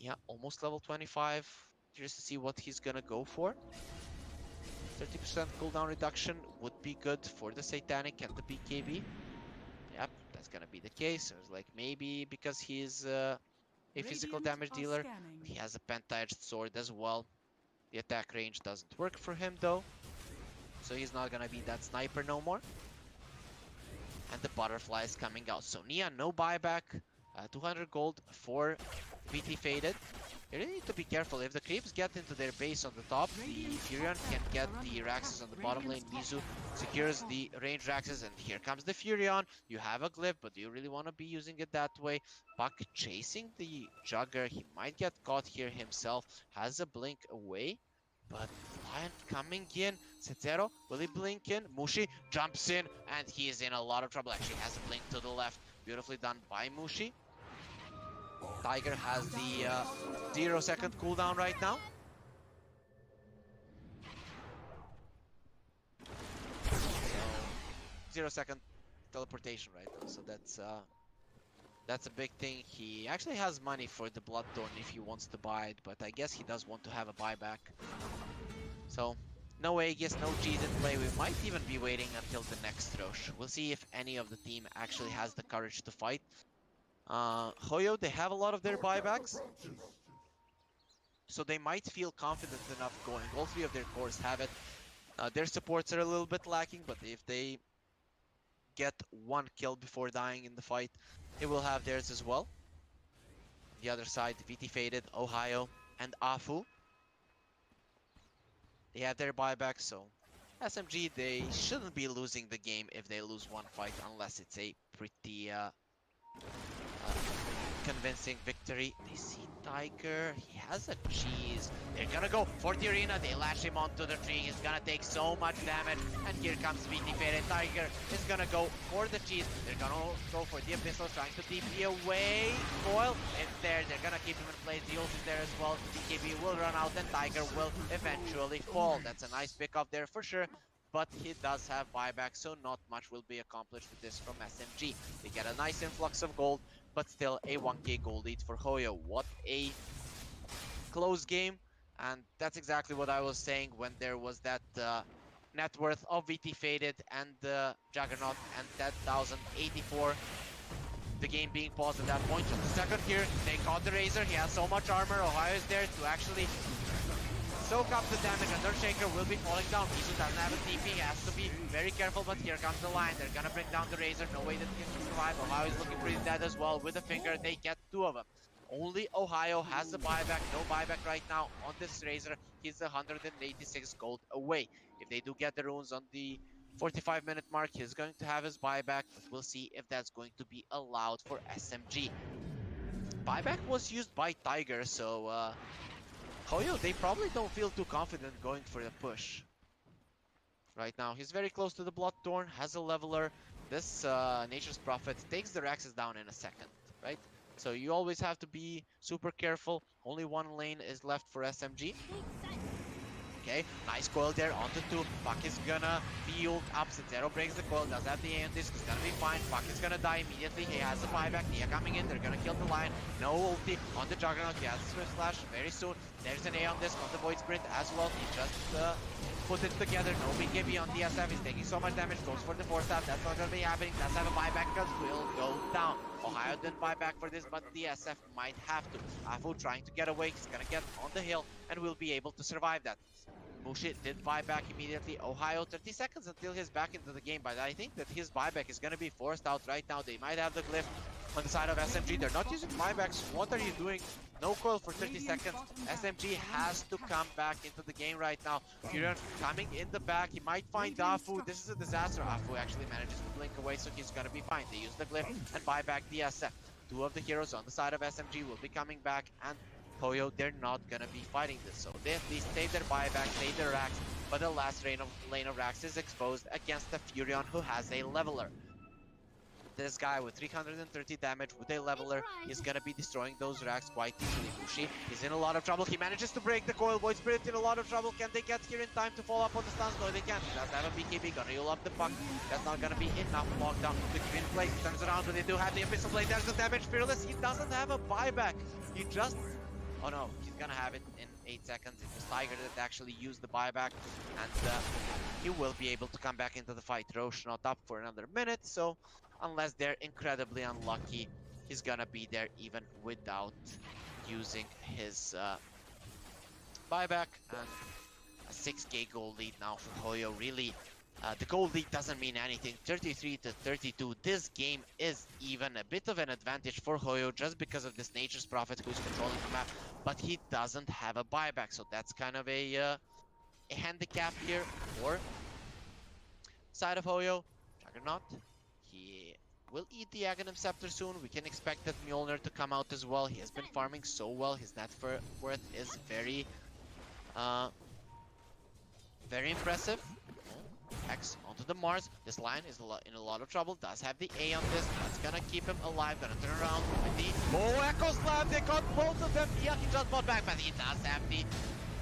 Yeah, almost level 25. Curious to see what he's gonna go for. 30% cooldown reduction would be good for the Satanic and the BKB. Yep, that's gonna be the case. It was like maybe because he's a physical damage dealer, he has a Penta-Edged Sword as well. The attack range doesn't work for him though, so he's not gonna be that sniper no more. and the butterfly is coming out. So Nia, no buyback, 200 gold for VT Faded. You really need to be careful. If the creeps get into their base on the top, the Furion can get the Raxes on the bottom lane. Mizu secures the range Raxes, and here comes the Furion. You have a glyph, but do you really want to be using it that way? Puck chasing the Jugger. He might get caught here himself. Has a blink away, but Lion coming in. Setero, will he blink in? Mushi jumps in, and he is in a lot of trouble. Actually has a blink to the left. Beautifully done by Mushi. Tiger has the 0-second cooldown right now. So 0-second teleportation right now. So that's a big thing. He actually has money for the Bloodthorn if he wants to buy it, but I guess he does want to have a buyback. So no Aegis, no cheese in play. We might even be waiting until the next Roche. We'll see if any of the team actually has the courage to fight. HOYO, they have a lot of their buybacks, so they might feel confident enough going. All three of their cores have it. Their supports are a little bit lacking, but if they get one kill before dying in the fight, they will have theirs as well. On the other side, VT Faded, HOYO, and Afu. They have their buybacks, so SMG, they shouldn't be losing the game if they lose one fight, unless it's a pretty convincing victory. They see Tiger, he has a cheese. They're gonna go for the arena, they lash him onto the tree, he's gonna take so much damage, and here comes VT Faded. Tiger is gonna go for the cheese, they're gonna go for the Abyssal, trying to TP away. Foil, it's there, they're gonna keep him in place, the ult is there as well, BKB will run out, and Tiger will eventually fall. That's a nice pick up there for sure, but he does have buyback, so not much will be accomplished with this from SMG. They get a nice influx of gold, but still a 1k gold lead for HOYO. What a close game, and that's exactly what I was saying when there was that net worth of VT Faded and Juggernaut and that 1084. The game being paused at that point. Just a second here, they caught the Razor, he has so much armor. HOYO is there to actually soak up the damage, and Earthshaker will be falling down. Mizu doesn't have a TP, he has to be very careful, but here comes the line. They're gonna bring down the Razor, no way that he can survive. HOYO is looking pretty dead as well. With a finger, they get two of them. Only HOYO has a buyback, no buyback right now on this Razor. He's 186 gold away. If they do get the runes on the 45-minute mark, he's going to have his buyback, but we'll see if that's going to be allowed for SMG. Buyback was used by Tiger, so HOYO, they probably don't feel too confident going for the push right now. He's very close to the Bloodthorn, has a leveler. This Nature's Prophet takes the Raxes down in a second, right? So you always have to be super careful. Only one lane is left for SMG. Okay, nice coil there onto two. Puck is gonna be ult up. Zero breaks the coil, does have the A on this, he's gonna be fine. Puck is gonna die immediately. He has a buyback. Nia coming in, they're gonna kill the line. No ulti on the Juggernaut. He has a Swift Slash very soon. There's an A on this, on the Void Sprint as well. He just put it together. No BKB on DSF. He's taking so much damage. Goes for the 4-stab. That's not gonna be happening. Does have a buyback because will go down. HOYO didn't buy back for this, but DSF might have to. Afu trying to get away. He's gonna get on the hill and will be able to survive that. Mushi did buy back immediately. HOYO 30 seconds until he's back into the game, but I think that his buyback is gonna be forced out right now. They might have the glyph on the side of SMG. They're not using buybacks. What are you doing? No coil for 30 seconds. SMG has to come back into the game right now. Furion coming in the back. He might find Afu. This is a disaster. Afu actually manages to blink away, so he's gonna be fine. They use the glyph and buy back DSF. Two of the heroes on the side of SMG will be coming back, and HOYO, they're not gonna be fighting this. So they at least save their buyback, save their racks, but the last lane of racks is exposed against the Furion, who has a leveler. This guy with 330 damage with a leveler is gonna be destroying those racks quite easily. Mushi is in a lot of trouble. He manages to break the coil. Void Spirit in a lot of trouble. Can they get here in time to follow up on the stuns? No, they can't. He does have a BKB. Gonna heal up the puck. That's not gonna be enough. Lockdown to keep in place. He turns around, but they do have the Abyssal Blade. There's the damage. Fearless, he doesn't have a buyback. He just... Oh no, he's gonna have it in 8 seconds. It was Tiger that actually used the buyback, and he will be able to come back into the fight. Roche not up for another minute, so unless they're incredibly unlucky, he's gonna be there even without using his buyback. And a 6k goal lead now for HOYO. Really The gold lead doesn't mean anything. 33 to 32. This game is even a bit of an advantage for HOYO just because of this Nature's Prophet who's controlling the map, but he doesn't have a buyback, so that's kind of a handicap here for side of HOYO. Juggernaut, he will eat the Aghanim Scepter soon. We can expect that Mjolnir to come out as well. He has been farming so well. His net worth is very impressive. X onto the Mars. This line is in a lot of trouble. Does have the A on this. That's gonna keep him alive. Gonna turn around with the Echo Slam. They got both of them. Yeah, he just bought back, but he does have the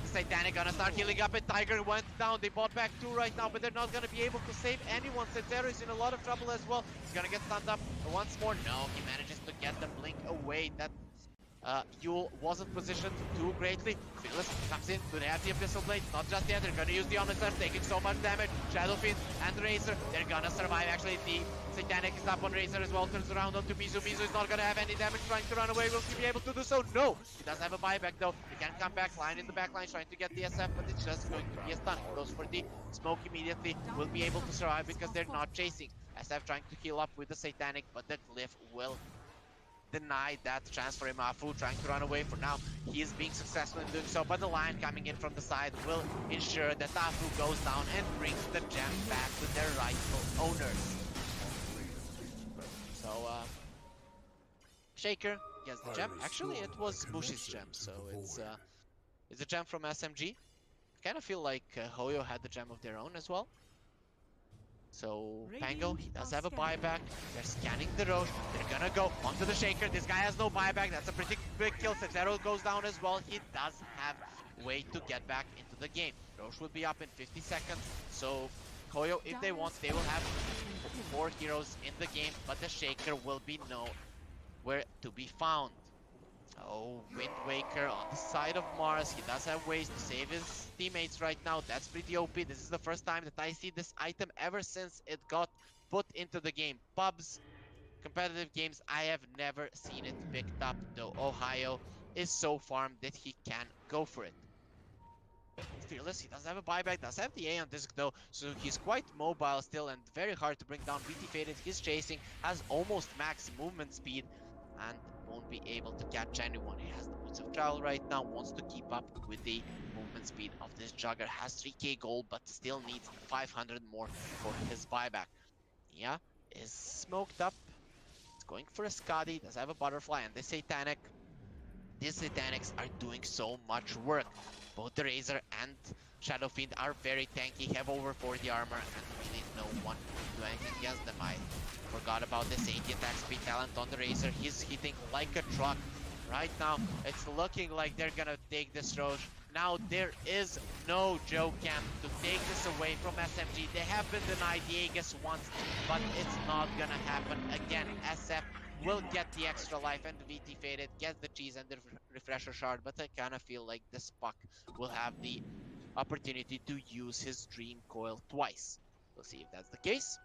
Satanic. Gonna start healing up, and Tiger went down. They bought back 2 right now, but they're not gonna be able to save anyone. Cetero is in a lot of trouble as well. He's gonna get stunned up once more. No, he manages to get the blink away. That Yule wasn't positioned too greatly. Fearless comes in. Do they have the Abyssal Blade? Not just yet. They're gonna use the Omnislash, taking so much damage. Shadowfiend and Razor, they're gonna survive. Actually, the Satanic is up on Razor as well. Turns around onto Mizu. Mizu is not gonna have any damage. Trying to run away. Will he be able to do so? No! He does have a buyback though. He can come back. Line in the back line, trying to get the SF, but it's just going to be a stun. Goes for the smoke immediately. Will be able to survive because they're not chasing. SF trying to heal up with the Satanic, but the Glyph will deny that chance for Imafu, trying to run away for now. He is being successful in doing so, but the line coming in from the side will ensure that Afu goes down and brings the gem back to their rightful owners. So, Shaker gets the gem. Actually, it was Bushi's gem, so it's a gem from SMG. I kind of feel like HOYO had the gem of their own as well. So, Pango, he does have a buyback. They're scanning the Roche. They're gonna go onto the Shaker. This guy has no buyback. That's a pretty big kill. Cetero goes down as well. He does have a way to get back into the game. Roche will be up in 50 seconds. So, HOYO, if they want, they will have 4 heroes in the game, but the Shaker will be nowhere to be found. Oh, Wind Waker on the side of Mars. He does have ways to save his teammates right now. That's pretty OP. This is the first time that I see this item ever since it got put into the game. Pubs, competitive games, I have never seen it picked up, though Ohio is so farmed that he can go for it. Fearless, he does have a buyback, does have the A on disc though, so he's quite mobile still and very hard to bring down. VT Faded, he's chasing, has almost max movement speed, and won't be able to catch anyone. He has the boots of travel right now, wants to keep up with the movement speed of this Jugger. Has 3k gold, but still needs 500 more for his buyback. Yeah, is smoked up. It's going for a Skadi, does have a Butterfly and the Satanic. These Satanics are doing so much work. Both the Razor and Shadowfiend are very tanky, have over 40 armor, and really no one can do anything against them. I forgot about this 80 attack speed talent on the Razor. He's hitting like a truck. Right now, it's looking like they're gonna take this Roche. Now, there is no Joe Camp to take this away from SMG. They have been denied the Aegis once, but it's not gonna happen again. SF will get the extra life and VT Faded, gets the cheese and the refresher shard, but I kind of feel like this Puck will have the opportunity to use his Dream Coil twice. We'll see if that's the case.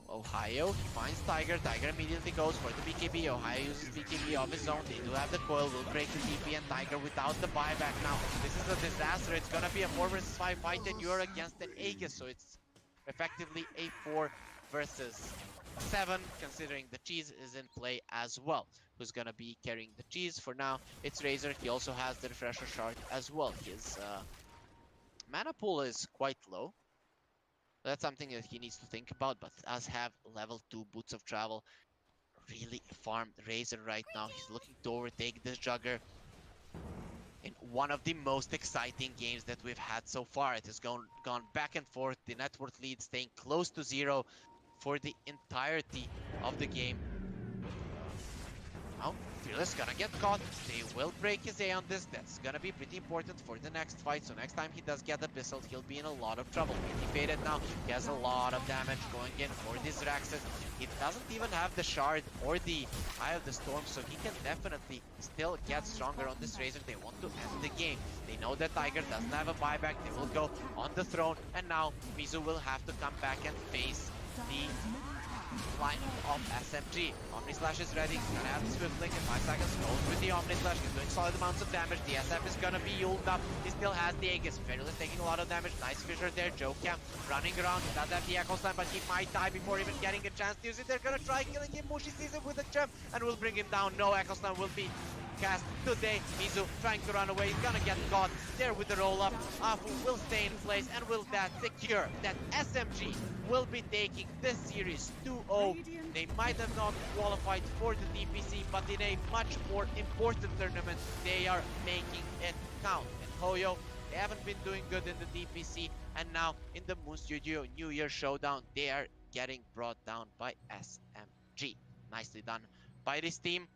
Ohio, he finds Tiger. Tiger immediately goes for the BKB. Ohio uses BKB of his own. They do have the coil, will break the TP, and Tiger without the buyback now. This is a disaster. It's gonna be a 4 versus 5 fight, and you're against an Aegis, so it's effectively a 4 versus 7, considering the cheese is in play as well. Who's gonna be carrying the cheese? For now, it's Razor. He also has the refresher shard as well. His mana pool is quite low. That's something that he needs to think about, but does have level 2 boots of travel. Really farmed Razor right now. He's looking to overtake this Jugger in one of the most exciting games that we've had so far. It has gone back and forth. The net worth lead staying close to 0 for the entirety of the game. Now, Fearless gonna get caught. They will break his A on this. That's gonna be pretty important for the next fight. So next time he does get Abyssal, he'll be in a lot of trouble. He faded now. He has a lot of damage going in for these Raxes. He doesn't even have the Shard or the Eye of the Storm, so he can definitely still get stronger on this Razor. They want to end the game. They know that Tiger doesn't have a buyback. They will go on the throne. And now Mizu will have to come back and face the lineup of SMG. Omni Slash is ready. He's gonna have the Swift Link in 5 seconds. Goes with the Omni Slash. He's doing solid amounts of damage. The SF is gonna be ulted up. He still has the Aegis. Fearless taking a lot of damage. Nice Fissure there. Joe Cam running around. He does have the Echo Slam, but he might die before even getting a chance to use it. They're gonna try killing him. Mushi sees him with a gem and will bring him down. No Echo Slam will be cast today. Mizu trying to run away. He's gonna get caught there with the roll up. Afu will stay in place, and will that secure that SMG will be taking this series 2-0. They might have not qualified for the DPC, but in a much more important tournament, they are making it count. And HOYO, they haven't been doing good in the DPC, and now in the Moon Studio New Year Showdown, they are getting brought down by SMG. Nicely done by this team.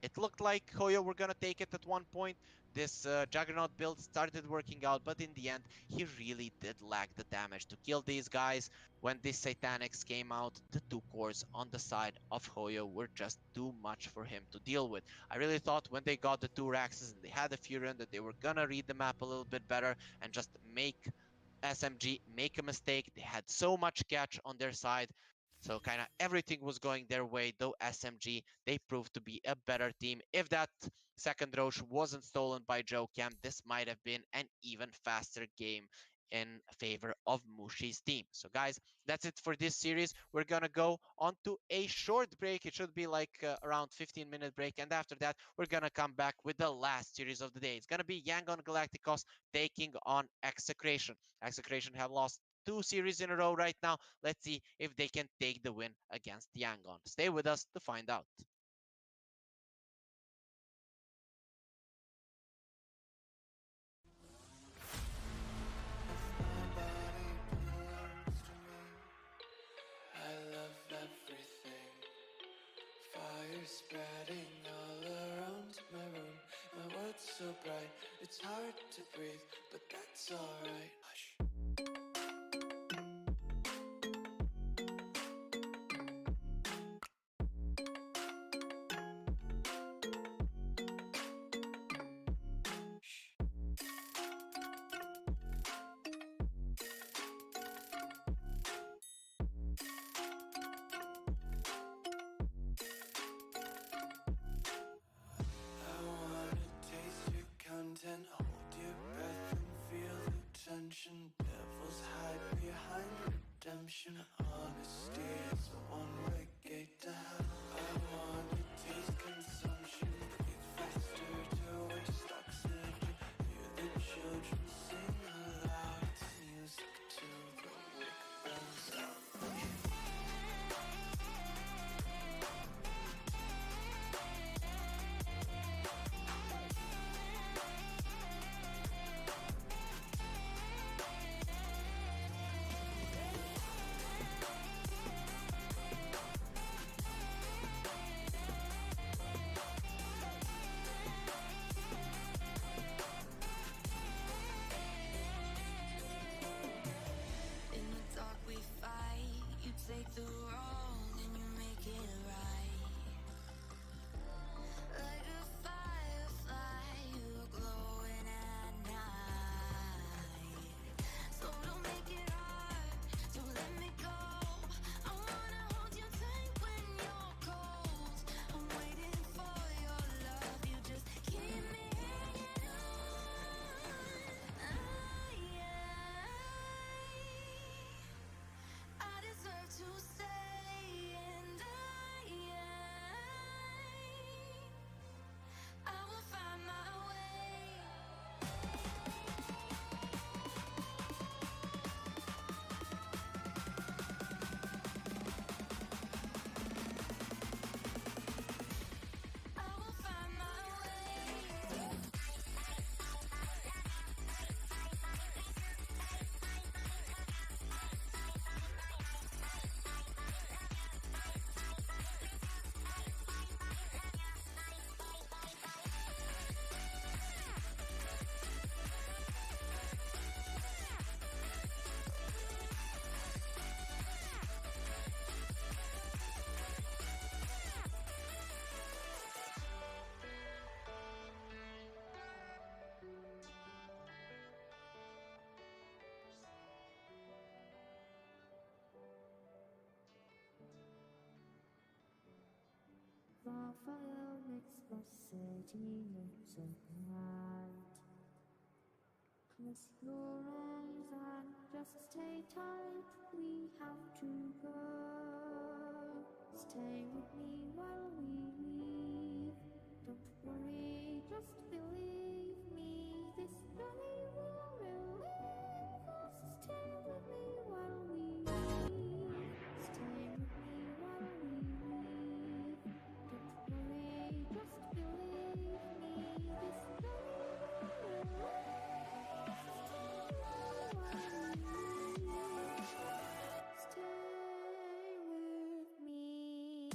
It looked like HOYO were gonna take it at one point. This Juggernaut build started working out, but in the end, he really did lack the damage to kill these guys. When these Satanics came out, the 2 cores on the side of HOYO were just too much for him to deal with. I really thought when they got the 2 Raxes and they had the Fury that they were gonna read the map a little bit better and just make SMG make a mistake. They had so much catch on their side. So kind of everything was going their way, though SMG, they proved to be a better team. If that second Roche wasn't stolen by Joe Cam, this might have been an even faster game in favor of Mushi's team. So guys, that's it for this series. We're gonna go on to a short break. It should be like around 15-minute break. And after that, we're gonna come back with the last series of the day. It's gonna be Yangon Galacticos taking on Execration. Execration have lost 2 series in a row right now. Let's see if they can take the win against Yangon. Stay with us to find out. I love everything. Fire spreading all around my room. My world's so bright, it's hard to breathe, but that's alright. Hush. I wanna taste your content, hold your breath and feel the tension. Devils hide behind redemption. Honesty is a one-way gate to hell. I wanna taste consumption, breathe faster to waste oxygen. Hear the children sing aloud. It's music till the wick burns out. our fire makes the city look so bright. Close your eyes and just stay tight, we have to go. Stay with me while we leave. Don't worry, just believe me, this journey will relieve us. Stay with me while we leave. Stay with me while we leave. Don't worry, just believe me, this journey will relieve us. Stay with me.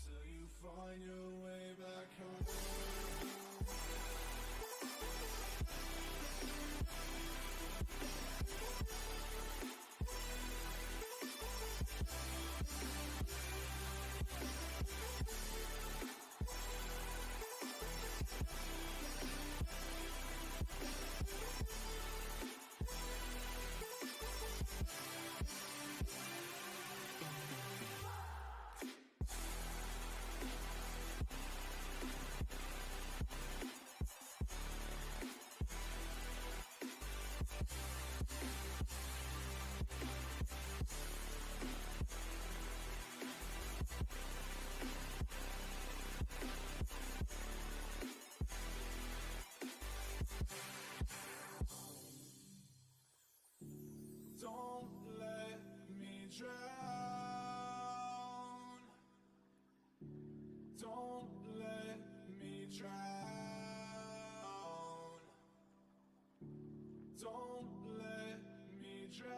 Till you find your way back home. Don't let me drown. Don't let me drown. Don't let me drown.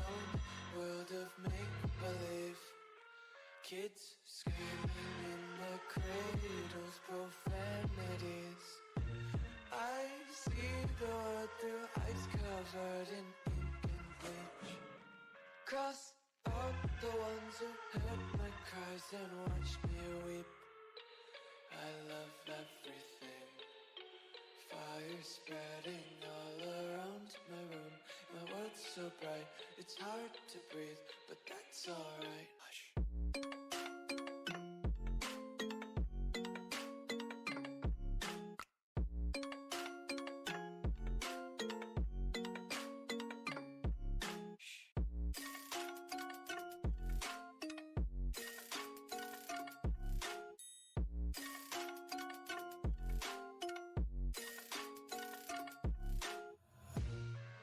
own world of make-believe. Kids screaming in their cradles, profanities. I see the world through eyes covered in ink and bleach. Cross out the ones who heard my cries and watched me weep. I love everything. Fire spreading all around my room. My world's so bright, it's hard to breathe, but that's alright. Hush.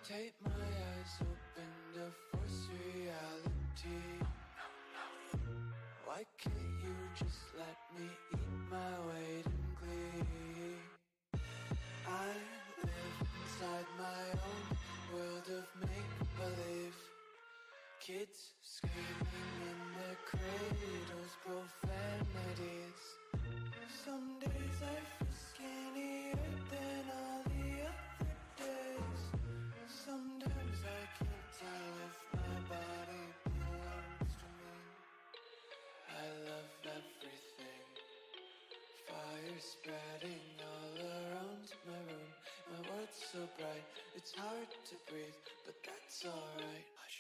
Take my eyes open to force reality. Why can't you just let me eat my weight in glee? I live inside my own world of make-believe. Kids screaming in their cradles, profanities. Some days I feel skinnier than all the other days. Sometimes I can't tell if my body belongs to me. I love everything. Fire spreading all around my room. My world's so bright, it's hard to breathe, but that's alright. Hush.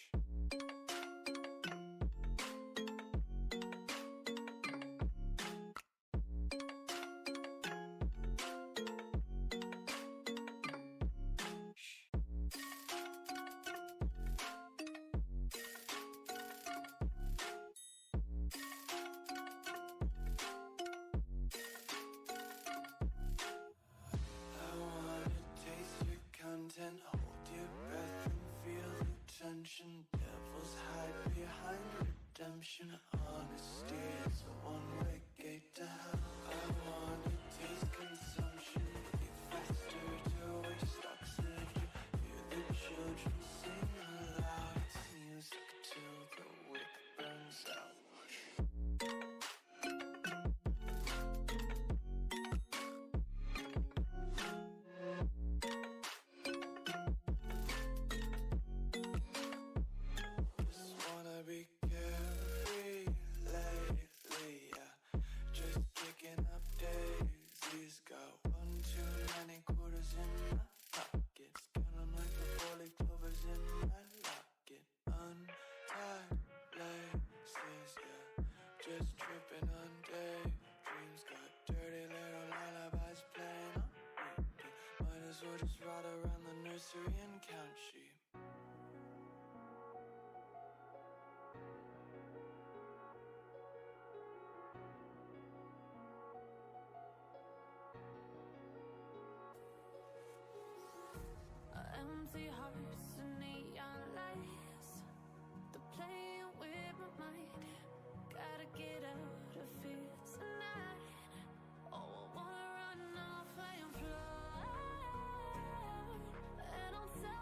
I wanna taste your content, hold your breath and feel the tension. Devils hide behind redemption. Honesty is a one-way gate to hell. I wanna taste consumption, eat faster to waste oxygen. Hear the children sing aloud. It's music till the wick burns out. Just wanna be carefree lately, yeah. Just kicking up daisies. Got one too many quarters in my pockets. Counting like the four-leaf clovers in my locket. Untied laces, yeah. Just tripping on daydreams. Got dirty little lullabies playing on repeat. Might as well just ride around the nursery and count sheep. Empty hearts and neon lights. They're playing with my mind. Gotta get out of here tonight. Oh, I wanna run off and fly. And I'll tell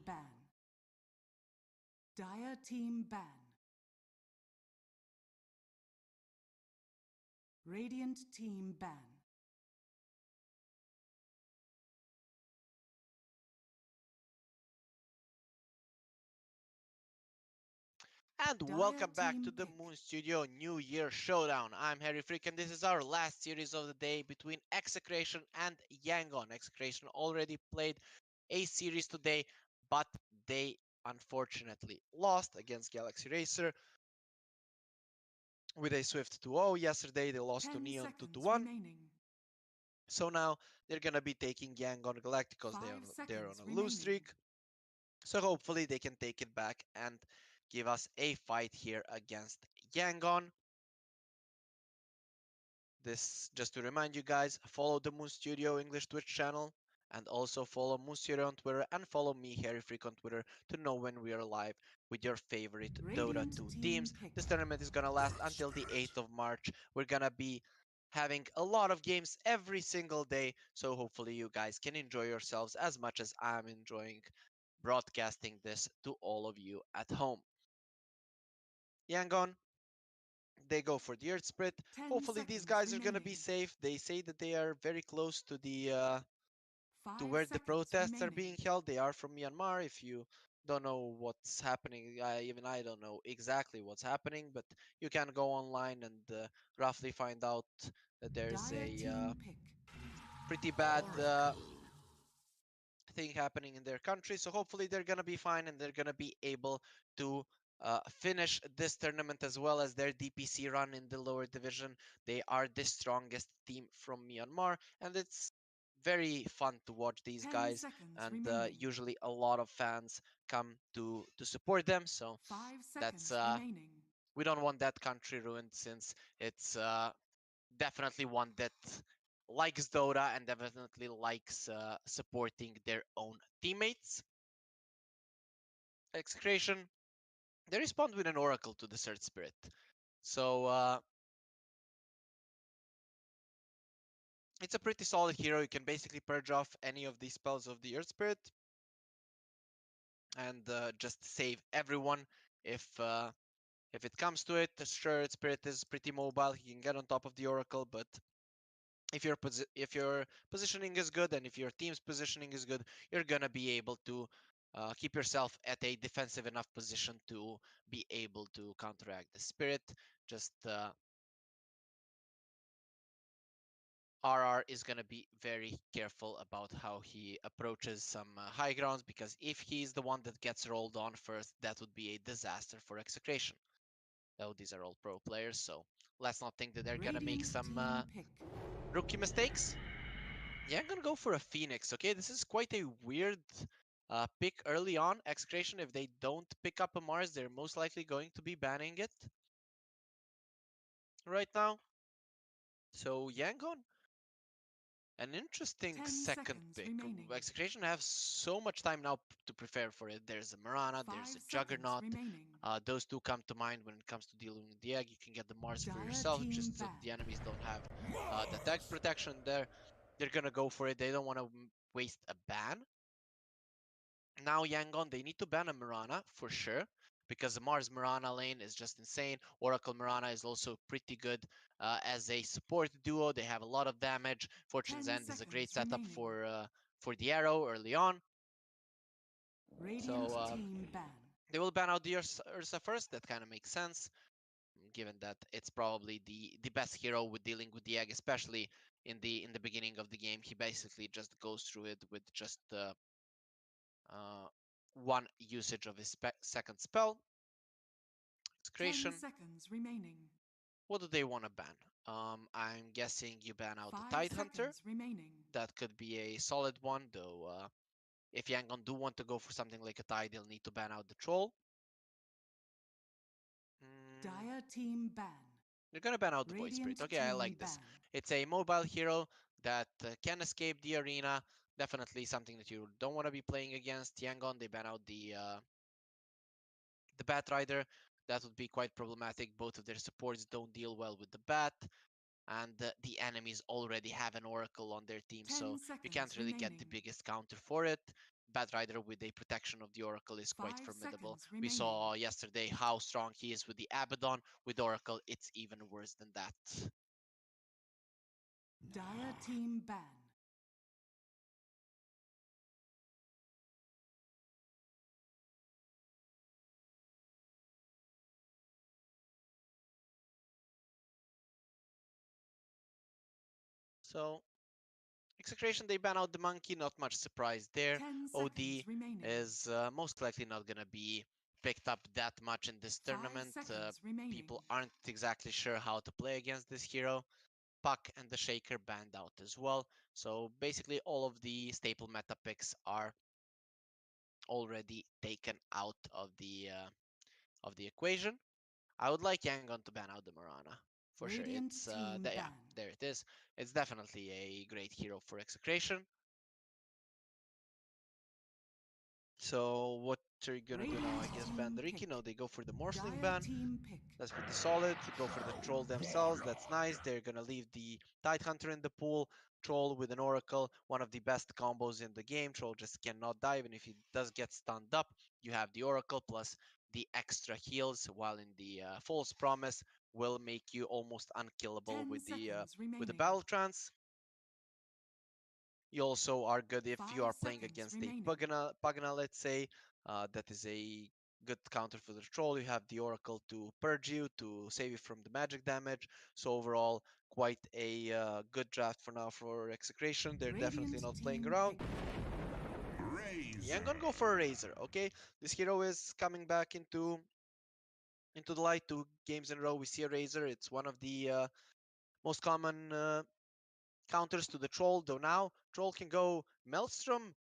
ban. Dire team ban. Radiant team ban. And welcome back to the Moon Studio New Year Showdown. I'm Harry Freak, and this is our last series of the day between Execration and Yangon. Execration already played a series today, but they unfortunately lost against Galaxy Racer with a swift 2-0. Yesterday they lost to Neon 2-1. Remaining. So now they're gonna be taking Yangon Galacticos. They're on a lose streak. So hopefully they can take it back and give us a fight here against Yangon. This, just to remind you guys, follow the Moon Studio English Twitch channel and also follow Moon Studio on Twitter and follow me, Harry Freak, on Twitter to know when we are live with your favorite Dota 2 teams. This tournament is gonna last until the 8th of March. We're gonna be having a lot of games every single day, so hopefully you guys can enjoy yourselves as much as I'm enjoying broadcasting this to all of you at home. Yangon, they go for the Earth Spirit. Hopefully these guys are gonna be safe. They say that they are very close to the to where the protests are being held. They are from Myanmar. If you don't know what's happening, even I don't know exactly what's happening, but you can go online and roughly find out that there's a pretty bad thing happening in their country. So hopefully they're gonna be fine and they're gonna be able to finish this tournament as well as their DPC run in the lower division. They are the strongest team from Myanmar, and it's very fun to watch these guys. And usually a lot of fans come to support them. So that's we don't want that country ruined, since it's definitely one that likes Dota and definitely likes supporting their own teammates. Execration, they respond with an Oracle to the Third Spirit. So it's a pretty solid hero. You can basically purge off any of these spells of the Earth Spirit and just save everyone if it comes to it. Sure, Earth Spirit is pretty mobile. He can get on top of the Oracle, but if your positioning is good and if your team's positioning is good, you're gonna be able to keep yourself at a defensive enough position to be able to counteract the spirit. Just RR is gonna be very careful about how he approaches some high grounds, because if he's the one that gets rolled on first, that would be a disaster for Execration. Though these are all pro players, so let's not think that they're gonna make some rookie mistakes. Yeah, I'm gonna go for a Phoenix. Okay, this is quite a weird pick early on. Execration, if they don't pick up a Mars, they're most likely going to be banning it right now. So Yangon, an interesting second pick. Execration have so much time now to prepare for it. There's a Mirana, there's a Juggernaut. Those two come to mind when it comes to dealing with the egg. You can get the Mars for yourself, just so the enemies don't have the tag protection there. They're gonna go for it. They don't want to waste a ban. Now Yangon, they need to ban a Mirana for sure, because the Mars Mirana lane is just insane. Oracle Mirana is also pretty good as a support duo. They have a lot of damage. Fortune's End is a great setup for the arrow early on. So they will ban out the Ursa first. That kind of makes sense, given that it's probably the best hero with dealing with the egg, especially in the beginning of the game. He basically just goes through it with just one usage of his second spell. Execration. 10 seconds remaining. What do they want to ban? I'm guessing you ban out the Tide Hunter. That could be a solid one, though. If Yangon do want to go for something like a Tide, they'll need to ban out the Troll. Dire team ban. They're gonna ban out the Void Spirit. Okay, I like this. It's a mobile hero that can escape the arena. Definitely something that you don't want to be playing against. Yangon, they ban out the Bat Rider. That would be quite problematic. Both of their supports don't deal well with the Bat, and the enemies already have an Oracle on their team, so you can't really get the biggest counter for it. Bad Rider with a protection of the Oracle is quite 5 formidable. seconds We remaining. saw yesterday how strong he is with the Abaddon. With Oracle, it's even worse than that. Dire team ban. So, Execration, they ban out the monkey, not much surprise there. 10 OD seconds remaining. is most likely not going to be picked up that much in this 5 tournament. seconds remaining. People aren't exactly sure how to play against this hero. Puck and the Shaker banned out as well. So basically all of the staple meta picks are already taken out of the equation. I would like Yangon to ban out the Marana for sure. Radiant It's team yeah, ban. there it is. It's definitely a great hero for Execration. So what are you gonna do now? I Radiant guess ban team the Riki. pick. No, they go for the Morphling Dire ban. team pick. That's pretty solid. Go for the Troll themselves. That's nice. They're gonna leave the Tidehunter in the pool. Troll with an Oracle, one of the best combos in the game. Troll just cannot die, even if he does get stunned up. You have the Oracle plus the extra heals, while in the False Promise will make you almost unkillable 10 with the seconds remaining. Battle Trance. You also are good if 5 you are playing seconds against remaining. a Pagana, let's say. That is a good counter for the troll. You have the Oracle to purge you, to save you from the magic damage. So overall, quite a good draft for now for Execration. They're definitely Radiant not playing team around. pick. Yeah, I'm gonna go for a Razor, okay? This hero is coming back into the light 2 games in a row. We see a Razor. It's one of the most common counters to the Troll, though now Troll can go Maelstrom,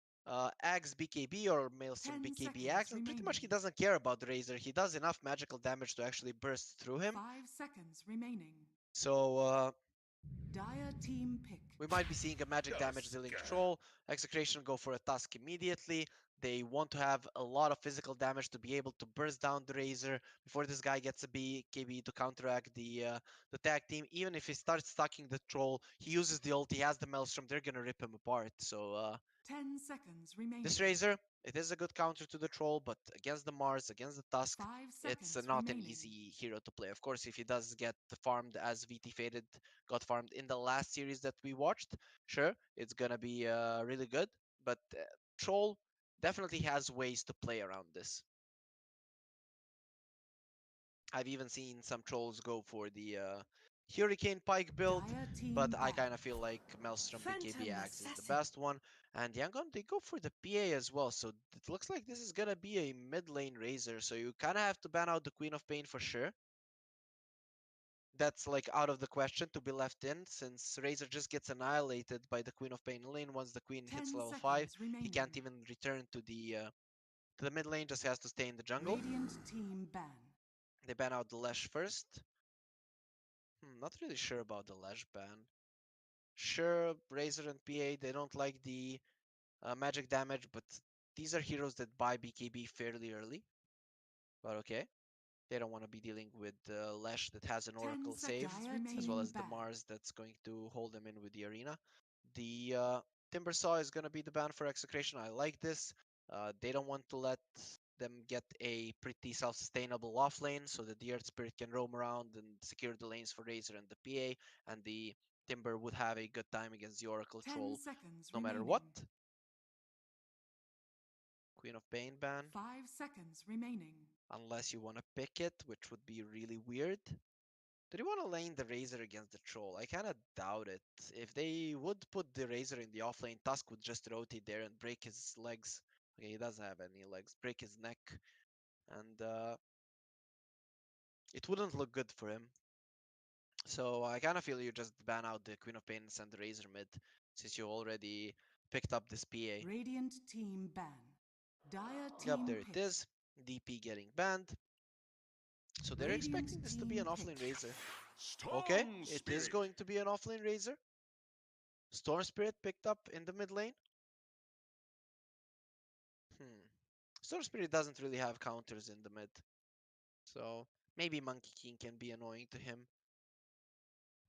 Axe BKB, or Maelstrom 10 BKB seconds Axe, and pretty much remaining. he doesn't care about the Razor. He does enough magical damage to actually burst through him. 5 seconds remaining. So Dire team pick. we might be seeing a magic damage dealing Troll. Execration go for a Tusk immediately. They want to have a lot of physical damage to be able to burst down the Razor before this guy gets a BKB to counteract the tag team. Even if he starts stacking the Troll, he uses the ult, he has the Maelstrom, they're gonna rip him apart. So 10 seconds remaining. this Razor, it is a good counter to the Troll, but against the Mars, against the Tusk, 5 it's seconds not an remaining. easy hero to play. Of course, if he does get farmed as VT Faded got farmed in the last series that we watched, sure, it's gonna be really good. But Troll definitely has ways to play around this. I've even seen some Trolls go for the Hurricane Pike build, Dire team but I ban. kind of feel like Maelstrom BKB Phantom Axe is the assassin. best one. And Yangon, they go for the PA as well, so it looks like this is gonna be a mid lane Razor, so you kind of have to ban out the Queen of Pain for sure. That's like out of the question to be left in, since Razor just gets annihilated by the Queen of Pain lane. Once the Queen 10 hits level 5, seconds remaining. he can't even return to the mid lane, just has to stay in the jungle. Radiant team ban. They ban out the Lesh first. Not really sure about the Lesh ban. Sure, Razor and PA, they don't like the magic damage, but these are heroes that buy BKB fairly early. But okay. They don't want to be dealing with Lesh that has an 10 Oracle save, seconds as well remaining. as the Ban. Mars that's going to hold them in with the arena. The Timber Saw is going to be the ban for Execration. I like this. They don't want to let them get a pretty self-sustainable off lane so that the Earth Spirit can roam around and secure the lanes for Razor and the PA, and the Timber would have a good time against the Oracle 10 Troll seconds no matter remaining. what. Queen of Pain ban. 5 seconds remaining. Unless you want to pick it, which would be really weird. Do they want to lane the Razor against the Troll? I kind of doubt it. If they would put the Razor in the offlane, Tusk would just rotate there and break his legs. Okay, he doesn't have any legs. Break his neck. And it wouldn't look good for him. So I kind of feel you just ban out the Queen of Pain and send the Razor mid, since you already picked up this PA. Radiant team ban. Dire Yep, team there it pick. is. DP getting banned. So they're Radiant expecting this to be an team offlane pick. Razor. Okay, it is going to be an offlane Razor. Storm Spirit picked up in the mid lane. Storm Spirit doesn't really have counters in the mid. So maybe Monkey King can be annoying to him.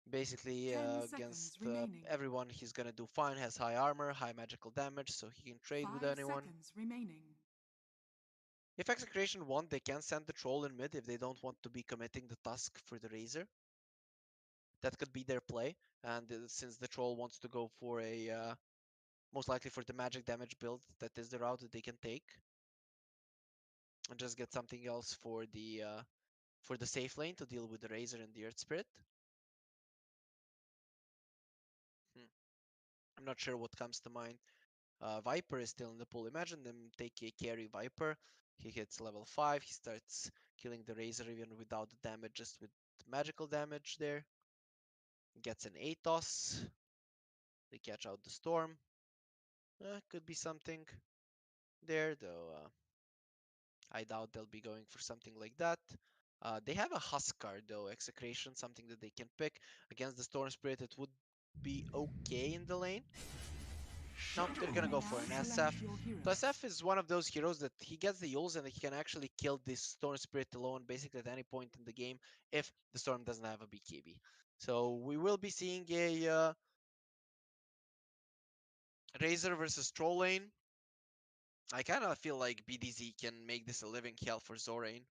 Basically, 10 against seconds remaining. everyone, he's gonna do fine. Has high armor, high magical damage, so he can trade 5 with anyone. seconds remaining. If Execration want, they can send the troll in mid if they don't want to be committing the Tusk for the Razor. That could be their play. And since the troll wants to go for a most likely for the magic damage build, that is the route that they can take, and just get something else for the safe lane to deal with the Razor and the Earth Spirit. I'm not sure what comes to mind. Viper is still in the pool. Imagine them take a carry Viper. He hits level 5. He starts killing the Razor even without the damage, just with magical damage there. Gets an Atos. They catch out the Storm. Could be something there, though. I doubt they'll be going for something like that. They have a Huskar, though, Execration, something that they can pick. Against the Storm Spirit, it would be okay in the lane. No, they're gonna go for an SF. So SF is one of those heroes that he gets the ults and he can actually kill this Storm Spirit alone basically at any point in the game if the Storm doesn't have a BKB. So we will be seeing a Razor versus Troll lane. I kind of feel like BDZ can make this a living hell for Zorain.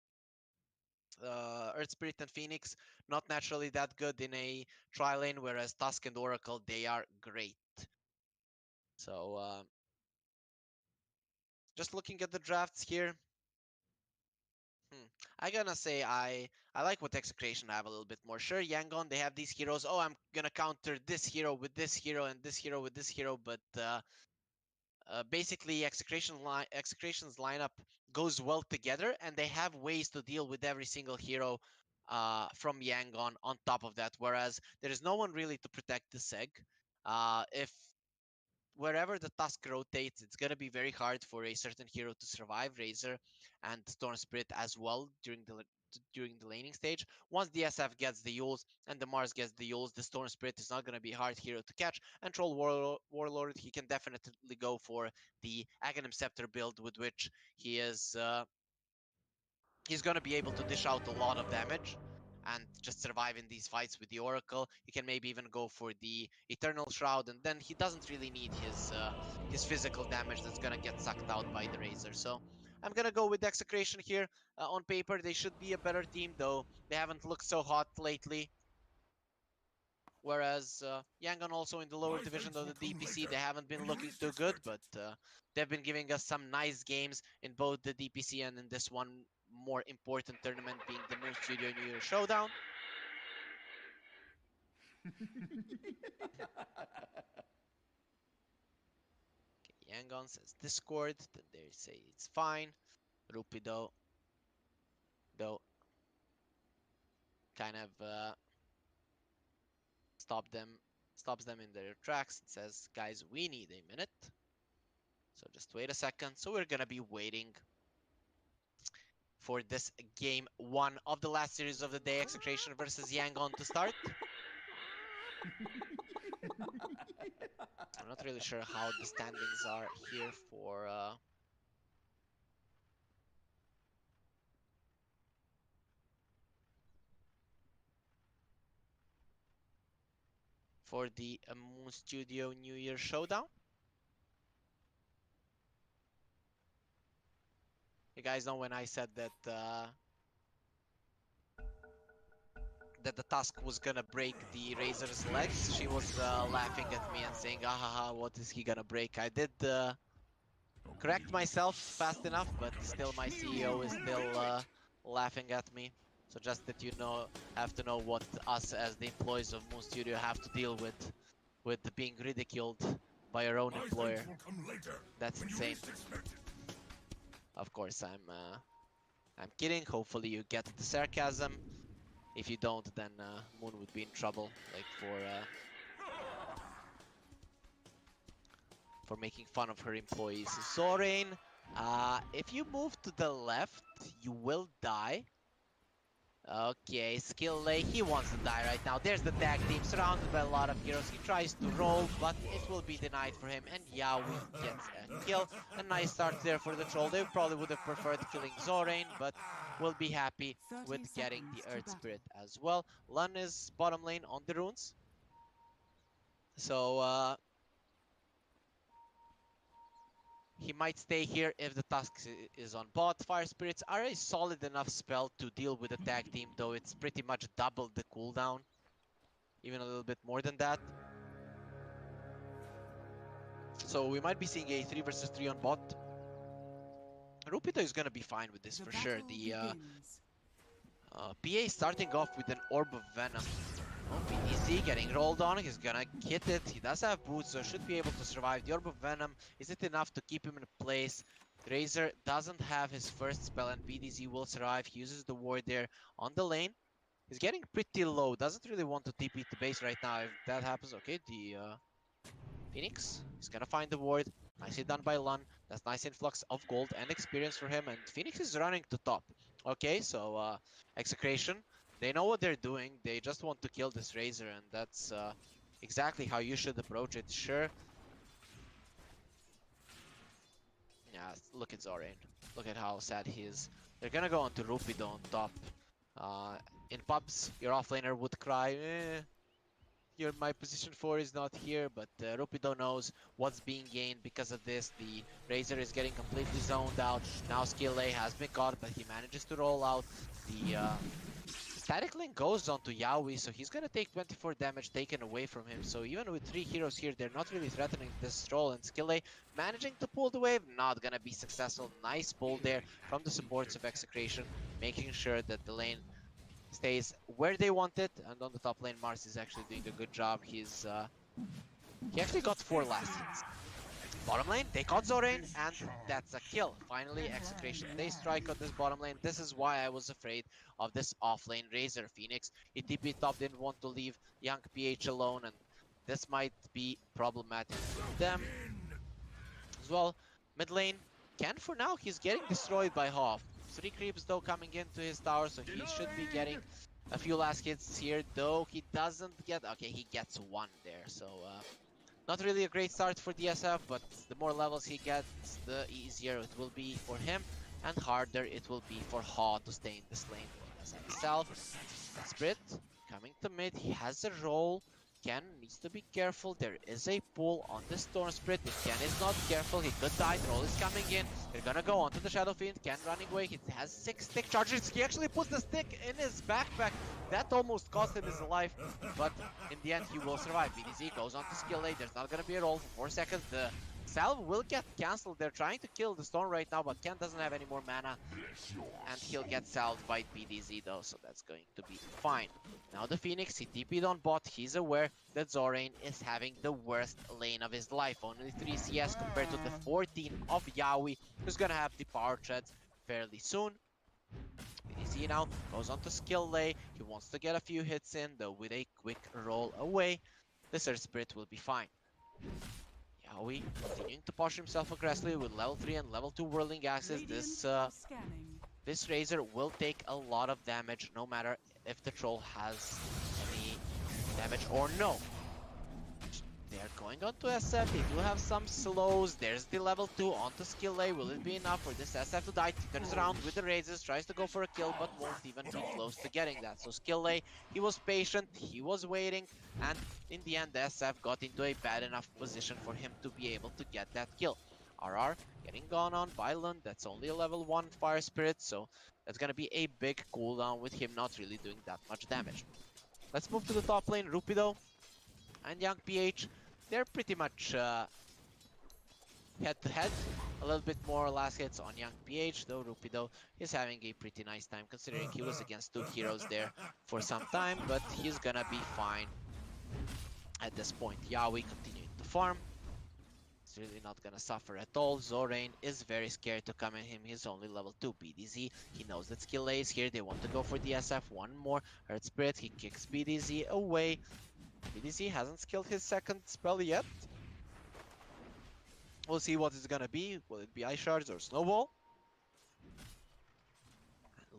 Earth Spirit and Phoenix, not naturally that good in a tri lane, whereas Tusk and Oracle, they are great. So just looking at the drafts here, I gonna say I like what Execration have a little bit more. Sure, Yangon, they have these heroes. Oh, I'm gonna counter this hero with this hero and this hero with this hero, but basically Execration's lineup goes well together, and they have ways to deal with every single hero from Yangon on top of that. Whereas there is no one really to protect the Seg. If wherever the Tusk rotates, it's gonna be very hard for a certain hero to survive, Razor and Storm Spirit as well during the laning stage. Once the SF gets the Yules and the Mars gets the Yules, the Storm Spirit is not gonna be a hard hero to catch. And Troll Warlord, he can definitely go for the Aghanim Scepter build, with which he's gonna be able to dish out a lot of damage and just survive in these fights with the Oracle. He can maybe even go for the Eternal Shroud, and then he doesn't really need his physical damage that's gonna get sucked out by the Razor. So I'm gonna go with Execration here. On paper, they should be a better team, though they haven't looked so hot lately. Whereas Yangon also in the lower division of the DPC, they haven't been looking too good, but they've been giving us some nice games in both the DPC and in this one more important tournament, being the Moon Studio New Year Showdown. Okay, Yangon says Discord, then they say it's fine. Rupido, though, kind of stops them in their tracks and says, guys, we need a minute. So just wait a second. So we're gonna be waiting for this game 1 of the last series of the day, Execration versus Yangon, to start. I'm not really sure how the standings are here for the Moon Studio New Year Showdown. You guys know when I said that that the Tusk was gonna break the Razor's legs, she was laughing at me and saying, ah, ha, ha, what is he gonna break? I did correct myself fast enough, but still my CEO is still laughing at me. So just that you know, have to know what us as the employees of Moon Studio have to deal with being ridiculed by our own employer. That's insane. Of course, I'm kidding. Hopefully you get the sarcasm. If you don't, then Moon would be in trouble, like for making fun of her employees. Zorain, if you move to the left, you will die. Okay, skill lay, he wants to die right now. There's the tag team, surrounded by a lot of heroes. He tries to roll, but it will be denied for him. And Yawi gets a kill. A nice start there for the troll. They probably would have preferred killing Zorain, but will be happy 30 with getting the seconds to Earth battle. Spirit as well. Lun is bottom lane on the runes. So he might stay here if the task is on bot. Fire Spirits are a solid enough spell to deal with a tag team, though it's pretty much double the cooldown. Even a little bit more than that. So we might be seeing a 3 versus 3 on bot. Rupito is going to be fine with this The for sure. battle The begins. PA starting off with an Orb of Venom. Oh, BDC getting rolled on. He's gonna hit it. He does have boots, so should be able to survive. The Orb of Venom, is it enough to keep him in place? Razor doesn't have his first spell, and BDZ will survive. He uses the ward there on the lane. He's getting pretty low. Doesn't really want to TP to base right now. If that happens, okay, the Phoenix, he's gonna find the ward. Nicely done by Lun. That's nice influx of gold and experience for him. And Phoenix is running to top. Okay, so Execration, they know what they're doing. They just want to kill this Razor, and that's exactly how you should approach it. Sure. Yeah, look at Zorain. Look at how sad he is. They're gonna go on to Rupido on top. In pubs, your offlaner would cry, my position 4 is not here, but Rupido knows what's being gained because of this. The Razor is getting completely zoned out. Now Skill A has been caught, but he manages to roll out. The static link goes on to Yaoi, so he's gonna take 24 damage taken away from him. So even with 3 heroes here, they're not really threatening this troll. And Skill A managing to pull the wave, not gonna be successful. Nice pull there from the supports of Execration, making sure that the lane stays where they want it. And on the top lane, Mars is actually doing a good job. He actually got 4 last hits. Bottom lane, they caught Zorain, and that's a kill. Finally, Execration, they strike on this bottom lane. This is why I was afraid of this offlane Razor. Phoenix, he TP top, didn't want to leave young PH alone, and this might be problematic for them as well. Mid lane, Ken for now, he's getting destroyed by Hoff. 3 creeps though coming into his tower, so he should be getting a few last hits here, though he doesn't get, okay, he gets 1 there, so not really a great start for DSF, but the more levels he gets, the easier it will be for him, and harder it will be for Haw to stay in this lane. As himself, Spirit coming to mid, he has a roll. Ken needs to be careful. There is a pull on the Storm Spirit. If Ken is not careful, he could die. Troll is coming in. They're gonna go onto the Shadow Fiend. Ken running away. He has 6 stick charges. He actually puts the stick in his backpack. That almost cost him his life, but in the end he will survive. BDZ goes on to Skill A. There's not gonna be a roll for 4 seconds. The salve will get cancelled. They're trying to kill the Storm right now, but Ken doesn't have any more mana. And he'll get salved by BDZ though, so that's going to be fine. Now the Phoenix, he TP'd on bot. He's aware that Zorain is having the worst lane of his life. Only 3 CS compared to the 14 of Yaoi, who's gonna have the power treads fairly soon. BDZ now goes on to Skill A. He wants to get a few hits in, though with a quick roll away, the Surge Spirit will be fine. Yaoi continuing to push himself aggressively with level 3 and level 2 Whirling Axes. This Razor will take a lot of damage, no matter if the troll has any damage or no. They are going on to SF. They do have some slows. There's the level 2 onto Skill A. Will it be enough for this SF to die? He turns around with the Razors, tries to go for a kill, but won't even be close to getting that. So Skill A, he was patient, he was waiting, and in the end, the SF got into a bad enough position for him to be able to get that kill. RR getting gone on by Lund. That's only a level 1 Fire Spirit, so that's gonna be a big cooldown with him not really doing that much damage. Let's move to the top lane. Rupido and Young PH, they're pretty much head to head. A little bit more last hits on Young PH, though Rupido is having a pretty nice time considering he was against 2 heroes there for some time, but he's gonna be fine at this point. Yaoi continuing to farm. He's really not gonna suffer at all. Zorain is very scared to come at him. He's only level 2. BDZ, he knows that Skill A is here. They want to go for the SF. One more. Earth Spirit, he kicks BDZ away. BDZ hasn't skilled his second spell yet. We'll see what it's gonna be. Will it be Ice Shards or Snowball?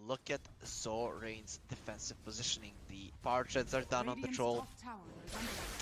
Look at Zorain's defensive positioning. The power treads are done on the troll.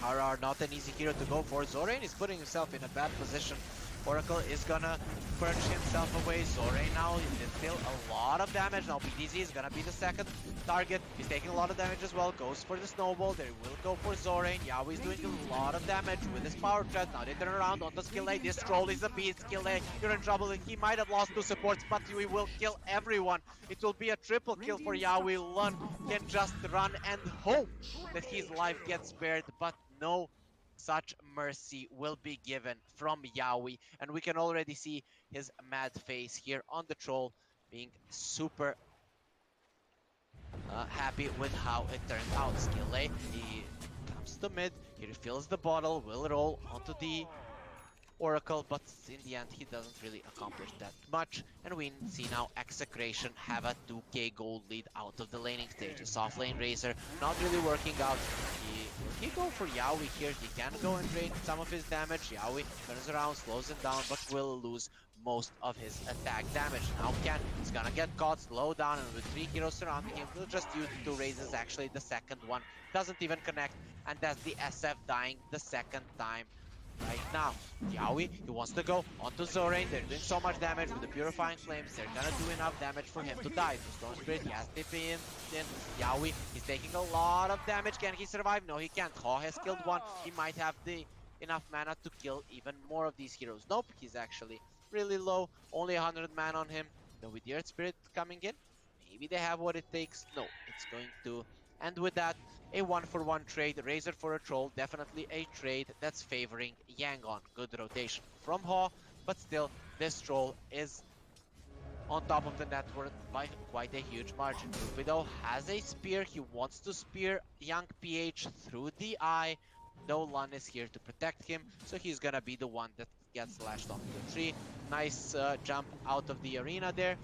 RR not an easy hero to go for. Zorain is putting himself in a bad position. Oracle is gonna purge himself away. Zoray now did still a lot of damage. Now BDZ is gonna be the second target. He's taking a lot of damage as well. Goes for the snowball. They will go for Zoray. Yawi is doing a lot of damage with his power threat. Now they turn around on the skill A. This troll is a beast. Skill A, you're in trouble. He might have lost 2 supports, but we will kill everyone. It will be a triple kill for Yawi. Lun can just run and hope that his life gets spared, but no such mercy will be given from Yawi, and we can already see his mad face here on the troll, being super happy with how it turned out. Skill A, he comes to mid, he refills the bottle, will roll onto the Oracle, but in the end he doesn't really accomplish that much, and we see now Execration have a 2k gold lead out of the laning stage. A soft lane Razor not really working out. He go for Yawi here. He can go and drain some of his damage. Yawi turns around, slows him down, but will lose most of his attack damage. Now Ken is gonna get caught, slow down, and with 3 heroes surrounding him, will just use 2 raises. Actually, the second one doesn't even connect, and that's the SF dying the second time. Right now, Yawi, he wants to go onto Zorain. They're doing so much damage with the Purifying Flames. They're gonna do enough damage for him to die. So Storm Spirit, he has TP in. Yawi, he's taking a lot of damage. Can he survive? No, he can't. Ho has killed one. He might have the enough mana to kill even more of these heroes. Nope, he's actually really low. Only 100 mana on him. Though with the Earth Spirit coming in, maybe they have what it takes. No, it's going to end with that. A 1-for-1 trade, Razor for a troll, definitely a trade that's favoring Yangon. Good rotation from Ho, but still, this troll is on top of the net worth by quite a huge margin. Rupido has a spear, he wants to spear young PH through the eye, though Lun is here to protect him, so he's gonna be the one that gets lashed onto the tree. Nice jump out of the arena there.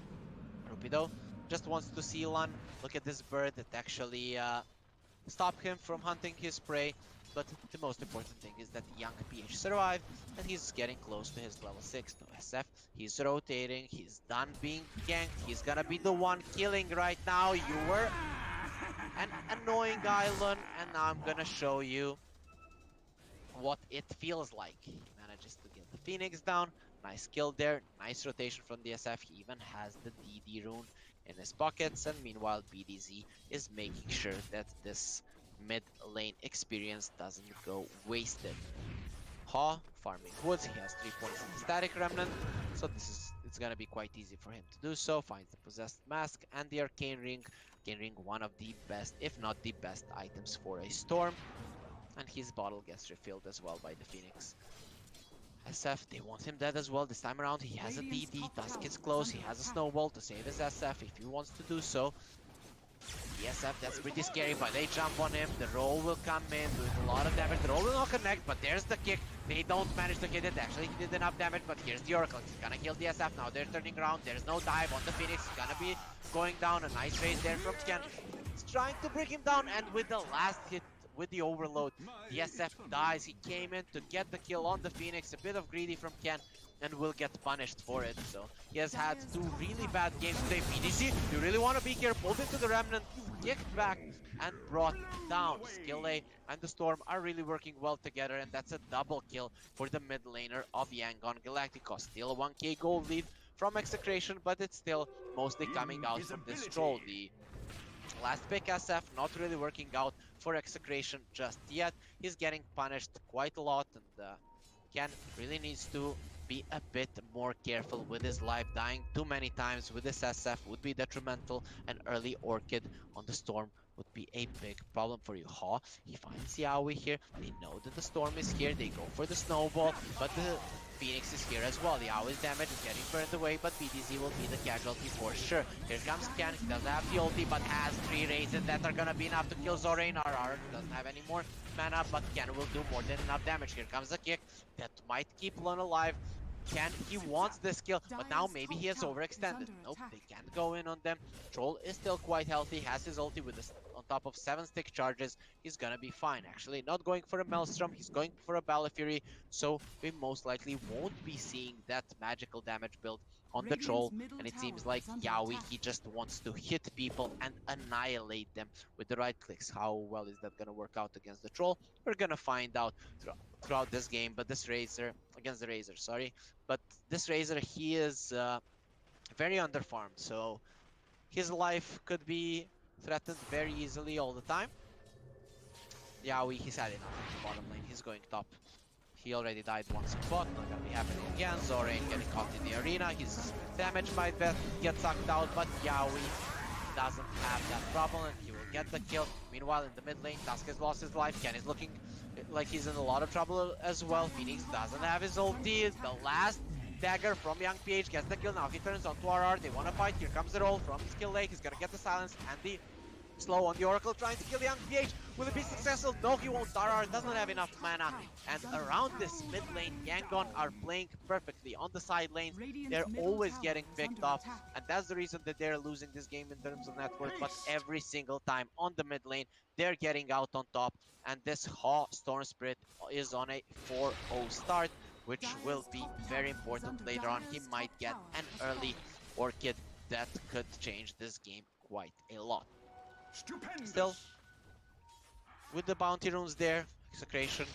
Rupido just wants to see Lun. Look at this bird that actually stop him from hunting his prey, but the most important thing is that young PH survived and he's getting close to his level 6. No SF, he's rotating, he's done being ganked, he's gonna be the one killing right now. You were an annoying island, and now I'm gonna show you what it feels like. He manages to get the Phoenix down, nice kill there, nice rotation from the SF. He even has the DD rune in his pockets, and meanwhile BDZ is making sure that this mid lane experience doesn't go wasted. Ha farming woods, he has 3 points in the static remnant, so it's gonna be quite easy for him to do so. Finds the possessed mask and the arcane ring. Arcane ring, one of the best, if not the best items for a storm, and his bottle gets refilled as well by the Phoenix. SF, they want him dead as well. This time around he has a DD, Tusk is close, he has a snowball to save his SF if he wants to do so. The SF, that's pretty scary, but they jump on him. The roll will come in, doing a lot of damage. The roll will not connect, but there's the kick. They don't manage to hit it. Actually, he did enough damage, but here's the Oracle. He's gonna kill the SF now. They're turning around. There's no dive on the Phoenix. He's gonna be going down. A nice raise there from Ken. He's trying to bring him down, and with the last hit, with the overload, the SF dies. He came in to get the kill on the Phoenix. A bit of greedy from Ken, and will get punished for it. So he has had 2 really bad games today. BDC, you really want to be here. Pulled into the Remnant, kicked back, and brought down. Skill A and the Storm are really working well together, and that's a double kill for the mid laner of Yangon Galacticos. Still a 1k gold lead from Execration, but it's still mostly coming out from this troll. The last pick SF not really working out for Execration just yet. He's getting punished quite a lot, and Ken really needs to be a bit more careful with his life. Dying too many times with this SF would be detrimental. An early Orchid on the Storm would be a big problem for you. Ha, he finds Yawi here. They know that the Storm is here. They go for the snowball, but the Phoenix is here as well. Yawi's damage is getting burned away, but BDZ will be the casualty for sure. Here comes Ken. He doesn't have the ulti, but has 3 raises that are gonna be enough to kill Zorain. RR doesn't have any more mana, but Ken will do more than enough damage. Here comes the kick that might keep Lun alive. Ken, he wants this kill, but now maybe he has overextended. Nope, they can't go in on them. Troll is still quite healthy, has his ulti with this on top of 7 stick charges, he's gonna be fine. Actually, not going for a Maelstrom, he's going for a Battle Fury, so we most likely won't be seeing that magical damage build on the troll, and it seems like Yaoi, he just wants to hit people and annihilate them with the right clicks. How well is that gonna work out against the troll? We're gonna find out throughout this game, but this Razor, against the Razor, sorry, but this Razor, he is very underfarmed, so his life could be threatened very easily all the time. Yaoi, he's had enough in the bottom lane, he's going top. He already died once in bot, not gonna be happening again. Zorain getting caught in the arena, his damage might get sucked out, but Yaoi doesn't have that problem and he will get the kill. Meanwhile, in the mid lane, Tusk has lost his life. Ken is looking like he's in a lot of trouble as well. Phoenix doesn't have his ulti. The last dagger from Young PH gets the kill. Now he turns onto RR. They want to fight. Here comes the roll from Skill Lake. He's gonna get the silence and the slow on the Oracle, trying to kill Young PH. Will it be successful? No, he won't. RR doesn't have enough mana. And around this mid lane, Yangon are playing perfectly. On the side lanes, they're always getting picked off. And that's the reason that they're losing this game in terms of net worth. But every single time on the mid lane, they're getting out on top. And this HOYO Storm Spirit is on a 4-0 start, which will be very important later on. He might get an early Orchid that could change this game quite a lot. Still, with the bounty runes there, Execration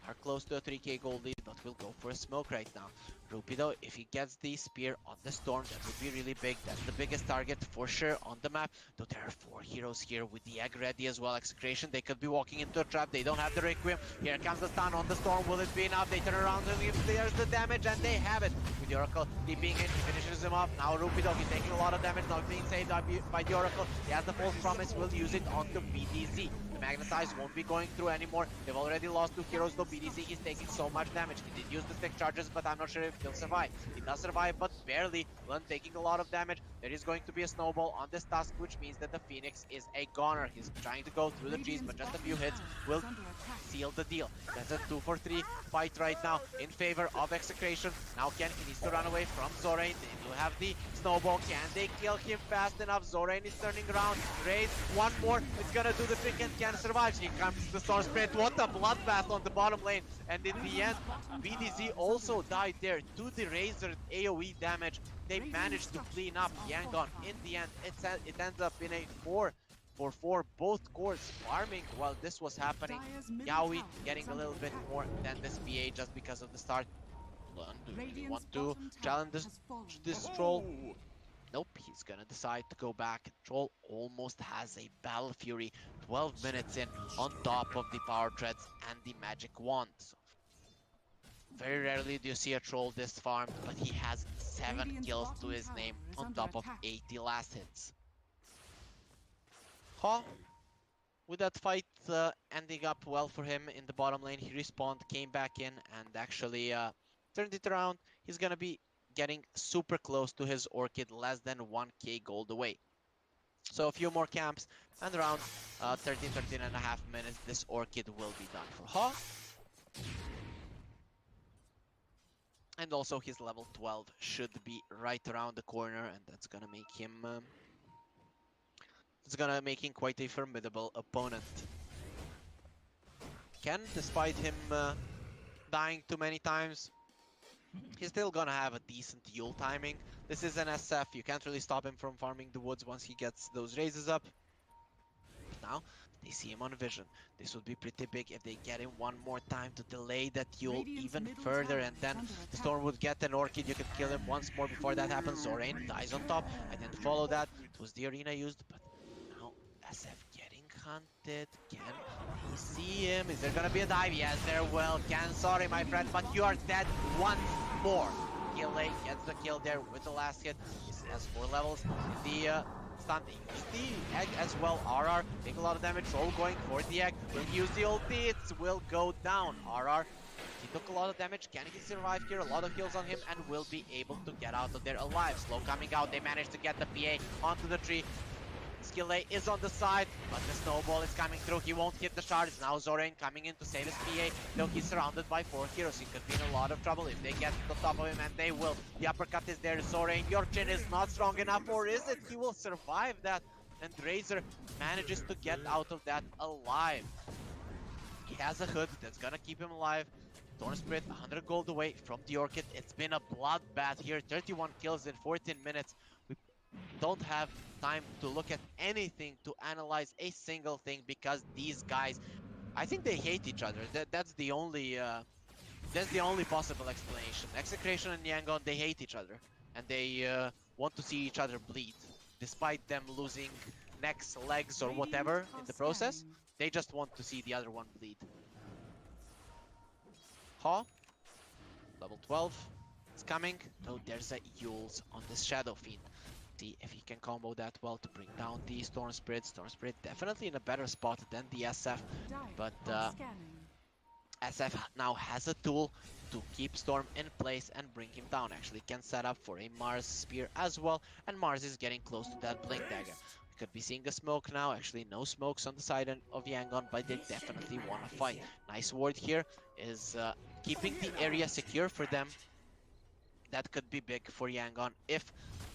are close to a 3k gold lead, but will go for a smoke right now. Rupido, if he gets the spear on the storm, that would be really big. That's the biggest target for sure on the map. Though there are 4 heroes here with the egg ready as well. Execration, they could be walking into a trap. They don't have the Requiem. Here comes the stun on the storm. Will it be enough? They turn around and there's the damage, and they have it. With the Oracle keeping it, he finishes him off. Now Rupido, he's taking a lot of damage, not being saved by the Oracle. He has the false promise, will use it onto BDZ. The Magnetize won't be going through anymore. They've already lost 2 heroes, though BDZ is taking so much damage. He did use the stick charges, but I'm not sure if he'll survive. He does survive, but barely. When taking a lot of damage, there is going to be a snowball on this Tusk, which means that the Phoenix is a goner. He's trying to go through the trees, but just a few hits will seal the deal. That's a 2-for-3 fight right now in favor of Execration. Now Ken, he needs to run away from Zorain. They do have the snowball. Can they kill him fast enough? Zorain is turning around. Raze, one more. It's gonna do the trick and Ken survives. Here comes the Storm Spirit. What a bloodbath on the bottom lane. And in the end, BDZ also died there to the Razor AoE damage. They managed to clean up Yangon. In the end, it ends up in a 4-for-4, both cores farming while this was happening. Yaoi getting a little bit more than this PA just because of the start. Do you want to challenge this troll? Nope, he's gonna decide to go back. Troll almost has a Battle Fury 12 minutes in on top of the Power Treads and the Magic Wand. So very rarely do you see a troll this farmed, but he has 7 kills to his name on top of 80 last hits. HOYO, with that fight ending up well for him in the bottom lane, he respawned, came back in, and actually turned it around. He's gonna be getting super close to his Orchid, less than 1k gold away. So a few more camps, and around 13 and a half minutes, this Orchid will be done for HOYO. And also his level 12 should be right around the corner, and that's gonna make him quite a formidable opponent. Ken, despite him dying too many times, he's still gonna have a decent Yule timing. This is an SF, you can't really stop him from farming the woods once he gets those raises up. Now, they see him on vision. This would be pretty big if they get him one more time to delay that Yule even further, and then the Storm would get an Orchid. You could kill him once more before that happens. Zorain dies on top. I didn't follow that. It was the arena used, but now SF getting hunted. Can we see him? Is there gonna be a dive? Yes, there will. Can, sorry my friend, but you are dead once more. Killay gets the kill there with the last hit. He has 4 levels. The stun, they use the egg as well. RR take a lot of damage. Troll going for the egg. Will use the ulti. It will go down. RR, he took a lot of damage. Can he survive here? A lot of kills on him and will be able to get out of there alive. Slow coming out. They managed to get the PA onto the tree. Skillay is on the side, but the snowball is coming through. He won't hit the shards. Now Zorain coming in to save his PA. Though he's surrounded by 4 heroes. He could be in a lot of trouble if they get to the top of him, and they will. The uppercut is there. Zorain, your chin is not strong enough, or is it? He will survive that. and Razor manages to get out of that alive. He has a hood that's gonna keep him alive. Storm Spirit 100 gold away from the Orchid. It's been a bloodbath here, 31 kills in 14 minutes. We don't have time to look at anything, to analyze a single thing, because these guys, I think they hate each other. That's the only possible explanation. Execration and Yangon, they hate each other, and they want to see each other bleed. Despite them losing necks, legs, or whatever in the process, they just want to see the other one bleed. HOYO, level 12, is coming. No, there's a Yules on this Shadow Fiend. See if he can combo that well to bring down the Storm Spirit. Storm Spirit definitely in a better spot than the SF, but SF now has a tool to keep Storm in place and bring him down. Actually can set up for a Mars Spear as well, and Mars is getting close to that Blink Dagger. We could be seeing a smoke now. Actually no smokes on the side of Yangon, but they definitely want to fight. Nice ward here is keeping the area secure for them. That could be big for Yangon if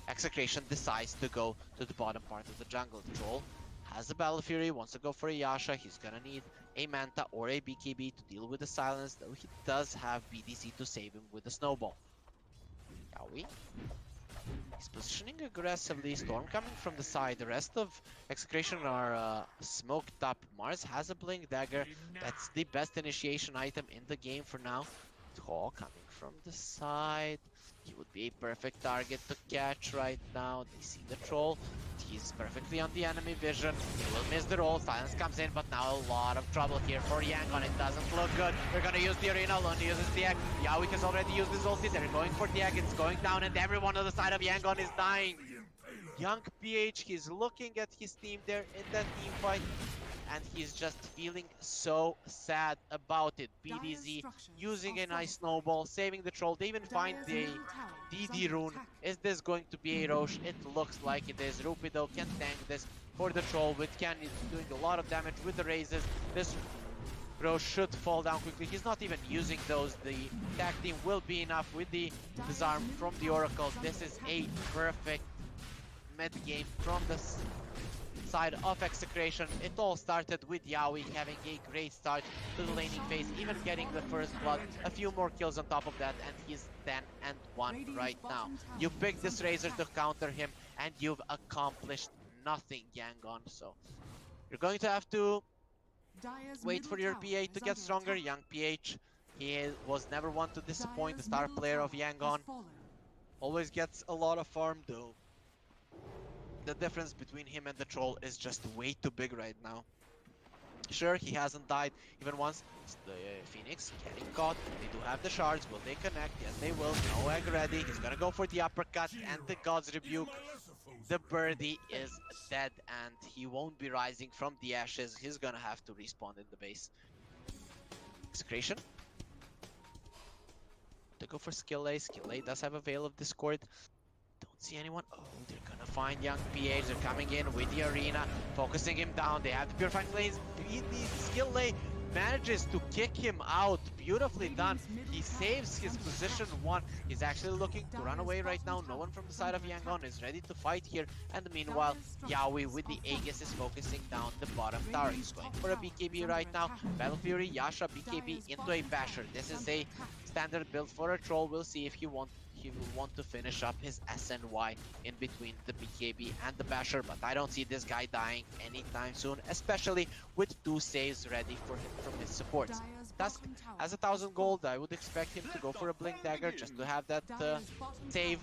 Execration decides to go to the bottom part of the jungle. The Troll has a Battle Fury, wants to go for a Yasha. He's gonna need a Manta or a BKB to deal with the silence, though he does have BDC to save him with the Snowball. Yowie, he's positioning aggressively. Storm coming from the side. The rest of Execration are smoked up. Mars has a Blink Dagger. That's the best initiation item in the game for now. HOYO coming from the side. He would be a perfect target to catch right now. They see the Troll. He's perfectly on the enemy vision. He will miss the roll. Silence comes in, but now a lot of trouble here for Yangon. It doesn't look good. They're gonna use the arena. Lund uses the egg. Yowie has already used his ulti. They're going for the egg. It's going down, and everyone on the side of Yangon is dying. Young PH, he's looking at his team there in that team fight, and he's just feeling so sad about it. BDZ using a nice snowball, saving the Troll. They even find the DD rune. Is this going to be a Roche? It looks like it is. Rupido can tank this for the Troll with Kenny doing a lot of damage with the raises. This Roche should fall down quickly. He's not even using those. The tag team will be enough with the disarm from the Oracle. This is a perfect mid game from the side of Execration. It all started with Yowie having a great start to the laning phase, even getting the first blood, a few more kills on top of that, and he's 10-1 right now. You pick this Razor to counter him, and you've accomplished nothing, Yangon. So you're going to have to wait for your PA to get stronger. Young PH, he was never one to disappoint. The star player of Yangon always gets a lot of farm, though the difference between him and the Troll is just way too big right now. Sure, he hasn't died even once. It's the Phoenix getting caught. They do have the shards. Will they connect? Yes, they will. No egg ready. He's gonna go for the uppercut and the God's Rebuke. The birdie is dead, and he won't be rising from the ashes. He's gonna have to respawn in the base. Execration. To go for Skill A. Skill A does have a Veil of Discord. Don't see anyone. Oh, they're gonna find Young PH. They're coming in with the arena, focusing him down. They have the Purifying Flames. The Skill A manages to kick him out. Beautifully done. He saves his position 1. He's actually looking to run away right now. No one from the side of Yangon is ready to fight here. And meanwhile, Yowie with the Aegis is focusing down the bottom tower. He's going for a BKB right now. Battle Fury, Yasha, BKB into a Basher. This is a standard build for a Troll. We'll see if he will want to finish up his SNY in between the BKB and the Basher, but I don't see this guy dying anytime soon, especially with 2 saves ready for him from his supports. Tusk has 1,000 gold. I would expect him to go for a Blink Dagger just to have that save,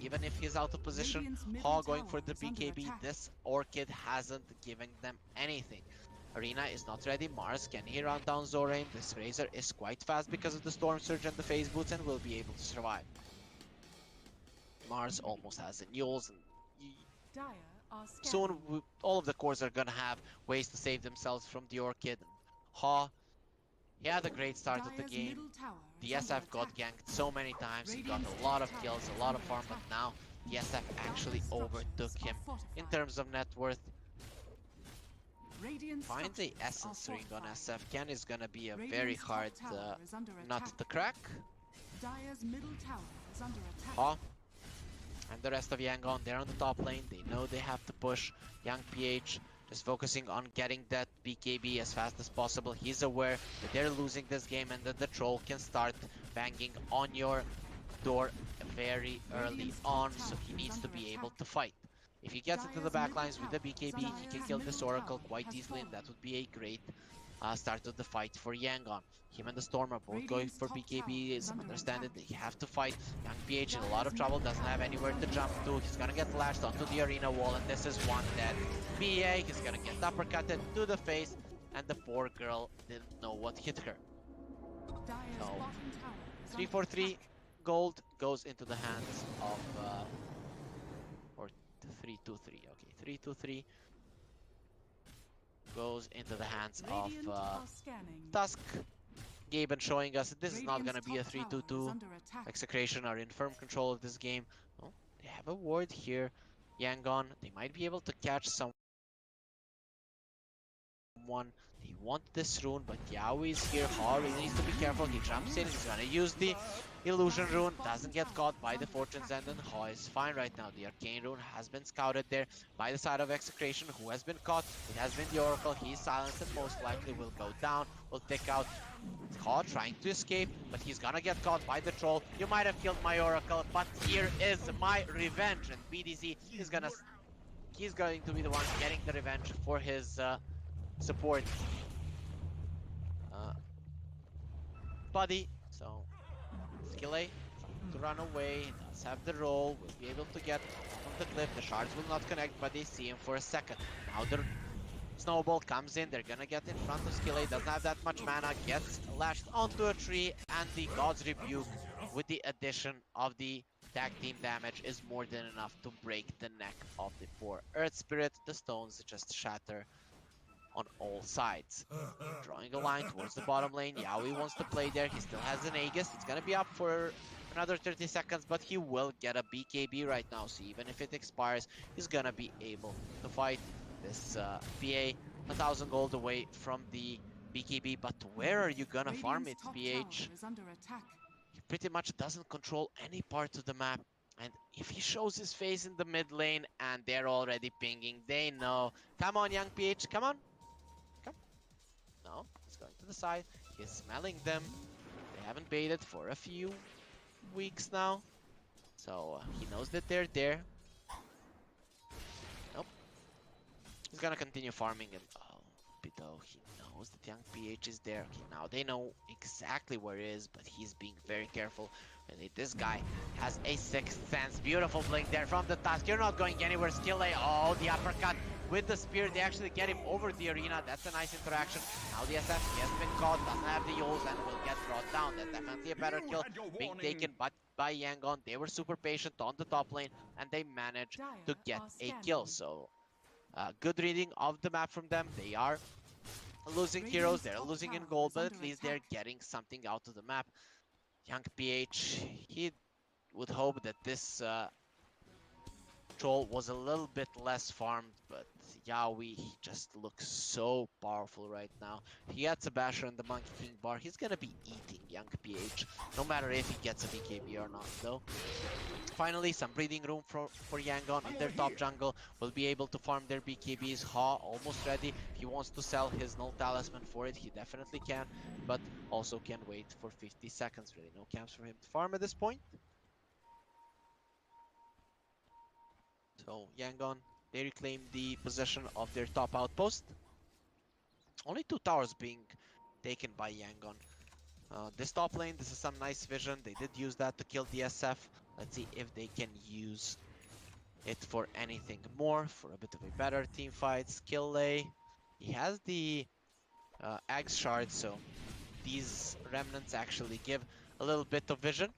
even if he's out of position. HOYO going for the BKB. This Orchid hasn't given them anything. Arena is not ready. Mars, can he run down Zorain? This Razor is quite fast because of the Storm Surge and the Phase Boots, and will be able to survive. Mars almost has the Nules, and soon all of the cores are gonna have ways to save themselves from the Orchid. HOYO, he had a great start of the game. The SF got ganked so many times. He got a lot of kills, a lot of farm, but now the SF actually overtook him in terms of net worth. Find the Essence Ring on SF. Ken is gonna be a very hard nut to crack. HOYO and the rest of Yangon, they're on the top lane. They know they have to push. Young PH just focusing on getting that BKB as fast as possible. He's aware that they're losing this game and that the troll can start banging on your door very early on, so he needs to be able to fight. If he gets into the backlines with the BKB, he can kill this Oracle quite easily, and that would be a great start of the fight for Yangon. Him and the Storm are both going for BKBs. Understand it, they have to fight. Young PH in a lot of trouble, doesn't have anywhere to jump to. He's gonna get lashed onto the arena wall, and this is one dead BA. He's gonna get uppercutted to the face, and the poor girl didn't know what hit her. So, 343 gold goes into the hands of, or 323, okay, 323 goes into the hands of Tusk. Gaben showing us that this is not going to be a 3-2-2. Execration are in firm control of this game. Oh, they have a ward here. Yangon, they might be able to catch someone. They want this rune, but Yaoi is here. HOYO really needs to be careful. He jumps in. He's going to use the illusion rune. Doesn't get caught by the Fortune's End, and HOYO is fine right now. The arcane rune has been scouted there by the side of Execration, who has been caught. It has been the Oracle. He's silenced and most likely will go down. Will tick out. HOYO trying to escape, but he's gonna get caught by the troll. You might have killed my Oracle, but here is my revenge. And BDZ is he's going to be the one getting the revenge for his support buddy. So Skille trying to run away, he does have the roll, will be able to get from the cliff. The shards will not connect, but they see him for a second. Now the snowball comes in, they're gonna get in front of Skille, doesn't have that much mana, gets lashed onto a tree, and the God's Rebuke with the addition of the tag team damage is more than enough to break the neck of the poor Earth Spirit. The stones just shatter on all sides. Drawing a line towards the bottom lane. Yaoi wants to play there. He still has an Aegis. It's gonna be up for another 30 seconds, but he will get a BKB right now. So even if it expires, he's gonna be able to fight this PA 1,000 gold away from the BKB. But where are you gonna farm it, PH? He pretty much doesn't control any part of the map. And if he shows his face in the mid lane and they're already pinging, they know. Come on, young PH, come on. Come. No, he's going to the side. He's smelling them. They haven't baited for a few weeks now. So he knows that they're there. Nope. He's gonna continue farming and though he knows that young PH is there. Okay, now they know exactly where he is, but he's being very careful. And this guy has a sixth sense. Beautiful blink there from the Tusk. You're not going anywhere. Skille. Oh, the uppercut with the spear. They actually get him over the arena. That's a nice interaction. Now the SF has been caught, doesn't have the Yols, and will get brought down. That's definitely a better kill being taken by Yangon. They were super patient on the top lane, and they managed to get a kill. So good reading of the map from them. They are losing heroes, they're losing in gold, but at least they're getting something out of the map. Young PH, he would hope that this troll was a little bit less farmed, but Yaoi, he just looks so powerful right now. He gets a Basher in the Monkey King bar, he's gonna be eating young PH, no matter if he gets a BKB or not though. Finally, some breathing room for Yangon in their top jungle. Will be able to farm their BKBs. HOYO almost ready. If he wants to sell his null talisman for it, he definitely can, but also can wait for 50 seconds. Really no camps for him to farm at this point. So Yangon, they reclaim the possession of their top outpost. Only 2 towers being taken by Yangon. This top lane, this is some nice vision. They did use that to kill the SF. Let's see if they can use it for anything more, for a bit of a better team fight. Skille, he has the Axe Shard, so these remnants actually give a little bit of vision.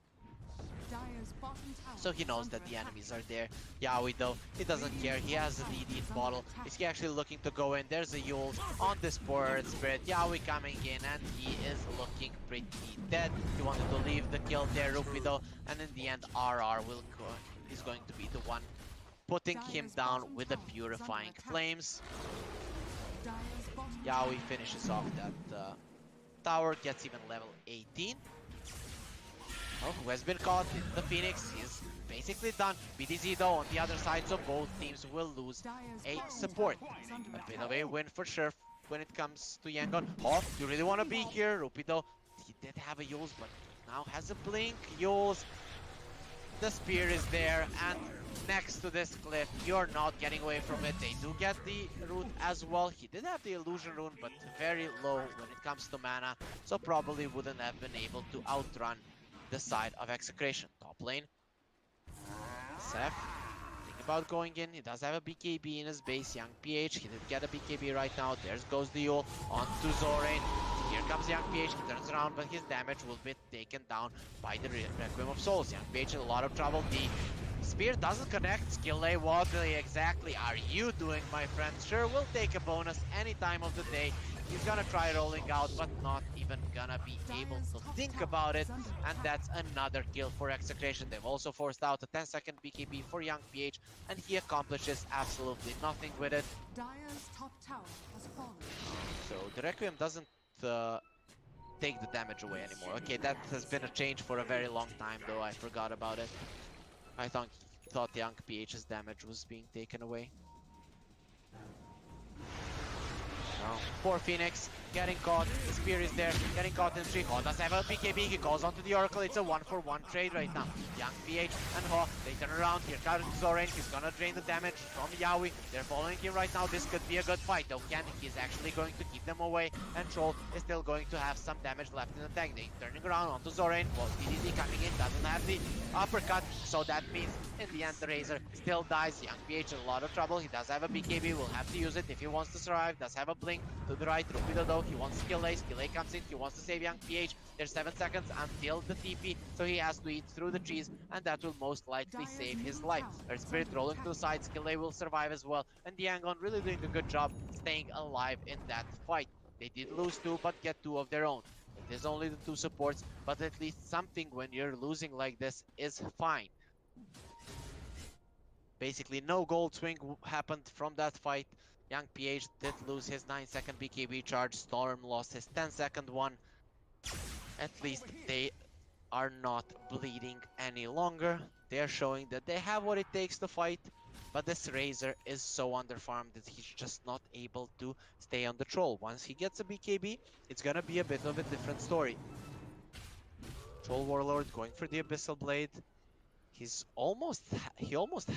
So he knows that the enemies are there. Yaoi though, he doesn't care. He has a DD bottle. Is he actually looking to go in? There's a Yule on this poor Spirit. Yaoi coming in and he is looking pretty dead. He wanted to leave the kill there, Rupi though. And in the end, RR will go. He's going to be the one putting him down with the Purifying Flames. Yaoi finishes off that tower, gets even level 18. Oh, who has been caught? The Phoenix is basically done. BTZ though on the other side, so both teams will lose a support. A bit of a win for sure when it comes to Yangon. Oh, you really want to be here. Rupi though, he did have a Yules, but now has a blink. Yules, the spear is there, and next to this cliff, you're not getting away from it. They do get the root as well. He did have the illusion rune, but very low when it comes to mana, so probably wouldn't have been able to outrun the side of Execration. Top lane, Seth, think about going in. He does have a BKB in his base. Young PH, he did get a BKB right now. There goes the ult onto Zorain. Here comes Young PH, he turns around, but his damage will be taken down by the Requiem of Souls. Young PH in a lot of trouble. The spear doesn't connect. Skill A, what exactly are you doing, my friend? Sure, we'll take a bonus any time of the day. He's gonna try rolling out, but not even gonna be able to think about it. And that's another kill for Execration. They've also forced out a 10-second BKB for Young PH, and he accomplishes absolutely nothing with it. Dire's top tower has fallen. So the Requiem doesn't take the damage away anymore. Okay, that has been a change for a very long time, though. I forgot about it. I thought Young PH's damage was being taken away. No. Poor Phoenix, getting caught. The spear is there, getting caught in 3. Ho does have a BKB, he calls onto the Oracle. It's a 1-for-1 trade right now. Young PH and Ho, they turn around. Here comes Zorain, he's gonna drain the damage from Yaoi. They're following him right now. This could be a good fight, though. Ken, he's actually going to keep them away. And Troll is still going to have some damage left in the tank. They turning around onto Zorain. Well, DDZ coming in, doesn't have the uppercut. So that means in the end the Razor still dies. Young PH in a lot of trouble. He does have a BKB, will have to use it if he wants to survive. Does have a blink to the right. Rupido though, he wants skill A. Skill A comes in, he wants to save Young PH. There's 7 seconds until the TP, so he has to eat through the trees, and that will most likely save his life. There's Spirit rolling to the side, Skill A will survive as well, and the Yangon really doing a good job staying alive in that fight. They did lose 2, but get 2 of their own. It is only the 2 supports, but at least something when you're losing like this is fine. Basically, no gold swing happened from that fight. Young PH did lose his 9-second BKB charge. Storm lost his 10-second one. At least they are not bleeding any longer. They are showing that they have what it takes to fight. But this Razor is so underfarmed that he's just not able to stay on the Troll. Once he gets a BKB, it's gonna be a bit of a different story. Troll Warlord going for the Abyssal Blade. He almost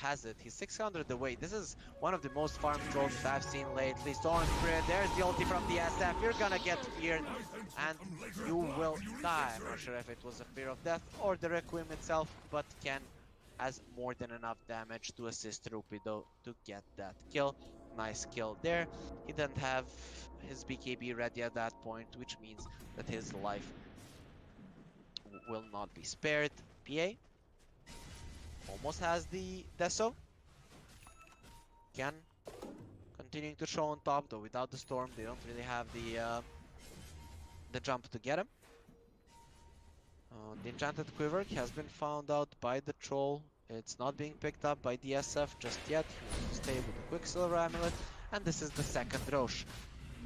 has it. He's 600 away. This is one of the most farmed trolls that I've seen lately. Storm Spirit, there's the ulti from the SF. You're gonna get feared and you will die. I'm not sure if it was a fear of death or the Requiem itself, but Ken has more than enough damage to assist Rupido to get that kill. Nice kill there. He didn't have his BKB ready at that point, which means that his life will not be spared. PA almost has the Deso. Ken continuing to show on top, though without the Storm they don't really have the jump to get him. The Enchanted Quiver has been found out by the Troll. It's not being picked up by the SF just yet. He wants to stay with the Quicksilver Amulet, and this is the second Roche.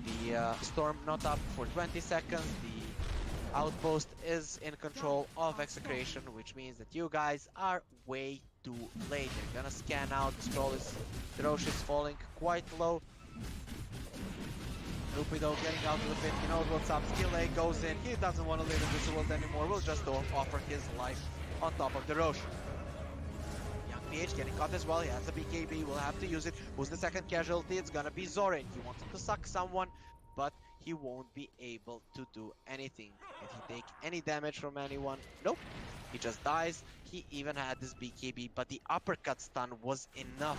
The Storm not up for 20 seconds. The Outpost is in control of Execration, which means that you guys are way too late. They're gonna scan out. The Roche is falling quite low. Rupido getting out of the pit. He knows what's up. Skill A goes in. He doesn't want to live in this world anymore. We'll just offer his life on top of the Roche. Young PH getting caught as well. He has a BKB. We'll have to use it. Who's the second casualty? It's gonna be Zorain. He wants to suck someone, but he won't be able to do anything. Did he take any damage from anyone? Nope. He just dies. He even had this BKB, but the uppercut stun was enough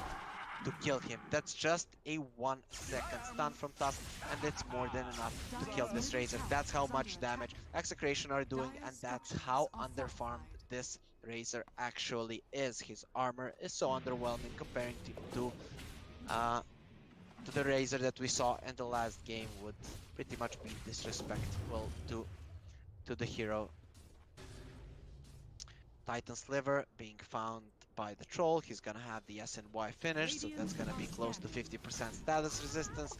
to kill him. That's just a 1-second stun from Tusk, and it's more than enough to kill this Razor. That's how much damage Execration are doing, and that's how underfarmed this Razor actually is. His armor is so underwhelming comparing to the Razor that we saw in the last game. Would pretty much be disrespectful to the hero. Titan Sliver being found by the troll. He's gonna have the SNY finish, so that's gonna be close to 50% status resistance.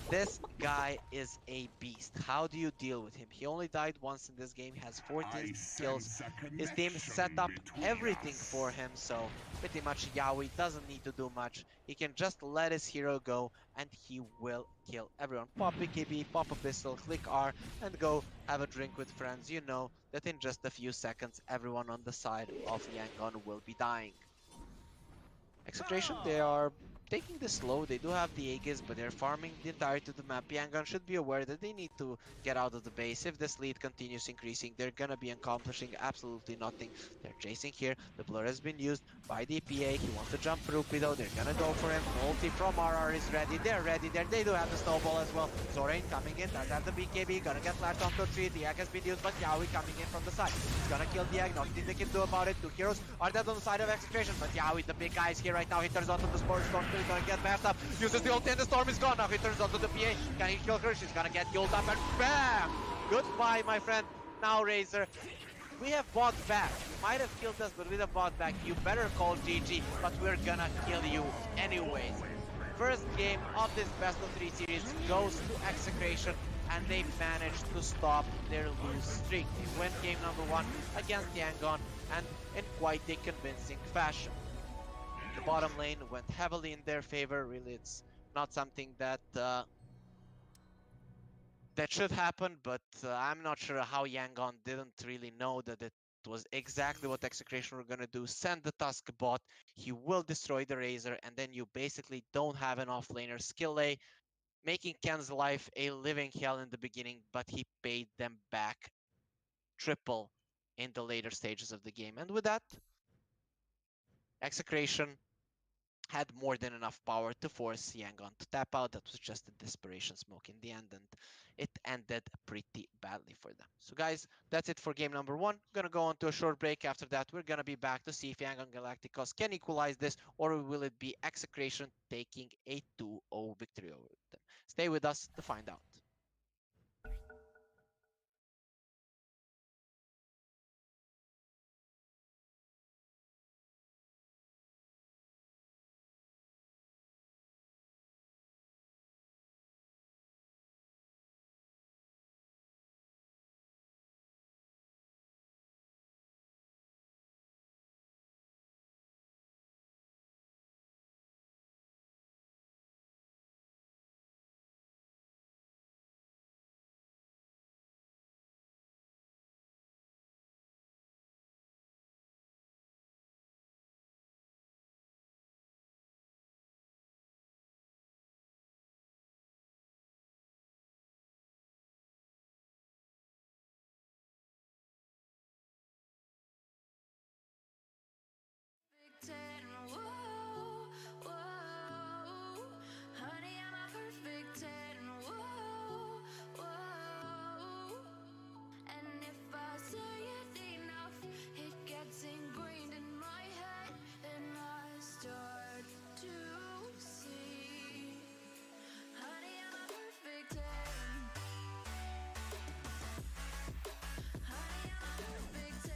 This guy is a beast. How do you deal with him? He only died once in this game, has 14 kills. His team set up everything for him, so pretty much Yaoi doesn't need to do much. He can just let his hero go and he will kill everyone. Pop BKB, pop a pistol, click R, and go have a drink with friends. You know that in just a few seconds, everyone on the side of Yangon will be dying. Execration, they are taking this slow. They do have the Aegis, but they're farming the entirety of the map. Yangon should be aware that they need to get out of the base. If this lead continues increasing, they're gonna be accomplishing absolutely nothing. They're chasing here. The blur has been used by the PA. He wants to jump Rupee though. They're gonna go for him. Ulti from RR is ready. They're ready there. They do have the snowball as well. Zorain coming in. Does have the BKB. Gonna get latched onto a tree. The egg has been used, but Yaoi coming in from the side. He's gonna kill the egg. Nothing they can do about it. Two heroes are dead on the side of Execration, but Yaoi, the big guy, is here right now. He turns onto the Spore Storm. He's gonna get messed up. Uses the ult and the storm is gone. Now he turns onto the PA. Can he kill her? She's gonna get healed up and BAM! Goodbye, my friend. Now, Razor, we have bought back. You might have killed us, but we have bought back. You better call GG, but we're gonna kill you anyways. First game of this best of 3 series goes to Execration, and they managed to stop their lose streak. They win game number 1 against Yangon, and in quite a convincing fashion. The bottom lane went heavily in their favor. Really, it's not something that that should happen, but I'm not sure how Yangon didn't really know that it was exactly what Execration were gonna do. Send the Tusk bot, he will destroy the Razor, and then you basically don't have an offlaner. Skill A, making Ken's life a living hell in the beginning, but he paid them back triple in the later stages of the game. And with that, Execration had more than enough power to force Yangon to tap out. That was just a desperation smoke in the end, and it ended pretty badly for them. So guys, that's it for game number 1. Gonna go on to a short break. After that, we're gonna be back to see if Yangon Galacticos can equalize this, or will it be Execration taking a 2-0 victory over them. Stay with us to find out. Whoa, whoa, honey, I'm a perfect 10. Whoa, whoa, and if I say it enough, it gets ingrained in my head, and I start to see. Honey, I'm a perfect 10. Honey, I'm a perfect 10.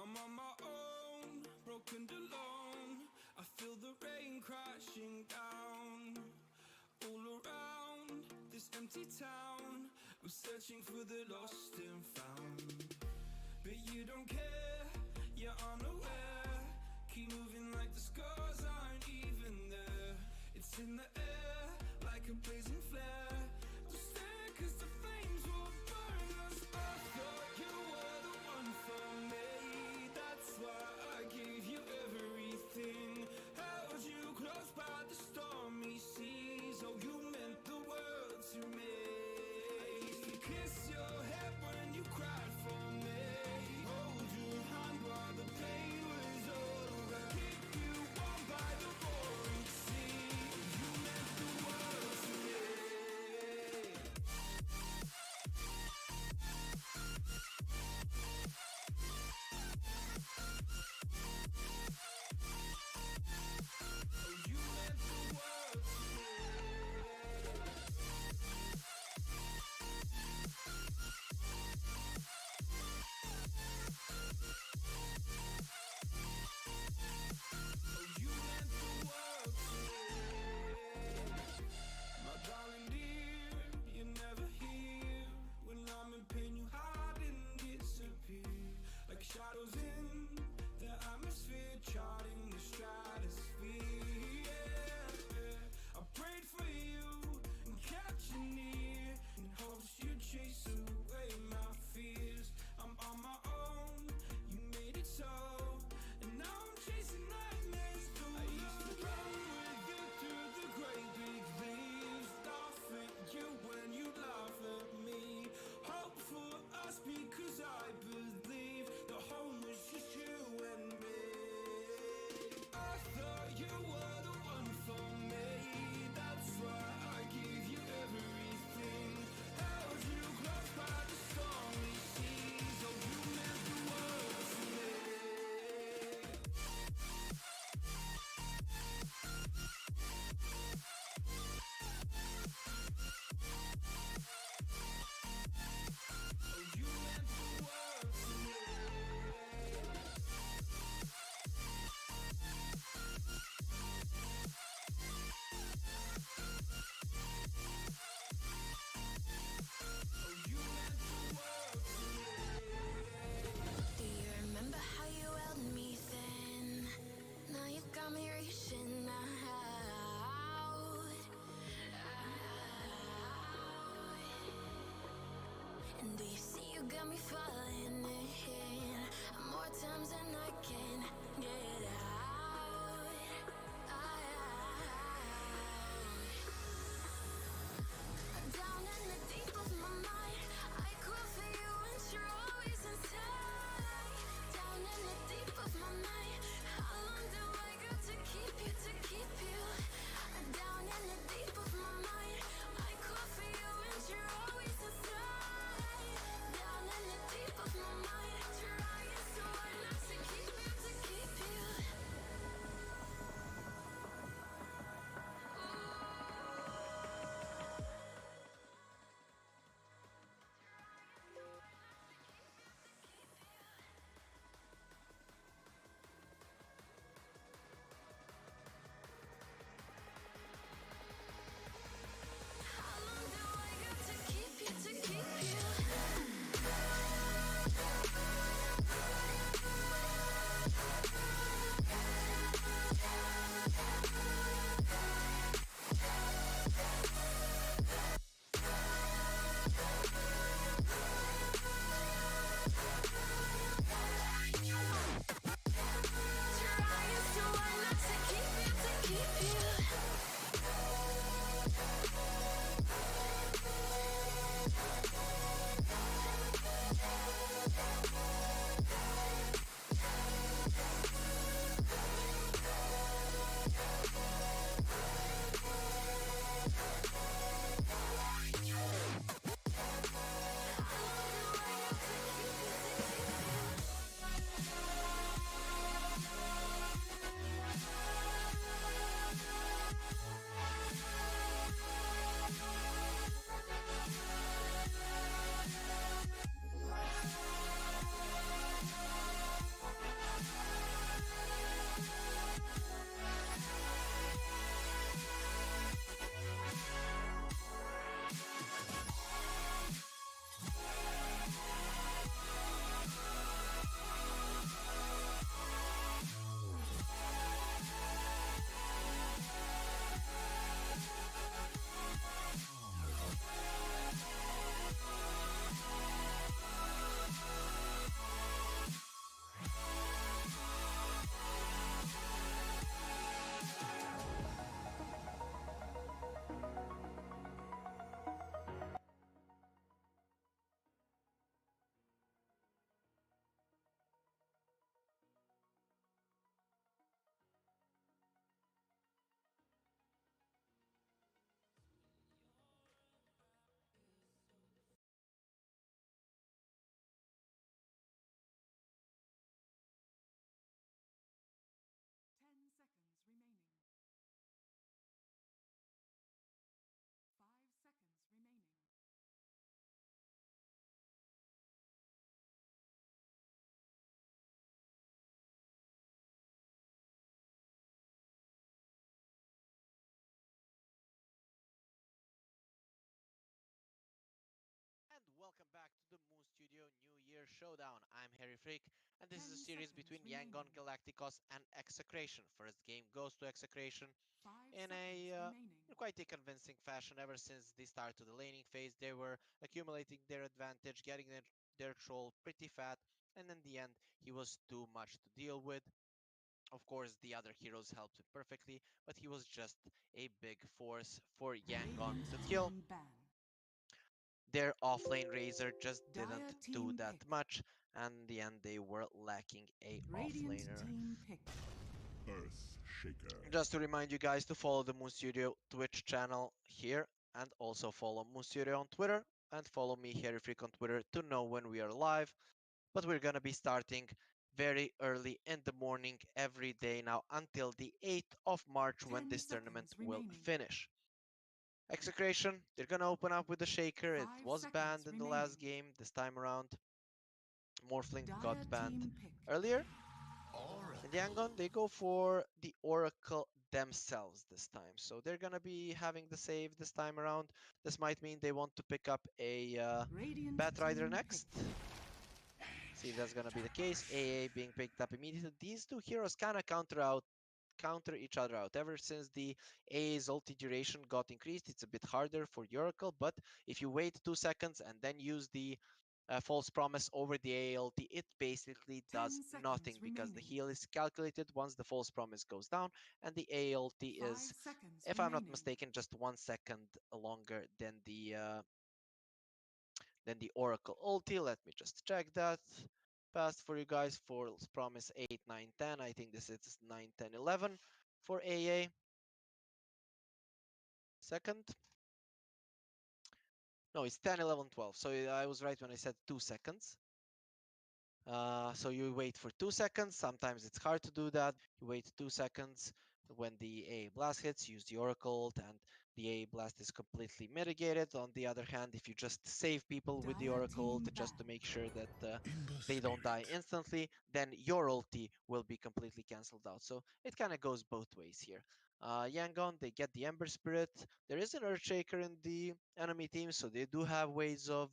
I'm on my own, broken alone. I feel the rain crashing down all around this empty town. I'm searching for the lost and found, but you don't care, you're unaware. Keep moving like the scars aren't even there. It's in the air like a blazing flare. Don't stare 'cause the flames will burn us. I thought you were the one for me. That's why I gave you everything. Held you close by the stormy seas. Oh, you meant the world to me. I used to kiss And do you see you got me falling in more times than I can get out. Down in the deep of my mind, I call for you and you're always inside. Down in the deep of my mind, how long do I got to keep you, to keep you? Down in the deep of my mind, I call for you and you're always inside. Down in the deep of my mind, trying so hard not to keep you, to keep you. How long do I got to keep you, to keep you? Trying so hard not to keep you, to keep you. Seconds remaining. 5 seconds remaining. And welcome back to the Moon Studio New Year Showdown. I'm Harry Freak, and this is a 10 series seconds between remaining. Yangon, Galacticos, and Execration. First game goes to Execration 5 in seconds remaining. quite a convincing fashion. Ever since the start of the laning phase, they were accumulating their advantage, getting their troll pretty fat, and in the end, he was too much to deal with. Of course, the other heroes helped him perfectly, but he was just a big force for Yangon Radiant to kill. team ban. Their offlane Razor just Dire didn't do team that pick. much, and in the end, they were lacking a Radiant offlaner. team pick. Earth Shaker. Just to remind you guys to follow the Moon Studio Twitch channel here, and also follow Moon Studio on Twitter, and follow me, Harry Freak, on Twitter to know when we are live. But we're gonna be starting very early in the morning every day now until the 8th of March when 10 this tournament seconds will remaining. finish. Execration, they're gonna open up with the Shaker. It 5 was seconds banned in the remaining. last game. This time around, Morphling Dire got banned team pick. earlier. And Yangon, they go for the Oracle themselves this time. So they're gonna be having the save this time around. This might mean they want to pick up a Radiant Batrider team next. pick. See if that's gonna be the case. AA being picked up immediately. These two heroes kind of counter out counter each other out. Ever since the A's ulti duration got increased, it's a bit harder for the Oracle, but if you wait 2 seconds and then use the false promise over the A ulti, it basically 10 does nothing seconds because the remaining. heal is calculated once the false promise goes down, and the A ulti 5 is, seconds if I'm not remaining. mistaken, just 1 second longer than the Oracle ulti. Let me just check that fast for you guys. False promise 8, 9, 10. I think this is 9, 10, 11 for AA. Second. No, it's 10, 11, 12. So I was right when I said 2 seconds. So you wait for 2 seconds. Sometimes it's hard to do that. You wait 2 seconds. When the A blast hits, use the Oracle ult, and the A blast is completely mitigated. On the other hand, if you just save people with the Dire Oracle ult team just to ban. make sure that In the they don't die spirit. instantly, then your ulti will be completely cancelled out. So it kind of goes both ways here. Yangon, they get the Ember Spirit. There is an Earthshaker in the enemy team, so they do have ways of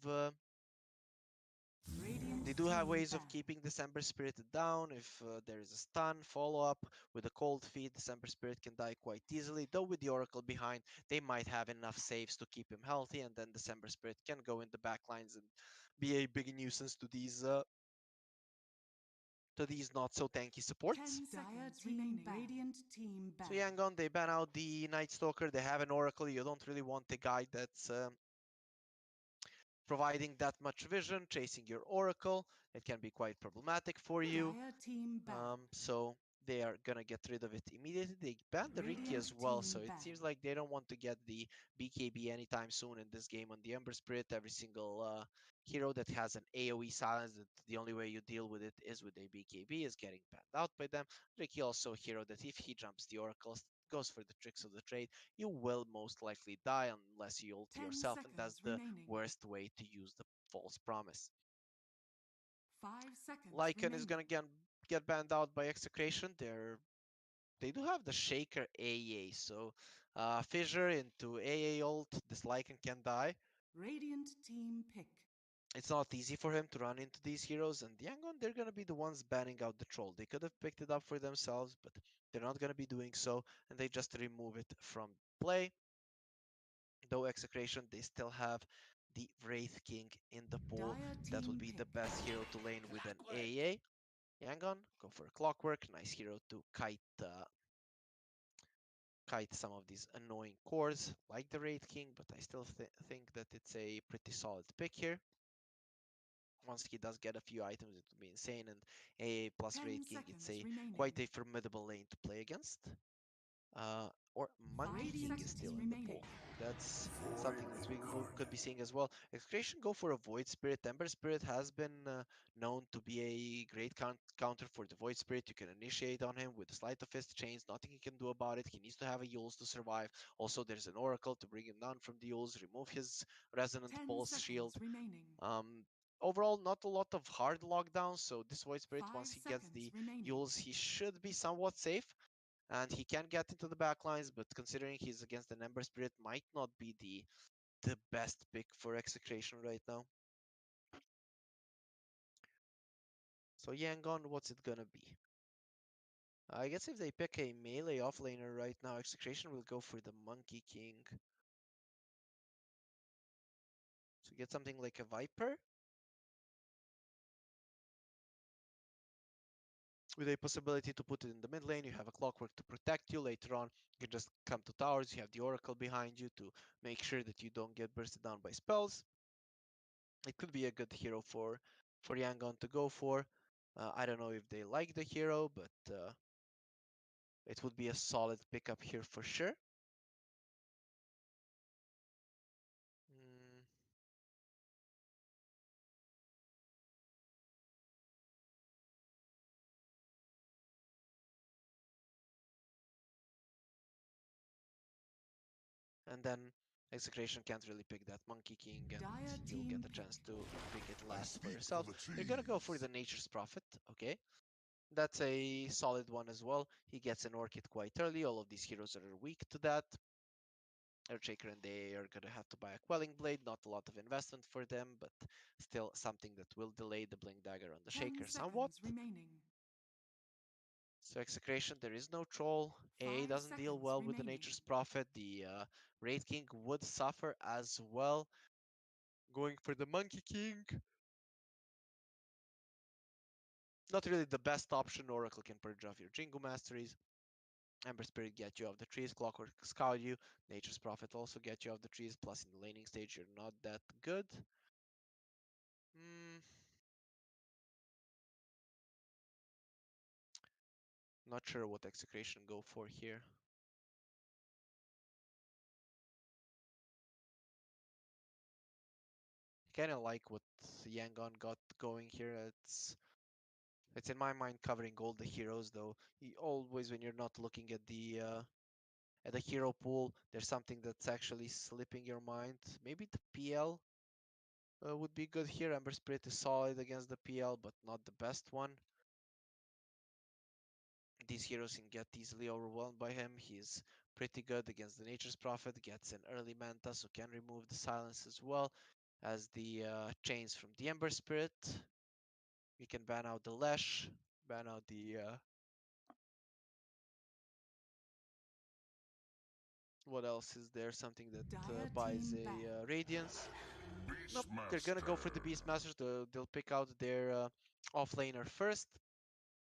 Radiant team ban. keeping the Ember Spirit down. If there is a stun, follow up with a cold feed, the Ember Spirit can die quite easily. Though with the Oracle behind, they might have enough saves to keep him healthy, and then the Ember Spirit can go in the back lines and be a big nuisance to these not so tanky 10 supports. seconds remaining. Radiant team ban. So Yangon, they ban out the Night Stalker. They have an Oracle. You don't really want a guy that's providing that much vision, chasing your Oracle. It can be quite problematic for you. Dire team ban. So they are gonna get rid of it immediately. They banned the Riki as Radiant well, team so it ban. seems like they don't want to get the BKB anytime soon in this game on the Ember Spirit. Every single hero that has an AoE silence, that the only way you deal with it is with a BKB, is getting banned out by them. Riki also a hero that if he jumps the Oracle, goes for the tricks of the trade, you will most likely die unless you ult 10 yourself, and that's seconds the remaining. worst way to use the false promise. 5 seconds Lycan is remaining. gonna get banned out by Execration. They do have the Shaker AA, so Fissure into AA ult, this Lycan can die. Radiant team pick. It's not easy for him to run into these heroes, and Yangon, they're gonna be the ones banning out the Troll. They could have picked it up for themselves, but they're not gonna be doing so, and they just remove it from play. Though Execration, they still have the Wraith King in the pool. Dire That would team be the pick. best hero to lane with an AA. Yangon, go for a Clockwork, nice hero to kite some of these annoying cores like the Wraith King, but I still think that it's a pretty solid pick here. Once he does get a few items, it would be insane, and AA plus 10 Wraith King, it's seconds a remaining. quite a formidable lane to play against. Or Monkey King is still in the pool. That's something that we could be seeing as well. Execration go for a Void Spirit. Ember Spirit has been known to be a great counter for the Void Spirit. You can initiate on him with the Sleight of Fist chains. Nothing he can do about it. He needs to have a Yules to survive. Also, there's an Oracle to bring him down from the Yules, remove his Resonant 10 Pulse shield. seconds remaining. Overall, not a lot of hard lockdowns. So this Void Spirit, 5 once he gets seconds the remaining. Yules, he should be somewhat safe. And he can get into the backlines, but considering he's against an Ember Spirit, might not be the best pick for Execration right now. So Yangon, what's it gonna be? I guess if they pick a melee offlaner right now, Execration will go for the Monkey King. So get something like a Viper, with a possibility to put it in the mid lane. You have a Clockwork to protect you. Later on, you can just come to towers. You have the Oracle behind you to make sure that you don't get bursted down by spells. It could be a good hero for Yangon to go for. I don't know if they like the hero, but it would be a solid pickup here for sure. Mm. And then Execration can't really pick that Monkey King, and Dire you'll get team a chance pick. to pick it I last for speak for yourselves. the They're gonna go for trees. the Nature's Prophet, okay? That's a solid one as well. He gets an Orchid quite early. All of these heroes are weak to that. Earthshaker and they are gonna have to buy a Quelling Blade. Not a lot of investment for them, but still something that will delay the Blink Dagger on the 10 Shaker somewhat. seconds remaining. So Execration, there is no troll. A 5 doesn't deal seconds well with the remaining. Nature's Prophet. The Raid King would suffer as well. Going for the Monkey King. Not really the best option. Oracle can purge off your Jingle Masteries. Ember Spirit get you off the trees. Clockwork scout you. Nature's Prophet also get you off the trees. Plus in the laning stage, you're not that good. Hmm. Not sure what Execration go for here. Kind of like what Yangon got going here. It's in my mind covering all the heroes though. Always when you're not looking at the hero pool, there's something that's actually slipping your mind. Maybe the PL would be good here. Ember Spirit is solid against the PL, but not the best one. These heroes can get easily overwhelmed by him. He's pretty good against the Nature's Prophet, gets an early Manta, so can remove the silence as well as the chains from the Ember Spirit. We can ban out the Lesh, ban out the what else is there? Something that Dire buys team a ban. Radiance. Nope, they're gonna go for the Beastmasters. They'll pick out their offlaner first.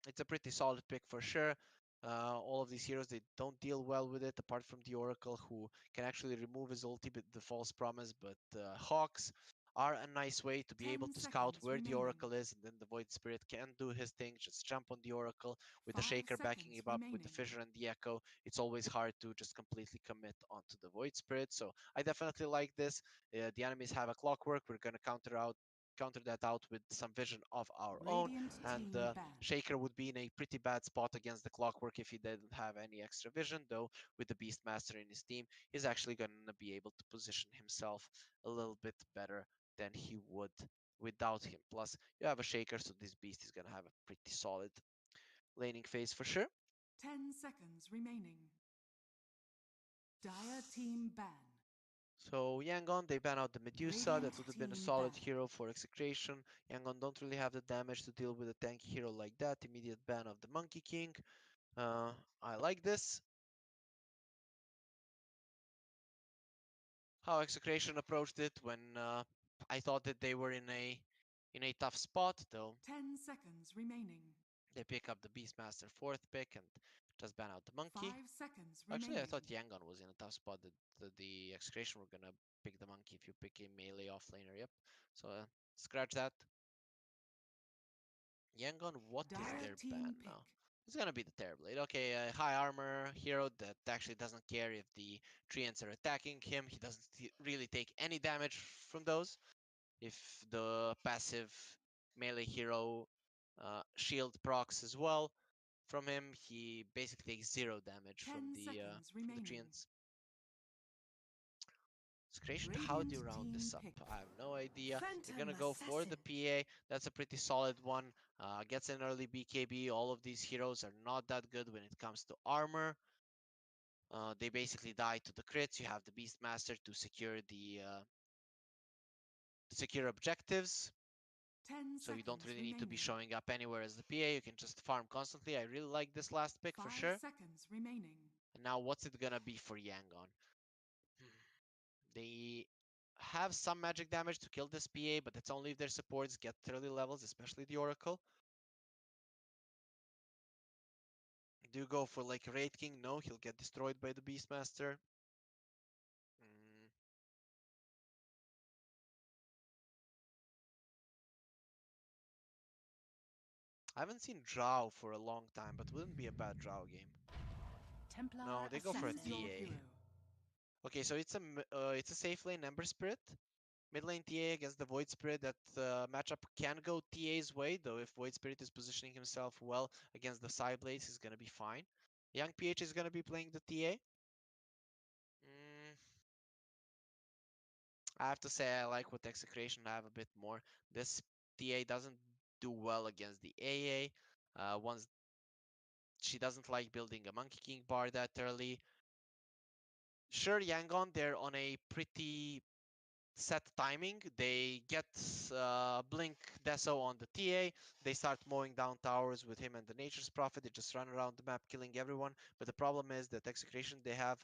It's a pretty solid pick for sure. All of these heroes, they don't deal well with it, apart from the Oracle, who can actually remove his ulti with the False Promise. But Hawks are a nice way to be able 10 to scout seconds where the remaining. Oracle is, and then the Void Spirit can do his thing, just jump on the Oracle with the 5 Shaker backing seconds him up, with the remaining. Fissure and the Echo. It's always hard to just completely commit onto the Void Spirit. So I definitely like this. The enemies have a Clockwork. We're gonna counter that out with some vision of our own, Radiant and team ban. Shaker would be in a pretty bad spot against the Clockwork if he didn't have any extra vision, though with the Beastmaster in his team, he's actually going to be able to position himself a little bit better than he would without him. Plus, you have a Shaker, so this Beast is going to have a pretty solid laning phase for sure. 10 seconds remaining. Dire team ban. So Yangon, they ban out the Medusa. Radiant That would have been a team solid ban. hero for Execration. Yangon don't really have the damage to deal with a tanky hero like that. Immediate ban of the Monkey King. I like this. How Execration approached it when I thought that they were in a tough spot, though. 10 seconds remaining. They pick up the Beastmaster fourth pick and just ban out the 5 monkey. seconds Actually, I remaining. thought Yangon was in a tough spot. The Execration were gonna pick the monkey if you pick a melee offlaner. Yep. So scratch that. Yangon, what is Dire their ban team pick. now? It's gonna be the Terrorblade. Okay, a high armor hero that actually doesn't care if the treants are attacking him. He doesn't really take any damage from those. If the passive melee hero shield procs as well from him, he basically takes zero damage 10 seconds from the remaining. treants. Creation, how do Radiant you round team this up? pick. I have no idea. They're Phantom gonna go for the assassin. PA. That's a pretty solid one. Gets an early BKB. All of these heroes are not that good when it comes to armor. They basically die to the crits. You have the Beastmaster to secure objectives. 10 So you don't seconds really need to be remaining. showing up anywhere as the PA. You can just farm constantly. I really like this last pick 5 for sure. seconds remaining. And now what's it gonna be for Yangon? They have some magic damage to kill this PA, but it's only if their supports get 30 levels, especially the Oracle. Do you go for like Raid King? No, he'll get destroyed by the Beastmaster. Mm. I haven't seen Drow for a long time, but wouldn't be a bad Drow game. Templar No, they go for a Choose your TA. hero. Okay, so it's a safe lane Ember Spirit. Mid lane TA against the Void Spirit. That matchup can go TA's way, though if Void Spirit is positioning himself well against the side blades, he's gonna be fine. Young PH is gonna be playing the TA. Mm, I have to say I like what Execration have a bit more. This TA doesn't do well against the AA. Once she doesn't like building a Monkey King bar that early. Sure, Yangon, they're on a pretty set timing. They get Blink Deso on the TA. They start mowing down towers with him and the Nature's Prophet. They just run around the map killing everyone. But the problem is that Execration, they have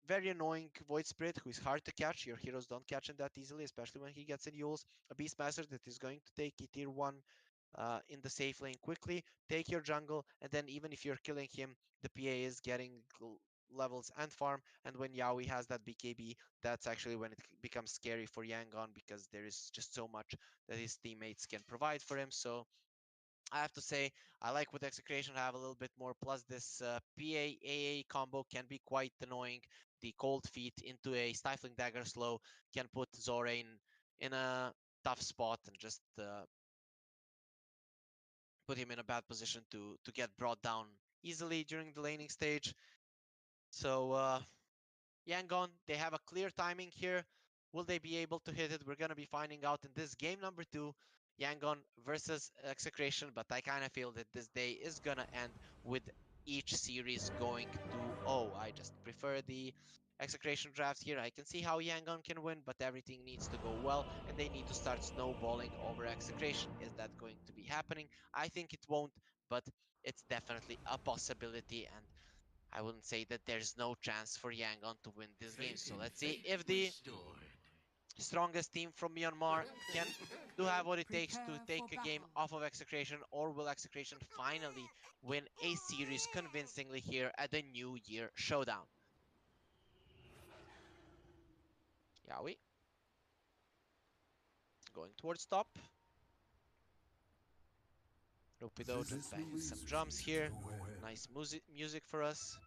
very annoying Void Spirit who is hard to catch. Your heroes don't catch him that easily, especially when he gets in Yules. A Beastmaster that is going to take a tier 1 in the safe lane quickly, take your jungle, and then even if you're killing him, the PA is getting levels and farm. And when Yaoi has that BKB, that's actually when it becomes scary for Yangon because there is just so much that his teammates can provide for him. So I have to say, I like what Execration have a little bit more. Plus, this PA-AA combo can be quite annoying. The cold feet into a stifling dagger slow can put Zorain in a tough spot and just put him in a bad position to get brought down easily during the laning stage. So Yangon, they have a clear timing here. Will they be able to hit it? We're going to be finding out in this game number 2, Yangon versus Execration, but I kind of feel that this day is going to end with each series going to... Oh, I just prefer the Execration draft here. I can see how Yangon can win, but everything needs to go well, and they need to start snowballing over Execration. Is that going to be happening? I think it won't, but it's definitely a possibility, and I wouldn't say that there's no chance for Yangon to win this game. So let's see if the strongest team from Myanmar can do have what it takes to Prepare take for a game battle. off of Execration, or will Execration finally win a series convincingly here at the New Year Showdown? Yaoi going towards top. Rupido just banging some drums here. Nice music for us.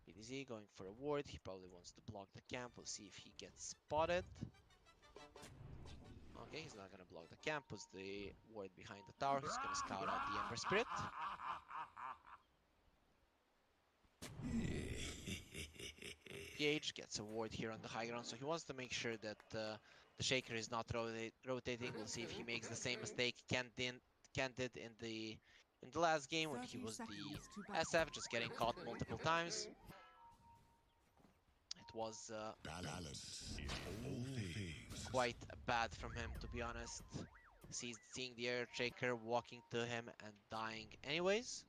PDZ going for a ward. He probably wants to block the camp. We'll see if he gets spotted. Okay, he's not gonna block the camp. Puts the ward behind the tower. He's gonna scout out the Ember Spirit. PH gets a ward here on the high ground, so he wants to make sure that the Shaker is not rotating. We'll see if he makes the same mistake Ken did in the last game when he was the SF, just getting caught multiple times. It was quite bad from him, to be honest. Seeing the Air Shaker walking to him and dying anyways.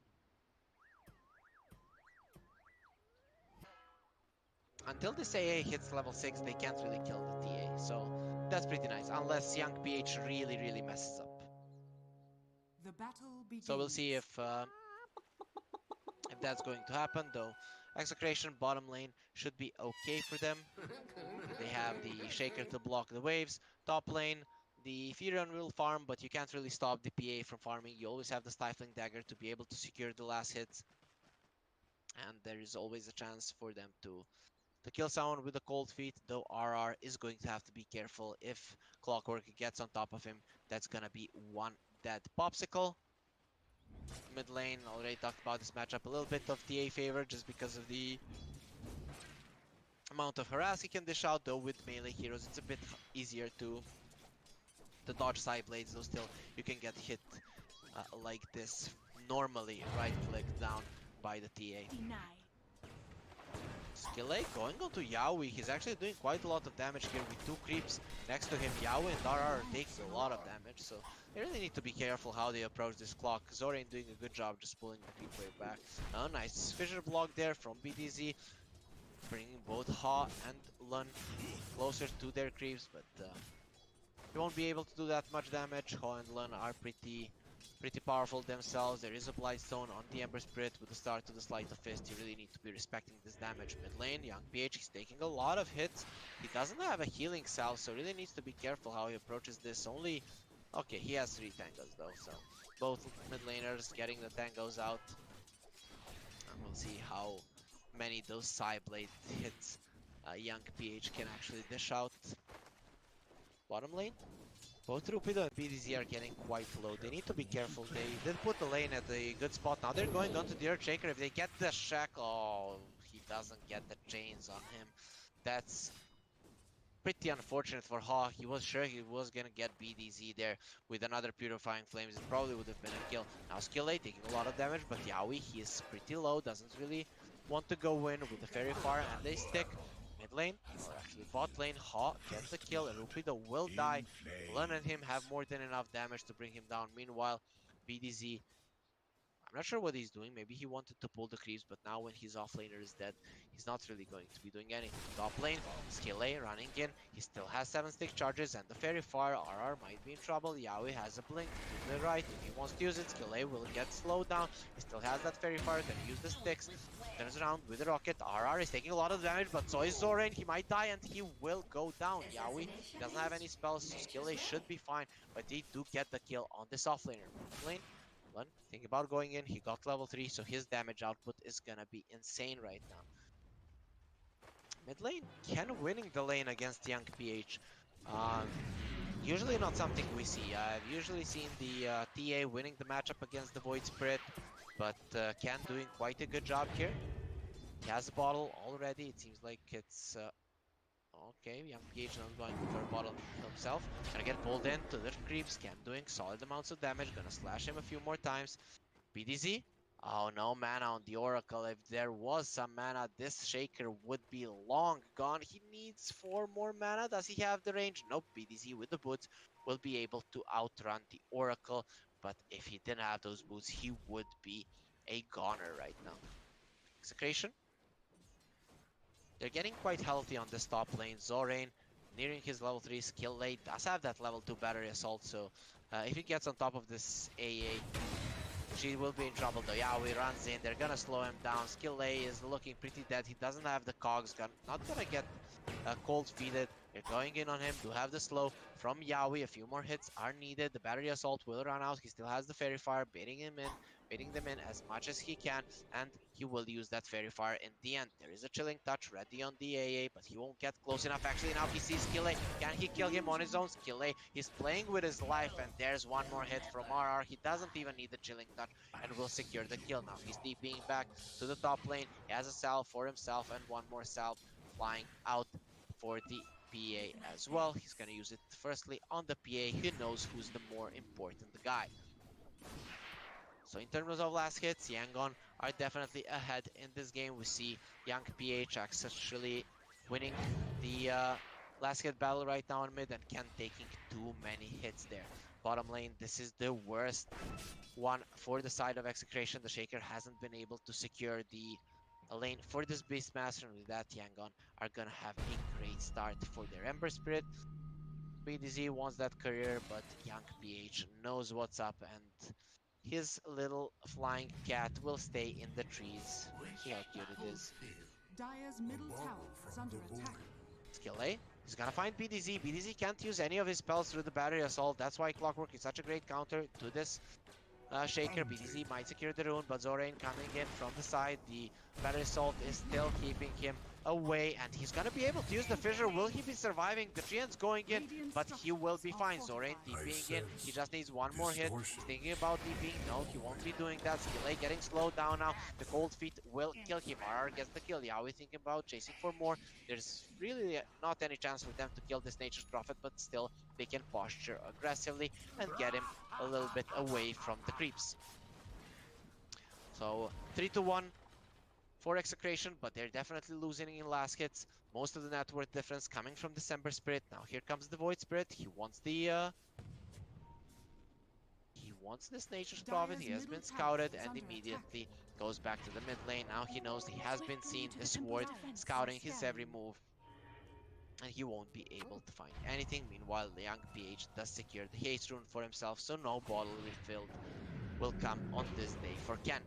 Until this AA hits level 6, they can't really kill the TA, so that's pretty nice, unless young PH really messes up. The battle begins. So we'll see if that's going to happen, though. Execration bottom lane should be okay for them. They have the Shaker to block the waves. Top lane, the Furion will farm, but you can't really stop the PA from farming. You always have the Stifling Dagger to be able to secure the last hits. And there is always a chance for them to kill someone with a cold feet, though RR is going to have to be careful. If Clockwork gets on top of him, that's gonna be one dead Popsicle. Mid lane, already talked about this matchup, a little bit of TA favor just because of the amount of harass he can dish out, though with melee heroes it's a bit easier to dodge side blades, though still you can get hit like this normally, right click down by the TA. Skillet going on to Yaoi. He's actually doing quite a lot of damage here with 2 creeps next to him. Yaoi and RR are taking a lot of damage, so they really need to be careful how they approach this clock. Zorain doing a good job just pulling the creep wave back. Oh, nice fissure block there from BDZ, bringing both Ha and Lun closer to their creeps, but you won't be able to do that much damage. Ha and Lun are pretty powerful themselves. There is a Blightstone on the Ember Spirit with the start to the Sleight of Fist. You really need to be respecting this damage. Mid lane, young PH, he's taking a lot of hits. He doesn't have a healing salve, so really needs to be careful how he approaches this. Only... Okay, he has 3 tangos though, so both mid laners getting the tangos out. And we'll see how many those Psyblade hits young PH can actually dish out. Bottom lane, both Rupido and PDZ are getting quite low. They need to be careful. They did put the lane at a good spot. Now they're going on to the Earth Shaker. If they get the Shack, oh, he doesn't get the chains on him. That's pretty unfortunate for Ha. He was sure he was gonna get BDZ there with another Purifying Flames. It probably would have been a kill. Now Skillet taking a lot of damage, but Yaoi, he is pretty low. Doesn't really want to go in with the Fairy Fire, and they stick. Mid lane, or actually bot lane, Ha gets the kill. Rupido will die. Lun and him have more than enough damage to bring him down. Meanwhile, BDZ, I'm not sure what he's doing. Maybe he wanted to pull the creeps, but now when his offlaner is dead, he's not really going to be doing anything. Top lane, Skill A running in. He still has 7 stick charges and the Fairy Fire. RR might be in trouble. Yaoi has a blink to the right. If he wants to use it, Skill A will get slowed down. He still has that Fairy Fire. Can use the sticks. Turns around with the rocket. RR is taking a lot of damage, but so is Zorain. He might die and he will go down. Yaoi, he doesn't have any spells, so Skill A should be fine, but they do get the kill on this offlaner. Lane. Think about going in. He got level 3, so his damage output is gonna be insane right now. Mid lane, Ken winning the lane against Young PH. Usually not something we see. I've usually seen the TA winning the matchup against the Void Spirit, but Ken doing quite a good job here. He has a bottle already. It seems like it's okay. Young PH not going for a bottle himself. Gonna get pulled into the creeps. Ken doing solid amounts of damage. Gonna slash him a few more times. BDZ. Oh, no mana on the Oracle. If there was some mana, this Shaker would be long gone. He needs 4 more mana. Does he have the range? Nope. BDZ with the boots will be able to outrun the Oracle. But if he didn't have those boots, he would be a goner right now. Execration. They're getting quite healthy on this top lane. Zorain nearing his level 3 skill late. Does have that level 2 battery assault, so if he gets on top of this AA, she will be in trouble though. Yaoi runs in, they're gonna slow him down. Skill A is looking pretty dead. He doesn't have the cogs, not gonna get cold feeded. They're going in on him, do have the slow from Yaoi. A few more hits are needed. The battery assault will run out. He still has the Fairy Fire, baiting them in as much as he can, and he will use that Fairy Fire in the end. There is a chilling touch ready on the AA, but he won't get close enough. Actually, now he sees Skill A. Can he kill him on his own? Skill A, he's playing with his life, and there's one more hit from RR. He doesn't even need the chilling touch and will secure the kill. Now he's TPing back to the top lane. He has a salve for himself and one more salve flying out for the PA as well. He's gonna use it firstly on the PA. He knows who's the more important guy. So in terms of last hits, Yangon are definitely ahead in this game. We see Young PH actually winning the last hit battle right now in mid, and Ken taking too many hits there. Bottom lane, this is the worst one for the side of Execration. The Shaker hasn't been able to secure the lane for this Beastmaster, and with that, Yangon are gonna have a great start for their Ember Spirit. BDZ wants that career, but Young PH knows what's up, and his little flying cat will stay in the trees. See how cute it is. Dire's middle tower is under attack. Skill A. He's gonna find BDZ. BDZ can't use any of his spells through the battery assault. That's why Clockwork is such a great counter to this Shaker. BDZ might secure the rune, but Zorain coming in from the side. The battery assault is still keeping him away, and he's gonna be able to use the fissure. Will he be surviving? The Treant's going in, but he will be fine. Zorain TPing in. He just needs one more hit. He's thinking about TPing. No, he won't be doing that. Skill A getting slowed down now. The cold feet will kill him. RR gets the kill. Yaoi thinking about chasing for more. There's really not any chance for them to kill this Nature's Prophet, but still they can posture aggressively and get him a little bit away from the creeps. So 3-1 for Execration, but they're definitely losing in last hits. Most of the net worth difference coming from December Spirit. Now here comes the Void Spirit. He wants this Nature's Prophet. He has been scouted and immediately goes back to the mid lane. Now he knows he has been seen, the sword scouting his every move, and he won't be able to find anything. Meanwhile, the Young PH does secure the haste rune for himself, so no bottle refilled will come on this day for Ken.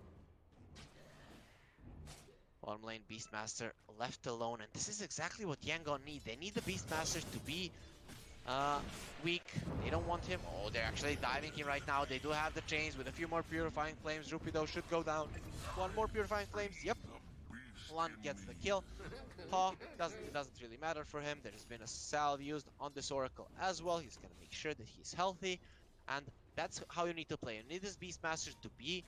Bottom lane, Beastmaster left alone, and this is exactly what Yangon need. They need the Beastmaster to be weak. They don't want him. Oh, they're actually diving him right now. They do have the chains with a few more Purifying Flames. Rupido should go down. One more Purifying Flames. Yep. One gets the kill. Ha, doesn't really matter for him. There's been a salve used on this Oracle as well. He's gonna make sure that he's healthy, and that's how you need to play. You need this Beastmaster to be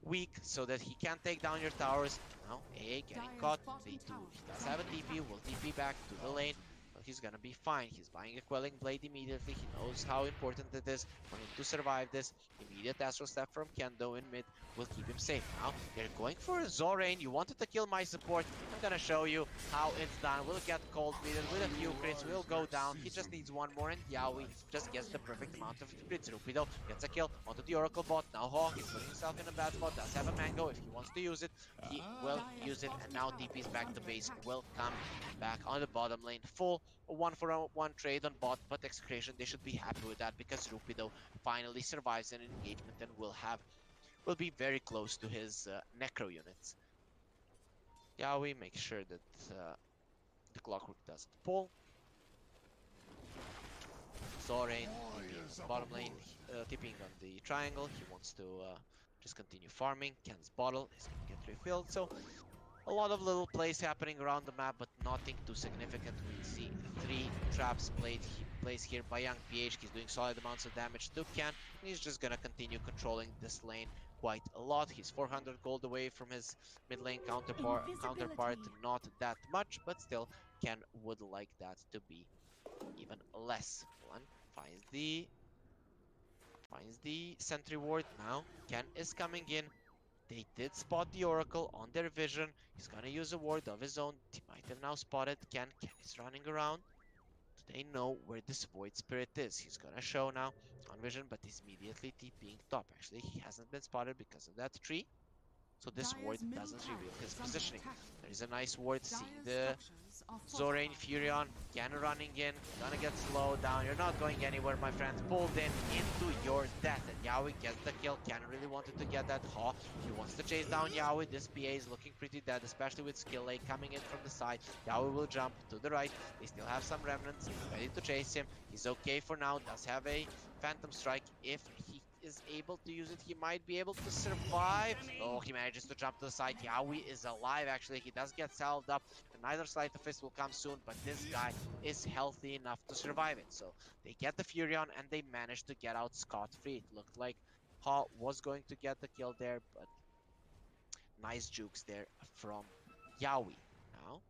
weak so that he can't take down your towers. Now, AA getting caught. He does have a TP. Will TP back to the lane. But he's gonna be fine. He's buying a Quelling Blade immediately. He knows how important it is for him to survive this. Immediate astral step from Kendo in mid will keep him safe. Now they're going for Zorain. You wanted to kill my support. I'm gonna show you how it's done. We'll get cold meted with a few crits. We'll go down. He just needs one more, and Yaoi just gets the perfect amount of crits. Rupido gets a kill onto the Oracle bot. Now Hawk is putting himself in a bad spot. Does have a mango. If he wants to use it, he will use it. And now DP's back to base. Will come back on the bottom lane. Full 1-for-1 trade on bot, but Execration, they should be happy with that because Rupido finally survives an engagement and will be very close to his necro units. Yaoi makes sure that the Clockwork doesn't pull. Zorain TPing on the bottom lane, TPing on the triangle. He wants to just continue farming. Ken's bottle is going to get refilled. So a lot of little plays happening around the map, but nothing too significant. We see 3 traps placed here by Young PH. He's doing solid amounts of damage to Ken, and he's just gonna continue controlling this lane quite a lot. He's 400 gold away from his mid lane counterpart, not that much, but still Ken would like that to be even less. One finds the sentry ward. Now Ken is coming in. They did spot the Oracle on their vision. He's gonna use a ward of his own. He might have now spotted Ken. Ken is running around. Do they know where this Void Spirit is? He's gonna show now on vision, but he's immediately TPing top. Actually, he hasn't been spotted because of that tree. So this ward doesn't reveal his positioning. There is a nice ward, seeing the Zorain Furion, Ken running in, gonna get slowed down. You're not going anywhere, my friend. Pulled in into your death, and Yaoi gets the kill. Ken really wanted to get that Ha. He wants to chase down Yaoi. This PA is looking pretty dead, especially with Skill A coming in from the side. Yaoi will jump to the right. They still have some remnants ready to chase him. He's okay for now. Does have a Phantom Strike. If he is able to use it, he might be able to survive. Oh, he manages to jump to the side. Yaoi is alive, actually. He does get salved up. Another Sleight of Fist will come soon, but this guy is healthy enough to survive it. So they get the Furion, and they manage to get out scot-free. It looked like Ha was going to get the kill there, but nice jukes there from Yaoi. Now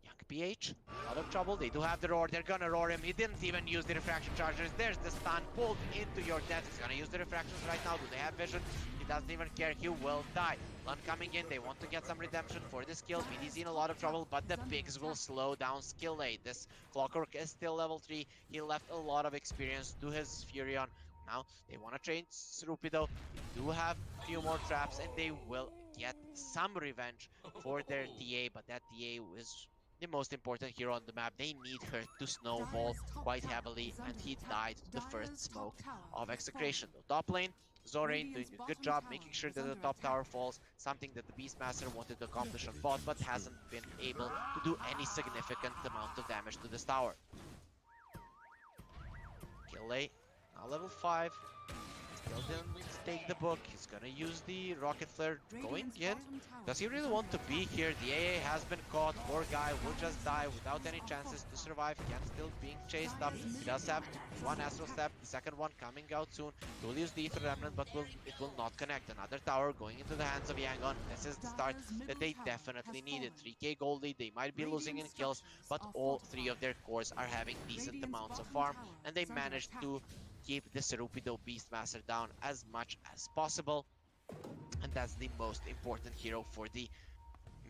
Young PH, a lot of trouble. They do have the roar. They're gonna roar him. He didn't even use the refraction chargers. There's the stun pulled into your death. He's gonna use the refractions right now. Do they have vision? He doesn't even care. He will die. Lun coming in. They want to get some redemption for this kill. BD's in a lot of trouble, but the pigs will slow down Skill A. This Clockwork is still level 3. He left a lot of experience to his Furion. Now they want to train Rupido. They do have a few more traps, and they will get some revenge for their TA, but that TA is the most important hero on the map. They need her to snowball quite heavily, and he died to the first smoke of Execration. The top lane, Zorain doing a good job making sure that the top tower falls, something that the Beastmaster wanted to accomplish on bot, but hasn't been able to do any significant amount of damage to this tower. Kill A, now level 5. Still didn't take the book. He's gonna use the rocket flare going in. Does he really want to be here? The AA has been caught. Poor guy will just die without any chances to survive. Ken still being chased up. He does have one astral step. The second one coming out soon. Will use the Ether Remnant, but it will not connect. Another tower going into the hands of Yangon. This is the start that they definitely needed. 3k gold lead. They might be losing in kills, but all 3 of their cores are having decent amounts of farm, and they managed to keep the Rupido Beastmaster down as much as possible, and that's the most important hero for the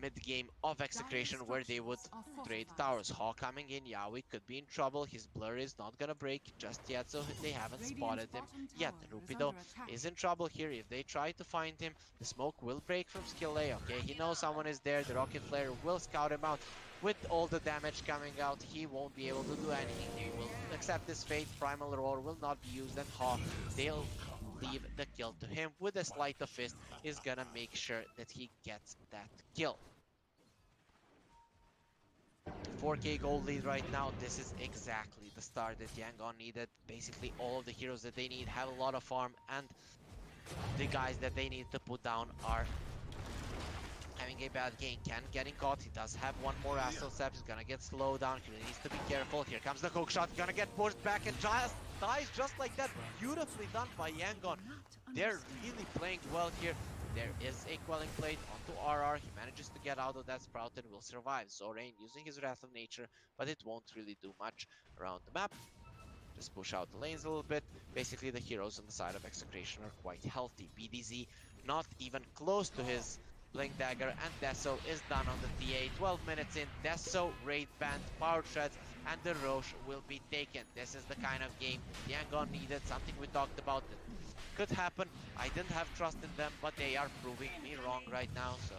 mid-game of Execration, where they would trade towers. Haw coming in, Yaoi could be in trouble. His blur is not gonna break just yet, so they haven't spotted him yet. Rupido is in trouble here. If they try to find him, the smoke will break from Skill A. Okay, he knows someone is there. The rocket flare will scout him out. With all the damage coming out, he won't be able to do anything. He will accept his fate. Primal Roar will not be used, and Haw, they'll leave the kill to him. With a Sleight of Fist, is gonna make sure that he gets that kill. 4k gold lead right now. This is exactly the start that Yangon needed. Basically all of the heroes that they need have a lot of farm, and the guys that they need to put down are having a bad game. Ken getting caught. He does have one more astral step. He's gonna get slowed down. He needs to be careful. Here comes the hook shot. Gonna get pushed back and just dies just like that. Beautifully done by Yangon. They're really playing well here. There is a quelling plate onto RR. He manages to get out of that sprout and will survive. Zorain using his Wrath of Nature, but it won't really do much around the map. Just push out the lanes a little bit. Basically, the heroes on the side of Execration are quite healthy. BDZ not even close to his Blink Dagger, and Deso is done on the TA. 12 minutes in, Deso, Raid Band, Power Treads, and the Roche will be taken. This is the kind of game Yangon needed, something we talked about that could happen. I didn't have trust in them, but they are proving me wrong right now, so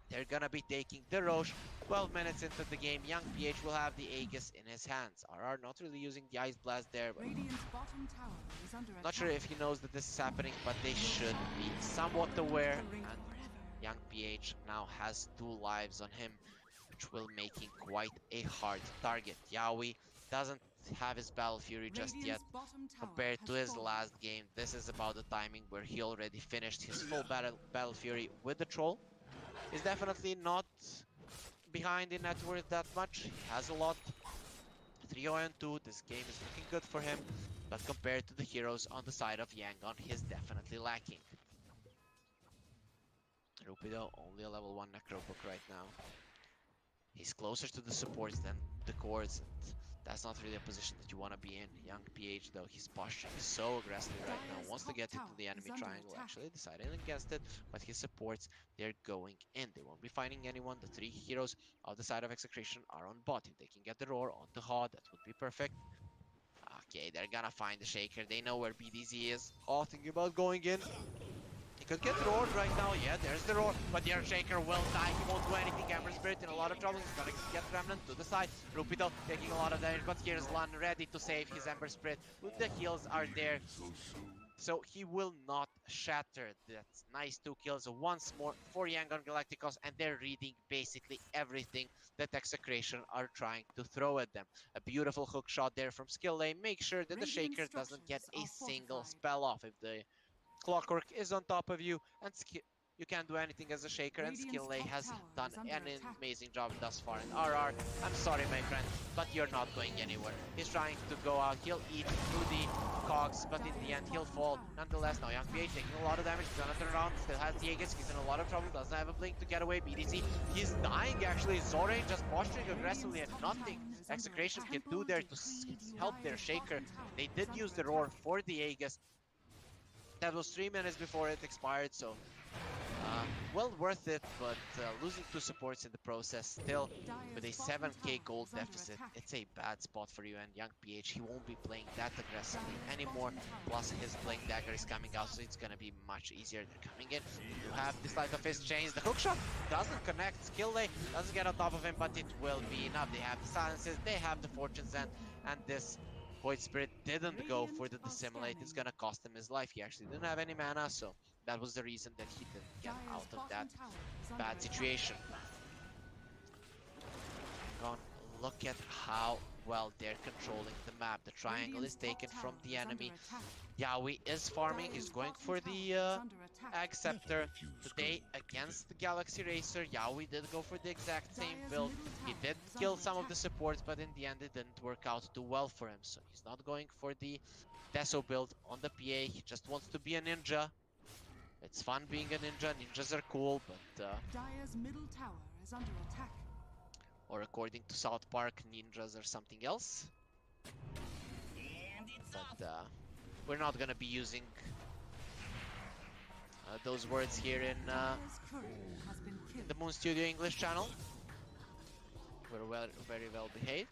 they're gonna be taking the Roche. 12 minutes into the game, Young PH will have the Aegis in his hands. RR not really using the Ice Blast there, but Radiant's bottom tower is under not sure attack. if he knows that this is happening, but they should be somewhat aware. And Young PH now has 2 lives on him, which will make him quite a hard target. Yaoi doesn't have his Battle Fury just yet. Radiant's bottom tower Compared to has his fallen. last game, this is about the timing where he already finished his full Battle Fury with the Troll. He's definitely not behind in net worth that much. He has a lot. 3-0-2, this game is looking good for him, but compared to the heroes on the side of Yangon, he's definitely lacking. Rupido, only a level 1 Necrobook right now. He's closer to the supports than the cores, and that's not really a position that you want to be in. Young PH though, he's posturing so aggressively right now, wants to get into the enemy triangle, actually deciding against it, but his supports, they're going in. They won't be finding anyone. The 3 heroes on the side of Execration are on bot. If they can get the roar onto HOD, that would be perfect. Okay, they're gonna find the Shaker. They know where BDZ is. All thinking about going in. He could get roared right now. Yeah, there's the roar, but the Shaker will die. He won't do anything. Ember Spirit in a lot of trouble. He's gonna get Remnant to the side. Rupido taking a lot of damage, but here's Lan ready to save his Ember Spirit. The heals are there, so he will not shatter. That's nice 2 kills once more for Yangon Galacticos, and they're reading basically everything that Execration are trying to throw at them. A beautiful hook shot there from Skill Lane. Make sure that the Radiant Shaker doesn't get structures a are single fortified. spell off. If the Clockwork is on top of you, and you can't do anything as a Shaker, and Radiant's Skillay top has tower done is under an attack. amazing job thus far. And RR, I'm sorry my friend, but you're not going anywhere. He's trying to go out, he'll eat through the cogs, but in the end he'll fall. Nonetheless, now Young PH taking a lot of damage, he's gonna turn around, still has the Aegis, he's in a lot of trouble, doesn't have a blink to get away. BDZ, he's dying actually. Zorain just posturing aggressively, and nothing Execration can do there to help their Shaker. They did use the roar for the Aegis. That was 3 minutes before it expired, so well worth it, but losing 2 supports in the process, still with a 7k gold deficit, it's a bad spot for you. And Young PH, he won't be playing that aggressively anymore, plus his Blink Dagger is coming out, so it's gonna be much easier. They're coming in, you have this Light of Fist chains, the hookshot doesn't connect, Skill Lane doesn't get on top of him, but it will be enough. They have the silences, they have the Fortune's End, and this Void Spirit didn't go for the Dissimulate. It's gonna cost him his life. He actually didn't have any mana, so that was the reason that he didn't get out of that bad situation. Gone. Look at how well they're controlling the map. The triangle is taken from the enemy. Yaoi is farming. He's going for the Ag Scepter today against the Galaxy Racer. Yaoi did go for the exact same build. He did kill some of the supports, but in the end it didn't work out too well for him. So he's not going for the Deso build on the PA. He just wants to be a ninja. It's fun being a ninja. Ninjas are cool, but Dire's middle tower is under attack. or according to South Park, ninjas are something else. But we're not gonna be using those words here in the Moon Studio English channel. We're very well behaved.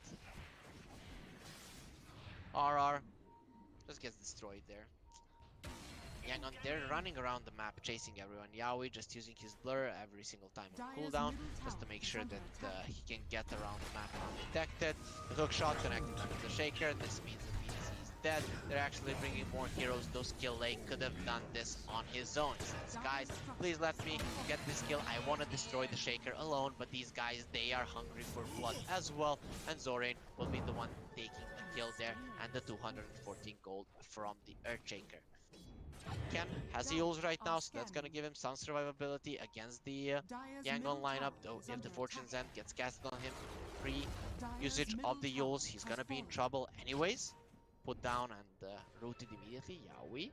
RR just gets destroyed there. Yangon, they're running around the map, chasing everyone. Yaoi just using his blur every single time on cooldown, just to make sure that he can get around the map undetected. The hook shot connected to the Shaker. This means that BDC is dead. They're actually bringing more heroes. Those Kill Lake could have done this on his own. He says, guys, please let me get this kill. I want to destroy the Shaker alone, but these guys, they are hungry for blood as well. And Zorain will be the one taking the kill there, and the 214 gold from the Earthshaker. Ken has heals right now, so that's gonna give him some survivability against the Yangon lineup, though if the Fortune's End gets casted on him pre-usage of the heals, he's gonna be in trouble anyways. Put down and rooted immediately. Yaoi.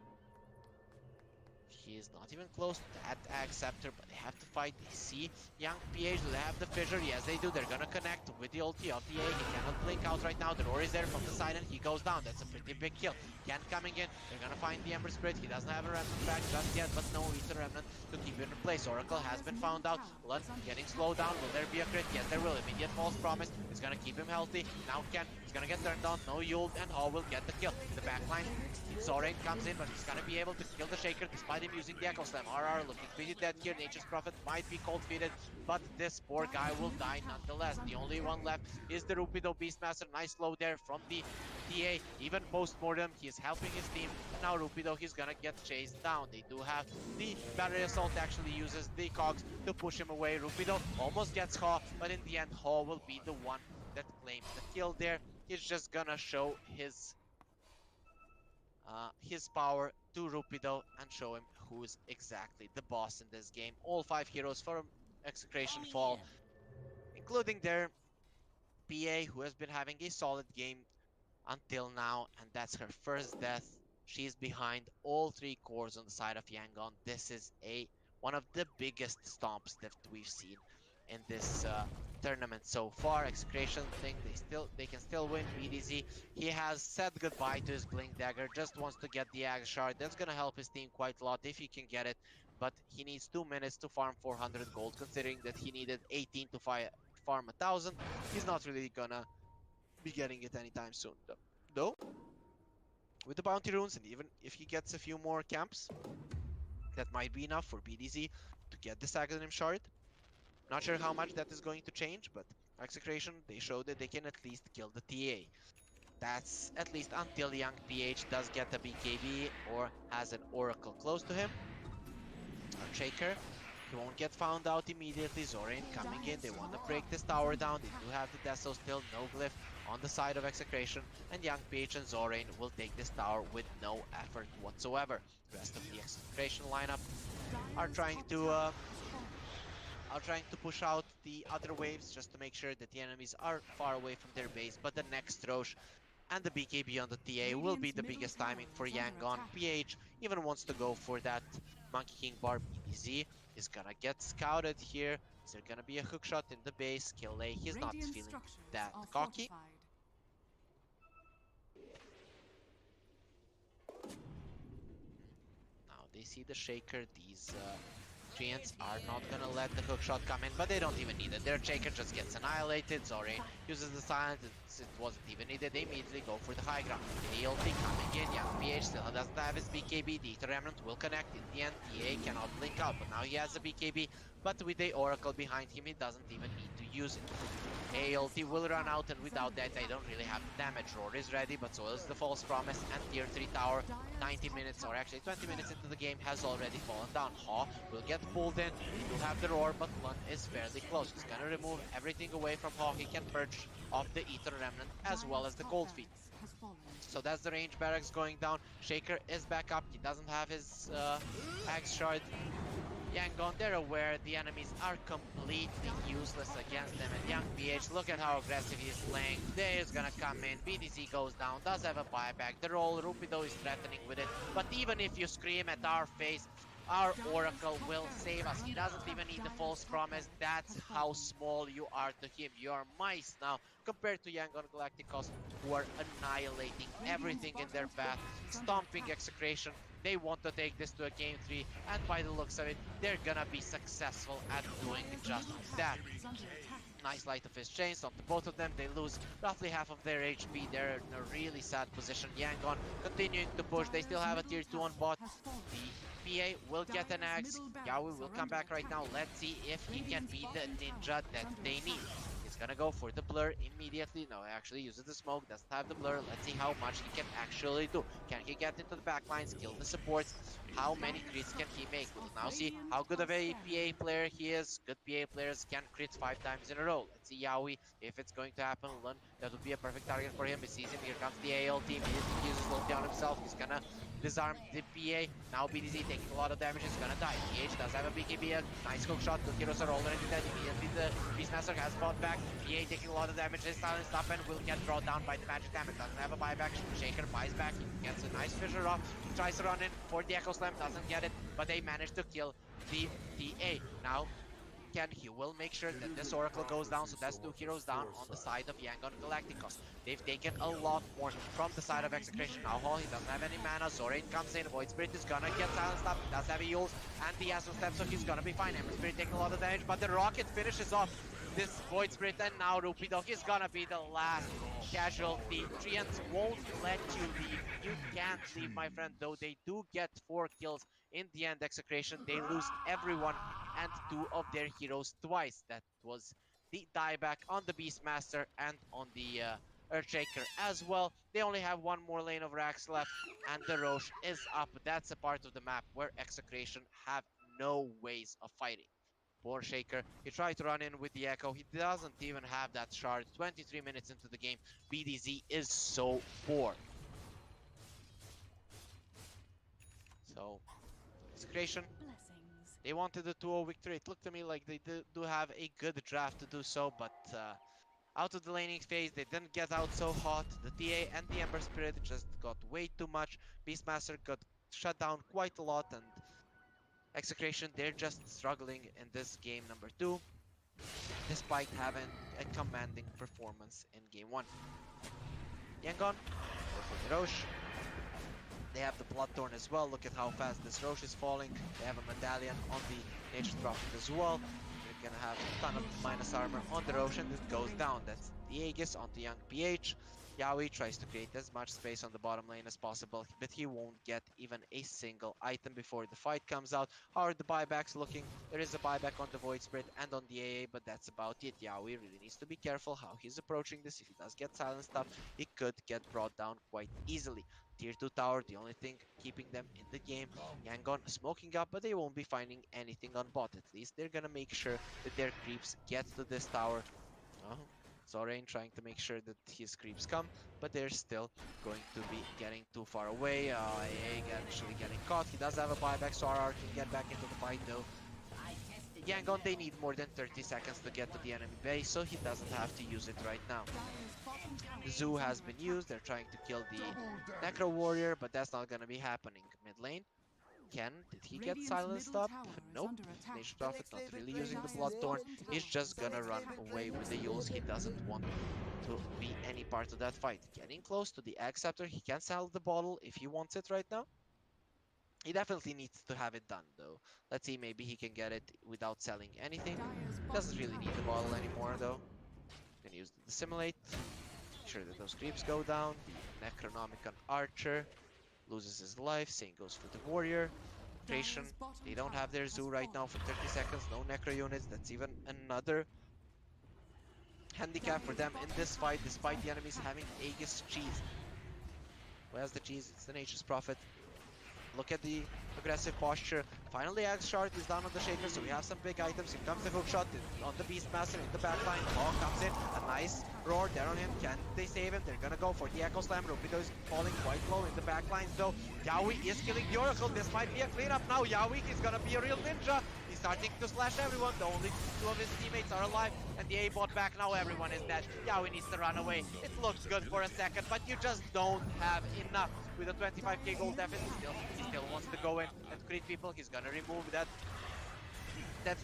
He is not even close to that Ag Scepter, but they have to fight. They see Young PH. Do they have the fissure? Yes, they do. They're gonna connect with the ulti of the A. He cannot blink out right now. The roar is there from the side and he goes down. That's a pretty big kill. Ken coming in. They're gonna find the Ember Spirit. He doesn't have a Remnant back just yet, but no Ether Remnant to keep it in place. Oracle has been found out. Lund getting slowed down. Will there be a crit? Yes, there will. Immediate false promise is gonna keep him healthy. Now Ken is gonna get turned on. No Yule, and Hall will get the kill. The backline, Zorain comes in, but he's gonna be able to kill the Shaker despite him using the Echo Slam. RR looking pretty dead here. Nature's Prophet might be cold feeded, but this poor guy will die nonetheless. The only one left is the Rupido Beastmaster. Nice slow there from the TA. Even post-mortem, he is helping his team. And now Rupido, he's gonna get chased down. They do have the Battery Assault, actually uses the cogs to push him away. Rupido almost gets Haw, but in the end, Haw will be the one that claims the kill there. He's just gonna show his power to Rupido and show him who is exactly the boss in this game. All 5 heroes from Execration fall, including their PA, who has been having a solid game until now, and that's her first death. She's behind all 3 cores on the side of Yangon. This is one of the biggest stomps that we've seen in this tournament so far. Execration think they can still win. BDZ, he has said goodbye to his Blink Dagger, just wants to get the Ag Shard. That's gonna help his team quite a lot if he can get it, but he needs 2 minutes to farm 400 gold, considering that he needed 18 to farm 1000. He's not really gonna be getting it anytime soon though. With the bounty runes, and even if he gets a few more camps, that might be enough for BDZ to get the Saganim Shard. Not sure how much that is going to change, but Execration, they showed that they can at least kill the TA. That's at least until Young PH does get a BKB or has an Oracle close to him. Our Shaker, he won't get found out immediately. Zorain coming in, they want to break this tower down. They do have the Deso still, no glyph on the side of Execration, and Young PH and Zorain will take this tower with no effort whatsoever. The rest of the Execration lineup are trying to push out the other waves just to make sure that the enemies are far away from their base, but the next Roche and the BKB on the TA will be the biggest timing for Yangon. PH even wants to go for that Monkey King bar. BDZ is gonna get scouted here. Is there gonna be a hookshot in the base? Kill A, he's not feeling that cocky. Now they see the Shaker. These Treants are not gonna let the hookshot come in, but they don't even need it. Their Shaker just gets annihilated. Zorain uses the silence. It wasn't even needed. They immediately go for the high ground. ALT coming in. Young PH still doesn't have his BKB. The Ether Remnant will connect. In the end, TA cannot blink out, but now he has a BKB. But with the Oracle behind him, he doesn't even need to use it. ALT will run out, and without that, they don't really have damage. Roar is ready, but so is the False Promise, and Tier 3 tower, 90 minutes, or actually 20 minutes into the game, has already fallen down. Haw will get pulled in. He do have the Roar, but Lund is fairly close. He's gonna remove everything away from Haw. He can purge off the Ether Remnant as well as the Cold Feet. So that's the range barracks going down. Shaker is back up. He doesn't have his Axe Shard. Yangon, they're aware the enemies are completely useless against them, and Young PH, look at how aggressive he's playing. Day is gonna come in, BDC goes down, does have a buyback, the roll, Rupido is threatening with it, but even if you scream at our face, our Oracle will save us. He doesn't even need the false promise. That's how small you are to him. You are mice now compared to Yangon Galacticos, who are annihilating everything in their path, stomping Execration. They want to take this to a game 3, and by the looks of it, they're gonna be successful at doing just that. Nice light of his chains onto both of them. They lose roughly half of their HP. They're in a really sad position. Yangon continuing to push. They still have a tier 2 on bot. The PA will get an axe. Yawi will come back right now. Let's see if he can be the ninja that they need. He's gonna go for the blur immediately. No, he actually uses the smoke. Doesn't have the blur. Let's see how much he can actually do. Can he get into the backlines, kill the supports? How many crits can he make? We'll now see how good of a PA player he is. Good PA players can crit 5 times in a row. Let's see Yawi if it's going to happen. Lund, that would be a perfect target for him. He sees him. Here comes the ALT. Immediately uses ulti on himself. He's gonna disarm the PA. Now BDZ taking a lot of damage, is gonna die. PH does have a BKB, a nice hook shot. The heroes are already dead. Immediately the Beastmaster has fought back. PA taking a lot of damage, is silenced up and will get brought down by the magic damage. Doesn't have a buyback. Shaker buys back. He gets a nice fissure off. He tries to run in for the Echo Slam, doesn't get it, but they manage to kill the TA. Now he will make sure that this Oracle goes down, so that's 2 heroes down on the side of Yangon Galacticos. They've taken a lot more from the side of Execration. Now Hall, he doesn't have any mana, Zorain comes in, Void Spirit is gonna get silenced up, he does have Eels, and he has some steps, so he's gonna be fine. Ember Spirit taking a lot of damage, but the Rocket finishes off this Void Spirit, and now Rupidok is gonna be the last casualty. Treants won't let you leave. You can't leave, my friend, though they do get 4 kills in the end. Execration, they lose everyone and 2 of their heroes twice. That was the dieback on the Beastmaster and on the Earthshaker as well. They only have 1 more lane of racks left, and the Roche is up. That's a part of the map where Execration have no ways of fighting. Poor Shaker, he tried to run in with the Echo, he doesn't even have that shard. 23 minutes into the game, BDZ is so poor. So, Execration, they wanted a 2-0 victory. It looked to me like they do have a good draft to do so, but out of the laning phase, they didn't get out so hot. The TA and the Ember Spirit just got way too much. Beastmaster got shut down quite a lot, and Execration, they're just struggling in this game number 2, despite having a commanding performance in game 1. Yangon, go for the Roche. They have the Bloodthorn as well. Look at how fast this Roche is falling. They have a medallion on the Nature's Prophet as well. They're gonna have a ton of minus armor on the Roche, and it goes down. That's the Aegis onto young PH. Yaoi tries to create as much space on the bottom lane as possible, but he won't get even a single item before the fight comes out. How are the buybacks looking? There is a buyback on the Void Spirit and on the AA, but that's about it. Yaoi really needs to be careful how he's approaching this. If he does get silenced up, he could get brought down quite easily. Tier 2 tower, the only thing keeping them in the game. Yangon smoking up, but they won't be finding anything on bot. At least they're gonna make sure that their creeps get to this tower. Zorain trying to make sure that his creeps come, but they're still going to be getting too far away. AA actually getting caught. He does have a buyback, so RR can get back into the fight though. Yangon, they need more than 30 seconds to get to the enemy base, so he doesn't have to use it right now. The Zoo has been used. They're trying to kill the Necro Warrior, but that's not going to be happening. Mid lane, did he get silenced up? Nope. Nature's Prophet not really using the Bloodthorn. He's just gonna run away with the Yules. He doesn't want to be any part of that fight. Getting close to the X-Scepter. He can sell the bottle if he wants it right now. He definitely needs to have it done though. Let's see, maybe he can get it without selling anything. Doesn't really need the bottle anymore though. Can use the Dissimulate. Make sure that those creeps go down. The Necronomicon Archer loses his life. Same goes for the Warrior. Creation, they don't have their Zoo right now for 30 seconds. No Necro units. That's even another handicap for them in this fight, despite the enemies having Aegis cheese. Where's the cheese? It's the Nature's Prophet. Look at the aggressive posture. Finally, Axe Shard is down on the Shaker, so we have some big items. Here comes the hook shot on the Beastmaster in the backline. Hawk comes in, a nice roar there on him. Can they save him? They're gonna go for the Echo Slam. Rupido is falling quite low in the backlines though. Yaoi is killing the Oracle. This might be a cleanup now. Yaoi is gonna be a real ninja. He's starting to slash everyone. The only 2 of his teammates are alive, and the A-bot back now. Everyone is dead. Yaoi needs to run away. It looks good for a second, but you just don't have enough. With a 25k gold deficit, he still wants to go in and greet people. He's gonna remove that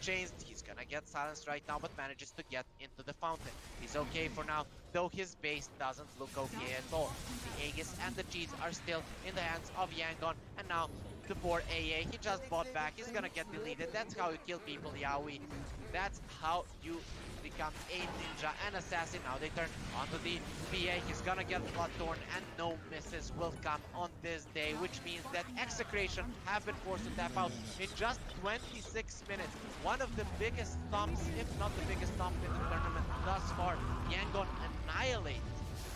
chains. He's gonna get silenced right now, but manages to get into the fountain. He's okay for now, though his base doesn't look okay at all. The Aegis and the cheese are still in the hands of Yangon, and now the poor AA, he just bought back. He's gonna get deleted. That's how you kill people, Yaoi. That's how you become a ninja, an assassin. Now they turn onto the PA. He's gonna get Bloodthorn, and no misses will come on this day, which means that Execration have been forced to tap out in just 26 minutes. One of the biggest thumps, if not the biggest thump in the tournament thus far. Yangon annihilate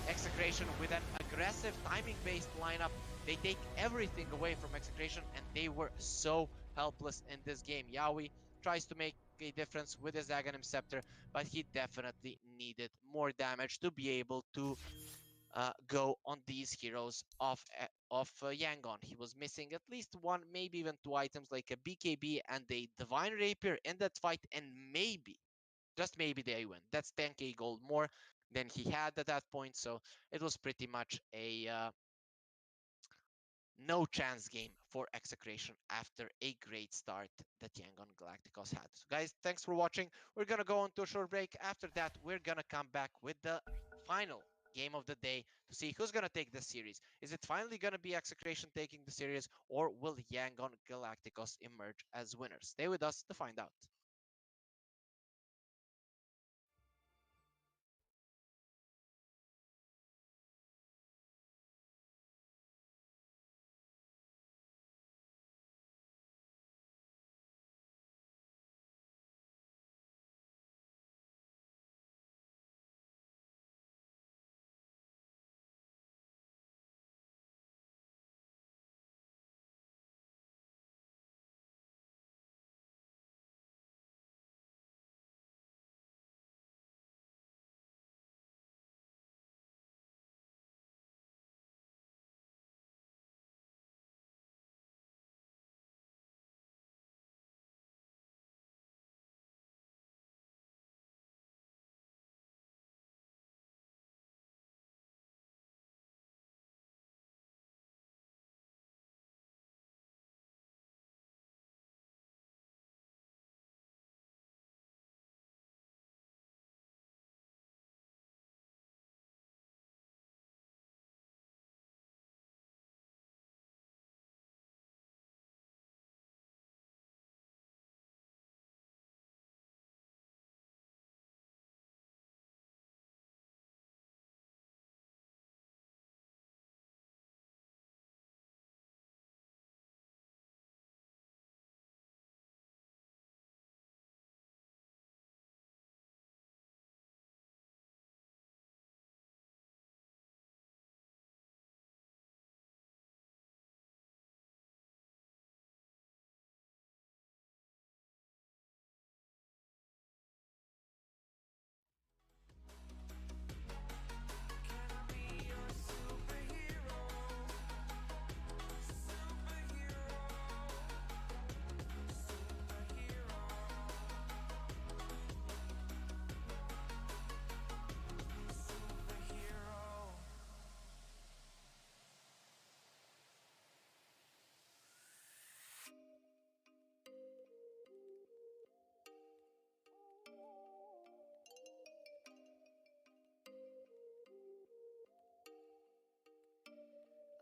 Execration with an aggressive timing-based lineup. They take everything away from Execration, and they were so helpless in this game. Yaoi tries to make a difference with his Aghanim Scepter, but he definitely needed more damage to be able to go on these heroes of of Yangon. He was missing at least one, maybe even two items like a BKB and a Divine Rapier in that fight, and maybe, just maybe, they win. That's 10k gold more than he had at that point, so it was pretty much a no chance game for Execration after a great start that Yangon Galacticos had. So guys, thanks for watching. We're gonna go on to a short break. After that, we're gonna come back with the final game of the day to see who's gonna take this series. Is it finally gonna be Execration taking the series, or will Yangon Galacticos emerge as winners? Stay with us to find out.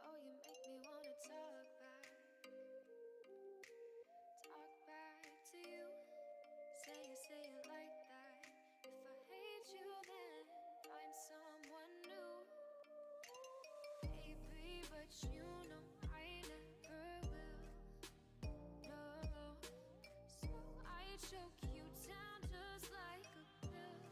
Oh, you make me wanna talk back to you. Say it like that. If I hate you, then I'm someone new. Baby, but you know I never will. No, so I choke you down just like a pill.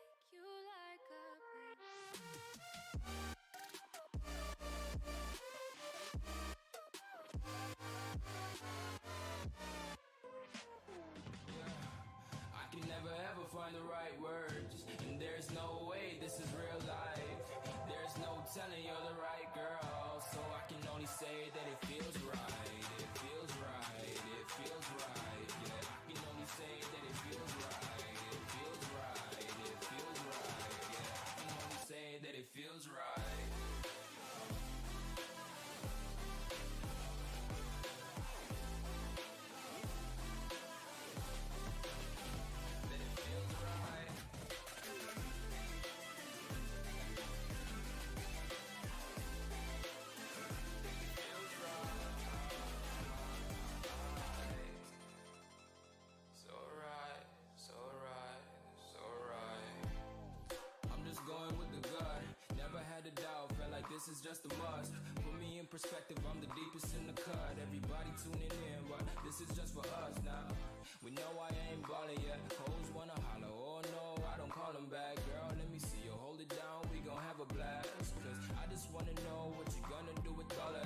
Take you like a I can never ever find the right words, and there's no way this is real life. There's no telling you're the right girl, so I can only say that it feels right. It feels right. It feels right. Yeah, I can only say that it feels right. It feels right. It feels right. Yeah, I can only say that it feels right. This is just a must. Put me in perspective, I'm the deepest in the cut. Everybody tuning in, but this is just for us now. We know I ain't ballin' yet. Hoes wanna holler, oh no, I don't call them back. Girl, let me see you hold it down, we gon' have a blast. Cause I just wanna know what you gonna do with all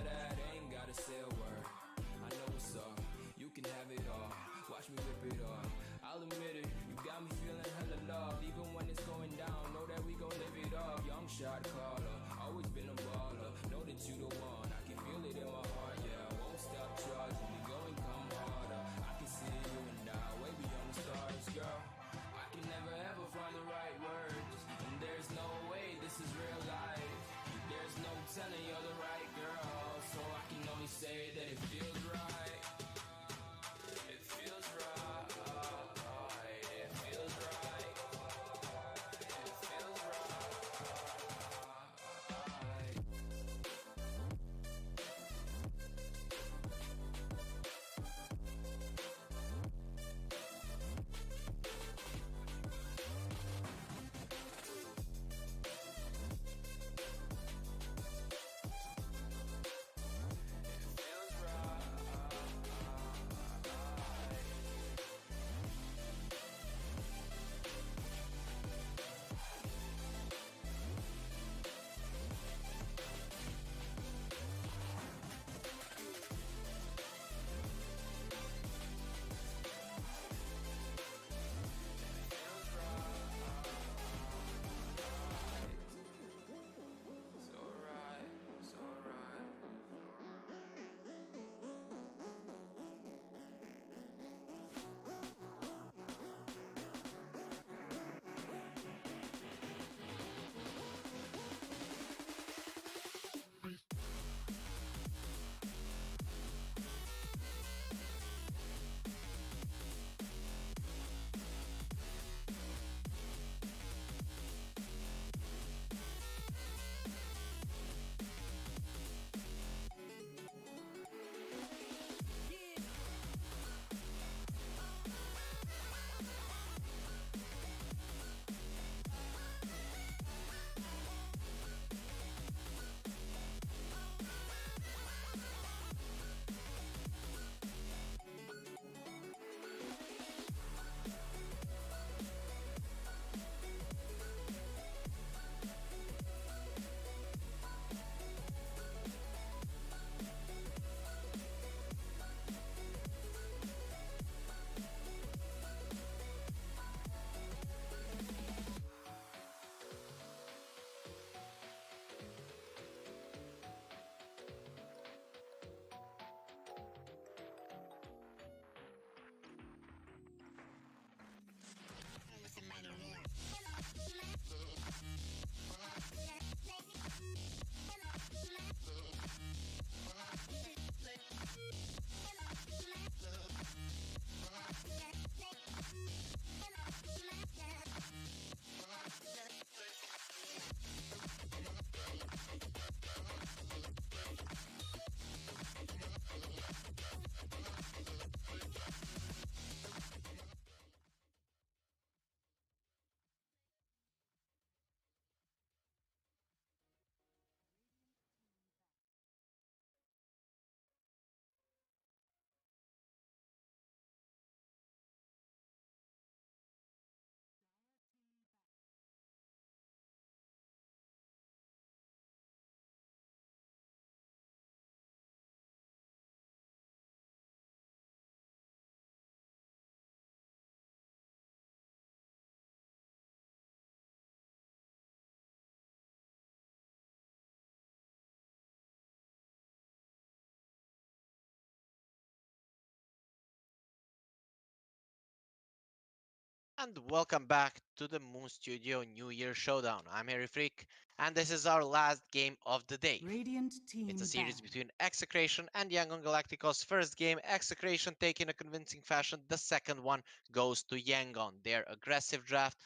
and welcome back to the Moon Studio New Year Showdown. I'm Harry Freak, and this is our last game of the day. Radiant team It's a series ban. between Execration and Yangon Galacticos. First game, Execration take in a convincing fashion. The second one goes to Yangon. Their aggressive draft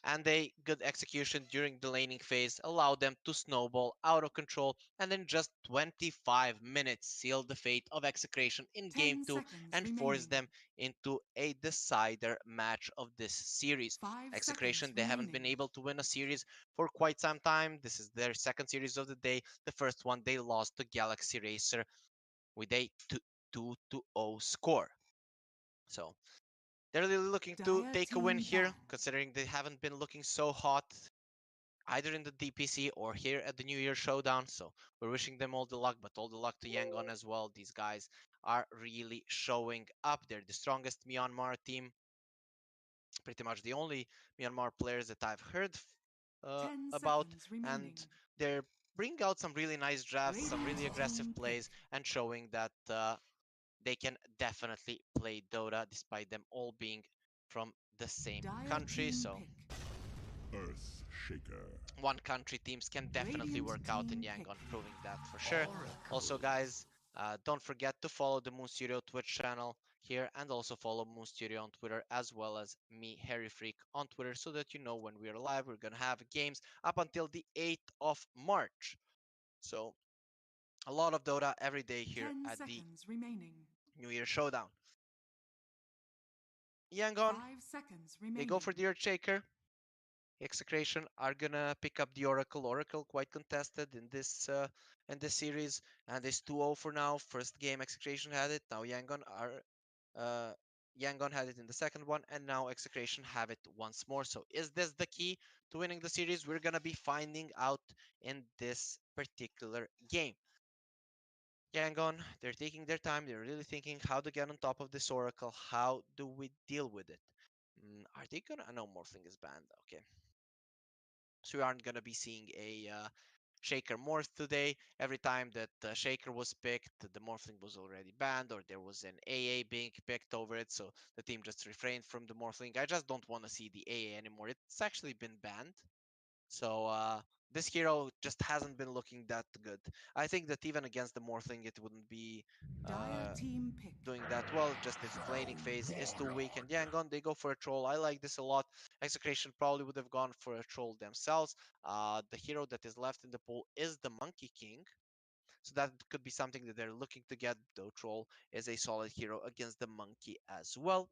and a good execution during the laning phase allowed them to snowball out of control and in just 25 minutes seal the fate of Execration in game 10 2 seconds and force remaining. them into a decider match of this series. 5 Execration, seconds they haven't been remaining. able to win a series for quite some time. This is their second series of the day. The first one they lost to Galaxy Racer with a 2-0 score. So they're really looking to Dire take a win team here, ban. considering they haven't been looking so hot either in the DPC or here at the New Year Showdown. So we're wishing them all the luck, but all the luck to Yangon as well. These guys are really showing up. They're the strongest Myanmar team, pretty much the only Myanmar players that I've heard 10 about, seconds and remaining. they're bringing out some really nice drafts, some Radiant really aggressive team pick. plays, and showing that they can definitely play Dota despite them all being from the same Dire country. team So pick. Earth Shaker. one country teams can definitely Radiant work out in team pick. Yangon, proving that for sure. Also, guys, don't forget to follow the Moon Studio Twitch channel here and also follow Moon Studio on Twitter as well as me, Harry Freak, on Twitter so that you know when we're live. We're gonna have games up until the 8th of March. So, a lot of Dota every day here 10 at the seconds remaining. New Year Showdown. Yangon, 5 seconds they go remaining. for the Earthshaker. Execration are gonna pick up the Oracle. Oracle quite contested in this series, and it's 2-0 for now. First game Execration had it. Now uh, Yangon had it in the second one, and now Execration have it once more. So is this the key to winning the series? We're gonna be finding out in this particular game. Yangon, they're taking their time. They're really thinking how to get on top of this Oracle. How do we deal with it? Are they gonna? No, Morphling is banned. Okay. So we aren't going to be seeing a Shaker Morph today. Every time that Shaker was picked, the Morphling was already banned or there was an AA being picked over it. So the team just refrained from the Morphling. I just don't want to see the AA anymore. It's actually been banned. So this hero just hasn't been looking that good. I think that even against the Morphling, it wouldn't be Dire uh, team pick. doing that well. Just its laning phase is too weak. And Yangon, they go for a troll. I like this a lot. Execration probably would have gone for a troll themselves. The hero that is left in the pool is the Monkey King. So that could be something that they're looking to get, though troll is a solid hero against the monkey as well.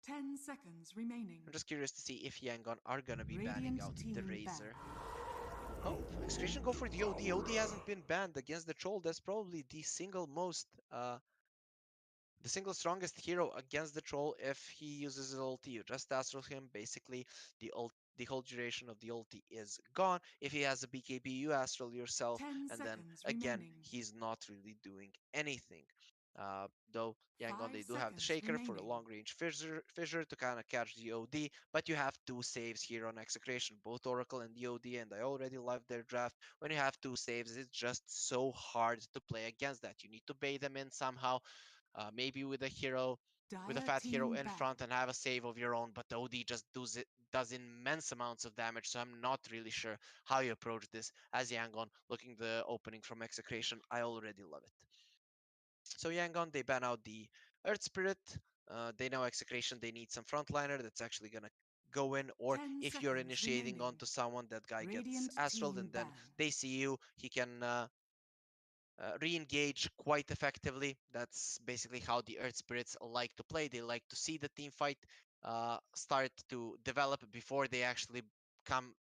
10 seconds remaining. I'm just curious to see if Yangon are gonna be banning Radiant out the team ban. Razor. Oh, Execration go for the OD. OD hasn't been banned against the troll. That's probably the single strongest hero against the troll if he uses his ulti. You just astral him. Basically, the whole duration of the ulti is gone. If he has a BKB, you astral yourself, 10 and then seconds again, remaining. he's not really doing anything. Though Yangon, 5 they do have the seconds Shaker for a remaining. long range fissure to kind of catch the OD, but you have two saves here on Execration, both Oracle and the OD, and I already love their draft. When you have two saves, it's just so hard to play against that. You need to bait them in somehow, maybe with a hero, with a Dire fat hero team in ban. front and have a save of your own, but the OD just does immense amounts of damage, so I'm not really sure how you approach this as Yangon. Looking the opening from Execration, I already love it. So Yangon, they ban out the Earth Spirit. They know Execration, they need some frontliner that's actually gonna go in, or 10 if you're seconds initiating remaining. onto someone, that guy gets Radiant astral, team and then ban. they see you, he can re-engage quite effectively. That's basically how the Earth Spirits like to play. They like to see the team fight start to develop before they actually come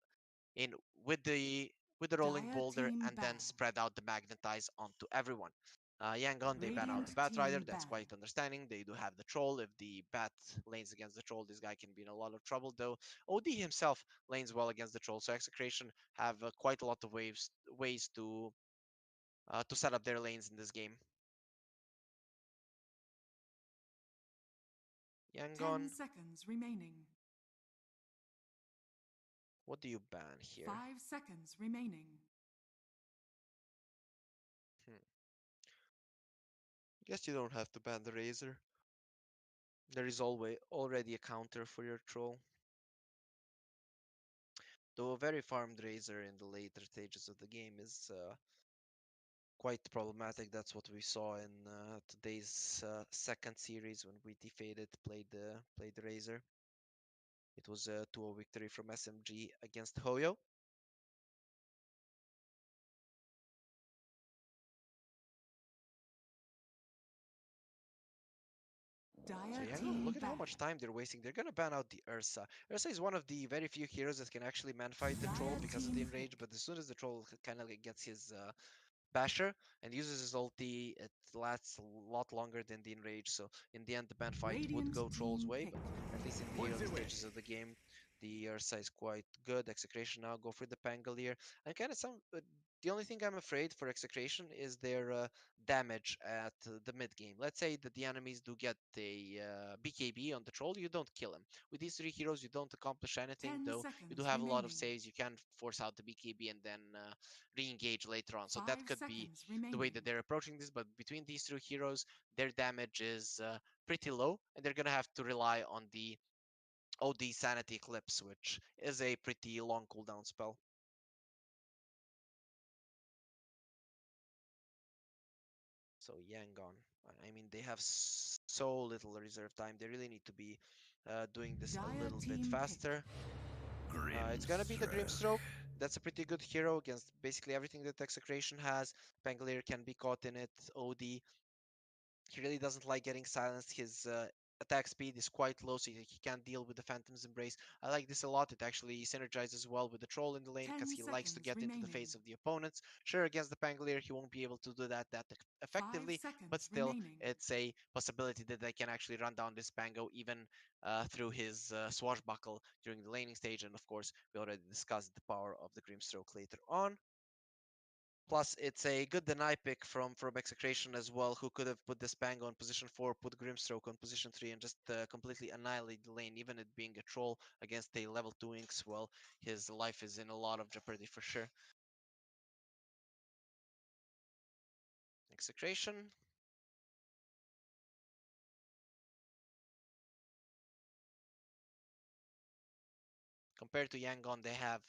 in with the rolling Dire boulder team and ban. then spread out the magnetize onto everyone. Yangon, they ban out Radiant the Bat Rider. team That's ban. quite understanding. They do have the Troll. If the Bat lanes against the Troll, this guy can be in a lot of trouble. Though OD himself lanes well against the Troll, so Execration have quite a lot of ways to set up their lanes in this game. 10 Yangon, seconds remaining. what do you ban here? 5 seconds remaining. Hmm. Guess you don't have to ban the Razor. There is always already a counter for your troll. Though a very farmed Razor in the later stages of the game is quite problematic. That's what we saw in today's second series when we defeated played the Razor. It was a 2-0 victory from SMG against HOYO. So yeah, look at how much time they're wasting. They're gonna ban out the Ursa. Ursa is one of the very few heroes that can actually man-fight the troll because of the enrage, but as soon as the troll kind of gets his basher and uses his ulti, it lasts a lot longer than the enrage. So in the end, the ban fight would go Troll's way, but at least in the early stages of the game, the Ursa is quite good. Execration now go for the Pangolier. And kind of the only thing I'm afraid for Execration is their damage at the mid game. Let's say that the enemies do get a BKB on the troll, you don't kill him. With these three heroes, you don't accomplish anything, though you do have a lot of saves. You can force out the BKB and then re-engage later on. So that could be the way that they're approaching this. But between these two heroes, their damage is pretty low, and they're gonna have to rely on the OD Sanity Eclipse, which is a pretty long cooldown spell. So Yangon, I mean, they have so little reserve time. They really need to be doing this a little bit faster. It's gonna be the Grimstroke. That's a pretty good hero against basically everything that Execration has. Pangolier can be caught in it. OD, he really doesn't like getting silenced. His attack speed is quite low, so he can't deal with the Phantom's Embrace. I like this a lot. It actually synergizes well with the Troll in the lane because he likes to get into the face of the opponents. Sure, against the Pangolier, he won't be able to do that effectively, but still, it's a possibility that they can actually run down this Pango even through his swashbuckle during the laning stage. And of course, we already discussed the power of the Grimstroke later on. Plus, it's a good deny pick from Execration as well, who could have put the Spango on position 4, put Grimstroke on position 3, and just completely annihilate the lane. Even it being a troll against a level 2 Inks, well, his life is in a lot of jeopardy for sure. Execration. Compared to Yangon, they have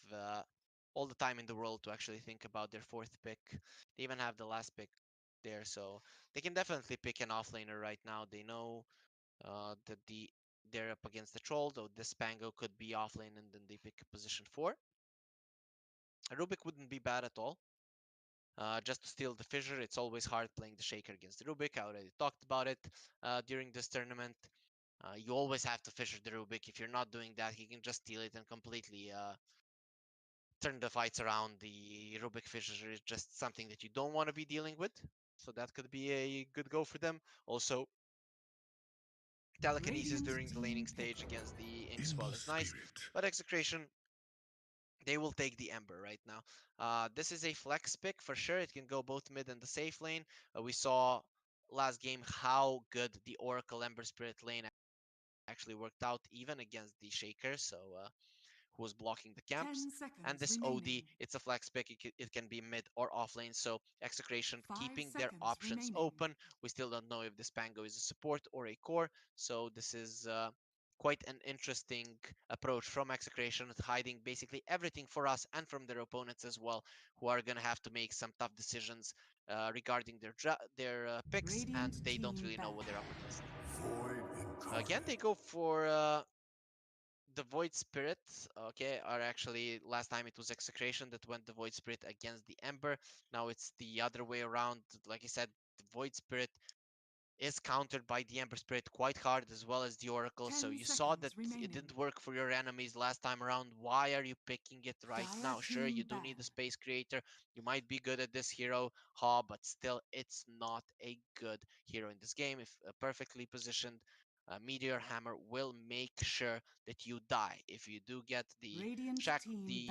all the time in the world to actually think about their fourth pick. They even have the last pick there, so they can definitely pick an offlaner right now. They know that they're up against the troll, though this Pango could be offlane and then they pick a position 4. A Rubik wouldn't be bad at all. Just to steal the Fissure, it's always hard playing the Shaker against the Rubik. I already talked about it during this tournament. You always have to Fissure the Rubik. If you're not doing that, he can just steal it and completely turn the fights around. The Rubik Fissure is just something that you don't want to be dealing with. So that could be a good go for them. Also, telekinesis during the laning stage against the Inkswell is nice, but Execration, they will take the Ember right now. This is a flex pick for sure. It can go both mid and the safe lane. We saw last game how good the Oracle Ember Spirit lane actually worked out even against the Shaker. So who was blocking the camps. And this OD, it's a flex pick. It can be mid or off lane. So Execration keeping their options open. We still don't know if this Pango is a support or a core. So this is quite an interesting approach from Execration, hiding basically everything for us and from their opponents as well, who are going to have to make some tough decisions regarding their picks, and they don't really know what they're up against. Again, they go for the Void Spirit, okay, are actually, last time it was Execration that went the Void Spirit against the Ember. Now it's the other way around. Like I said, the Void Spirit is countered by the Ember Spirit quite hard, as well as the Oracle. So you saw that it didn't work for your enemies last time around. Why are you picking it right now? Sure, you do need a Space Creator. You might be good at this hero, Ha, but still, it's not a good hero in this game. If perfectly positioned, Meteor Hammer will make sure that you die. If you do get the the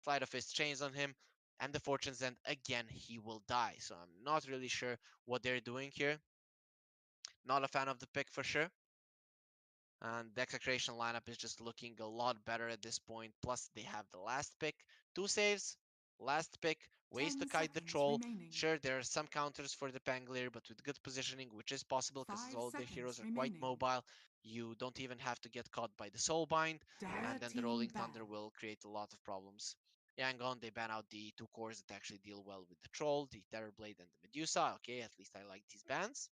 Flight of Fist chains on him and the Fortune's End, again, he will die. So I'm not really sure what they're doing here. Not a fan of the pick for sure. And the Execration lineup is just looking a lot better at this point. Plus, they have the last pick, 2 saves, last pick, ways 10 to kite the seconds troll. remaining. Sure, there are some counters for the Pangolier, but with good positioning, which is possible because 5 all the seconds heroes are quite remaining. mobile. You don't even have to get caught by the Soulbind, Dire and then the team Rolling ban. Thunder will create a lot of problems. Yangon, they ban out the 2 cores that actually deal well with the Troll, the Terrorblade, and the Medusa. Okay, at least I like these bans.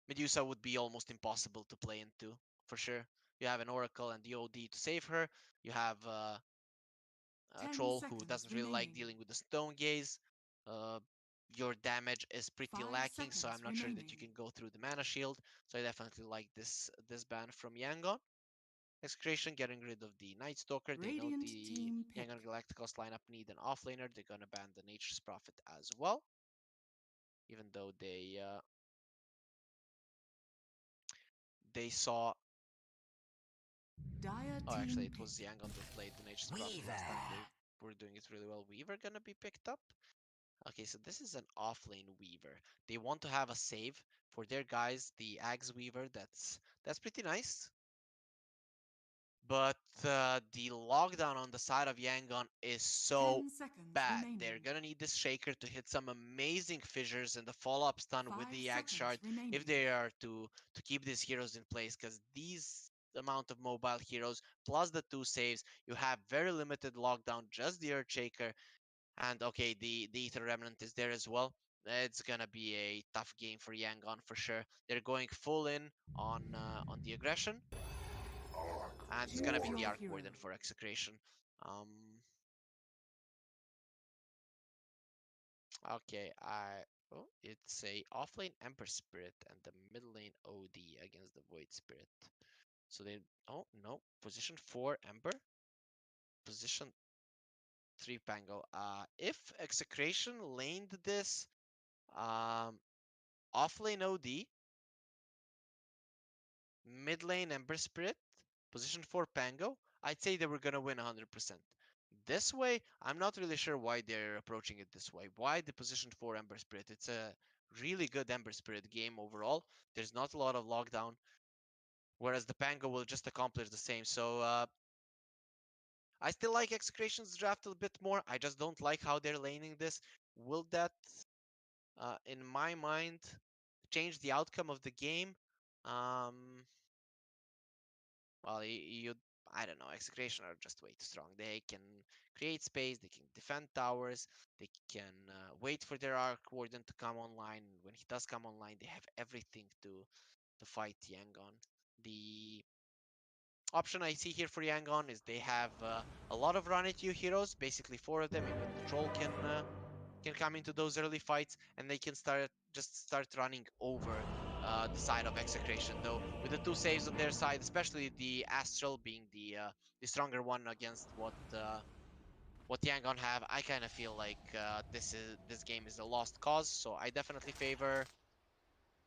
Medusa would be almost impossible to play into, for sure. You have an Oracle and the OD to save her. You have a 10 Troll who seconds doesn't really like remaining. dealing with the Stone Gaze. Uh, your damage is pretty 5 lacking, so I'm seconds not sure that you remaining. can go through the Mana Shield. So I definitely like this ban from Yangon. Execration getting rid of the Night Stalker. They know Radiant the team pick. Yangon Galacticos lineup need an offlaner. They're gonna ban the Nature's Prophet as well, even though they saw. Dire Oh, team actually, it pick. was Yangon that played the Nature's Prophet last time. They were doing it really well. Weaver gonna be picked up. Okay, so this is an offlane Weaver. They want to have a save for their guys, the Axe Weaver. That's pretty nice. But the lockdown on the side of Yangon is so 10 seconds bad. remaining. They're gonna need this Shaker to hit some amazing fissures and the follow-up stun with 5 the Axe seconds Shard remaining. if they are to keep these heroes in place, because these amount of mobile heroes plus the 2 saves, you have very limited lockdown, just the Earthshaker. And okay, the Ether Remnant is there as well. It's gonna be a tough game for Yangon for sure. They're going full in on the aggression, and it's gonna Choose be the your Arc hero. Warden for Execration. Um, okay, it's a offlane Ember Spirit and the mid lane OD against the Void Spirit. So they oh no, position 4 Ember, position 3 Pango. If Execration laned this offlane OD, mid lane Ember Spirit, position 4 Pango, I'd say they were gonna win 100%. This way, I'm not really sure why they're approaching it this way. Why the position 4 Ember Spirit? It's a really good Ember Spirit game overall. There's not a lot of lockdown, whereas the Pango will just accomplish the same. So I still like Execration's draft a bit more. I just don't like how they're laning this. Will that, in my mind, change the outcome of the game? Um, well, I don't know. Execration are just way too strong. They can create space. They can defend towers. They can wait for their Arc Warden to come online. When he does come online, they have everything to fight Yangon. The option I see here for Yangon is they have a lot of run at you heroes, basically 4 of them. Even the troll can come into those early fights, and they can start running over the side of Execration. Though with the 2 saves on their side, especially the Astral being the stronger one against what Yangon have, I kind of feel like this game is a lost cause. So I definitely favor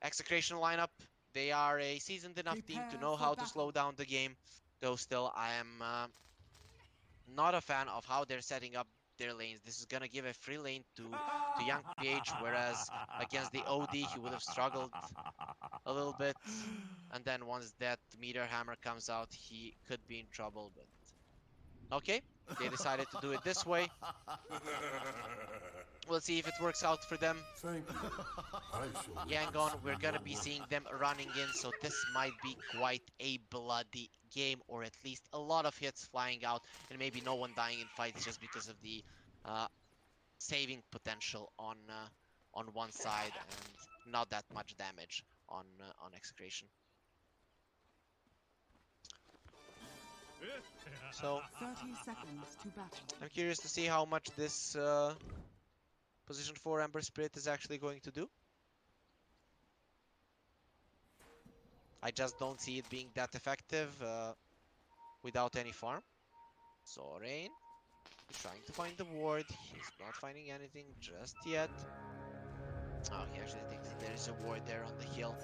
Execration lineup. They are a seasoned enough team to Prepare know for how to battle. slow down the game. Though still, I am not a fan of how they're setting up their lanes. This is gonna give a free lane to young PH, whereas against the OD he would have struggled a little bit. And then once that meteor hammer comes out, he could be in trouble. But okay, they decided to do it this way. We'll see if it works out for them. Thank you. I shall Yangon, we're gonna be seeing them running in, so this might be quite a bloody game, or at least a lot of hits flying out, and maybe no one dying in fights just because of the uh, saving potential on one side and not that much damage on Execration. So 30 seconds to battle. I'm curious to see how much this position 4 Ember Spirit is actually going to do. I just don't see it being that effective without any farm. So Rain, he's trying to find the ward. He's not finding anything just yet. Oh, he actually thinks that there is a ward there on the hill.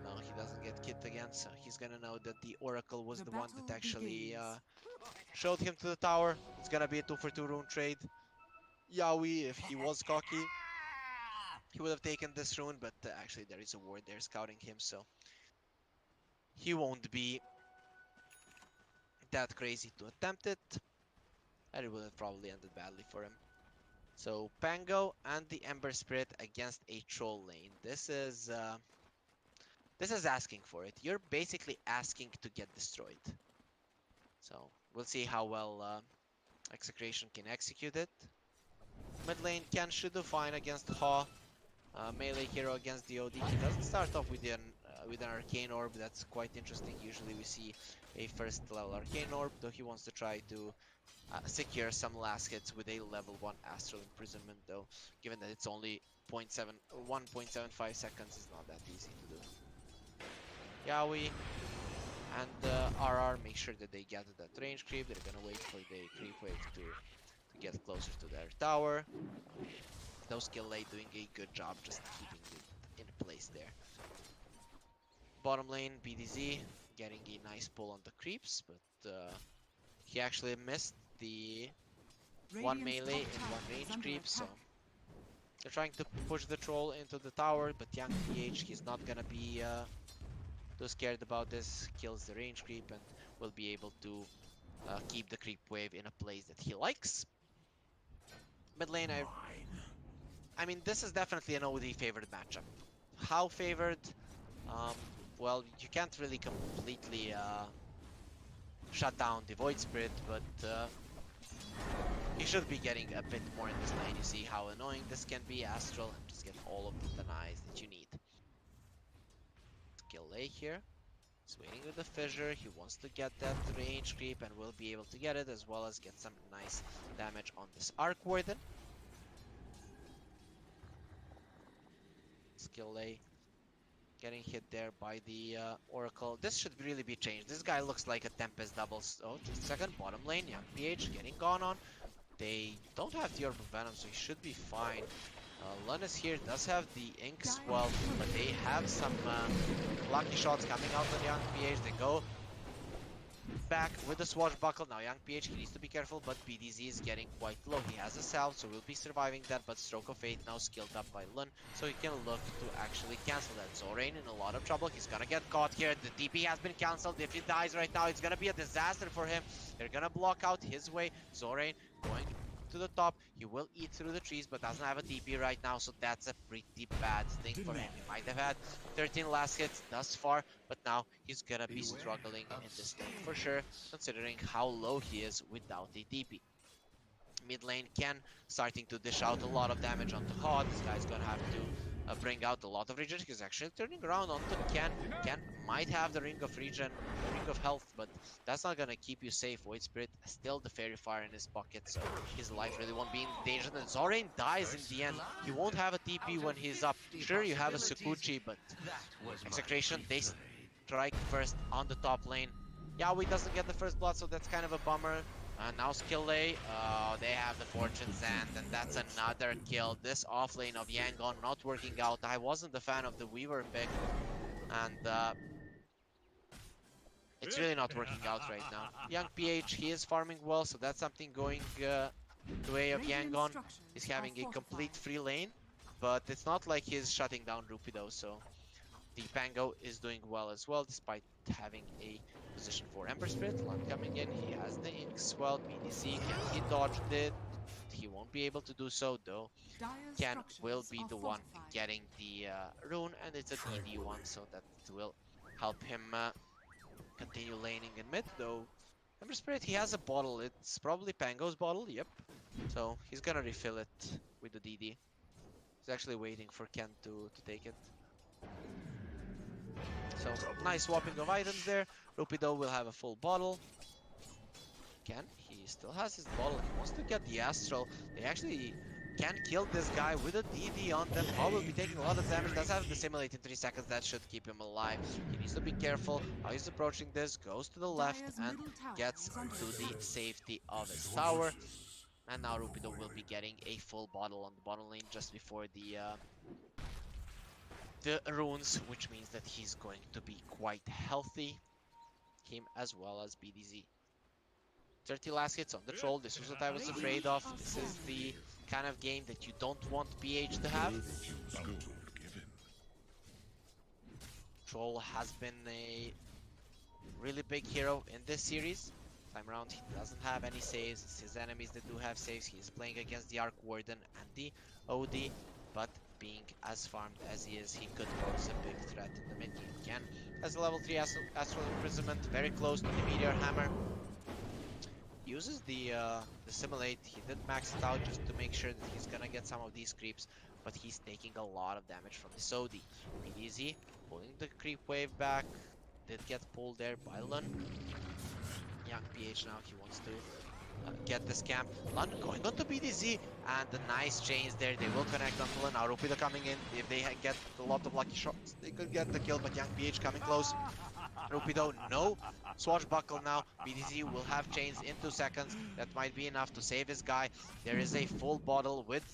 No, he doesn't get killed again, so he's gonna know that the Oracle was the one that actually showed him to the tower. It's gonna be a 2-for-2 rune trade. Yaoi, if he was cocky, he would have taken this rune, but actually there is a ward there scouting him, so he won't be that crazy to attempt it. and it would have probably ended badly for him. So Pango and the Ember Spirit against a troll lane. This is asking for it. You're basically asking to get destroyed. So we'll see how well Execration can execute it. Mid lane Ken should do fine against HOYO. Melee hero against DOD. He doesn't start off with an arcane orb. That's quite interesting. Usually we see a first level arcane orb, though he wants to try to secure some last hits with a level 1 astral imprisonment, though given that it's only 1.75 seconds is not that easy to do. Yaoi and RR make sure that they get that range creep. They're gonna wait for the creep wave to get closer to their tower. Those skill lane doing a good job just keeping it in place there. Bottom lane BDZ getting a nice pull on the creeps, but he actually missed the one melee and one range creep, so they're trying to push the troll into the tower, but Young PH, he's not gonna be too scared about this. Kills the range creep and will be able to keep the creep wave in a place that he likes. Mid lane, I mean, this is definitely an OD favored matchup. How favored? Well, you can't really completely shut down the Void Spirit, but he should be getting a bit more in this lane. You see how annoying this can be, Astral, and just get all of the denies that you need. Skill A here. He's waiting with the fissure. He wants to get that range creep and will be able to get it, as well as get some nice damage on this Arc Warden. Skill A getting hit there by the Oracle. This should really be changed. This guy looks like a Tempest doubles. Oh, just a second. Bottom lane, Young PH getting gone on. They don't have the Orb of Venom, so he should be fine. Lunus here does have the Ink Swell, but they have some lucky shots coming out on Young PH. They go back with the Swashbuckle. Now Young PH, he needs to be careful, but BDZ is getting quite low. He has a salve, so we'll be surviving that, but Stroke of Fate now skilled up by Lun, so he can look to actually cancel that. Zorain in a lot of trouble. He's gonna get caught here. The TP has been cancelled. If he dies right now, it's gonna be a disaster for him. They're gonna block out his way. Zorain going to the top. He will eat through the trees, but doesn't have a TP right now, so that's a pretty bad thing for him. He might have had 13 last hits thus far, but now he's gonna be struggling in this lane for sure, considering how low he is without a TP. Mid lane Ken starting to dish out a lot of damage onto HOT. This guy's gonna have to bring out a lot of regen. He's actually turning around onto Ken. Ken might have the Ring of Regen, the Ring of Health, but that's not gonna keep you safe. Void Spirit still the Fairy Fire in his pocket, so his life really won't be in danger. And Zorain dies in the end. He won't have a TP when he's up. Sure, you have a Sukuchi, but Execration, they strike first on the top lane. Yaoi doesn't get the first blood, so that's kind of a bummer. Now skill A, they have the Fortune Sand, and that's another kill. This offlane of Yangon not working out. I wasn't a fan of the Weaver pick, and it's really not working out right now. Young PH, he is farming well, so that's something going the way of Yangon. He's having a complete free lane, but it's not like he's shutting down Rupido, so the Pango is doing well as well, despite having a position for Ember Spirit. Lund coming in, he has the Ink Swell. BDZ, can he dodge it? He won't be able to do so, though. Ken will be the one getting the rune, and it's a DD one, so that will help him continue laning in mid, though. Ember Spirit, he has a bottle. It's probably Pango's bottle, yep. So he's gonna refill it with the DD. He's actually waiting for Ken to take it. So nice swapping of items there. Rupido will have a full bottle. Ken, he still has his bottle. He wants to get the Astral. They actually can kill this guy with a DD on them. Paul will be taking a lot of damage. Does have the simulate in 3 seconds. That should keep him alive. He needs to be careful how he's approaching this. Goes to the left and gets to the safety of his tower. And now Rupido will be getting a full bottle on the bottom lane just before the runes, which means that he's going to be quite healthy. Him as well as BDZ. 30 last hits on the troll. This was what I was afraid of. This is the kind of game that you don't want PH to have. Troll has been a really big hero in this series. Time around, he doesn't have any saves. It's his enemies that do have saves. He is playing against the Arc Warden and the OD, but being as farmed as he is, he could pose a big threat in the mid game. Ken has a level 3 Astral Imprisonment, very close to the Meteor Hammer. Uses the Simulate. He did max it out just to make sure that he's gonna get some of these creeps, but he's taking a lot of damage from this OD. Easy, pulling the creep wave back. Did get pulled there by Lun. Young PH now, he wants to get this camp. Lun going on to BDZ, and the nice chains there. They will connect on Lun. Now Rupido coming in. If they get a lot of lucky shots, they could get the kill, but Young PH coming close. Rupido, no swashbuckle now. BDZ will have chains in 2 seconds. That might be enough to save his guy. There is a full bottle with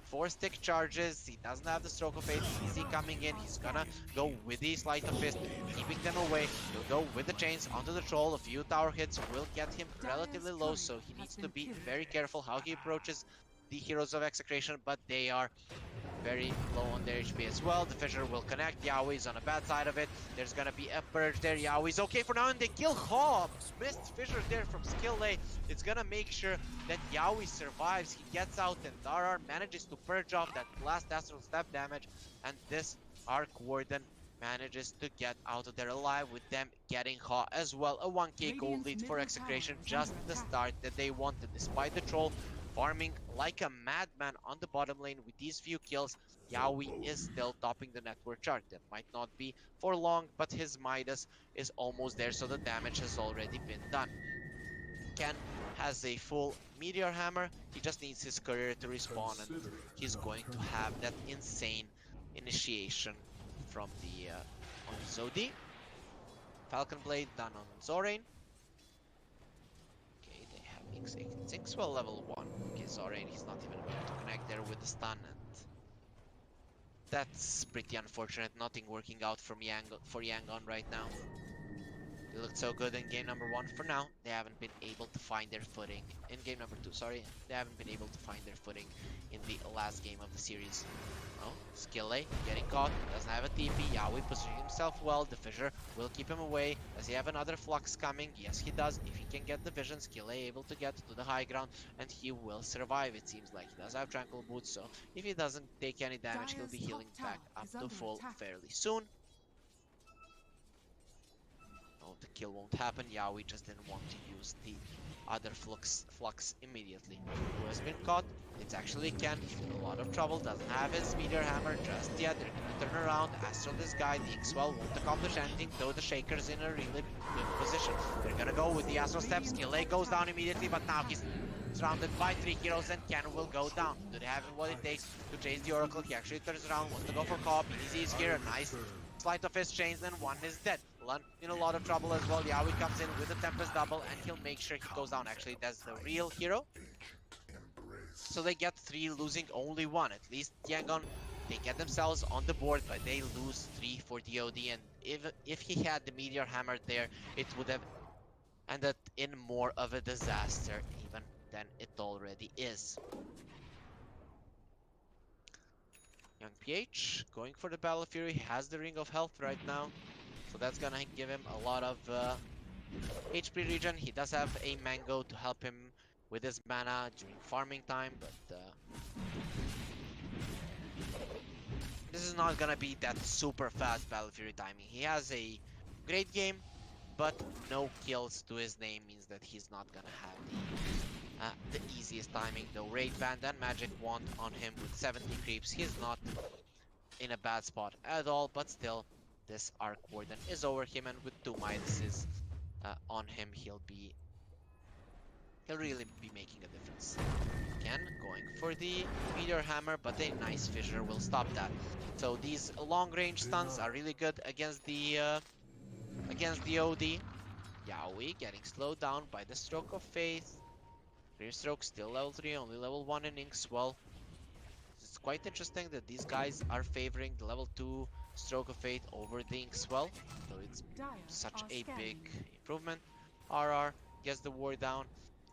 4 stick charges. He doesn't have the stroke of fate. Easy coming in. He's gonna go with the sleight of fist, keeping them away. He'll go with the chains onto the troll. A few tower hits will get him relatively low, so he needs to be very careful how he approaches the heroes of Execration, but they are very low on their HP as well. The Fissure will connect. Yowie's on a bad side of it. There's gonna be a purge there. Yowie's okay for now, and they kill Hobbs. Missed Fissure there from skill A. It's gonna make sure that Yowie survives. He gets out, and Darar manages to purge off that last astral step damage, and this Arc Warden manages to get out of there alive, with them getting hot as well. A 1k gold lead for Execration, just the start that they wanted. Despite the troll farming like a madman on the bottom lane with these few kills, Yowie is still topping the network chart. That might not be for long, but his Midas is almost there, so the damage has already been done. Ken has a full Meteor Hammer. He just needs his career to respawn, and he's going to have that insane initiation from the on Zodi. Falcon Blade done on Zorain. Okay, they have Inkswell level 1. Okay, Zorain, he's not even able to connect there with the stun, and that's pretty unfortunate. Nothing working out from Yangon right now. They looked so good in game number 1. For now, they haven't been able to find their footing. In game number 2, sorry. They haven't been able to find their footing in the last game of the series. Oh, Skill A getting caught. Doesn't have a TP. Yowie positioning himself well. The Fissure will keep him away. Does he have another Flux coming? Yes, he does. If he can get the vision, Skill A able to get to the high ground, and he will survive. It seems like he does have Tranquil Boots, so if he doesn't take any damage, he'll be healing back up to full fairly soon. No, the kill won't happen. Yowie just didn't want to use the other flux immediately. Who has been caught? It's actually Ken. He's in a lot of trouble. Doesn't have his Meteor Hammer just yet. They're gonna turn around. Astral this guy. The Inkswell won't accomplish anything, though the Shaker's in a really good position. They're gonna go with the Astral Step. Skill A goes down immediately, but now he's surrounded by 3 heroes, and Ken will go down. Do they have what it takes to chase the Oracle? He actually turns around, wants to go for Cobb. Easy is here. Nice sleight of his chains, and one is dead. Lun in a lot of trouble as well. Yowie comes in with a Tempest double, and he'll make sure he goes down. Actually, that's the real hero. So they get 3, losing only 1. At least Yangon, they get themselves on the board, but they lose 3 for DOD. And if he had the Meteor Hammer there, it would have ended in more of a disaster even than it already is. Young PH going for the Battle Fury, has the Ring of Health right now, so that's gonna give him a lot of HP regen. He does have a Mango to help him with his mana during farming time, but this is not gonna be that super fast Battle Fury timing. He has a great game, but no kills to his name means that he's not gonna have the easiest timing. Though Raid Band and Magic Wand on him with 70 creeps, he's not in a bad spot at all, but still, this Arc Warden is over him, and with 2 Midases on him, he'll really be making a difference. Again, going for the Meteor Hammer, but a nice Fissure will stop that. So these long-range stuns are really good against the OD. Yowie getting slowed down by the Stroke of Faith. Clear Stroke still level 3, only level 1 in Inkswell. It's quite interesting that these guys are favoring the level 2 Stroke of Fate over the Inkswell, so it's such a big improvement. RR gets the ward down.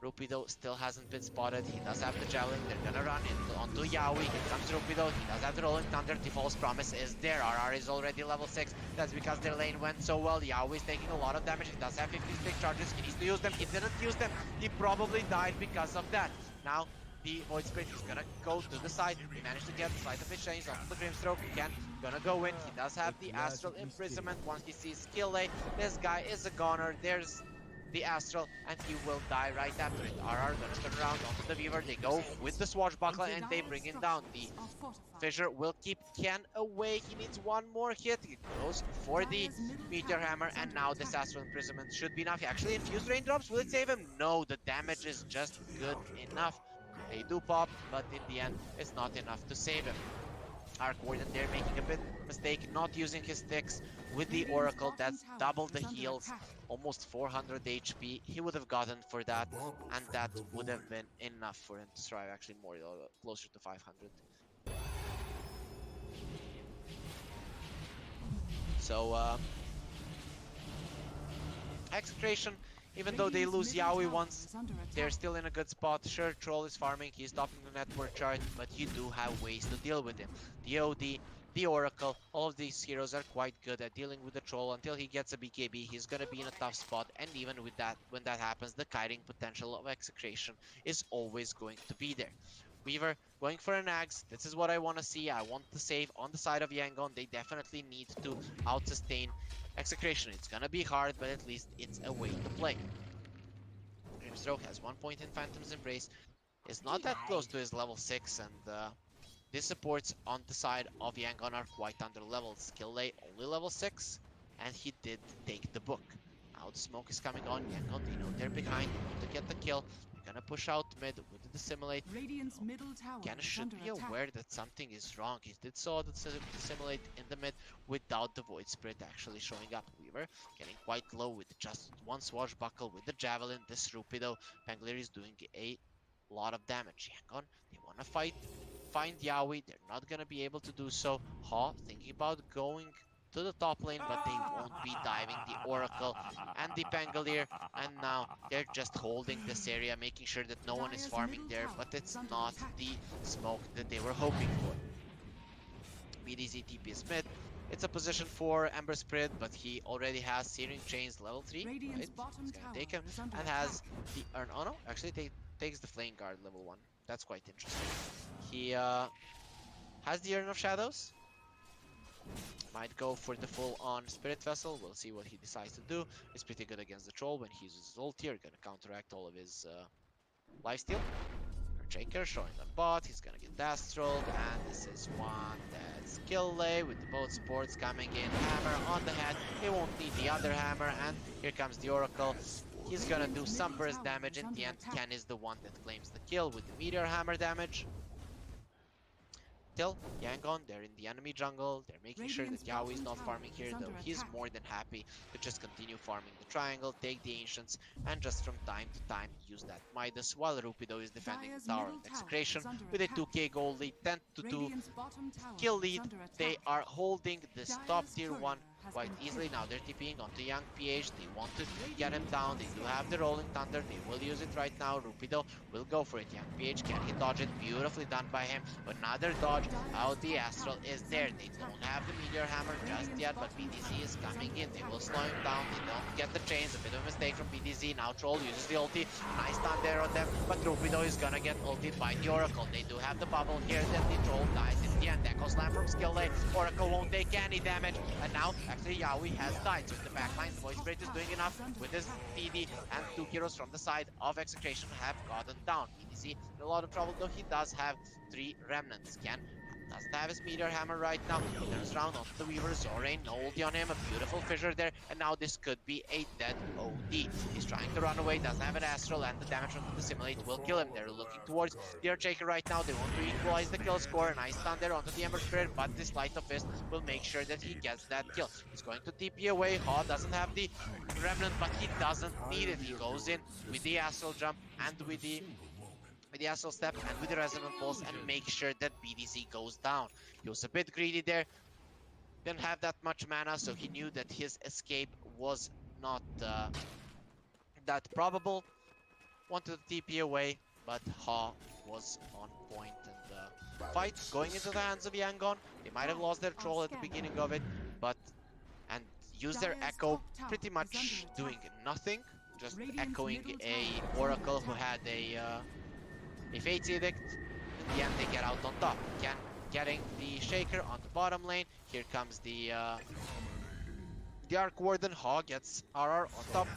Rupido still hasn't been spotted. He does have the javelin. They're gonna run onto Yaoi. Here comes Rupido. He does have the rolling thunder. The false promise is there. RR is already level 6. That's because their lane went so well. Yaoi is taking a lot of damage. He does have 50 big charges. He needs to use them. He didn't use them. He probably died because of that. Now the Void Spirit is gonna go to the side. He managed to get the Sleight of His Chains off the Grimstroke. Again, gonna go in. He does have the Astral Imprisonment once he sees skill A. This guy is a goner. There's the Astral, and he will die right after it. RR gonna turn around onto the Weaver. They go with the Swashbuckler and they bring him down. The Fissure will keep Ken away. He needs one more hit. He goes for the Meteor Hammer, and now this Astral Imprisonment should be enough. He actually infused Raindrops. Will it save him? No, the damage is just good enough. They do pop, but in the end, it's not enough to save him. Arc Warden there making a bit mistake, not using his sticks with the Oracle. That's double the heals, almost 400 HP. He would have gotten for that, and that would have been enough for him to survive. Actually, more closer to 500. So, Execration, even though they lose Yaoi once, they're still in a good spot. Sure, Troll is farming, he's topping the network chart, but you do have ways to deal with him. The OD, the Oracle, all of these heroes are quite good at dealing with the Troll. Until he gets a BKB, he's gonna be in a tough spot, and even with that, when that happens, the kiting potential of Execration is always going to be there. Weaver going for an Axe. This is what I want to see. I want to save on the side of Yangon. They definitely need to out-sustain Execration. It's gonna be hard, but at least it's a way to play. Grimstroke has 1 point in Phantom's Embrace. Is not that close to his level 6, and these supports on the side of Yangon are quite under leveled. Skill Lay only level 6, and he did take the book. Now the smoke is coming on. Yangon, they know they're behind. They want to get the kill. They're gonna push out mid with the Dissimulate. Radiant's middle tower Ken is should under be attack. aware that something is wrong. He did saw the Dissimulate in the mid without the Void Spirit actually showing up. Weaver getting quite low with just one Swashbuckle with the Javelin. This Rupido Pangolier is doing a lot of damage. Yangon, they want to find Yaoi. They're not gonna be able to do so. Ha thinking about going to the top lane, but they won't be diving the Oracle and the Pangolier, and now they're just holding this area, making sure that no one is farming there, but it's not the smoke that they were hoping for. BDZ TP is mid. It's a position for Ember Spirit, but he already has Searing Chains level 3, right? It's gonna take him, and has the... oh no, actually takes the Flame Guard level 1. That's quite interesting. He has the Urn of Shadows. Might go for the full-on Spirit Vessel. We'll see what he decides to do. He's pretty good against the Troll when he uses his ult here. Gonna counteract all of his lifesteal. Shaker showing on bot. He's gonna get Astral, and this is one that's Kill Lay with the both supports coming in. Hammer on the head. He won't need the other hammer, and here comes the Oracle. He's gonna do some burst damage. In the end, Ken is the one that claims the kill with the Meteor Hammer damage. Till Yangon, they're in the enemy jungle. They're making sure that Yaoi is not farming here, though he's more than happy to just continue farming the triangle, take the ancients, and just from time to time use that Midas, while Rupido is defending the tower and Execration with a 2k gold lead, 10 to 2 kill lead. They are holding this top tier 1 quite easily. Now they're TPing onto Young PH. They want to get him down. They do have the Rolling Thunder. They will use it right now. Rupido will go for it. Young PH, can he dodge it? Beautifully done by him. Another dodge. Out the Astral is there. They don't have the Meteor Hammer just yet, but BDZ is coming in. They will slow him down. They don't get the chains. A bit of a mistake from BDZ. Now Troll uses the ulti. Nice stun there on them, but Rupido is gonna get ulted by the Oracle. They do have the bubble here. Then the Troll dies in the end. Echo Slam from Skill Lay. Oracle won't take any damage, and now actually Yaoi has died. So in the backline, Void Spirit is doing enough with his TD, and 2 heroes from the side of Execration have gotten down. BDZ in a lot of trouble, though he does have 3 remnants. Ken doesn't have his Meteor Hammer right now. He turns around onto the Weaver. Zorain, no ulti on him. A beautiful fissure there. And now this could be a dead OD. He's trying to run away. Doesn't have an Astral. And the damage from the Dissimulate will kill him. They're looking towards the Earthshaker right now. They want to equalize the kill score. Nice stun there onto the Ember Spirit. But this Light of Fist will make sure that he gets that kill. He's going to TP away. Ha doesn't have the Remnant, but he doesn't need it. He goes in with the Astral Jump and with the Astral Step and with the Resonant Pulse, and make sure that BDZ goes down. He was a bit greedy there, didn't have that much mana, so he knew that his escape was not that probable. wanted to TP away, but Ha was on point, and the fight going into the hands of Yangon. They might have lost their troll at the beginning of it, but and use their echo pretty much doing nothing, just echoing a Oracle who had a Fate's Edict. In the end, they get out on top. Again, getting the Shaker on the bottom lane. Here comes the Arc Warden. Ha gets RR on top.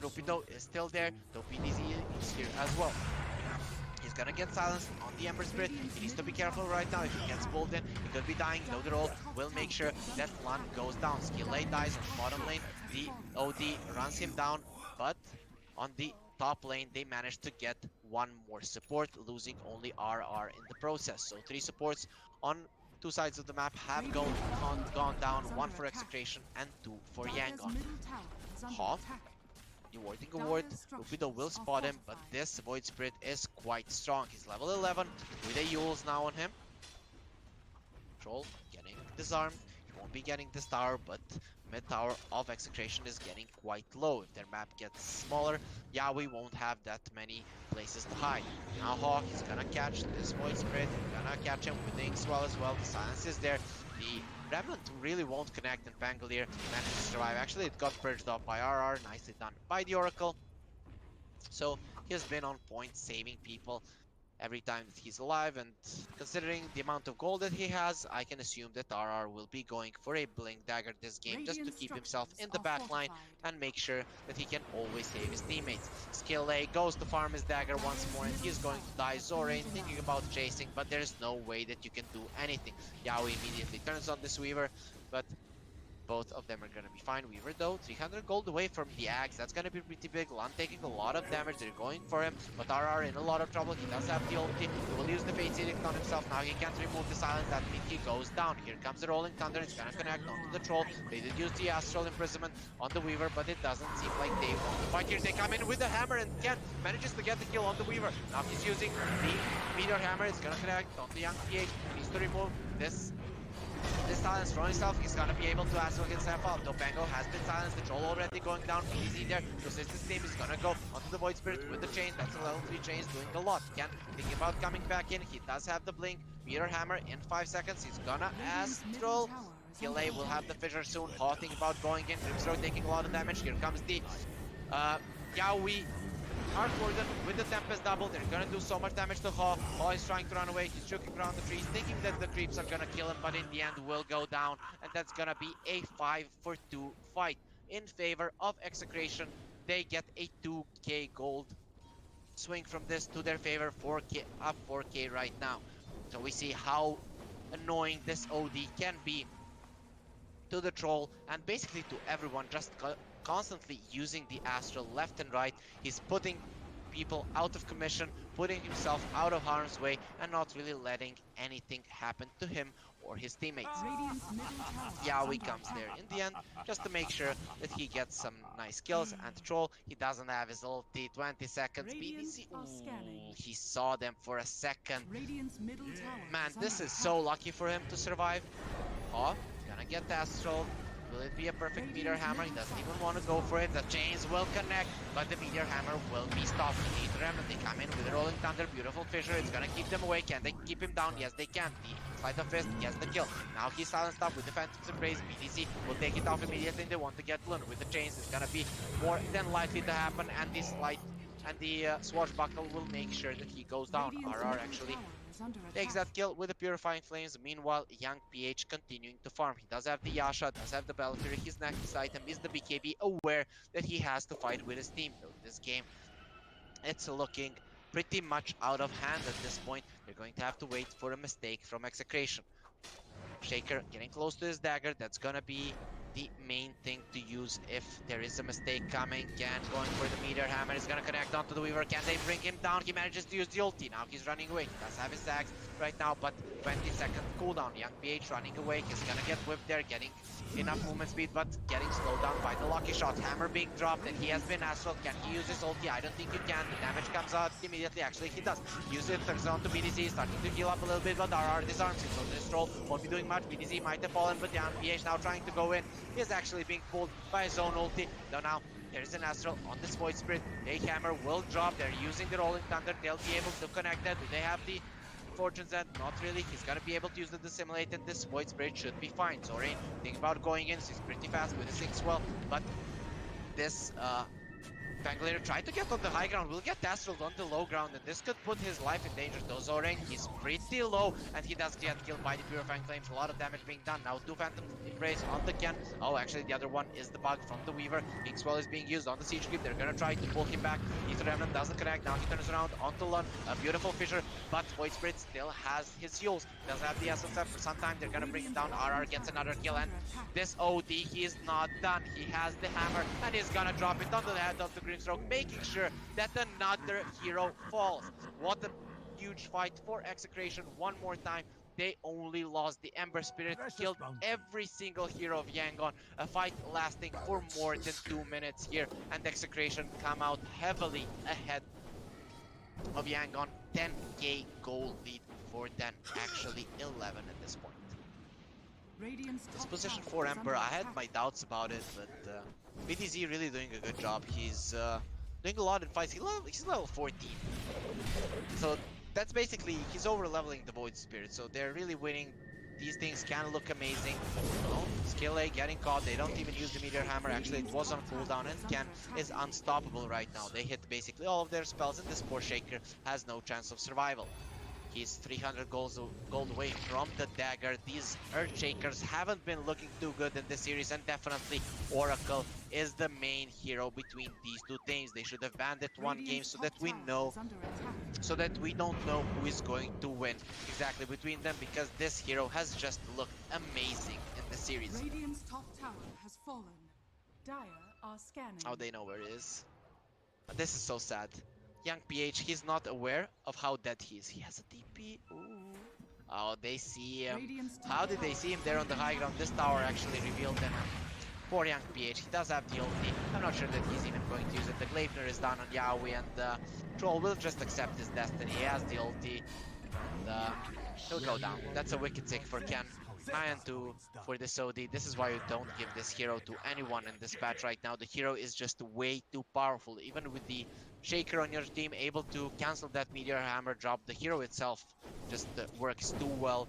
Rupido is still there. The PDZ is here as well. He's gonna get silenced on the Ember Spirit. He needs to be careful right now. If he gets pulled in, he could be dying. Know the role. Will make sure that Lan goes down. Skill A dies on the bottom lane. The OD runs him down, but on the top lane, they managed to get one more support, losing only RR in the process. So 3 supports on 2 sides of the map have gone down. 1 for Execration and 2 for Yangon. Ha, warding a ward. Rupido will spot him, but this Void Spirit is quite strong. He's level 11 with a Yules now on him. Troll getting disarmed. He won't be getting this tower, but mid tower of Execration is getting quite low. If their map gets smaller, Yaoi won't have that many places to hide. Now Hawk is gonna catch this Void Spirit. Gonna catch him with the Inkswell as well. The silence is there. The Remnant really won't connect, and Pangolier managed to survive. Actually, it got purged off by RR. Nicely done by the Oracle. So he has been on point, saving people every time that he's alive, and considering the amount of gold that he has, I can assume that RR will be going for a Blink Dagger this game, just to keep himself in the backline and make sure that he can always save his teammates. Skill A goes to farm his dagger once more, and he's going to die. Zorain thinking about chasing, but there's no way that you can do anything. Yaoi immediately turns on this Weaver, but both of them are going to be fine. Weaver though, 300 gold away from the axe. That's going to be pretty big. Lan taking a lot of damage. They're going for him, but RR in a lot of trouble. He does have the ulti. He will use the Fate's Edict on himself. Now he can't remove the silence. That means he goes down. Here comes the Rolling Thunder. It's going to connect onto the Troll. They did use the Astral Imprisonment on the Weaver, but it doesn't seem like they want to fight here. They come in with the hammer, and Ken manages to get the kill on the Weaver. Now he's using the Meteor Hammer. It's going to connect on the young PH. He needs to remove this silence from himself. He's gonna be able to Astral against Sapphire. Topango has been silenced. The Troll already going down. Easy there. Persistence team is gonna go onto the Void Spirit with the chains. That's a level 3 chains doing a lot. Ken thinking about coming back in. He does have the blink. Meteor Hammer in 5 seconds. He's gonna Astral. Gillet will have the fissure soon. Ha thinking about going in. Grimstroke taking a lot of damage. Here comes the Yaoi. Arc Warden with the Tempest double. They're gonna do so much damage to Ha. Ha is trying to run away. He's choking around the trees, thinking that the creeps are gonna kill him, but in the end will go down. And that's gonna be a 5-for-2 fight in favor of Execration. They get a 2k gold swing from this to their favor. 4k up 4k right now. So we see how annoying this OD can be to the Troll and basically to everyone, just constantly using the Astral left and right. He's putting people out of commission, putting himself out of harm's way, and not really letting anything happen to him or his teammates. Yaoi comes there in the end, just to make sure that he gets some nice kills. And the Troll, he doesn't have his ulti. 20 seconds. BDC, he saw them for a second. Man, this is so lucky for him to survive. Oh, gonna get the Astral. Will it be a perfect Meteor Hammer? He doesn't even want to go for it. The chains will connect, but the Meteor Hammer will be stopped. He needs them, and they come in with a Rolling Thunder. Beautiful fissure. It's gonna keep them away. Can they keep him down? Yes, they can. The Sleight of Fist gets the kill. Now he's silenced up with Defensive Embrace. BDC will take it off immediately. They want to get Lun with the chains. It's gonna be more than likely to happen, and the Swashbuckle will make sure that he goes down. RR actually takes that kill with the Purifying Flames. Meanwhile, young PH continuing to farm. He does have the Yasha, does have the Belfry. His next item is the BKB, aware that he has to fight with his team. Though this game, it's looking pretty much out of hand at this point. They're going to have to wait for a mistake from Execration. Shaker getting close to his dagger. That's gonna be the main thing to use if there is a mistake coming. Can going for the Meteor Hammer is gonna connect onto the Weaver. Can they bring him down? He manages to use the ulti. Now he's running away. He does have his axe right now, but 20-second cooldown. Young PH running away. He's gonna get whipped there, getting enough movement speed, but getting slowed down by the lucky shot. Hammer being dropped, and he has been Astral. Can he use his ulti? I don't think he can. The damage comes out immediately. Actually, he does. Use it, turns on to BDC, starting to heal up a little bit, but RR disarms him. So this Troll won't be doing much. BDC might have fallen, but young PH now trying to go in. He is actually being pulled by his own ulti. Though now There's an Astral on this Void Spirit. A Hammer will drop. They're using the Rolling Thunder. They'll be able to connect that. Do they have the Fortune's End? Not really. He's gonna be able to use the Dissimulate, and this Void Spirit should be fine. Zorain, think about going in. He's pretty fast with his Inkswell, but this Fangalator tried to get on the high ground, will get Astraled on the low ground, and this could put his life in danger. Though Zorain, he's pretty low, and he does get killed by the Purifying Flames. A lot of damage being done. Now 2 Phantom Embrace on the Ken. Oh, actually the other one is the bug from the Weaver. Inkswell is being used on the Siege Creep. They're gonna try to pull him back. Ether Remnant doesn't connect. Now he turns around onto Lun. A beautiful fissure, but Void Spirit still has his heals. Doesn't have the Essence up for some time. They're gonna bring him down. RR gets another kill, and this OD, he is not done. He has the hammer, and he's gonna drop it onto the head of the Grimstroke, making sure that another hero falls. What a huge fight for Execration. One more time, they only lost the Ember Spirit, killed every single hero of Yangon. A fight lasting for more than 2 minutes here, and Execration come out heavily ahead of Yangon. 10k goal lead for them, actually 11 at this point. This position for Ember, I had my doubts about it, but BTZ really doing a good job. He's doing a lot in fights. He's level 14. So that's basically, he's over leveling the Void Spirit. So they're really winning. These things can look amazing. Oh, skill A getting caught. They don't even use the Meteor Hammer. Actually, it was on cooldown, and Ken is unstoppable right now. They hit basically all of their spells, and this poor Shaker has no chance of survival. He's 300 gold away from the dagger. These Earthshakers haven't been looking too good in this series, and definitely Oracle is the main hero between these two teams. They should have banned it one game so that we know, so that we don't know who is going to win exactly between them, because this hero has just looked amazing in the series. Radiant's top tower has fallen. Dire are scanning. Oh, they know where it is. This is so sad. Young PH, he's not aware of how dead he is. He has a TP. Ooh. Oh, they see him. How did they see him there on the high ground? This tower actually revealed him. Poor Young PH. He does have the ulti. I'm not sure that he's even going to use it. The Gleipnir is down on Yaoi, and Troll will just accept his destiny. He has the ulti. And he'll go down. That's a wicked tick for Ken. 9-2 for this OD. This is why you don't give this hero to anyone in this patch right now. The hero is just way too powerful. Even with the Shaker on your team able to cancel that Meteor Hammer drop, the hero itself just works too well.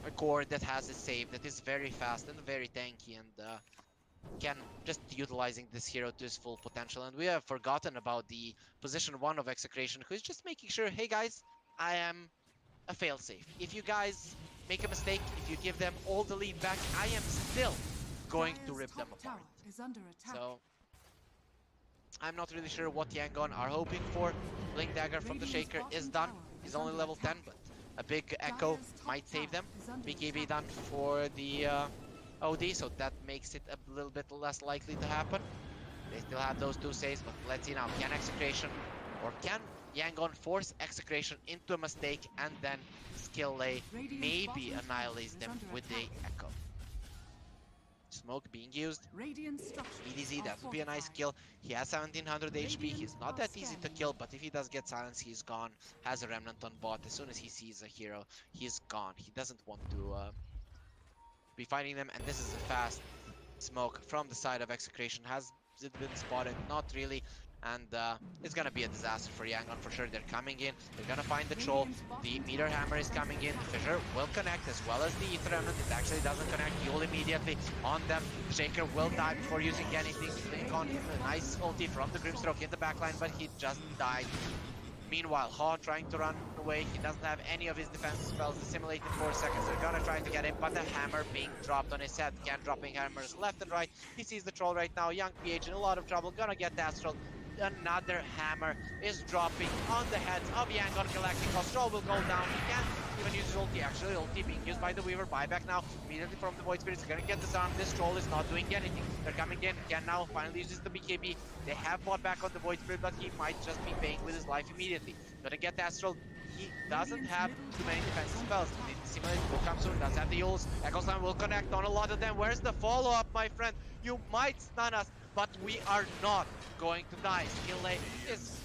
A core that has a save, that is very fast and very tanky, and Ken just utilizing this hero to his full potential. And we have forgotten about the position 1 of Execration, who is just making sure, hey guys, I am a failsafe. If you guys make a mistake, if you give them all the lead back, I am still going to rip them apart. So I'm not really sure what Yangon are hoping for. Blink Dagger from the Shaker is done. He's only level 10, but a big Echo might save them. BKB done for the OD, so that makes it a little bit less likely to happen. They still have those 2 saves, but let's see now. Can Execration, or can Yangon force Execration into a mistake, and then Skill A maybe annihilates them with the Echo? Smoke being used. EDZ, that would be a nice kill. He has 1700 HP. He's not that easy to kill, but if he does get silenced, he's gone. Has a Remnant on bot. As soon as he sees a hero, he's gone. He doesn't want to be fighting them, and this is a fast smoke from the side of Execration. Has it been spotted? Not really. And it's gonna be a disaster for Yangon for sure. They're coming in. They're gonna find the Troll. The Meteor Hammer is coming in. The Fissure will connect, as well as the Ether Remnant. It actually doesn't connect. Heal immediately on them. Shaker will die before using anything. Blink on him. A nice ulti from the Grimstroke in the backline, but he just died. Meanwhile, Haw trying to run away. He doesn't have any of his defensive spells. Dissimulate in 4 seconds. They're gonna try to get him, but the hammer being dropped on his head. Can dropping hammers left and right. He sees the Troll right now. Young PH in a lot of trouble. Gonna get Astral. Another hammer is dropping on the heads of Yangon. Galacticos. Troll will go down. He can't even use his ulti. Actually, ulti being used by the Weaver. Buyback now. Immediately from the Void Spirit. He's gonna get disarmed. This Troll is not doing anything. They're coming in. Can now finally uses the BKB. They have bought back on the Void Spirit, but he might just be paying with his life immediately. Gonna get Astral. He doesn't have too many defensive spells. The Simulate will come soon. Does have the Yules. Echo Slam will connect on a lot of them. Where's the follow-up, my friend? You might stun us, but we are not going to die. Skill A is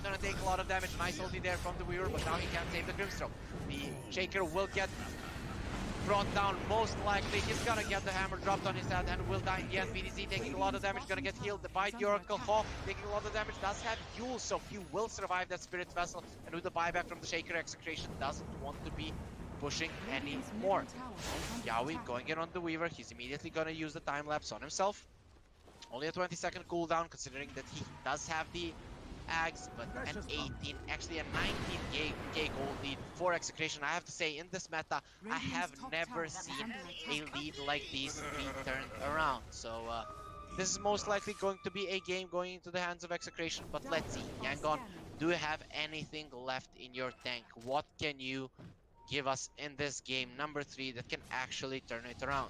gonna take a lot of damage. Nice ulti there from the Weaver, but now he can't save the Grimstroke. The Shaker will get brought down. Most likely, he's gonna get the hammer dropped on his head and will die in the end. BDZ taking a lot of damage, gonna get healed by the Oracle. Hawk taking a lot of damage, does have Yule, so he will survive that Spirit Vessel. And with the buyback from the Shaker, Execration doesn't want to be pushing anymore. Yaoi going in on the Weaver, he's immediately gonna use the time lapse on himself. Only a 20-second cooldown, considering that he does have the Ags, but an 18, actually a 19k gold lead for Execration. I have to say, in this meta, I have never seen a lead like this be turned around. So this is most likely going to be a game going into the hands of Execration, but let's see. Yangon, do you have anything left in your tank? What can you give us in this game, number 3, that can actually turn it around?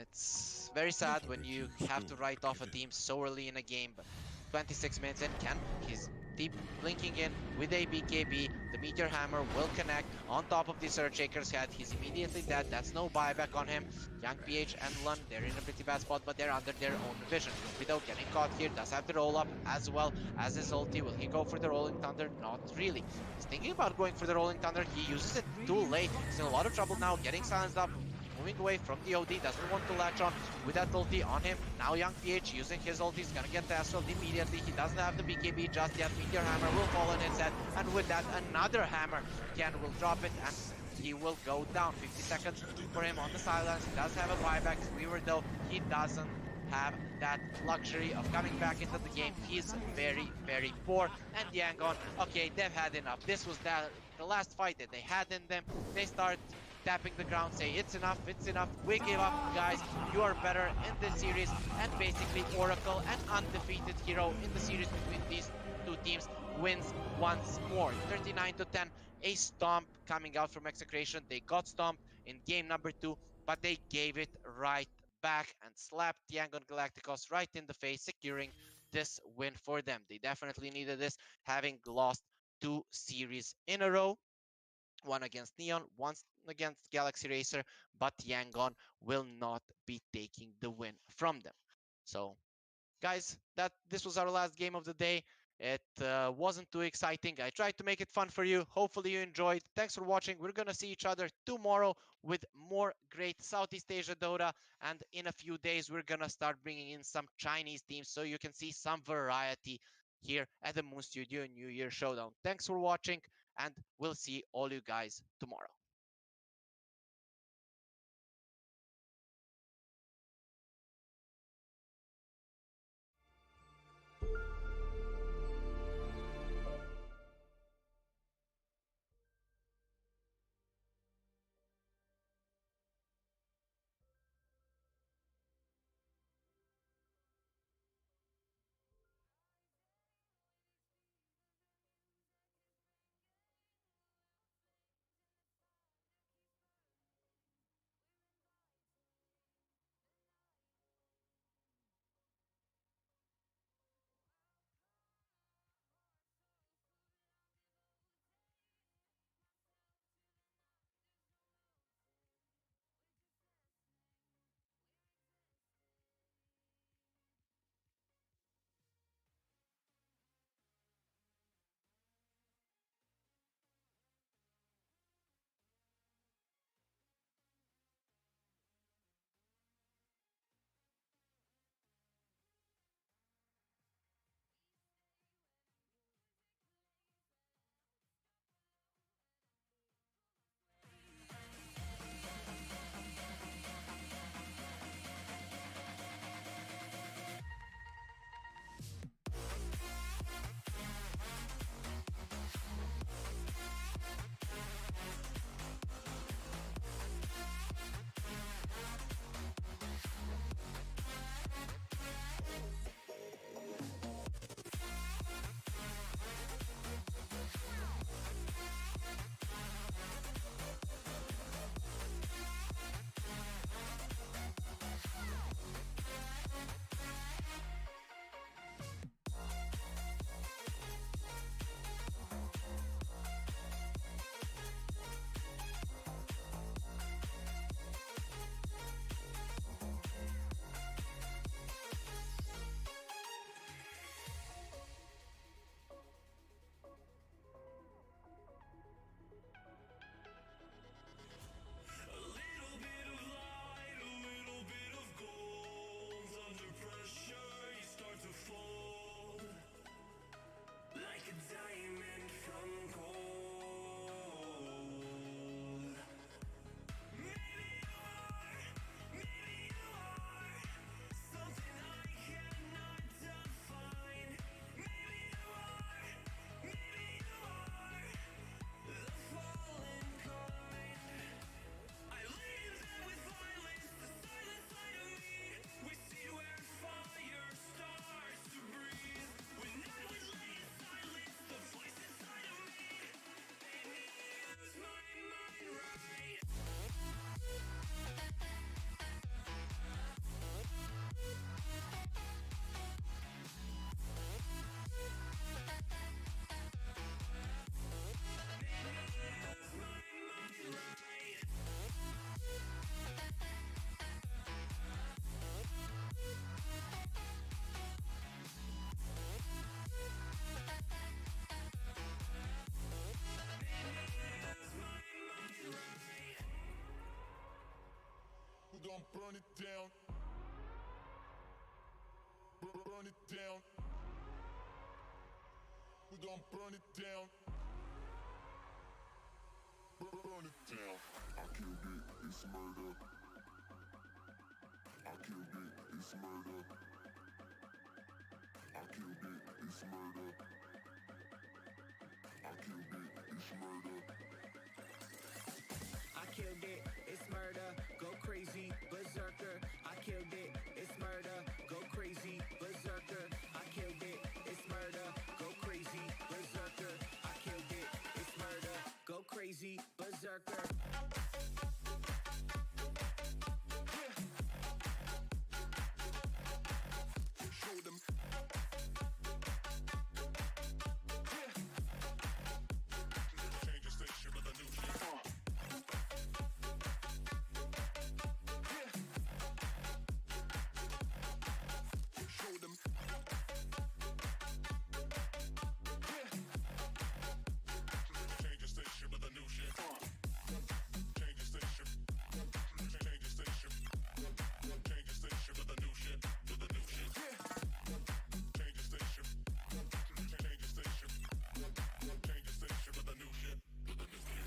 It's very sad when you have to write off a team so early in a game, but 26 minutes in, Ken, he's deep blinking in with a BKB. The Meteor Hammer will connect on top of the Surge Shaker's head. He's immediately dead. That's no buyback on him. Young PH and Lun, they're in a pretty bad spot, but they're under their own vision. Without getting caught here, does have the roll up as well as his ulti. Will he go for the Rolling Thunder? Not really. He's thinking about going for the Rolling Thunder. He uses it too late. He's in a lot of trouble now, getting silenced up. Moving away from the OD, doesn't want to latch on with that ulti on him. Now Young PH using his ulti, he's gonna get the Astral immediately. He doesn't have the BKB just yet. Meteor Hammer will fall on his head, and with that, another hammer. Ken will drop it, and he will go down. 50 seconds for him on the silence. He does have a buyback. Weaver, though, he doesn't have that luxury of coming back into the game. He's very, very poor. And Yangon, okay, they've had enough. This was the last fight that they had in them. They start tapping the ground, say it's enough, we give up, guys, you are better in this series. And basically Oracle, an undefeated hero in the series between these two teams, wins once more. 39-10, a stomp coming out from Execration. They got stomped in game number 2, but they gave it right back and slapped Yangon Galacticos right in the face, securing this win for them. They definitely needed this, having lost 2 series in a row. One against Neon, one against Galaxy Racer, but Yangon will not be taking the win from them. So, guys, this was our last game of the day. It wasn't too exciting. I tried to make it fun for you. Hopefully you enjoyed. Thanks for watching. We're going to see each other tomorrow with more great Southeast Asia Dota. And in a few days, we're going to start bringing in some Chinese teams so you can see some variety here at the Moon Studio New Year Showdown. Thanks for watching, and we'll see all you guys tomorrow. gon' burn it down. Burn it down. We gon' burn it down. Burn it down. I killed it, it's murder. I killed it, it's murder. I killed it, it's murder. I killed it, it's murder. I killed it, it's murder. Go crazy, berserker. I killed it, it's murder. Go crazy, berserker. I killed it, it's murder. Go crazy, berserker. I killed it, it's murder. Go crazy, berserker. Show them. Change the station with a new shit. Show them. Change the station with a new shit. Change the station. Change the station. Change the station with a new shit. With a new shit. Change the station. Change the station. Change the station with a new shit. With a new shit.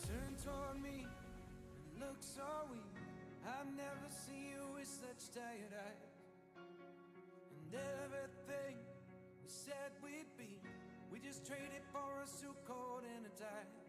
Turn toward me and look so weak. I've never seen you with such tired eyes. And everything we said we'd be, we just traded for a suit coat and a tie.